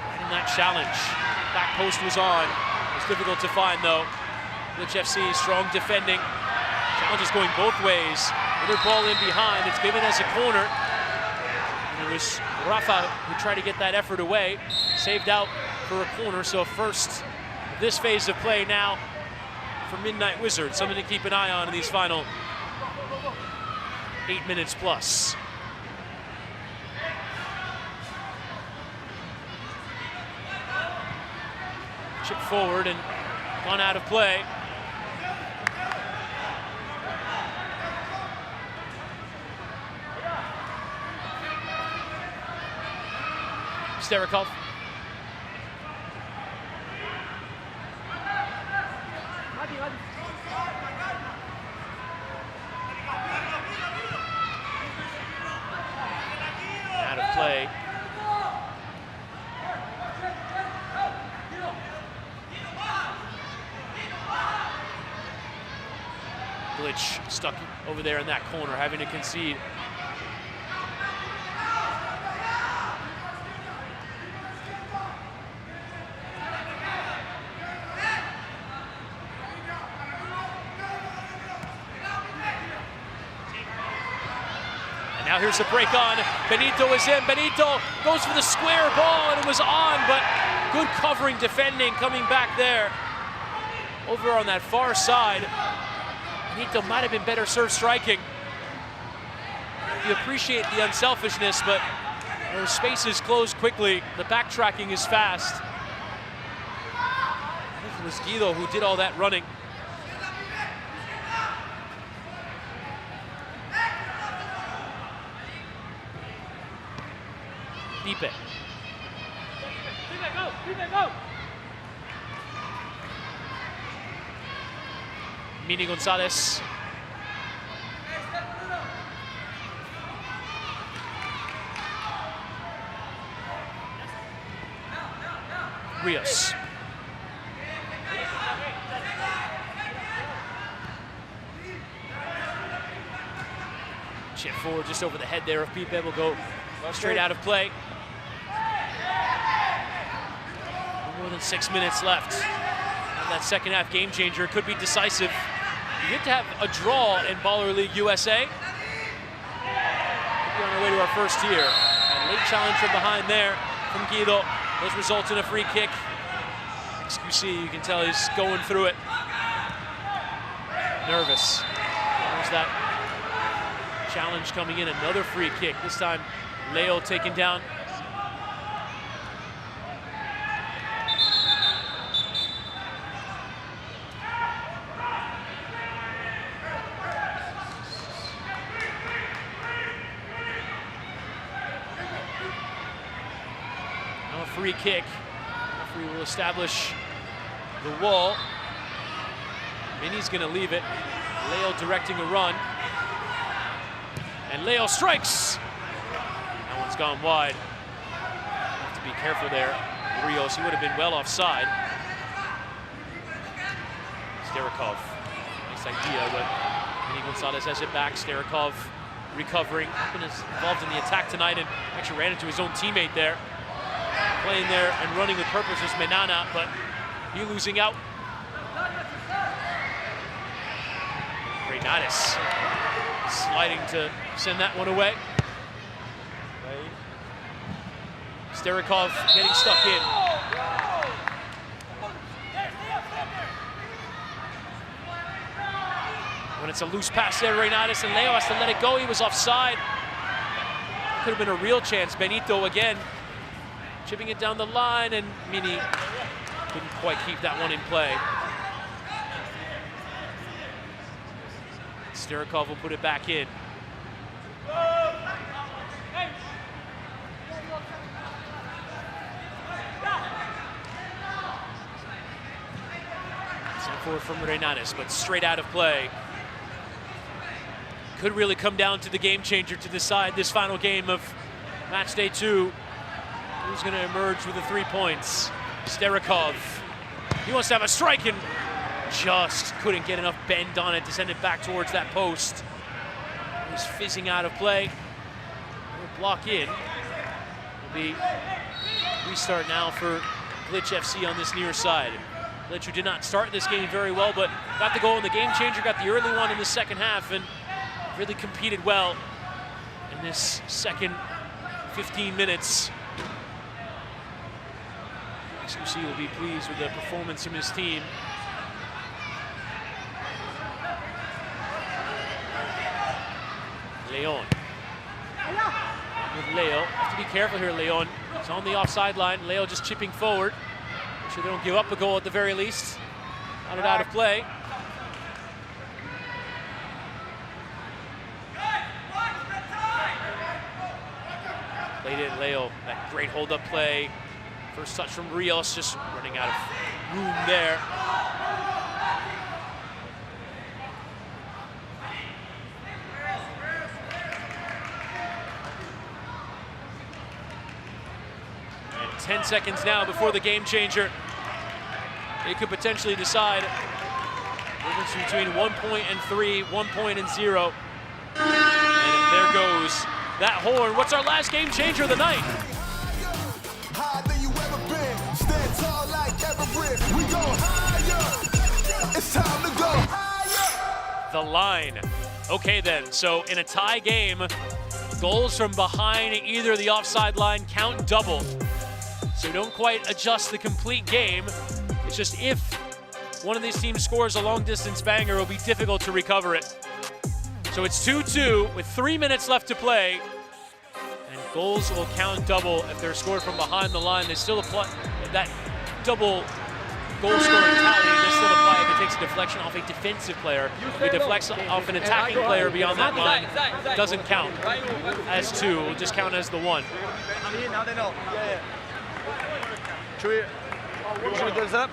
Right in that challenge. Back post was on. It's difficult to find though. Glitch FC strong defending. Challenge is going both ways. Another ball in behind. It's given as a corner. And it was Rafa who tried to get that effort away. Saved out for a corner. So first this phase of play now for Midnight Wizards. Something to keep an eye on in these final 8 minutes plus. Chip forward and gone out of play. Sterikov. Out of play. Glitch stuck over there in that corner, having to concede. And now here's a break on. Benito is in. Benito goes for the square ball, and it was on, but good covering, defending, coming back there. Over on that far side. Benito might have been better serve striking. You appreciate the unselfishness, but those spaces close quickly. The backtracking is fast. I think it was Guido who did all that running. Pipe. Go. Mini Gonzalez. Rios. Chip forward just over the head there of Pipe. Will go straight out of play. More than 6 minutes left. That second half game changer could be decisive. You get to have a draw in Baller League USA. We're on our way to our first year. A late challenge from behind there from Guido. Those result in a free kick. XQC, you can tell he's going through it. Nervous. There's that challenge coming in. Another free kick. This time, Leo taken down. Free kick. Referee will establish the wall. Mini's gonna leave it. Leo directing a run. And Leo strikes. That one's gone wide. Have to be careful there. Rios, he would have been well offside. Sterikov, nice idea, but Mini Gonzalez has it back. Sterikov recovering. Been involved in the attack tonight and actually ran into his own teammate there. Playing there and running with purpose is Menana, but he losing out. Ninos sliding to send that one away. Sterikov getting stuck in. When it's a loose pass there, Ninos, and Leo has to let it go. He was offside. Could have been a real chance. Benito again. Chipping it down the line, and Mini couldn't quite keep that one in play. Sterikov will put it back in. Sent forward from Ninos, but straight out of play. Could really come down to the game changer to decide this final game of match day 2. Who's going to emerge with the 3 points? Sterikov. He wants to have a strike and just couldn't get enough bend on it to send it back towards that post. He's fizzing out of play. We'll block in. It'll be restart now for Glitch FC on this near side. Glitch, who did not start this game very well, but got the goal in the game changer, got the early one in the second half, and really competed well in this second 15 minutes. XQC will be pleased with the performance from his team. Leon. With Leo. Have to be careful here, Leon. He's on the offside line. Leo just chipping forward. Make sure they don't give up a goal at the very least. Not it out of play. Played in Leo, that great hold-up play. First touch from Rios, just running out of room there. And 10 seconds now before the game changer. It could potentially decide the difference between 1 point and 3, 1 point and 0. And there goes that horn. What's our last game changer of the night? Higher than you ever been. Stand tall like Everest. We go higher. It's time to go higher. The line. Okay then, so in a tie game, goals from behind either the offside line count double. So don't quite adjust the complete game. It's just if one of these teams scores a long distance banger, it'll be difficult to recover it. So it's 2-2 with 3 minutes left to play. And goals will count double if they're scored from behind the line. They still apply that double goal scoring tally. They still apply if it takes a deflection off a defensive player. If it deflects off an attacking player beyond that line, it doesn't count as 2. It will just count as the 1. Now they know. Should we go up?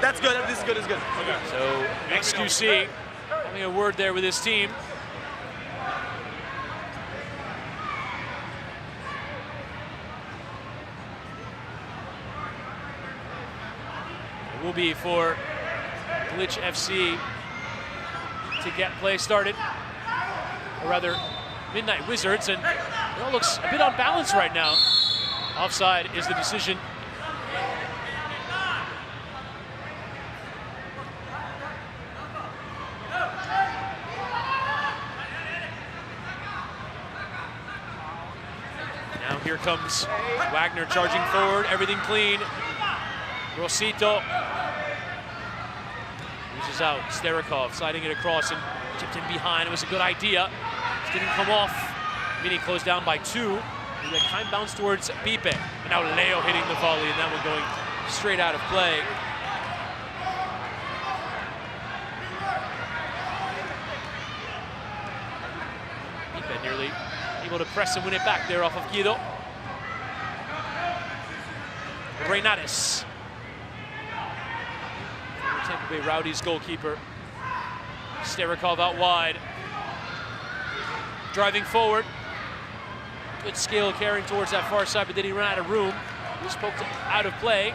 That's good. This is good. This is good. Okay. So XQC having a word there with his team. It will be for Glitch FC to get play started, or rather Midnight Wizards, and it all looks a bit unbalanced right now. Offside is the decision. Now here comes Wagner charging forward, everything clean. Rosito reaches out, Sterikov sliding it across and tipped in behind. It was a good idea, just didn't come off. Mini closed down by 2. And the kind bounce towards Pipe. And now Leo hitting the volley, and that one going straight out of play. Pipe nearly able to press and win it back there off of Guido. Reynades. Tampa Bay Rowdies goalkeeper. Sterikov out wide. Driving forward. Good skill carrying towards that far side, but then he ran out of room. He was poked out of play.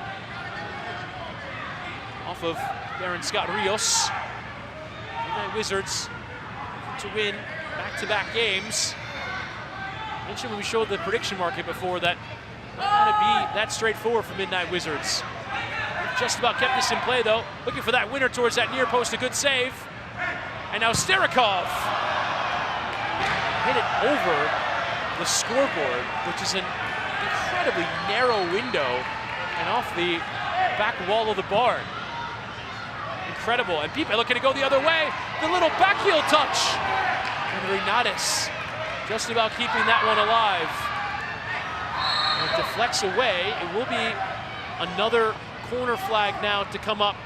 Off of Darren Scott Rios. Midnight Wizards to win back-to-back games. I mentioned when we showed the prediction market before that not going to be that straightforward for Midnight Wizards. They've just about kept this in play though. Looking for that winner towards that near post, a good save. And now Sterikov hit it over the scoreboard, which is an incredibly narrow window and off the back wall of the barn. Incredible, and Pipe looking to go the other way. The little backheel touch. And Reynades just about keeping that one alive. And it deflects away. It will be another corner flag now to come up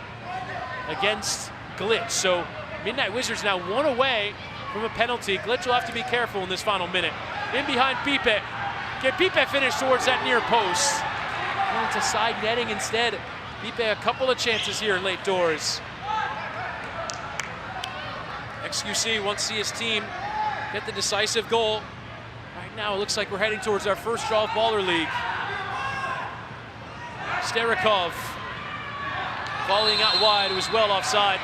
against Glitch. So Midnight Wizards now 1 away from a penalty. Glitch will have to be careful in this final minute. In behind Pipe. Can Pipe finish towards that near post? And it's a side netting instead. Pipe a couple of chances here late doors. XQC wants to see his team get the decisive goal. Right now it looks like we're heading towards our first draw of Baller League. Sterikov volleying out wide. It was well offside.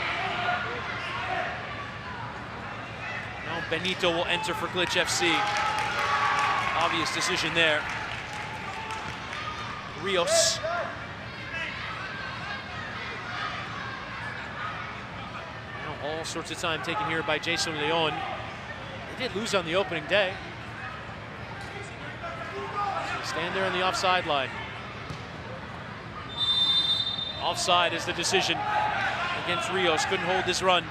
Now Benito will enter for Glitch FC. Obvious decision there. Rios. Now all sorts of time taken here by Jason Leon. They did lose on the opening day. Stand there on the offside line. Offside is the decision against Rios. Couldn't hold this run.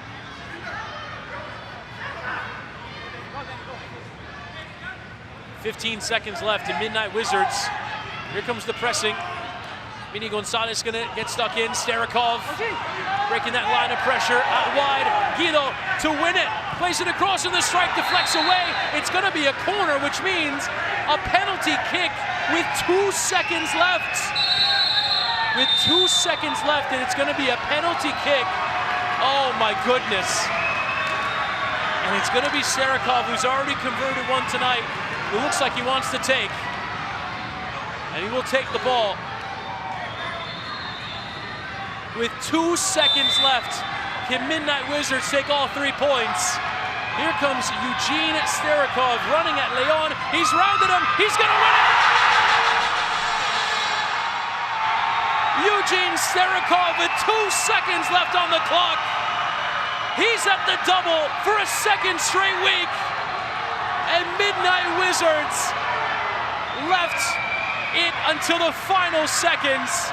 15 seconds left to Midnight Wizards. Here comes the pressing. Mini Gonzalez gonna get stuck in. Starikov breaking that line of pressure out wide. Guido to win it. Plays it across and the strike deflects away. It's gonna be a corner, which means a penalty kick with 2 seconds left. With 2 seconds left, and it's gonna be a penalty kick. Oh my goodness. And it's gonna be Starikov, who's already converted one tonight, who looks like he wants to take. And he will take the ball. With 2 seconds left, can Midnight Wizards take all 3 points? Here comes Eugene Starikov running at Leon. He's rounded him, he's gonna win it! Eugene Starikov with 2 seconds left on the clock. He's at the double for a second straight week. And Midnight Wizards left it until the final seconds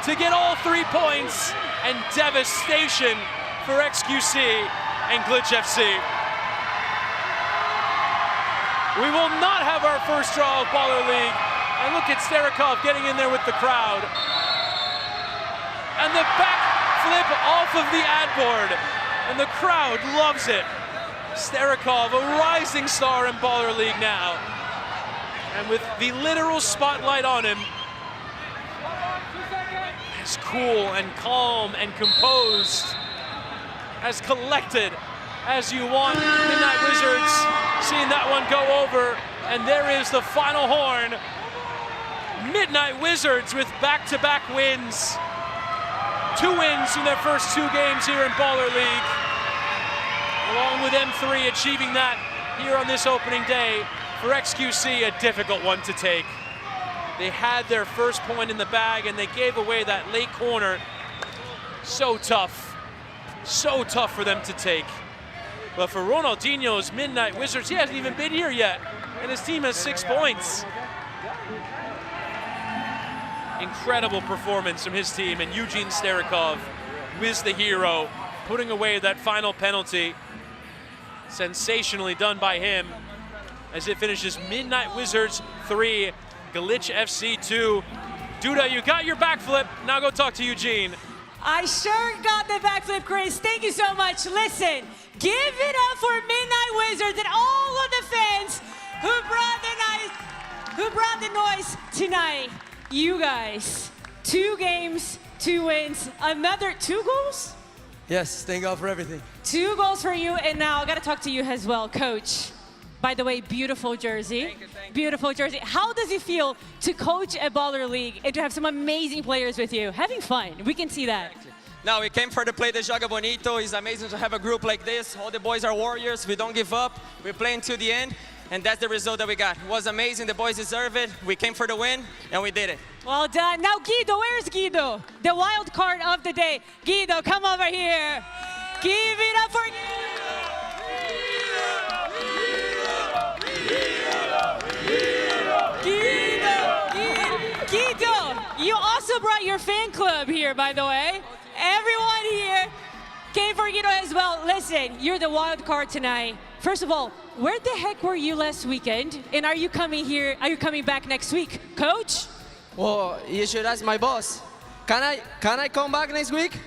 to get all 3 points, and devastation for XQC and Glitch FC. We will not have our first draw of Baller League. And look at Starikov getting in there with the crowd. And the back flip off of the ad board. And the crowd loves it. Starikov, a rising star in Baller League now. And with the literal spotlight on him, as cool and calm and composed, as collected as you want. Midnight Wizards seeing that one go over, and there is the final horn. Midnight Wizards with back-to-back wins. 2 wins in their first 2 games here in Baller League, along with M3 achieving that here on this opening day. For XQC, a difficult one to take. They had their first point in the bag and they gave away that late corner. So tough for them to take. But for Ronaldinho's Midnight Wizards, he hasn't even been here yet, and his team has 6 points. Incredible performance from his team, and Eugene Starikov was the hero, putting away that final penalty. Sensationally done by him, as it finishes Midnight Wizards 3, Glitch FC 2. Duda, you got your backflip. Now go talk to Eugene. I sure got the backflip, Chris. Thank you so much. Listen, give it up for Midnight Wizards and all of the fans who brought the noise tonight. You guys, 2 games, 2 wins, another 2 goals? Yes, thank God for everything. 2 goals for you, and now I gotta talk to you as well, Coach. By the way, beautiful jersey. Thank you. Beautiful jersey. How does it feel to coach a Baller League and to have some amazing players with you? Having fun, we can see that. No, we came for the play de Joga Bonito. It's amazing to have a group like this. All the boys are warriors. We don't give up. We're playing to the end, and that's the result that we got. It was amazing. The boys deserve it. We came for the win, and we did it. Well done. Now, Guido, where's Guido? The wild card of the day. Guido, come over here. Give it up for Guido, you also brought your fan club here, by the way. Everyone here came for Guido as well. Listen, you're the wild card tonight. First of all, where the heck were you last weekend? And are you coming here? Are you coming back next week, Coach? Well, you should ask my boss. Can I come back next week?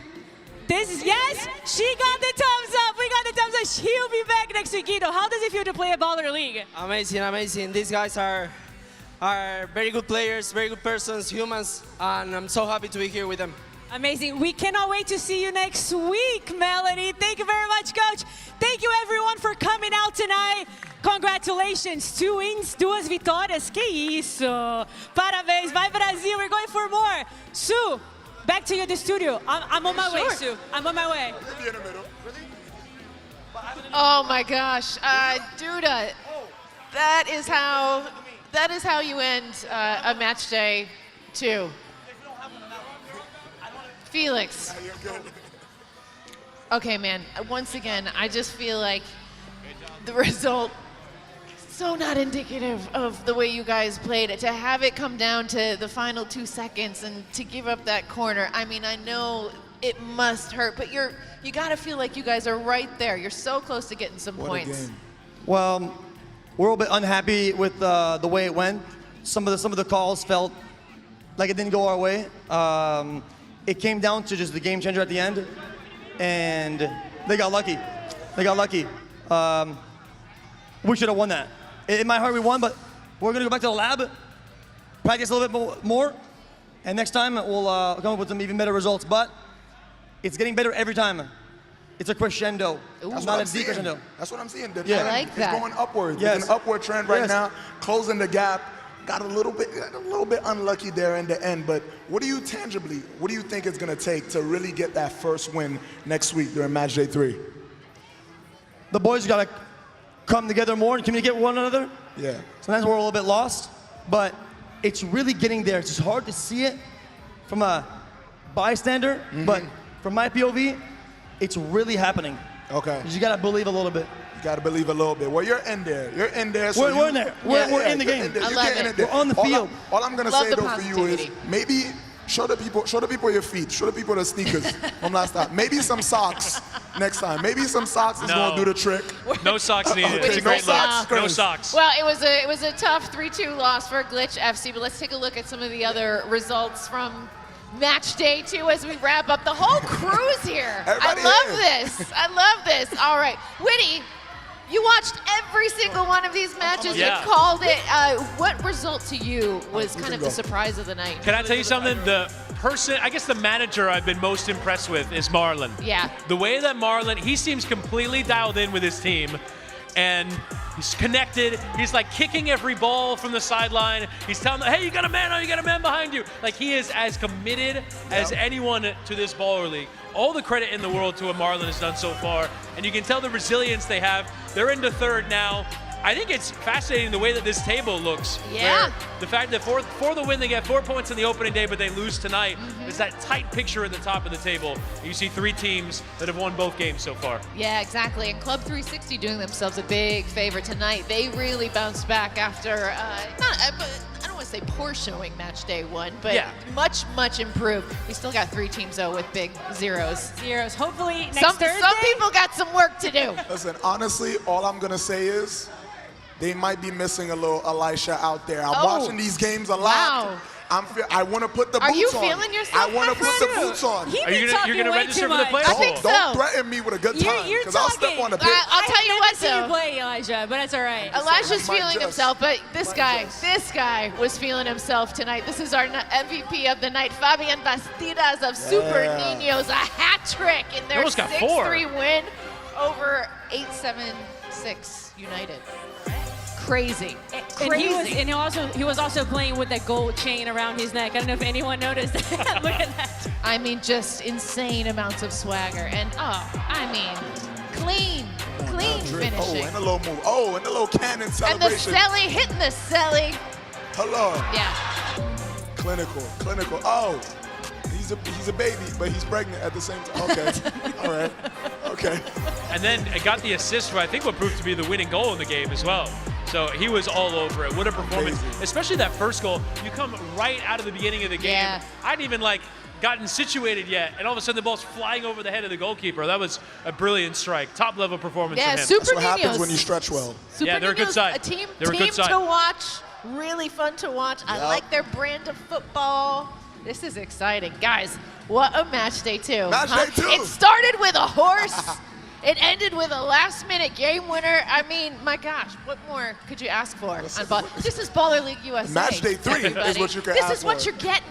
Yes, she got the thumbs up. We got the thumbs up. She'll be back next week. Guido, how does it feel to play a Baller League? Amazing, amazing. These guys are very good players, very good persons, humans, and I'm so happy to be here with them. Amazing. We cannot wait to see you next week, Melanie. Thank you very much, Coach. Thank you, everyone, for coming out tonight. Congratulations. 2 wins, 2 vitórias. Que isso. Parabéns. Vai, Brasil. We're going for more. Sue, back to you at the studio. I'm on my way, Sue. I'm on my way. Oh, my gosh. Duda, that is how you end a match day 2. Felix. Okay, man, once again, I just feel like the result so not indicative of the way you guys played it. To have it come down to the final 2 seconds and to give up that corner, I mean, I know it must hurt, but you got to feel like you guys are right there. You're so close to getting some points. Well, we're a bit unhappy with the way it went. Some of the calls felt like it didn't go our way. It came down to just the game changer at the end, and they got lucky. They got lucky. We should have won that. In my heart, we won, but we're gonna go back to the lab, practice a little bit more, and next time we'll come up with some even better results. But it's getting better every time. It's a crescendo. That's not what a I'm seeing. decrescendo. That's what I'm seeing. The Yeah. trend I like that. is going upwards. Yes. It's an upward trend right Yes. now, closing the gap. Got a little bit unlucky there in the end, but what do you think it's gonna take to really get that first win next week during match day 3? The boys gotta come together more and communicate with one another. Yeah. Sometimes we're a little bit lost, but it's really getting there. It's just hard to see it from a bystander, but from my POV, it's really happening. Okay. You gotta believe a little bit. You gotta believe a little bit. Well, you're in there. You're in there. So We're in there. We're in the you're game. there. I You're love getting it. in there. We're on the field. All I'm gonna Love say the though for you is positivity. maybe show the people your feet. Show the people the sneakers from last time. Maybe some socks next time. Maybe some socks is gonna do the trick. No socks needed. Okay, It's a no great look. socks. No socks. Well, it was a tough 3-2 loss for Glitch FC, but let's take a look at some of the other results from match day 2 as we wrap up the whole cruise here. Everybody I love this. I love this. All right, Whitty, you watched every single one of these matches. Yeah. You called it. What result to you was kind of the surprise of the night? Can I tell you something? The person, I guess the manager I've been most impressed with is Marlon. Yeah. The way that Marlon, he seems completely dialed in with his team, and he's connected. He's like kicking every ball from the sideline. He's telling them, hey, you got a man behind you. Like, he is as committed as anyone to this baller league. All the credit in the world to what Marlon has done so far, and you can tell the resilience they have. They're into third now. I think it's fascinating the way that this table looks. Yeah. Where the fact that for the win, they get 4 points in the opening day, but they lose tonight. There's that tight picture at the top of the table. You see 3 teams that have won both games so far. Yeah, exactly. And Club 360 doing themselves a big favor tonight. They really bounced back after, I don't want to say poor showing match day 1, but Yeah. much improved. We still got 3 teams, though, with big zeros. Hopefully next Some Thursday. people got some work to do. Listen, honestly, all I'm gonna say is they might be missing a little Elisha out there. I'm watching these games a lot. Wow. I want to put the boots Are on. you feeling yourself, I want to my put the friend? boots on. He Are be you talking gonna way register too for the much. playoffs? I think so. Don't threaten me with a good time, You're because I'll step talking. on the pitch. I'll tell you what, I've never seen you though. play, Elijah, but that's all right. Elijah's Might feeling just. himself, but this Might guy just. was feeling himself tonight. This is our MVP of the night, Fabian Bastidas of Super Ninos, a hat trick in their Almost got 4. 6-3 win over 876 United. Crazy. And he was also playing with that gold chain around his neck. I don't know if anyone noticed that. Look at that. I mean, just insane amounts of swagger. And, clean finishing. Oh, and a little move. Oh, and a little cannon And the celebration. celly, hitting the celly. Hello. Yeah. Clinical. Oh, he's a baby, but he's pregnant at the same time. Okay. All right. Okay. And then it got the assist for, I think, what proved to be the winning goal in the game as well. So he was all over it. What a performance. Amazing. Especially that first goal. You come right out of the beginning of the game. Yeah. I hadn't even gotten situated yet, and all of a sudden the ball's flying over the head of the goalkeeper. That was a brilliant strike. Top level performance Yeah, from him. Super That's what happens Ninos. when you stretch well. Super Yeah, they're a good Ninos, side. A team They're a good side. to watch. Really fun to watch. I like their brand of football. This is exciting. Guys, what a match day 2. Match day 2. It started with a horse. It ended with a last-minute game winner. I mean, my gosh, what more could you ask for? This is Baller League USA. Match day 3 is everybody. what you can This ask is what for. you're getting.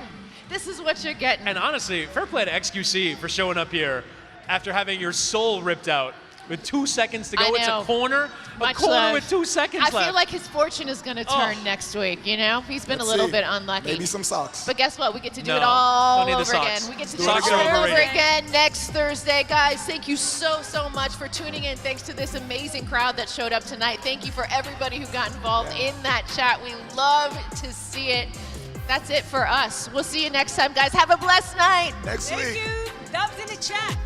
This is what you're getting. And honestly, fair play to XQC for showing up here after having your soul ripped out with 2 seconds to go. I It's know. a corner. Much a corner love. with 2 seconds I left. feel like his fortune is going to turn next week, you know? He's been Let's a little see. bit unlucky. Maybe some socks. But guess what? We get to do No, it all don't need the over socks. again. We get to Do do it it again. all over Overrated. again next Thursday. Guys, thank you so much for tuning in. Thanks to this amazing crowd that showed up tonight. Thank you for everybody who got involved in that chat. We love to see it. That's it for us. We'll see you next time, guys. Have a blessed night. Next week. Thank you. That was in the chat.